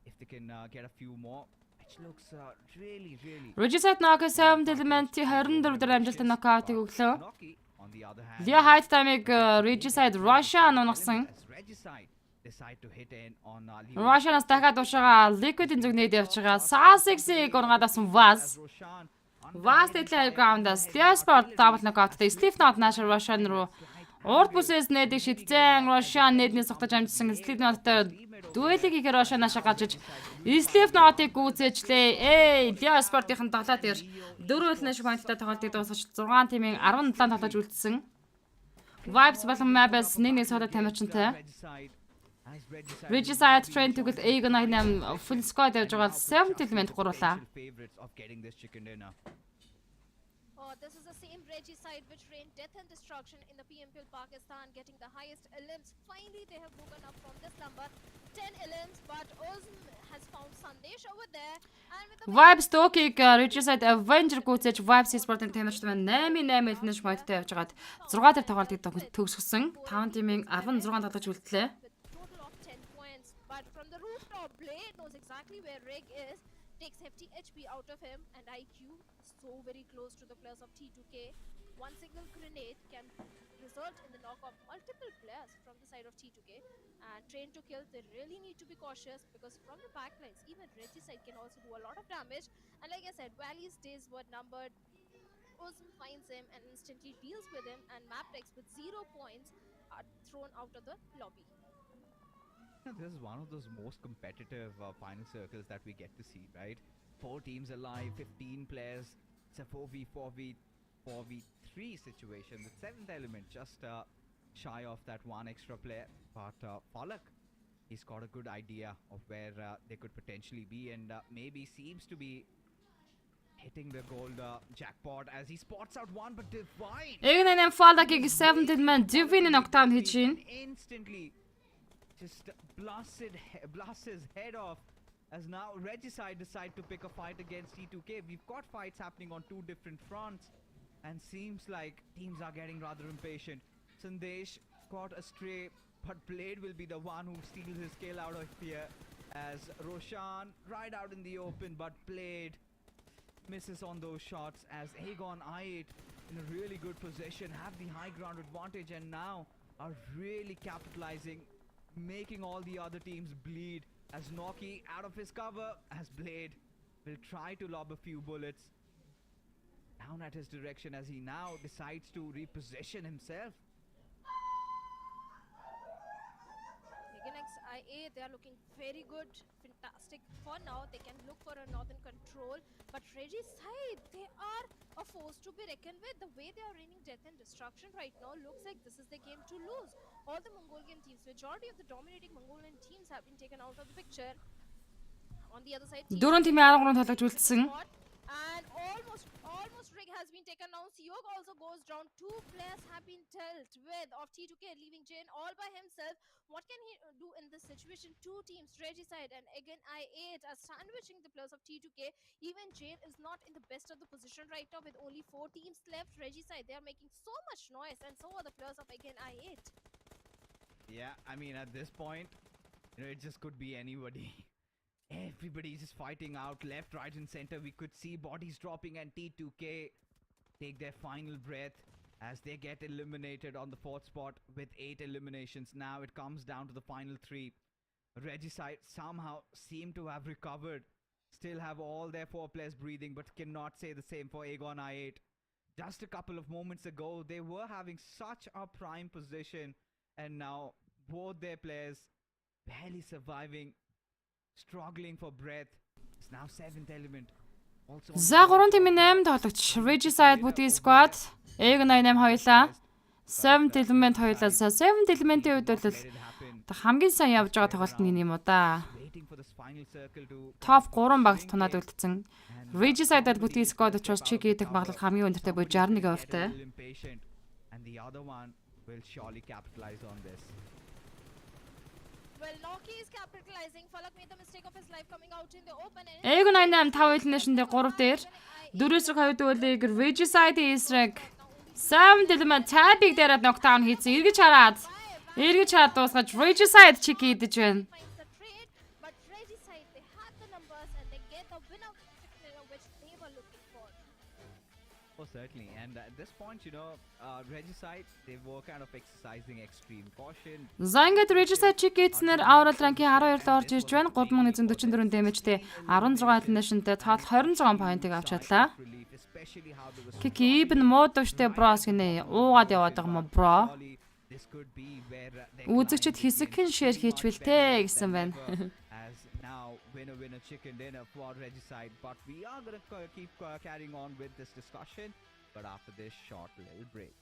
If they can get a few more, which looks really. Regicide Noki 7th Element 24 дээр амжилттай нокаутыг өглөө. Noki, on the other hand, Leo Height таймыг Regicide Russia нунагсан. Regicide decide to hit in on Russia-наас дахиад уушаага Liquid-ийн зүгнээд явж байгаа. Sas X-ийг ургаадасан Vaz. Vaz deadline ground-аас Leo Sport double knockout-тай Slipknot Nash Russian руу урд бүсээс нээдэг шидзэн Russian нээднээс тогтож амжсан Slipknot-тай дуэлийг хийхээр Russian Nash гажиж Slipknot-ыг гүйцээжлээ. Leo Sport-ийн 7 дээр 4 Nash point-тай тоглолтыг дуусгаж 6 тимийн 17 тоглож үлдсэн. Vibes болон Mabes нэг содо тамирчинтай. Regicide Trend to get Egg98 full squad явж байгаа 7th Element гуруулаа. Oh, this is the same Regicide which reigned death and destruction in the PMPL Pakistan, getting the highest elims. Finally, they have woken up from this number, 10 elims, but Ozm has found Sandesh over there. And with the Vibes Tokig Regicide Avenger гүйцээж Vibes Sport-ын тамирчид маань 8 элнэж point-тай явж байгаад 6 дээр тоглолтыг төгсгсөн. 5 тимийн 16 тоглож үлдлээ. total of 10 points. But from the rooftop, Blade knows exactly where Reg is, takes hefty HP out of him, and IQ so very close to the players of T2K. One single grenade can result in the knock of multiple players from the side of T2K. And Train to Kill, they really need to be cautious because from the backlines, even Regicide can also do a lot of damage. And like I said, Valley's days were numbered. Ozm finds him and instantly deals with him, and Maptex with 0 points are thrown out of the lobby. This is one of those most competitive final circles that we get to see, right? 4 teams alive, 15 players. It's a 4v3 situation with 7th Element just shy of that one extra player. But Pollock, he's got a good idea of where they could potentially be, and maybe seems to be hitting the gold jackpot as he spots out one, but Divine Egg98 Fallock-ыг 7th Element Divine knockdown хийж байна. instantly just blasts his head off. As now Regicide decide to pick a fight against T2K. We've got fights happening on 2 different fronts, and seems like teams are getting rather impatient. Sandesh caught astray, but Blade will be the one who steals his kill out of here as Roshan right out in the open, but Blade misses on those shots as Aegon I8 in a really good position, have the high ground advantage, and now are really capitalizing, making all the other teams bleed as Noki out of his cover as Blade will try to lob a few bullets down at his direction as he now decides to reposition himself. IA, they are looking very good, fantastic. For now, they can look for a northern control, but Reggie's side, they are a force to be reckoned with. The way they are raining death and destruction right now looks like this is the game to lose. All the Mongolian teams, majority of the dominating Mongolian teams have been taken out of the picture. On the other side, Дөрөв тимийн 13 тоглож үлдсэн. and almost rig has been taken down. Siog also goes down. Two players have been dealt with of T2K, leaving Jane all by himself. What can he do in this situation? Two teams, Regicide and again I8 are sandwiching the players of T2K. Even Jane is not in the best of the position right now with only 4 teams left. Regicide, they are making so much noise, and so are the players of again I8. Yeah, I mean at this point, it just could be anybody. Everybody's just fighting out left, right and center. We could see bodies dropping and T2K take their final breath as they get eliminated on the 4th spot with 8 eliminations. Now it comes down to the final 3. Regicide somehow seem to have recovered. Still have all their 4 players breathing, but cannot say the same for Aegon I8. Just a couple of moments ago, they were having such a prime position, and now both their players barely surviving, struggling for breath. It's now 7th element. За 3 тимийн 8 тоглогч Regicide Booty Squad, Aegon 8 хоёлаа, 7th element хоёлаа. 7th element-ийн үед бол хамгийн сайн явж байгаа тоглолтын нэг юм уу да. Top 3 багт тунаад үлдсэн. Regicide Booty Squad учраас чиг хийдэг магадлал хамгийн өндөртэй буй 61 хувьтай. And the other one will surely capitalize on this. Well, Noki is capitalizing. Falak made the mistake of his life coming out in the open. Aegon 8 5 elimination-д 3 дээр 4-с 2 үлийг Regicide эсрэг 7th element Tab-ыг дээрээ knockdown хийсэн. Эргэж хараад дуусгаж Regicide чиг хийдэж байна. Finds the trade, but Regicide, they had the numbers and they get the win of which they were looking for. Oh, certainly. And at this point, Regicide, they were kind of exercising extreme caution. За ингээд Regicide чиг хийснээр overall ranking 12-д орж ирж байна. 3144 damage-тэй 16 elimination-тэй тоотал 26 point-ыг авч чадлаа. Кики even муудвчтэй bros гинэ уугаад яваад байгаа юм уу bro? Үзэгчд хэсэгхэн share хийчихвэл тэ гэсэн байна. As now winner chicken dinner for Regicide, but we are going to keep carrying on with this discussion, but after this short little break.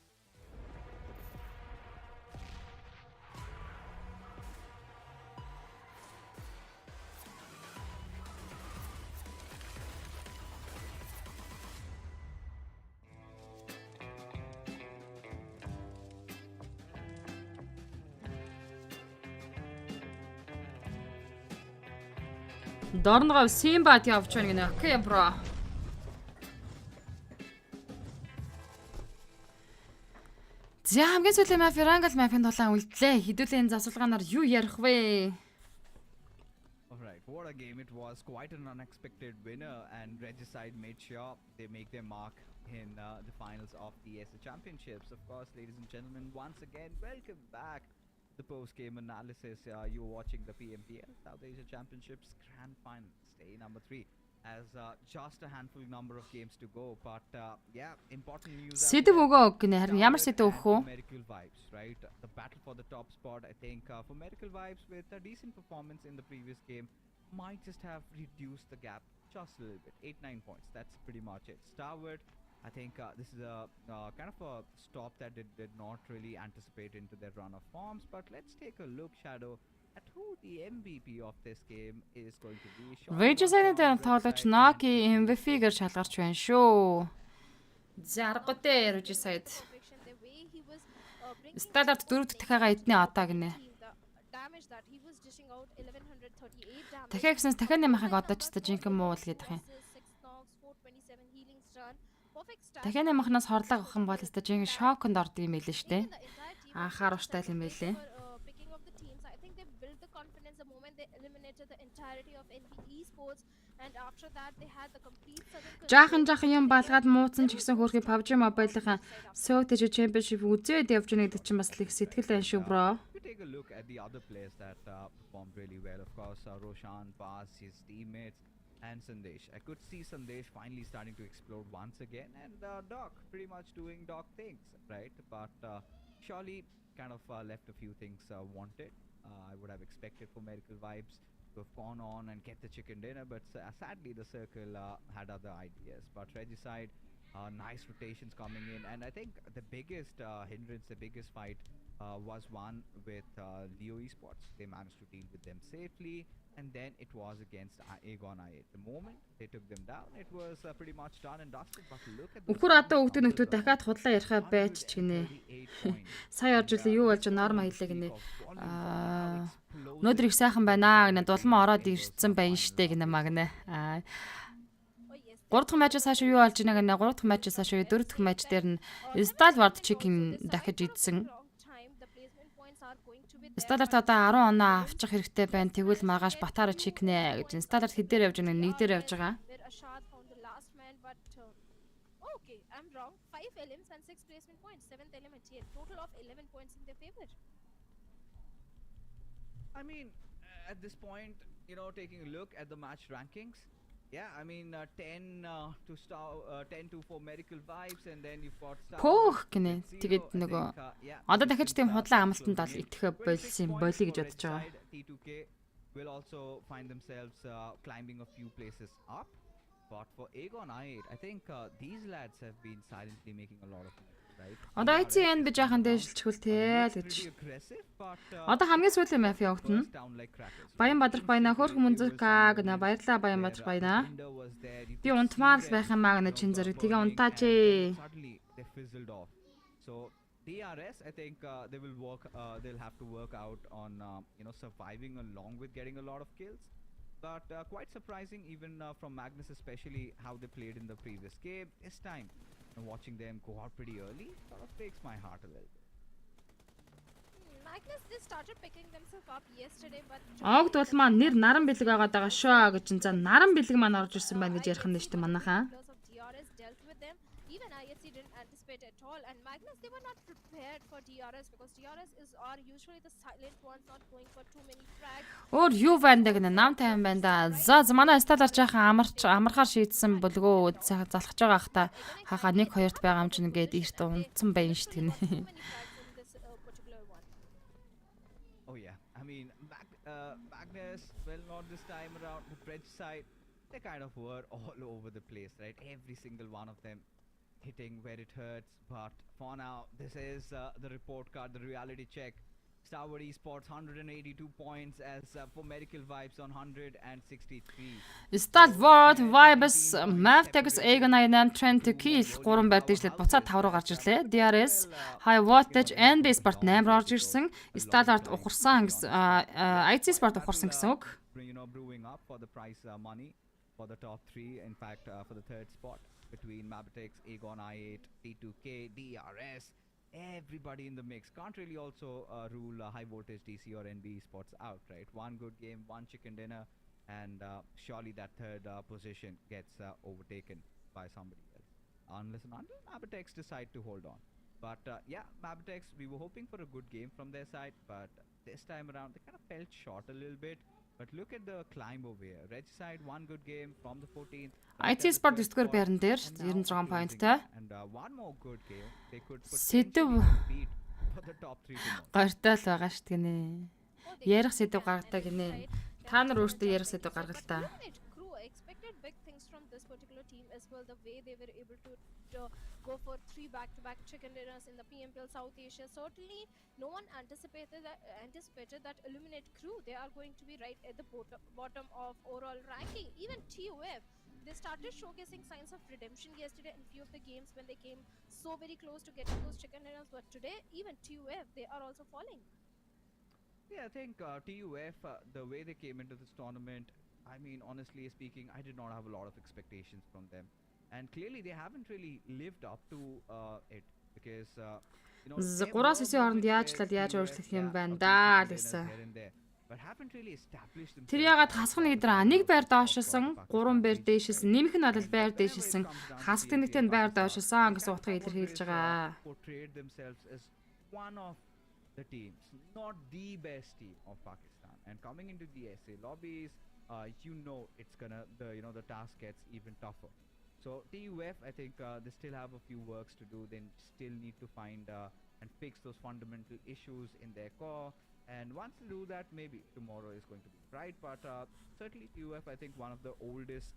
Дорногоо Симбат явж байна гинэ. Окей бро. За хамгийн сүүлийн мафи Rangel мафийн тулаан үлдлээ. Хэдүүлээ энэ засвалгаанаар юу ярих вэ? Alright, what a game it was. Quite an unexpected winner, and Regicide made sure they make their mark in the finals of the ESA Championships. Of course, ladies and gentlemen, once again, welcome back. The post-game analysis. You're watching the PMPL South Asia Championships Grand Final, day number 3. As just a handful number of games to go, but yeah, important news. Сэдв өгөө гинэ. Харин ямар сэдв өгөх вэ? Medical vibes, right? The battle for the top spot. I think for Medical vibes, with a decent performance in the previous game, might just have reduced the gap just a little bit. 8-9 points. That's pretty much it. Starward, I think this is a kind of a stop that did not really anticipate into their run of forms. But let's take a look, Shadow, at who the MVP of this game is going to be. Regicide-ийн тоглогч Noki MVP-гээр шалгарч байна шүү. Заргутэй Regicide. Стандарт 4 дахиагаа эдний одоо гинэ. Дахиад гэснээр дахиад нэмахыг одоо ч та жинхэнэ муу л гэдэг юм. Дахиад нэмахнаас хорлоо авах юм бол та жинхэнэ шоконд ордог юм байлээ шүү дээ. team of Анхааруултай Regis, юм and the way байлээ. they were picking up the teams, I think they built the confidence the moment they eliminated the entirety of NB esports, and after that they had the complete sudden control Жаахан юм балгаад мууцсан ч гэсэн хөөрхий PUBG Mobile-ийн Soul Championship үзээд явж байгаа гэдэг чинь бас их сэтгэл айн шүү бро. If you take a look at the other players that performed really well, of course, Roshan, Bas, his teammates, and Sandesh. I could see Sandesh finally starting to explode once again, and Doc pretty much doing Doc things, right? But surely kind of left a few things wanted. I would have expected for Medical Vibes to have gone on and get the chicken dinner, but sadly the circle had other ideas. But Regicide, nice rotations coming in, and I think the biggest hindrance, the biggest fight was one with Leo Esports. They managed to deal with them safely, and then it was against Aegon I8. The moment they took them down, it was pretty much done and dusted. But look at the Үхэр одоо өгдөг нөтүүд дахиад худлаа ярихаа байж ч гинэ. Сая орж ирлээ юу болж норма хэлээ гинэ. Өнөөдөр их сайхан байна гинэ. Дулмаа ороод ирсэн байна штэ гинэ магнэ. 3 дахь матчаас хойш юу болж байна гинэ. 3 дахь матчаас хойш 4 дахь матч дээр нь Stalwart Chicken дахиж идсэн. Сталарт одоо 10 оноо авчих хэрэгтэй байна. Тэгвэл маргааш Батара Chicken-ээ гэж. Сталарт хэдээр явж байгаа нэг дээр явж байгаа. Okay, I'm wrong. 5 elims and 6 placement points. 7th element here. Total of 11 points in their favor. I mean, at this point, taking a look at the match rankings, yeah, I mean, 10 to for Medical Vibes, and then you've got Пөөх гинэ. Тэгээд нөгөө одоо дахиж тийм худлаа амлалтанд бол итгэхэ болсон болиё гэж бодож байгаа. T2K will also find themselves climbing a few places up, but for Aegon I8, I think these lads have been silently making a lot of moves, right? Одоо ICN би жаахан дээшлчихвэл те л гэж. Одоо хамгийн сүүлийн мафия өгтөн. Баян Бадрах баяна хөөрхөн MUNZU гэнэ баярлаа Баян Бадрах баяна. Би унтмаар л байх юм аа гэнэ чин зэрэг тэгээ унтаач ээ. So DRS, I think they will work. They'll have to work out on surviving along with getting a lot of kills. But quite surprising, even from Magnus, especially how they played in the previous game. This time, watching them go out pretty early sort of breaks my heart a little bit. Magnus, they started picking themselves up yesterday, but Огт бол маань нэр наран бэлэг агаад байгаа шоо гэж за наран бэлэг маань орж ирсэн байна гэж ярих нь шүү дээ манайхаа. because of DRS dealt with them. Even ISC didn't anticipate at all, and Magnus, they were not prepared for DRS because DRS are usually the silent ones, not going for too many frags. Өөр юу байна дэ гэнэ нам тайван байна да. За манай сталар жаахан амархаар шийдсэн болгоо залхаж байгаа хта хахаа 1-2-т байгаа юм чинь ингээд эрт унтсан байна шүү дээ. Too many frags in this particular one. Oh yeah, I mean Magnus, well not this time around. The Bridge side, they kind of were all over the place, right? Every single one of them hitting where it hurts. But for now, this is the report card, the reality check. Starwood Esports 182 points as for Medical Vibes on 163. Stalwart Vibes Mavtex Aegon I8 Trend to Kill 3 байр дэвшлээд буцаад 5 руу гарч ирлээ. DRS High Voltage and Sport 8 руу орж ирсэн. Stalwart ухарсан гэсэн IC Sport ухарсан гэсэн үг. Brewing up for the prize money for the top 3. In fact, for the third spot between Mabitex, Aegon I8, T2K, DRS. Everybody in the mix can't really also rule high voltage DC or NB spots out, right? One good game, one chicken dinner, and surely that third position gets overtaken by somebody else, unless and until Mabitex decide to hold on. But yeah, Mabitex, we were hoping for a good game from their side, but this time around they kind of fell short a little bit. But look at the climb over here. Red side, one good game from the 14th. IT Sport 9-р байран дээр 96 поинттай. And one more good game. They could Сэдв compete for the top 3 tomorrow. гартаал байгаа шүү дээ гинэ. Ярих сэдв гаргадаг гинэ. Та нар өөртөө ярих сэдв гаргалтаа. Eliminate crew. I expected big things from this particular team as well. The way they were able to go for 3 back-to-back chicken dinners in the PMPL South Asia. Certainly, no one anticipated that Eliminate crew, they are going to be right at the bottom of overall ranking. Even TUF, they started showcasing signs of redemption yesterday in few of the games when they came so very close to getting those chicken dinners. But today, even TUF, they are also falling. Yeah, I think TUF, the way they came into this tournament, I mean, honestly speaking, I did not have a lot of expectations from them. And clearly, they haven't really lived up to it because 3-9 хооронд яаж өөрчлөх юм байна даа гэсэн. Тэр ягаад хасах нэг дээр нэг байр доошилсан, 3 байр дээшилсэн, нэмэх нь бол байр дээшилсэн, хасах нэгтэй байр доошилсан гэсэн утгыг илэрхийлж байгаа. One of the teams, not the best team of Pakistan, and coming into the SA lobbies, it's gonna the task gets even tougher. So TUF, I think they still have a few works to do. They still need to find and fix those fundamental issues in their core. And once they do that, maybe tomorrow is going to be bright. But certainly TUF, I think one of the oldest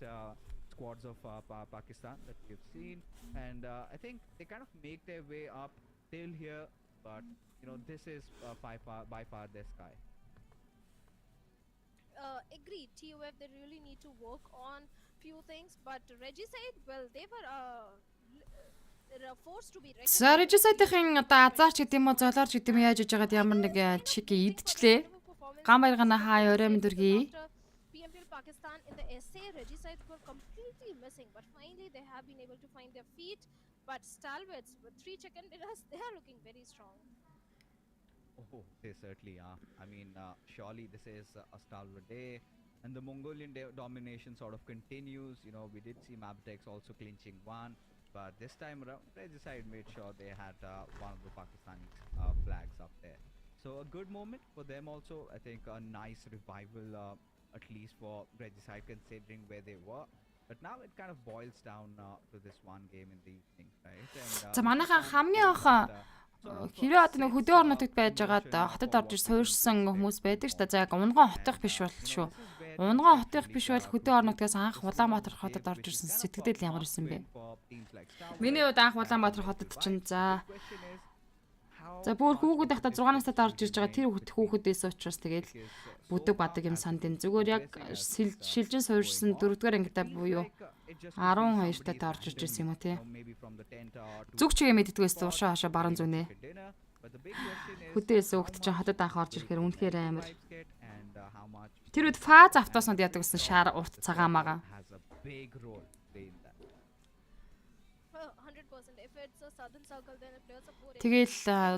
squads of Pakistan that we've seen. And I think they kind of make their way up till here. But this is by far their sky. Agreed. TUF, they really need to work on few things. But Regicide, well, they were forced to be. За Regicide-ийн одоо азаарч гэдэг юм уу, золоорч гэдэг юм яаж иж байгаад ямар нэг чиг идчихлээ. Ган баяргана хаа өрөөмд дүргий. PMPL Pakistan in the SA, Regicide were completely missing, but finally they have been able to find their feet. But stalwarts with 3 chicken dinners, they are looking very strong. Oh, they certainly are. I mean, surely this is a stalwart day, and the Mongolian domination sort of continues. We did see Mabtex also clinching one, but this time around, Regicide made sure they had one of the Pakistani flags up there. So a good moment for them also. I think a nice revival, at least for Regicide, considering where they were. But now it kind of boils down to this one game in the evening, right? За манайхан хамгийн анх хэрэг одоо нэг хөдөө орнуудад байж байгаад хотод орж суурьсан хүмүүс байдаг ч та. За яг унган хотынх биш бол шүү. Унган хотынх биш бол хөдөө орнуудаас анх Улаанбаатар хотод орж ирсэн сэтгэл ямар исэн бэ? Миний хувьд анх Улаанбаатар хотод чинь за бүр хүүхэд байхдаа 6 настай орж ирж байгаа тэр хүүхэдээс учраас тэгэл бүдэг бадаг юм сандын зүгээр яг шилжин суурьсан 4-р ангидаа буюу 12 тад орж ирж байсан юм уу тий. Зүг чигээ мэддэггүй байсан уушаа хашаа баруун зүнэ. Хөдөөс өгт чинь хотод анх орж ирэхээр үнэхээр амар. Тэр үед фаз автоосонд яадаг гэсэн шаар урт цагаамаага. Тэгэл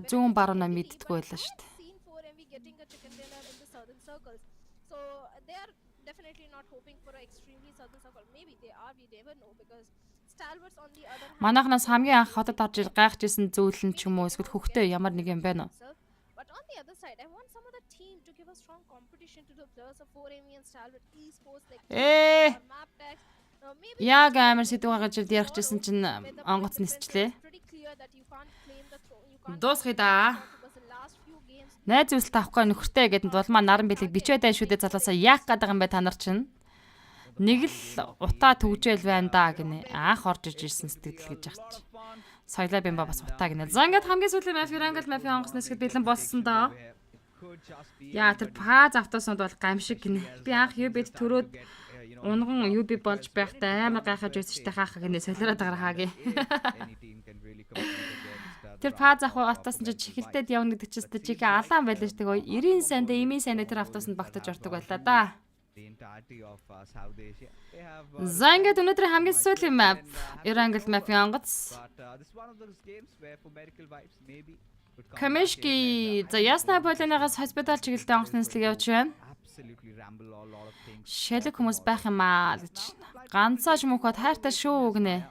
зүүн баруунаа мэддэггүй байлаа шүү дээ. So they are definitely not hoping for an extremely southern circle. Maybe they are, we never know, because stalwarts on the other hand. Манайхнаас хамгийн анх хотод орж гайхажсэн зүйл нь ч юм уу эсвэл хөхтэй ямар нэг юм байна уу? But on the other side, I want some of the team to give a strong competition to the players of 4ME and stalwart esports like Maptex. Яг амар сэдв гаргаж ярихжсэн чинь онгоц нисчлээ. Дуусгая да. Найз үзэлт авахгүй нөхөртэй гэдэнд улмаа наран бэлэг бичээдэн шүдэ залуусаа яах гэдэг юм бэ та нар чинь? Нэг л утаа төгжээл байна да гинэ. Анх орж иж ирсэн сэтгэл гэж ахчих. Соёлоо бимба бас утаа гинэ. За ингээд хамгийн сүүлийн мафи онгоцноос гээд бэлэн болсон доо. Яа тэр паз автосонд бол гамшиг гинэ. Би анх юбэд төрөөд унган юби болж байхдаа амар гайхаж байсан штэ хаахаа гинэ солиороод гарахаагээ. Тэр паз ах автосон чи чихэлтэд явна гэдэг чинь чигээ алаан байлаа штэ гоо 90 санд эмийн санд тэр автосонд багтаж ортог байлаа да. За ингээд өнөөдөр хамгийн сүүлийн map Erangel map-ийн онгоц. Камешки за ясна полинагаас хоспитал чиглэлтэй онгоц нэслэг явж байна. Шэлэг хүмүүс байх юм аа гэж. Ганцаа ч мөхөд хайртай шүү гинэ.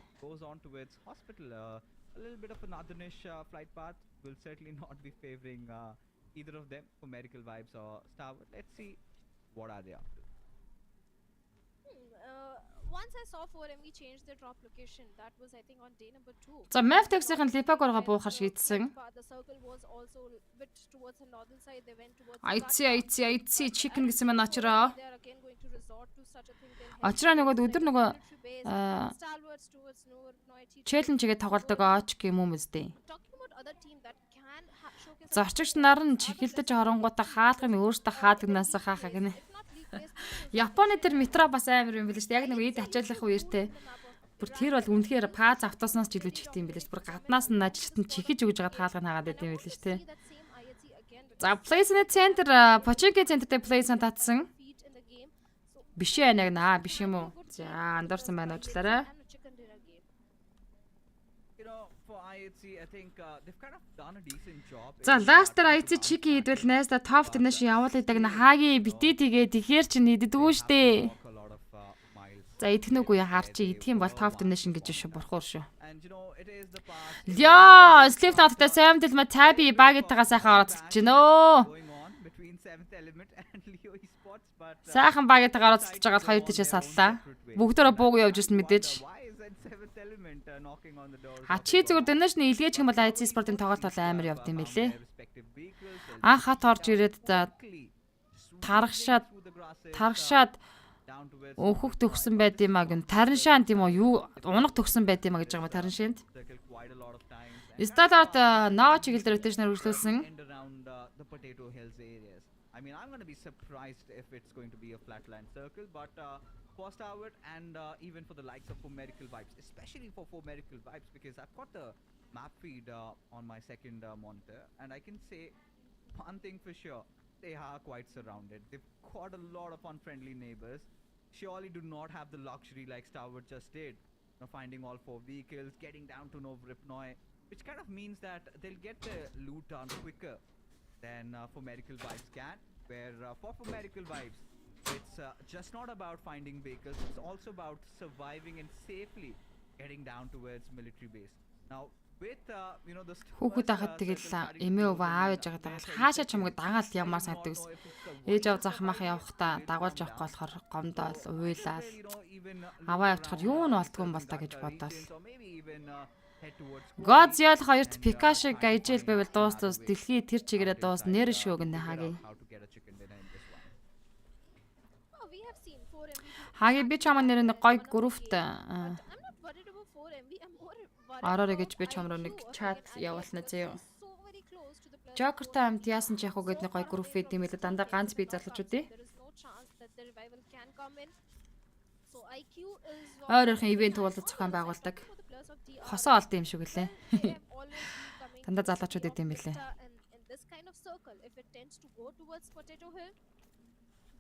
A little bit of a northernish flight path will certainly not be favoring either of them for medical vibes or Starwood. Let's see what are they up to. Once I saw 4ME change their drop location, that was I think on day number 2. За Maptex-ийн Lipagorga буухаар шийдсэн. The circle was also a bit towards the northern side. They went towards IT chicken гэсэн мань очроо. They are again going to resort to such a thing. Очроо нөгөө өдөр нөгөө челленжгээ тоглодог оч юм уу мэстэй. Зорчигч нар нь чихэлдэж оронгуудаа хаалгыг өөртөө хаадагнаас хаахаа гинэ. Японы тэр метро бас амар юм билээ шүү дээ. Яг нэг эд ачааллах үертэй. Бүр тэр бол үнэхээр паз автосноос ч илүү чихт юм билээ шүү. Бүр гаднаас нь ажилтан чихэж өгж байгаад хаалгыг хаагаад байт юм билээ шүү дээ. За Placement Center, Pochinki Center дээр Placement татсан. Биш ээ нэг наа биш юм уу? За андуурсан байна уучлаарай. for IHC, I think they've kind of done a decent job. За last IC чики идвэл найста top 10-ээс явуулдаг н хаагийн битээ тэгээд ихээр чи нийддэггүй штэ. За итгэнүүгүй харчи идэх юм бол top 10 гэж шүү бурхан шүү. Яа, sleep not-тай сайн дэлмэ таби багтайгаа сайхан оролцож гинөө. Сайхан багтайгаа оролцож байгаа хоёр тийшээ саллаа. Бүгдөө бууг явж ирсэн мэдээж. Хачи зүгээр дэнэш нь илгээж юм бол IC спортын тоглолт бол амар явд юм билэ. Анх хат орж ирээд за тарагшаад өөхөх төгсөн байд юм а гэн тариншаанд юм уу юу унах төгсөн байд юм а гэж байгаа юм тариншаанд. Сталарт ноо чиглэл rotation үргэлжлүүлсэн. I mean, I'm going to be surprised if it's going to be a flatland circle, but for Starwood and even for the likes of Medical Vibes, especially for Medical Vibes, because I've got the map feed on my second monitor, and I can say one thing for sure, they are quite surrounded. They've got a lot of unfriendly neighbors. Surely do not have the luxury like Starwood just did, finding all 4 vehicles, getting down to Novripnoy, which kind of means that they'll get the loot done quicker than for Medical Vibes can, where for Medical Vibes, it's just not about finding vehicles, it's also about surviving and safely getting down towards military base. Now, with the хүүхэд ахад тэгэл эмээ өвөө аав ээж байгаа хаашаа ч юмг дагаал ямаар санагддаг ус. Ээж аваа зах мах явахдаа дагуулж явах болохоор гомдоол уйлал. Аваа явчихаар юу нь болтгүй юм бол та гэж бодоол. Годзял хоёрт Пикашиг гайжэл байвал дуустус дэлхий тэр чигээрээ дуус нэр шүү гэнэ хагийн. Хагийн би чамаа нэр нэг гой группт араарэ гэж би чамруу нэг чат явуулна зөө. Joker таймд яасан ч яг уу гэдэг нэг гой групп байт юм л дандаа ганц би залуучуудын. Өөрөөр ивент уулзах зохион байгуулдаг. Хосоо олд юм шиг үлээ. Дандаа залуучууд идэм билээ.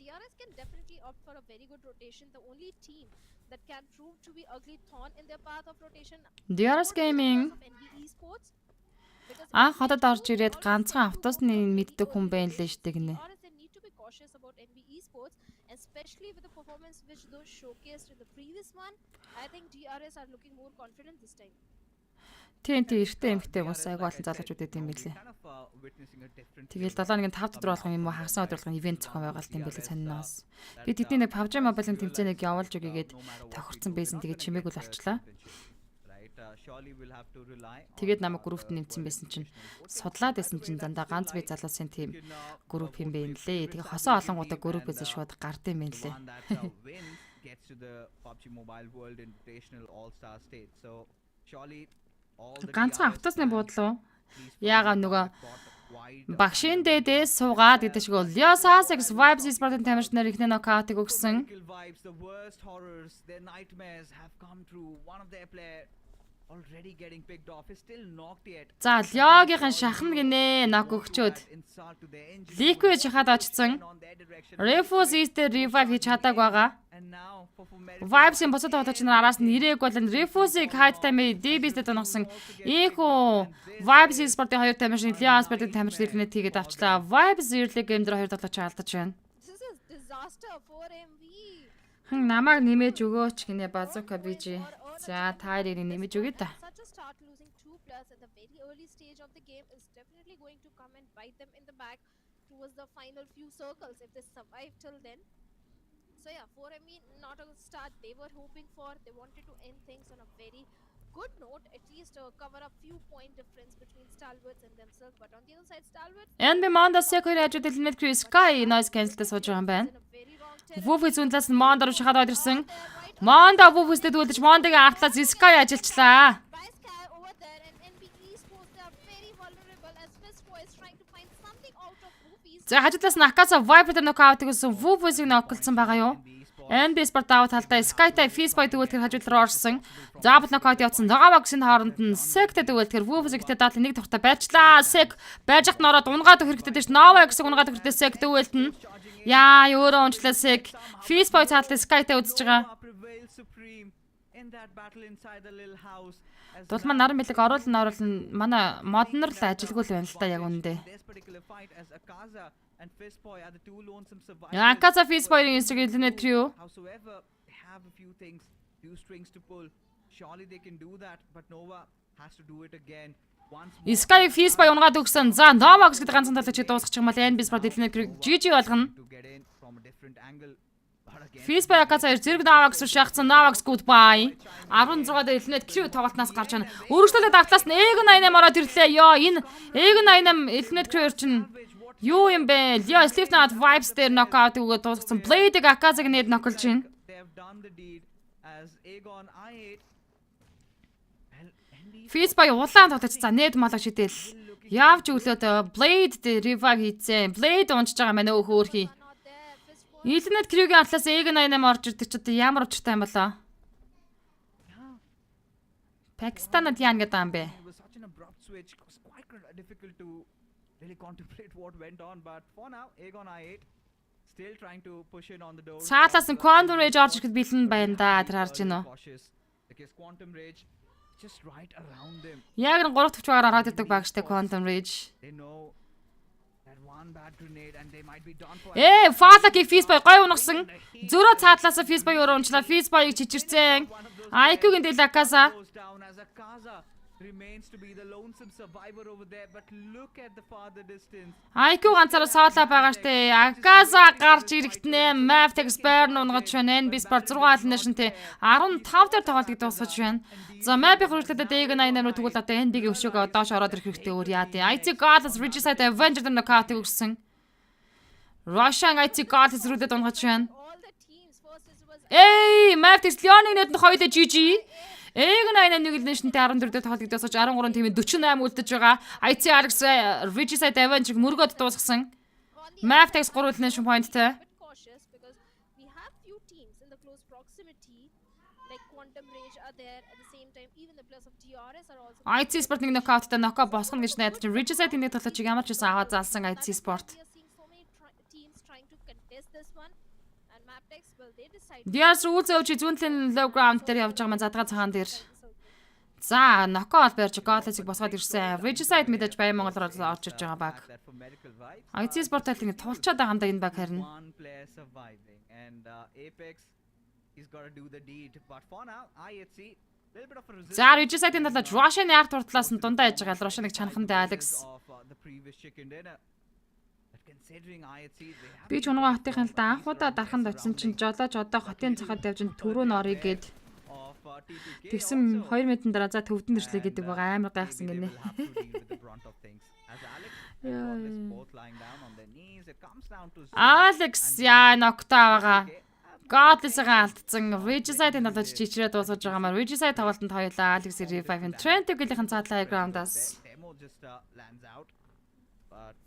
DRS can definitely opt for a very good rotation. The only team that can prove to be ugly thorn in their path of rotation. DRS Gaming. Хотод орж ирээд ганцхан автобусны мэддэг хүн байна лээ штэ гинэ. Especially with the performance which those showcased in the previous one, I think DRS are looking more confident this time. TNT эртээ эмхтэй бас айгу олон залуучууд идэм билээ. Тэгэл 7-1 5 өдөр болгон юм уу хагас өдөр болгон ивент зохион байгуулалт юм билээ санаас. Би тэдний нэг PUBG Mobile-ын тэмцээнийг явуулж өгьгээд тохирцсон байсан тэгээд чимээгүй л болчлаа. Тэгээд намайг группт нэмсэн байсан чинь судлаад байсан чинь дандаа ганц бие залуусын тим групп юм байна лээ. Тэгээ хосоо олонгуудаа группээс шууд гардсан юм лээ. Ганцхан автобусны буудлуу яагаад нөгөө багшийн дээдээс суугаад гэдэг шиг бол Liosasix Vibes Esports-ын тамирчнаар ихнэ нокаутыг өгсөн. За Лёгийнхэн шахна гинэ нок өгчөөд Liquid шахаад очсон. Refuse Easter revive хийж чадаагүй байгаа. Vibes-ийн босод тоглогч нар араас нь ирээг болон Refuse-ийг хайд таймыг DB-дэд доногсон. Ийхүү Vibes Esports-ийн хоёр тамирчин Leon Sport-ийн тамирчин хэлнэ тийгээд авчлаа. Vibes early game дээр хоёр тоглогч алдаж байна. Намайг нэмэж өгөөч гинэ Bazooka BG. За таарыг нэмэж өгье та. So yeah, 4ME not a start they were hoping for. They wanted to end things on a very good note, at least cover up few point difference between Stalwarts and themselves. But on the other side, Stalwarts And Monda second ajud элемент крүү Sky noise cancel сууж байгаа юм байна. Woof зүүнлээс Monda руу шахаад ирсэн. Monda Woof-тэй дүүлдэж Monda-гийн артлаас Sky ажилчлаа. За хажуудлаас Накаса Viper дээр нокаут гэсэн Woof-ийг ноколцсон байгаа юу? NB Sport даваа талдаа Sky-тай Fizboy дүүлэхээр хажууд руу орсон. Забл нокаут явуулсан. Догообоксын хооронд нь Sek-тэй дүүлэхээр Woof-тэй даад нэг тухтай байжлаа. Sek байжгат нороод унгаад өгөх хэрэгтэй ш. Nova гэсэн унгаад өгөх хэрэгтэй Sek дүүлтэн. Яа, өөрөө унчлаа Sek. Fizboy цаатлаа Sky-тай үзэж байгаа. in that battle inside the little house. Дулмаа наран бэлэг оруулна манай моднер л ажилгүй л байна л та яг үндэ. Akaza Fistboy-ийн Instagram eliminate crew. Howsoever, they have a few things, few strings to pull. Surely they can do that, but Nova has to do it again. Sky Fistboy унгаад өгсөн. За Novax гэдэг ганцхан талч дуусчих юм бол NB Sport eliminate crew GG болгоно. To get in from a different angle. Fistboy Akaza зэрэг Novax руу шахацсан. Novax goodbye. 16 дээр eliminate crew тоглолтноос гарч байна. Өргөжлөлөд автлаас нь Egen 88 ороод ирлээ. Ёо энэ Egen 88 eliminate crew чинь юу юм бэ? Leo Slipknot vibes дээр knockout өгөөд дуусгасан. Blade-ийг Akaza-г нээд ноколж байна. They have done the deed as Aegon I8. Fistboy улаан тоглож за нээд малах шидэл. Явж өглөөд Blade дээр revive хийцэн. Blade унжиж байгаа мэн өө хөөрхий. Eliminate crew-гийн атлаас Egen 88 орж ирдэг ч одоо ямар учиртай юм болоо? Пакистанад яан гэдэг юм бэ? It was such an abrupt switch. It was quite difficult to really contemplate what went on, but for now, Aegon I8 still trying to push in on the door. Цаалаас нь Quantum Rage орж ирэхэд бэлэн байна да. Тэр харж байна уу? Because Quantum Rage just right around them. Яг нь 3 төвчөөр ороод ирдэг баг штэ Quantum Rage. They know that one bad grenade and they might be done for. Фалаки Fistboy гой унагсан. Зөрөө цаадлаас Fistboy өрөө унчлаа. Fistboy-ыг чичирсэн. IQ-гийн дээл Akaza. Goes down as Akaza remains to be the lonesome survivor over there, but look at the farther distance. IQ ганцаараа соолоо байгаа штэ. Akaza гарч ирэхтнээ Map Expert унгаж байна. NB Sport 6 elimination-тэй 15 дээр тоглолтыг дуусгаж байна. За Map-ийн хөрөлтөд Egen 88 руу тэгвэл одоо NB-гийн өшөөгөө доош ороод ирэх хэрэгтэй өөр яа тий. IT Goddess Regicide Avenger дээр knockout өгсөн. Russian IT Goddess рүүдэд унгаж байна. All the teams first it was Map Leon-ыг нэт нь хоёулаа GG. Egen 88 elimination-тэй 14 дээр тоглолтыг дуусгаж 13 тимээ 48 үлдэж байгаа. IT Alex Regicide Avenger мөргөд дуусгасан. Map Tex 3 elimination point-тэй. bit cautious because we have few teams in the close proximity like Quantum Rage are there at the same time even the players of DRS are also IT Sport нэг knockout-тай knockout босгоно гэж найдаж байна. Regicide-ийн нэг тоглолтыг ямар ч байсан аваад залсан IT Sport. we are seeing so many teams trying to contest this one and Maptex will they decide Диас үзөөж зүүнлийн low ground дээр явж байгаа маань задгаа цагаан дээр. За, knockout барьж Goddess-ыг босгоод ирсэн. Regicide мэдээж Баян Монгол руу орж ирж байгаа баг. That for medical vibes. IT Sport-ыг ингэ тулчаад байгаа юм да энэ баг харин. One player surviving, and Apex is got to do the deed. But for now, I8C little bit of a resistance. За, Regicide-ийн талаар Russian арт уртлаас нь дундаа яж байгаа. Russian-ыг чанахандаа Alex. Of the previous chicken dinner. But considering I8C, they have Би ч унгаа хотын л да анхудаа дарханд очисон чинь жолооч одоо хотын цахад явж түрүү норыг гээд of T2K тэгсэн also. 2 минутын дараа за төвдөн дэршлээ гэдэг байгаа амар гайхсан They гинэ. will have to deal with the brunt of things. As Alex and Goddess both lying down on their knees, it comes down to Alex яа ноктаа байгаа. Goddess-ыг алдсан. Regicide-ийн талаар чичрээ дуусгаж байгаа маа. Regicide тоглолтод хоёулаа Alex-ийн revive-ын Trent-ийн цаадлаа ground-аас. Demo just lands out, but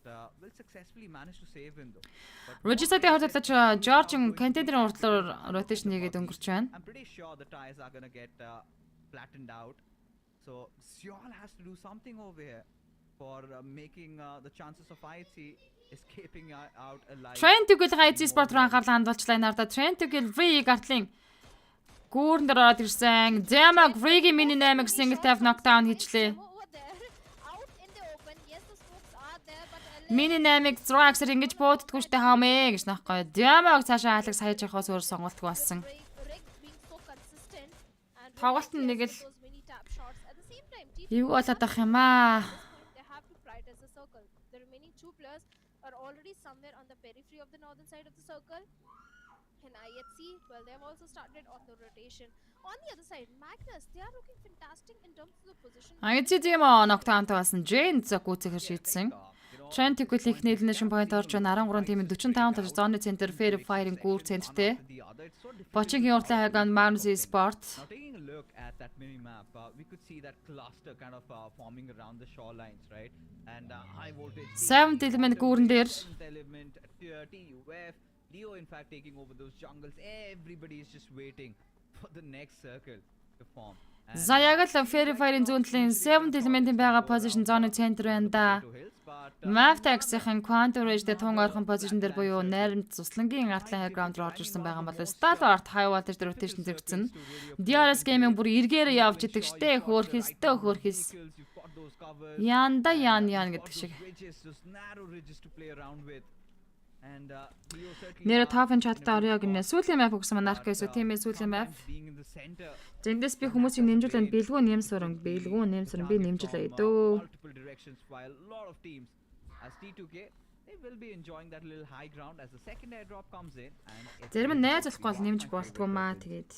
will successfully manage to save him though. But Regicide-ийн хурдлаач George contender-ийн урдлаар rotation хийгээд өнгөрч байна. I'm pretty sure the tires are gonna get flattened out, so Seoul has to do something over here for making the chances of IC escaping out alive. Trent-ийг IT Sport руу анхаарлаа хандуулчлаа энэ ардаа. Trent-ийг Free гартлын гүүрэн дээр ороод ирсэн. Demo Free-гийн mini 8 single tap knockdown хийчлээ. over there out in the open yes the scopes are there but Mini 8-ыг 6 аксаар ингэж бууддаггүй штэ хаамээ гэж нахгүй. Demo-г цаашаа Alex хайж явахаас өөр сонголтгүй болсон. Rig being so consistent and Тоглолт нь нэг л those mini tap shots at the same time юу болоод ах юм аа. they have to prioritize the circle. The remaining two players are already somewhere on the periphery of the northern side of the circle. And IHC, well, they've also started on the rotation. On the other side, Magnus, they are looking fantastic in terms of the position. IT Demo knockdown болсон. Jane зөв гүцэхэр шийдсэн. Trent-ийг ихний elimination point орж байна. 13 тимийн 45 таж зоны центр fair firing гүүр центртэй. The other, it's so difficult. Бочингийн уртлаа хайган MUNZU Sport. Now taking a look at that mini map, we could see that cluster kind of forming around the shorelines, right? And high voltage. 7th element гүүрэн дээр 7th element, TUF, Leo in fact taking over those jungles. Everybody is just waiting for the next circle to form. За яг л Fairy Fire-ийн зүүн талын 7 element-ийн байгаа position zone центр байна да. Mavtex-ийн Quantum Rage-д тун орхон position дээр буюу найрамд цуслангийн артлын high ground руу орж ирсэн байгаа бол Stalwart high voltage rotation зэрэгцэн. DRS gaming бүр эргээр явж идэг штэ хөөхөс. Янда ян гэдэг шиг. Нэр топ-ын чаттай орё гинэ. Сүүлийн map өгсөн Monarch гэсэн тийм ээ сүүлийн map. Зэндээс би хүмүүсийг нэмжүүлэн бэлгүү нэмсүрэн би нэмжүүлээ дөө. Зарим нь найз болохгүй бол нэмж болтгоо маа тэгээд.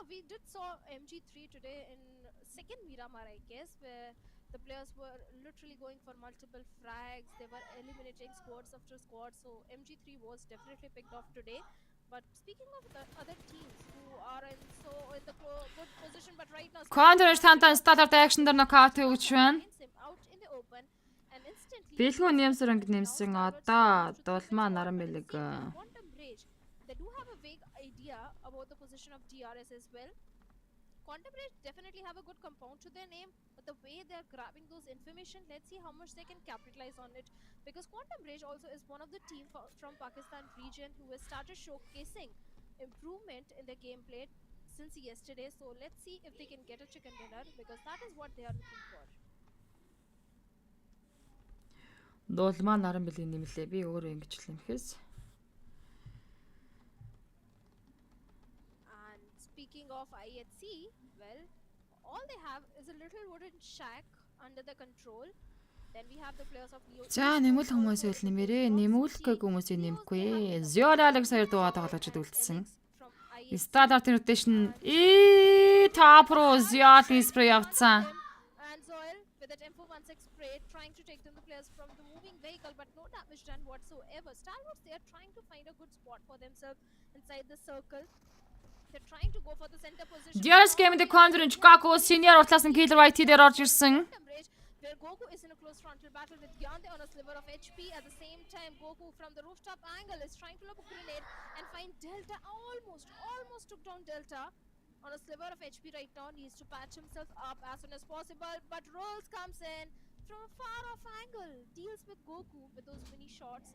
We did saw MG3 today in second Miramar, I guess, where the players were literally going for multiple frags. They were eliminating squads after squad. So MG3 was definitely picked off today. But speaking of the other teams who are in the good position, but right now Quantum Tantan Starter action дээр knockout өгч байна. out in the open and instantly Бэлгүү нэмсүрэн нэмсэн одоо дулмаа наран бэлэг. Quantum Rage, they do have a vague idea about the position of DRS as well. Quantum Rage definitely have a good compound to their name, but the way they're grabbing those information, let's see how much they can capitalize on it. Because Quantum Rage also is one of the team from Pakistan region who has started showcasing improvement in their gameplay since yesterday. So let's see if they can get a chicken dinner, because that is what they are looking for. Дулмаа наран бэлэг нэмлээ. Би өөрөө ингэж л юмхээс. Speaking of IHC, well, all they have is a little wooden shack under the control. Then we have the players of Leo. За нэмүүл хүмүүсээ л нэмэрээ. Нэмүүлэхгүй хүмүүсээ нэмэхгүй ээ. Zioraleg сая дуу тоглож үлдсэн. Starter rotation top руу Ziol spray явцсан. And Zoil with that M416 spray trying to take down the players from the moving vehicle, but no damage done whatsoever. Stalwarts, they are trying to find a good spot for themselves inside the circle. They're trying to go for the center position. DRS game-д Quantum Gaku senior утлаас нь Killer White дээр орж ирсэн. Where Goku is in a close frontal battle with Yande on a sliver of HP. At the same time, Goku from the rooftop angle is trying to lob a grenade and find Delta. Almost took down Delta on a sliver of HP right now. Needs to patch himself up as soon as possible. But Rolls comes in from a far off angle. Deals with Goku with those mini shots.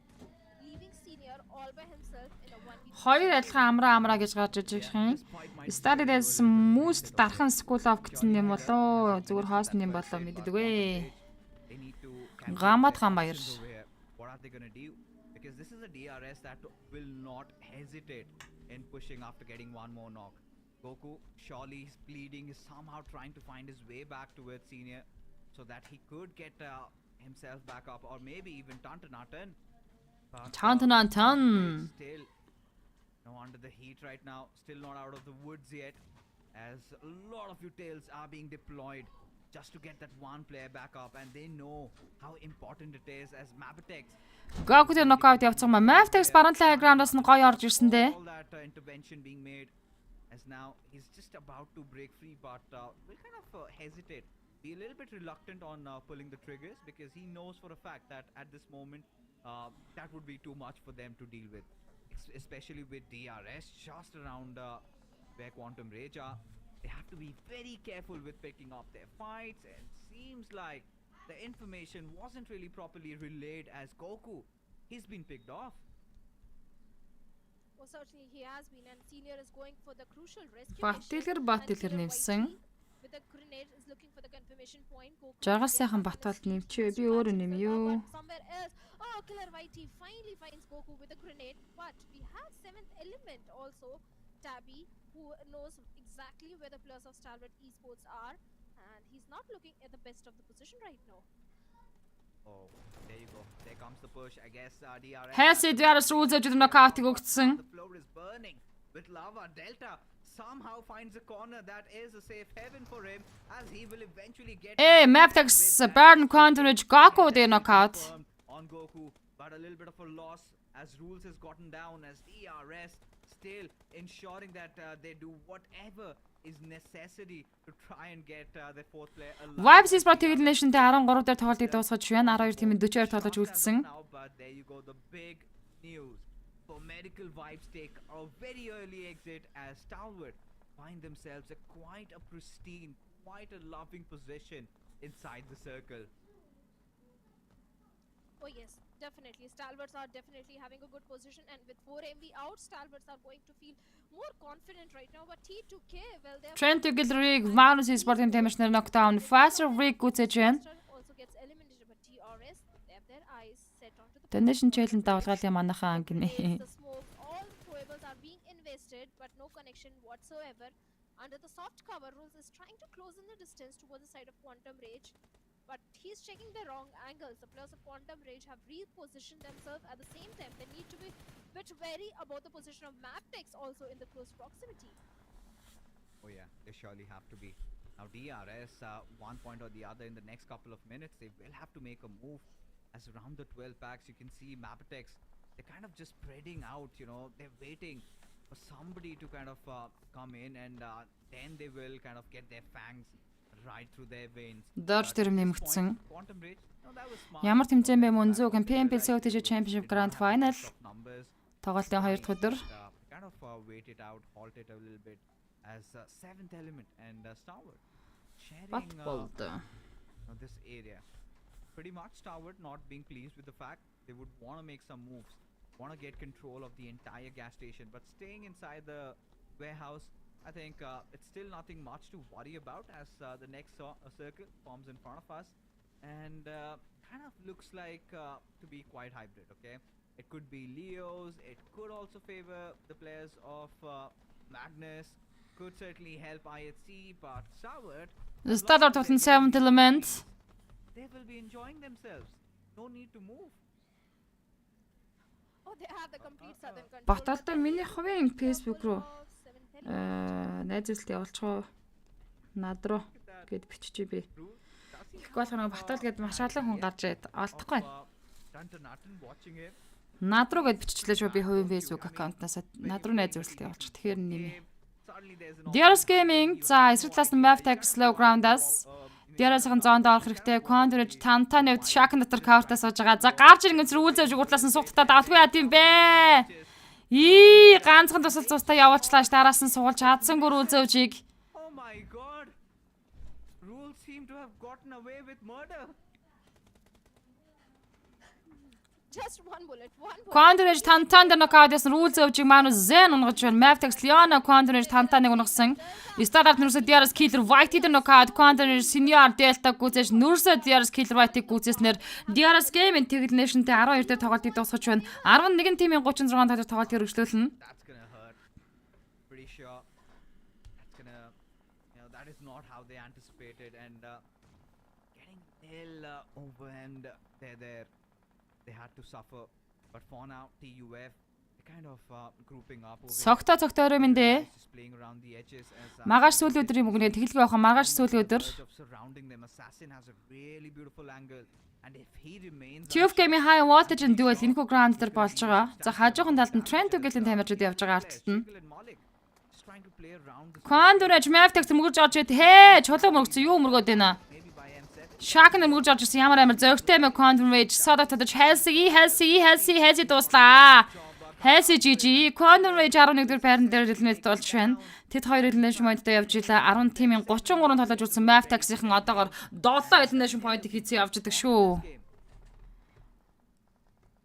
Leaving senior all by himself in a 1v1. Хоёр адилхан амраа гэж гарч иж байгаа юм. Started-аас most дархан school of гэсэн юм болоо. Зүгээр хоос нэм болоо мэддэгвэ. Гамбат баяр. What are they going to do? Because this is a DRS that will not hesitate in pushing after getting one more knock. Goku surely is bleeding, is somehow trying to find his way back towards senior so that he could get himself back up, or maybe even Tantanatan. Tantanatan. Still under the heat right now, still not out of the woods yet, as a lot of utils are being deployed just to get that one player back up, and they know how important it is as Mapatex. Goku дээр knockout явцсан маа. Mavtex баруун талын ground-аас нь гоё орж ирсэн дээ. All that intervention being made, as now he's just about to break free, but will kind of hesitate, be a little bit reluctant on pulling the triggers, because he knows for a fact that at this moment that would be too much for them to deal with, especially with DRS just around where Quantum Rage are. They have to be very careful with picking up their fights, and seems like the information wasn't really properly relayed as Goku. He's been picked off. Well, certainly he has been, and senior is going for the crucial rescue Бат дэлгэр нэмсэн. with the grenade is looking for the confirmation point. Goku Жаргал сайхан Батболд нэмчээ. Би өөрөө нэмё. somewhere else. Oh, Killer Whitey finally finds Goku with a grenade, but we have 7th element also, Tabby, who knows exactly where the players of Stalwart Esports are, and he's not looking at the best of the position right now. Oh, there you go. There comes the push. I guess DRS. Хайсаа DRS руу үзэж knockout өгсөн. The floor is burning with lava. Delta somehow finds a corner that is a safe haven for him, as he will eventually get. Mavtex burn Quantum Rage Gaku дээр knockout. On Goku, but a little bit of a loss as Rules has gotten down, as DRS still ensuring that they do whatever is necessary to try and get the fourth player alive. Vibes Esport Tegal Nation-тэй 13 дээр тоглолтыг дуусгаж байна. 12-40-оор тоглож үлдсэн. But there you go, the big news for Medical Vibes take a very early exit, as Stalwart find themselves quite a pristine, quite a loving position inside the circle. Oh yes, definitely. Stalwarts are definitely having a good position, and with 4 MV out, Stalwarts are going to feel more confident right now. But T2K, well, they're Trent Gilrig Magnus Sporting Team-ээр knockdown. Faster Rig гүцэж байна. also gets eliminated, but TRS, they have their eyes set onto the Donation challenge давалгаалын манайхан гинэ. the smoke, all throwables are being invested, but no connection whatsoever. Under the soft cover, Rules is trying to close in the distance towards the side of Quantum Rage, but he's checking the wrong angles. The players of Quantum Rage have repositioned themselves at the same time. They need to be a bit wary about the position of Maptex also in the close proximity. Oh yeah, they surely have to be. Now DRS, one point or the other in the next couple of minutes, they will have to make a move. As around the 12 packs, you can see Maptex, they're kind of just spreading out, you know, they're waiting for somebody to kind of come in, and then they will kind of get their fangs right through their veins. Dodge тэр нэмэгдсэн. Quantum Rage, no, that was smart. Ямар тэмцээн бэ MUNZU PMPL Championship Grand Final тоглолтын 2 дахь өдөр Kind of wait it out, halt it a little bit as seventh element and Starward sharing this area. Pretty much Starward not being pleased with the fact they would want to make some moves, want to get control of the entire gas station, but staying inside the warehouse, I think it's still nothing much to worry about as the next circle forms in front of us, and kind of looks like to be quite hybrid. Okay, it could be Leo's, it could also favor the players of Magnus, could certainly help IHC, but Starward, The start of the 7th element. they will be enjoying themselves. No need to move. Oh, they have the complete southern control. Баталтай миний хувийн Facebook руу найз зүйлт явуулчихоо. Над руу гэд биччихье би. Тэгэхгүй болохоор батал гэд маш олон хүн гарч ирээд олдохгүй байна. Над руу гэд биччихлээ шүү би хувийн Facebook аккаунтнаас над руу найз зүйлт явуулчих. Тэгэхээр нэмээ. DRS Gaming за эсрэг талаас нь Maptech Slow Ground-аас DRS-ын зоонд орох хэрэгтэй. Quantum-ж тантай нэвд шак дотор кавертаа сууж байгаа. За гарч ирэн зэр үлзэж угуурлаас нь суугтаа давтгүй яа тийм бэ? Ганцхан тусал цустаа явуулчлаа ш дараас нь суулж чадсангүй үлзэвжийг. Oh my god. Rules seem to have gotten away with murder. Just one bullet. Quantum-ж тантай нокаут ясан үлзэвжийг маань Zen унгаж байна. Maptech Leona Quantum-ж тантай нэг унгасан. Стартап нэрсээ DRS Killer White дээр нокаут Quantum-ж Senior Delta гүзэж нэрсээ DRS Killer White-ийг гүзэснээр DRS Gaming Tegel Nation-тэй 12 дээр тоглолтыг дуусгаж байна. 11 тимийн 36 тоглолт тоглолтыг өргөжлүүлнэ. That's gonna hurt. Pretty sure that's gonna, that is not how they anticipated, and getting ill overwhelmed. They had to suffer, but for now TUF they kind of grouping up over Цогтой минь just playing around the edges as Маргааш сүүлийн өдрийн мөнгөний тэгэлгүй явах маргааш сүүлийн өдөр of surrounding them. Assassin has a really beautiful angle, and if he remains TUF Gaming High Voltage and Duel энэхүү граунд дээр болж байгаа. За хажуухан талд нь Trent Gilling тамирчид явж байгаа арттад нь just trying to play around the Quantum-ж Maptech мөргөж орж ид хээ чулуу мөргөцсөн юу мөргөөд байна. maybe by M7. Шакн мөргөж орж ирсэн ямар амар зөрөгтэй мэ Quantum-ж содод тодож Halsey дуслаа. Halsey GG Quantum-ж 11 дэх байран дээр элемент болж байна. Тэд хоёр elimination point-тай явж илаа 10 тимийн 33 тоглож үзсэн Maptech-ийн одоогоор 7 elimination point хийцэн явж идэг шүү.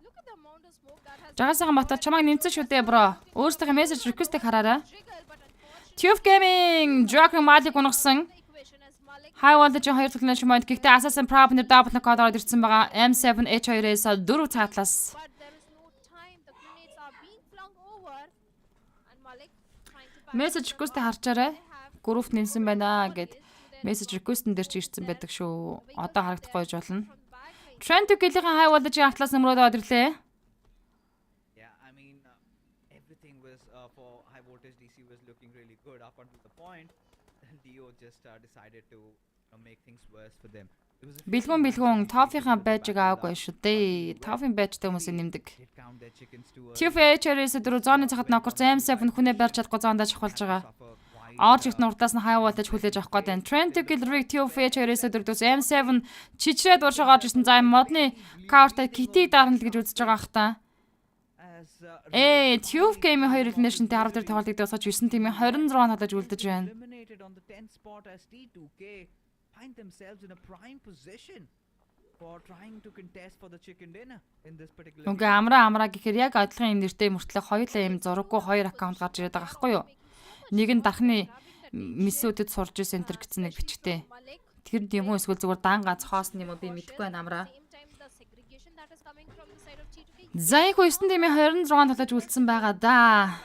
Look at the amount of smoke that has Жагасахан батал чамайг нэмсэн шүү дээ бро. Өөрсдийнхээ message request-ийг хараарай. triggered, but unfortunately TUF Gaming Joker Malik унгасан. the equation as Malik High Voltage 2 elimination point гэхдээ Assassin Prop нэр double knockout ороод ирсэн байгаа. M7 H2-ээс 4 цаатлаас. but there is no time. The grenades are being flung over, and Malik trying to back Message request-ийг харчаарай. Групп нэмсэн байна гэд message request-н дээр ч ирсэн байдаг шүү. Одоо харагдахгүй байж болно. from the back lane. Trent Gilling High Voltage-ийн артлаас нэмрээд ороод ирлээ. Yeah, I mean, everything was for high voltage DC was looking really good up until the point Dio just decided to make things worse for them. It was a Бэлгүүн тофийнхаа байжиг аагүй шүү дээ. Тофын байжтай хүмүүсийг нэмдэг. did count their chickens to a TUF H2-ээс 4 зооны цахад нокорсон M7 хүнээ барьж чадахгүй зоондоо чухалж байгаа. suffer quite Орж ихт нурдаас нь High Voltage хүлээж авах гээд байна. Trent Gilling TUF H2-ээс 4 дүүс M7 чичрээд уршиг орж ирсэн. За модны counter kitty дарна л гэж үзэж байгаа хта. as Tube Game-ийн 2 elimination-тэй 10 дээр тоглолтыг дуусгаж 9 тимийн 26 тоглож үлдэж байна. Eliminated on the 10th spot as T2K find themselves in a prime position for trying to contest for the chicken dinner in this particular. Үгүй амраа гэхээр яг адилхан юм нэртэй мөртлөө хоёулаа юм зураггүй хоёр аккаунт гарч ирээд байгаа байхгүй юу? Нэг нь дахны мисүүдэд сурж ирсэн энэ гэсэн нэг бичгтэй. Тэр юм уу эсвэл зүгээр дан гац хоосон юм уу би мэдэхгүй байна амраа. За их 9 тимийн 26 тоглож үлдсэн байгаа да.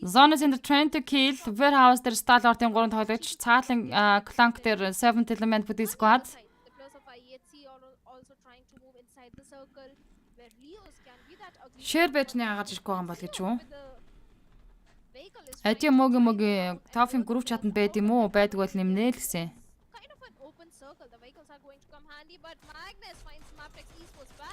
Zonas in the trend to kill warehouse дээр Stalwart-ын 3 тоглогч цаалан Clank дээр 7 element with the squad. Share batch-ны гарч ирэхгүй байгаа юм бол гэж үү? Ади моги тофын group chat-нд байд юм уу? Байдаг бол нэмнэ л гэсэн.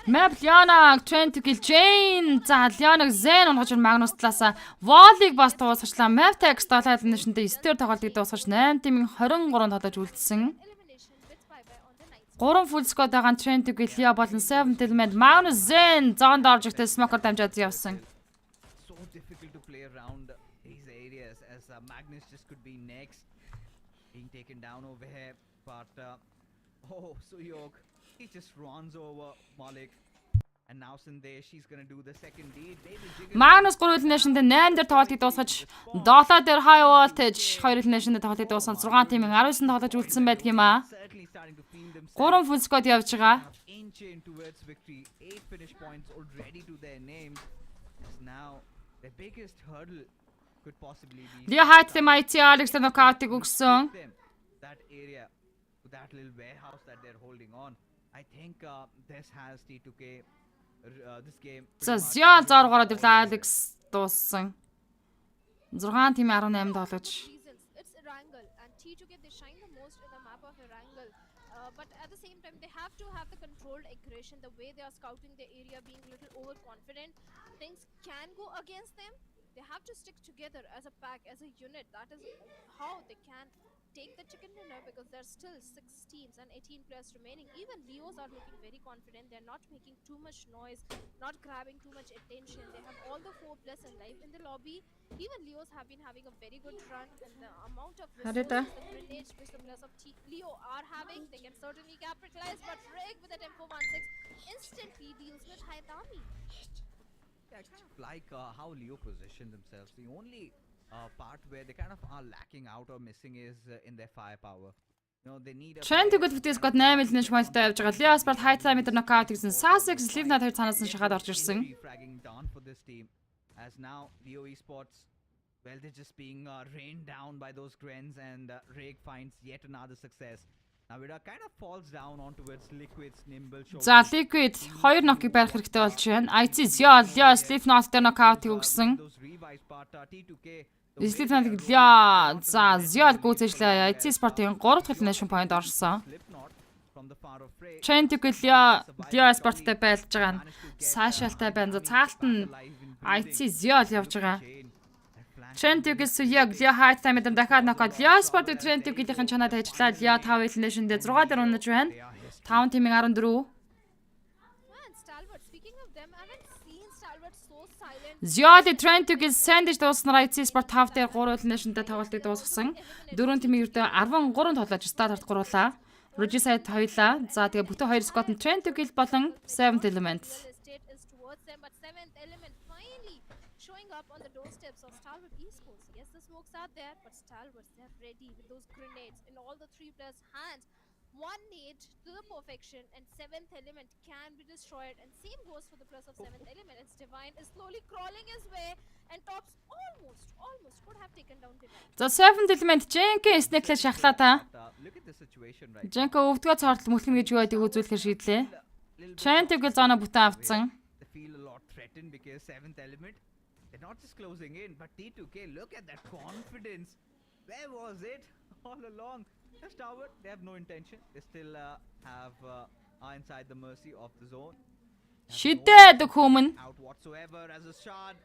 Map Liana trend to kill Jane. За Liana Zen онгож Magnus талаас Wall-ыг бас дуусгачлаа. Map text талаад нэшнтэй 9-р тоглолтыг дуусгаж 8 тимийн 23 тоглож үлдсэн. 3 full squad байгаа trend to kill Lia болон 7 element Magnus Zen зоонд орж ихтэй smoker дамжаад явсан. So difficult to play around these areas as Magnus just could be next being taken down over here, but Suyok, he just runs over Malik. And now Sindhe, she's gonna do the second deed. Magnus 3 elimination-д 8 дээр тоглолтыг дуусгаж 7 дээр high voltage 2 elimination-д тоглолтыг дуусгаж 6 тимийн 19 тоглож үлдсэн байдаг юм аа. 3 full squad явж байгаа. Inching towards victory, 8 finish points already to their names. As now the biggest hurdle could possibly be Lia хайттай IT Alex knockout-ыг өгсөн. that area, that little warehouse that they're holding on. I think this has T2K this game. За Zia зар гараад ирлээ Alex дууссан. 6 тимийн 18 тоглож. It's Erangel and T2K they shine the most in the map of Erangel. But at the same time they have to have the controlled aggression, the way they are scouting the area, being a little overconfident. Things can go against them. They have to stick together as a pack, as a unit. That is how they can take the chicken dinner, because there's still 6 teams and 18 players remaining. Even Leos are looking very confident. They're not making too much noise, not grabbing too much attention. They have all the 4 players alive in the lobby. Even Leos have been having a very good run, and the amount of resources, the grenades which the players of Leo are having, they can certainly capitalize. But Rig with the tempo 16 instantly deals with Haitami. Yeah, I kind of like how Leo positioned themselves. The only part where they kind of are lacking out or missing is in their firepower. You know, they need a Trend to good with got 8 elimination point-тэй явж байгаа. Lia Sport high time дээр knockout гэсэн. Sasek Sleeve надад цаанаас нь шахаад орж ирсэн. Fragging down for this team, as now Leo Esports, well, they're just being rained down by those Grens, and Rake finds yet another success. Now it kind of falls down onto its Liquid's nimble shoulder. За Liquid 2 knock-ыг барих хэрэгтэй болж байна. IT Lia Sleeve not дээр knockout-ыг өгсөн. Those revives, but T2K Sleeve not Lia за Lia гүйцэжлээ. IT Sport-ийн 3 дахь elimination point орсон. Slipknot from the far of Ray. Trend to Lia Sport-тай байлж байгаа нь Sasha-тай байна. За цаалт нь IT Lia явж байгаа. Trend to яг Lia high time дээр дахиад knockout. Lia Sport Trend to гийн чанаад ажиллаа. Lia 5 elimination дээр 6 дээр унаж байна. 5 тимийн 14. Man, Stalwart, speaking of them, I haven't seen Stalwart so silent. Ziali Trend to Sandwich дууснараа IT Sport 5 дээр 3 elimination-тэй тоглолтыг дуусгасан. 4 тимийн ердөө 13 тоглож стартарт гуруулаа. Regisite хоёлаа. За тэгээ бүтэн 2 squad нь Trend to болон 7th element. State is towards them, but 7th element finally showing up on the doorsteps of Stalwart Esports. Yes, the smokes are there, but Stalwarts, they're ready with those grenades in all the 3 players' hands. 1 nade to the perfection, and 7th element can be destroyed. And same goes for the plus of 7th element. It's Divine is slowly crawling his way, and Tops almost could have taken down Divine. За 7th element Jenke snake-лээ шахлаа та. Look at the situation right. Jenke өвдгөө цаортол мөлхнө гэж юу байдгийг үзүүлэхээр шийдлээ. Trend to зоно бүтэн авцсан. They feel a lot threatened because 7th element, they're not just closing in, but T2K, look at that confidence. Where was it all along? Just Tower, they have no intention. They still are inside the mercy of the zone. Шидээд хүмүүн. Out whatsoever as a shard,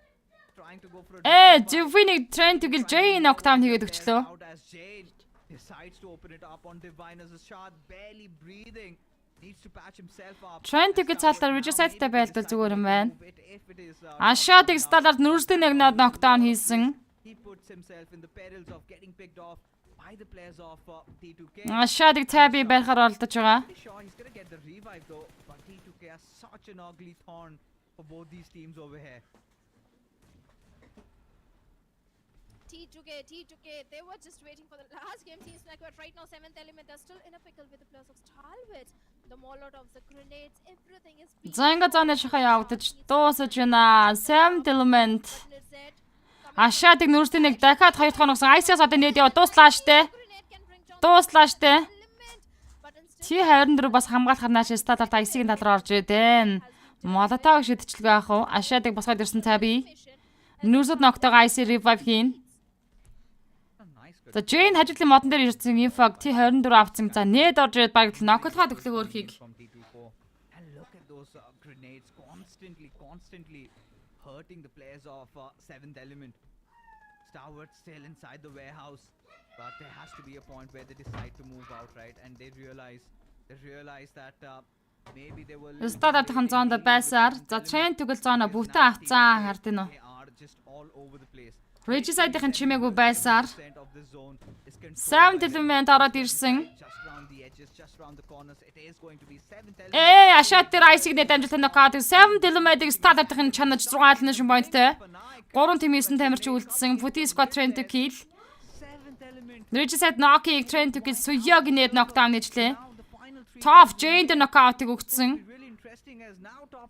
trying to go for a Divine Trend to Jane knockdown хийгээд өчлөө. out as Jane decides to open it up on Divine as a shard, barely breathing. needs to patch himself up. Trent-ийг цаалтаар Regicide-тай байлбал зүгээр юм байна. Ашаадыг сталаар нүрстэй нэг нокдаун хийсэн. He puts himself in the perils of getting picked off by the players of T2K. Ашаадыг цайби байхаар олдож байгаа. Sure, he's gonna get the revive though, but T2K has such an ugly thorn for both these teams over here. T2K, they were just waiting for the last game. Seems like but right now 7th element are still in a pickle with the players of Stalwart. The Molotovs, the grenades, everything is being Занга зоны шахаа явагдаж дуусаж байна. 7th element. Ашаадыг нүрстэй нэг дахиад 2 дахь ногсон. Ice-аас одоо нээд яа дууслаа штэ. Дууслаа штэ. T24 бас хамгаалахар нааш статарт Ice-ийн тал руу орж ирдэн. Молотов шидчихлгүй ах уу. Ашаадыг босгоод ирсэн цаби. Нүрсэд ноктойгоо Ice revive хийн. За Jane хажуудлын модон дээр ирсэн инфог T24 авцсан. За нээд орж ирээд баг ноклохоо төглөг өөрхийг. And look at those grenades constantly hurting the players of 7th element. Stalwart still inside the warehouse, but there has to be a point where they decide to move out, right? And they realize that maybe they will. Статартын зоонд байсаар за Trent тэгвэл зоно бүгдээ авцсан хардیں уу. They are just all over the place. Regicide-ийн чимээгүй байсаар 7th element ороод ирсэн. Ашаат дээр Ice-ийг нэ дамжуулсан нокаут 7th element-ийг статартын чанаж 6 elimination point-тэй 3 тэм 9 тамирч үлдсэн. Puti squad Trent to kill. Regicide knock-ийг Trent to kill Suyog нээд knockdown нэжлээ. Top Jane дээр knockout-ыг өгсөн.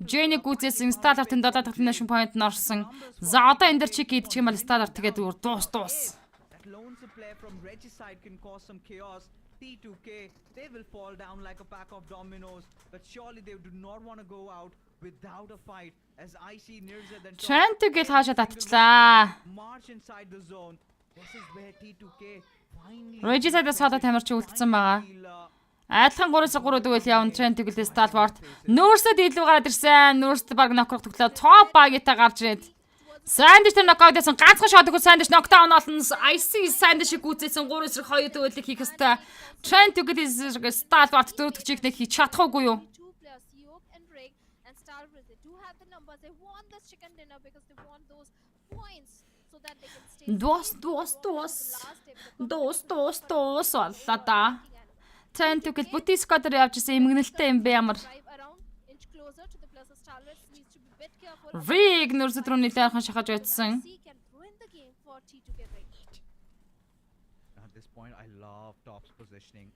Jane-ийг гүйцээсэн статартын 7 дахь elimination point норсон. За одоо энэ дэр чиг идчих юм бол статарт тэгээд дуус. That lone supply from Regicide can cause some chaos. T2K, they will fall down like a pack of dominoes, but surely they do not want to go out without a fight as I see Nirza then Trent-ийг хаашаа татчихлаа. march inside the zone. This is where T2K finally Regicide-аас хадаа тамирч үлдсэн байгаа. Айлхан 3-3 дүүл явна Trent-ийг л Stalwart. Нүүрсэд илүү гараад ирсэн. Нүүрсэд баг нокрох төглөө топ багита гарч ирээд. Sandwich тэр нокаут гэсэн ганцхан шот өгөх Sandwich нокдаун олон IC Sandwich гүцээсэн 3-2 дүүлийг хийх ёстой. Trent үгэл Stalwart дөрөвдөг чиг нэг хийж чадахгүй юу? two players, Yoke and Rig and Stalwart. They do have the numbers. They want this chicken dinner because they want those points so that they can stay. Дуус оллоо. Trent үгэл Puti squad дээр явж исэн эмгэнэлтэй юм бэ ямар. Drive around, inch closer to the players of Stalwart. Needs to be a bit careful. Rig нөрсөд рүү нэлээдхан шахаж байсан. C can ruin the game for T2K Rig. at this point I love Top's positioning.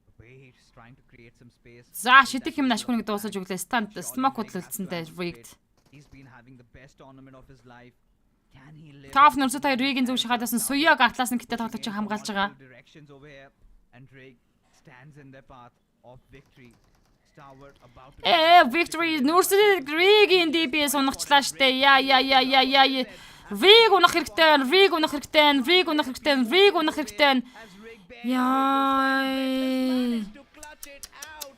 The way he's trying to create some space. За шидэх юм ашгүйг дуусаж өглөө stand smoke хөдлөлтсөнтэй Rigged. He's been having the best tournament of his life. Can he live? Top нөрсөд хоёр Rig-ийн зүг шахаадсан Suyog атлаас нь гэтээ тоглож хамгаалж байгаа. Directions over here and Drake stands in their path of victory. Stalwart about to Victory нөрсөд Rig-ийн DPS унагчлаа штэ. Яа. Rig унах хэрэгтэй. as Rig Яа. to clutch it out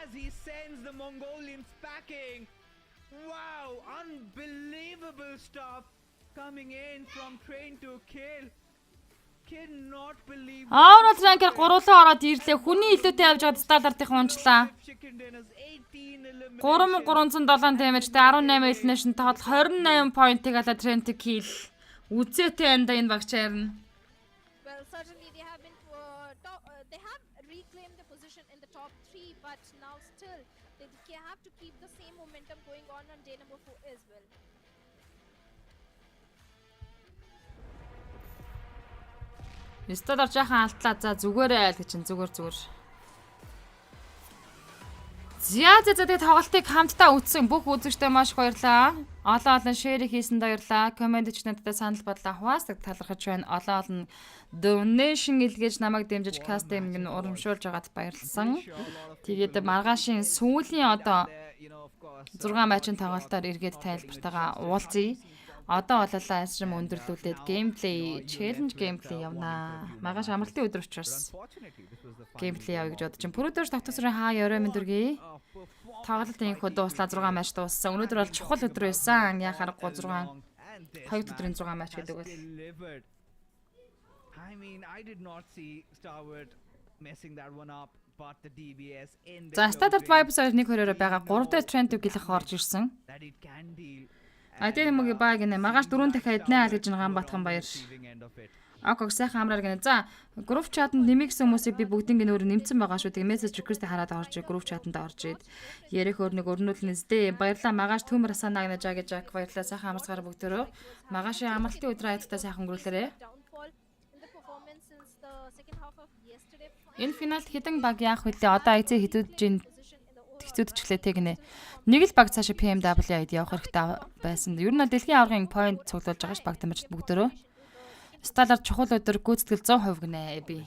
as he sends the Mongolians packing. Wow, unbelievable stuff coming in from Train to Kill. Cannot believe Аавна ранкер гуруулаа ороод ирлээ. Хүний илүүтэй явж байгаа Stalwart-ийн унчлаа. chicken dinners 18 eliminations. 3307 damage-тэй 18 elimination тоотол 28 point-ыг алаа Trent kill. Үзээтэй анда энэ багч харна. Well, certainly they have been they have reclaimed the position in the top 3, but now still they have to keep the same momentum going on day number 4 as well. Stador жахан алтлаа. За зүгээрээ айл гэж чинь зүгээр. За тэгээд тоглолтыг хамтдаа үзсэн бүх үзэгчтэй маш их баярлалаа. Олон шеэр хийсэнд баярлалаа. Коммент ч надад санал бодлоо хуваалцдаг талархаж байна. Олон donation илгээж намайг дэмжиж кастинг нь урамшуулж байгаад баярлсан. Тэгээд маргаашийн сүүлийн одоо 6 матчын тоглолтоор эргээд тайлбартайгаа уулзъя. Одоо бололаа эсрэм өндөрлүүлээд геймплей, челленж геймплей явнаа. Маргааш амралтын өдөр учраас геймплей явъя гэж бодож чинь. Пүрөдөрч тогтосрын хаа ёроо мэндүргий. Тоглолтын их дуслаа 6 матч дууссан. Өнөөдөр бол чухал өдөр байсан. Яхаар 6 2 өдрийн 6 матч гэдэг үл. I mean, I did not see Stalwart messing that one up. but the DBS in the За close Stardust range, Vibes 1-2-оор байгаа 3 дахь know trend гилэх орж ирсэн. that it can deal. Адэ мөгийн баг гинэ магаш 4 дахиад эднэ аль гэж ган батхан баяр. Receiving end of it. Ог сайхан амраар гинэ. За group chat-нд нэмэгсэн хүмүүсийг би бүгдийн гинэ өөр нэмсэн байгаа шүү. Тэгээ мессеж request хараад орж group chat-нд орж ид. Ярих өөр нэг өрнүүлнэ зтэй. Баярлаа магаш төмөр асанаа гинэ жаа гэж баярлаа сайхан амарцгаараа бүгдөө. Магашийн амралтын өдрөө айдтаа сайхан өнгөрүүлээрэ. Downfall in the performance since the second half of yesterday. Энэ финалд хэдэн баг яах вүлээ? Одоо айцээ хитүүджин Position in the overall хэцүүдчлээ тэг гинэ. Нэг л баг цаашаа PMPL-д явах хэрэгтэй байсан. Ер нь дэлхийн аваргын point цуглуулж байгаа ш баг тамирчид бүгдөө. Сталаар чухал өдөр гүйцэтгэл 100% гинэ би.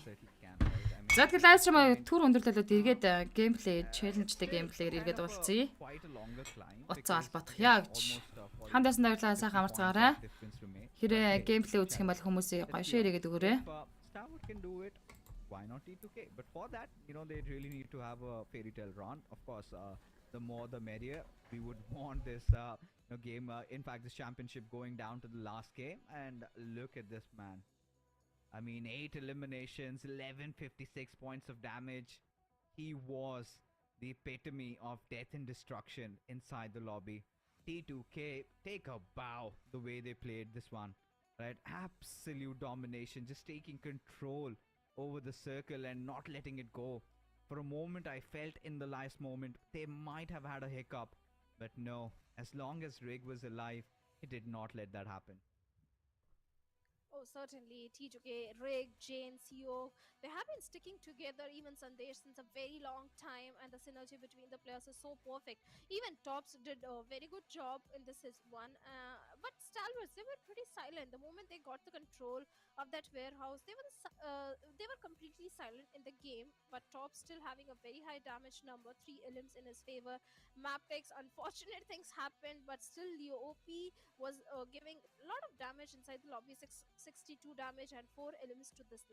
За тэгэл лайв стрим түр өндөрлөлөд эргээд геймплей челленжтэй геймплегээр эргээд уулзъя. Quite a longer climb. Уцаа албадах яа гэж. Хамт ясна баярлалаа сайхан амарцгаарай. Хэрэг геймплей үзэх юм бол хүмүүсээ гоё шеэр хийгээд өгөөрэй. Starwood can do it. Why not T2K? But for that, they really need to have a fairy tale run. Of course, the more the merrier. We would want this game. In fact, this championship going down to the last game. And look at this man. I mean, 8 eliminations, 1156 points of damage. He was the epitome of death and destruction inside the lobby. T2K, take a bow the way they played this one. Right? Absolute domination, just taking control over the circle and not letting it go. For a moment, I felt in the last moment they might have had a hiccup. But no, as long as Rig was alive, he did not let that happen. Oh, certainly. T2K, Rig, Jane, CEO, they have been sticking together, even Sandesh, since a very long time, and the synergy between the players is so perfect. Even Tops did a very good job in this is one. But Stalwarts, they were pretty silent. The moment they got the control of that warehouse, they were completely silent in the game. But Tops still having a very high damage number, 3 elims in his favor. Map picks, unfortunate things happened, but still Leo OP was giving a lot of damage inside the lobby, 62 damage and 4 elims to this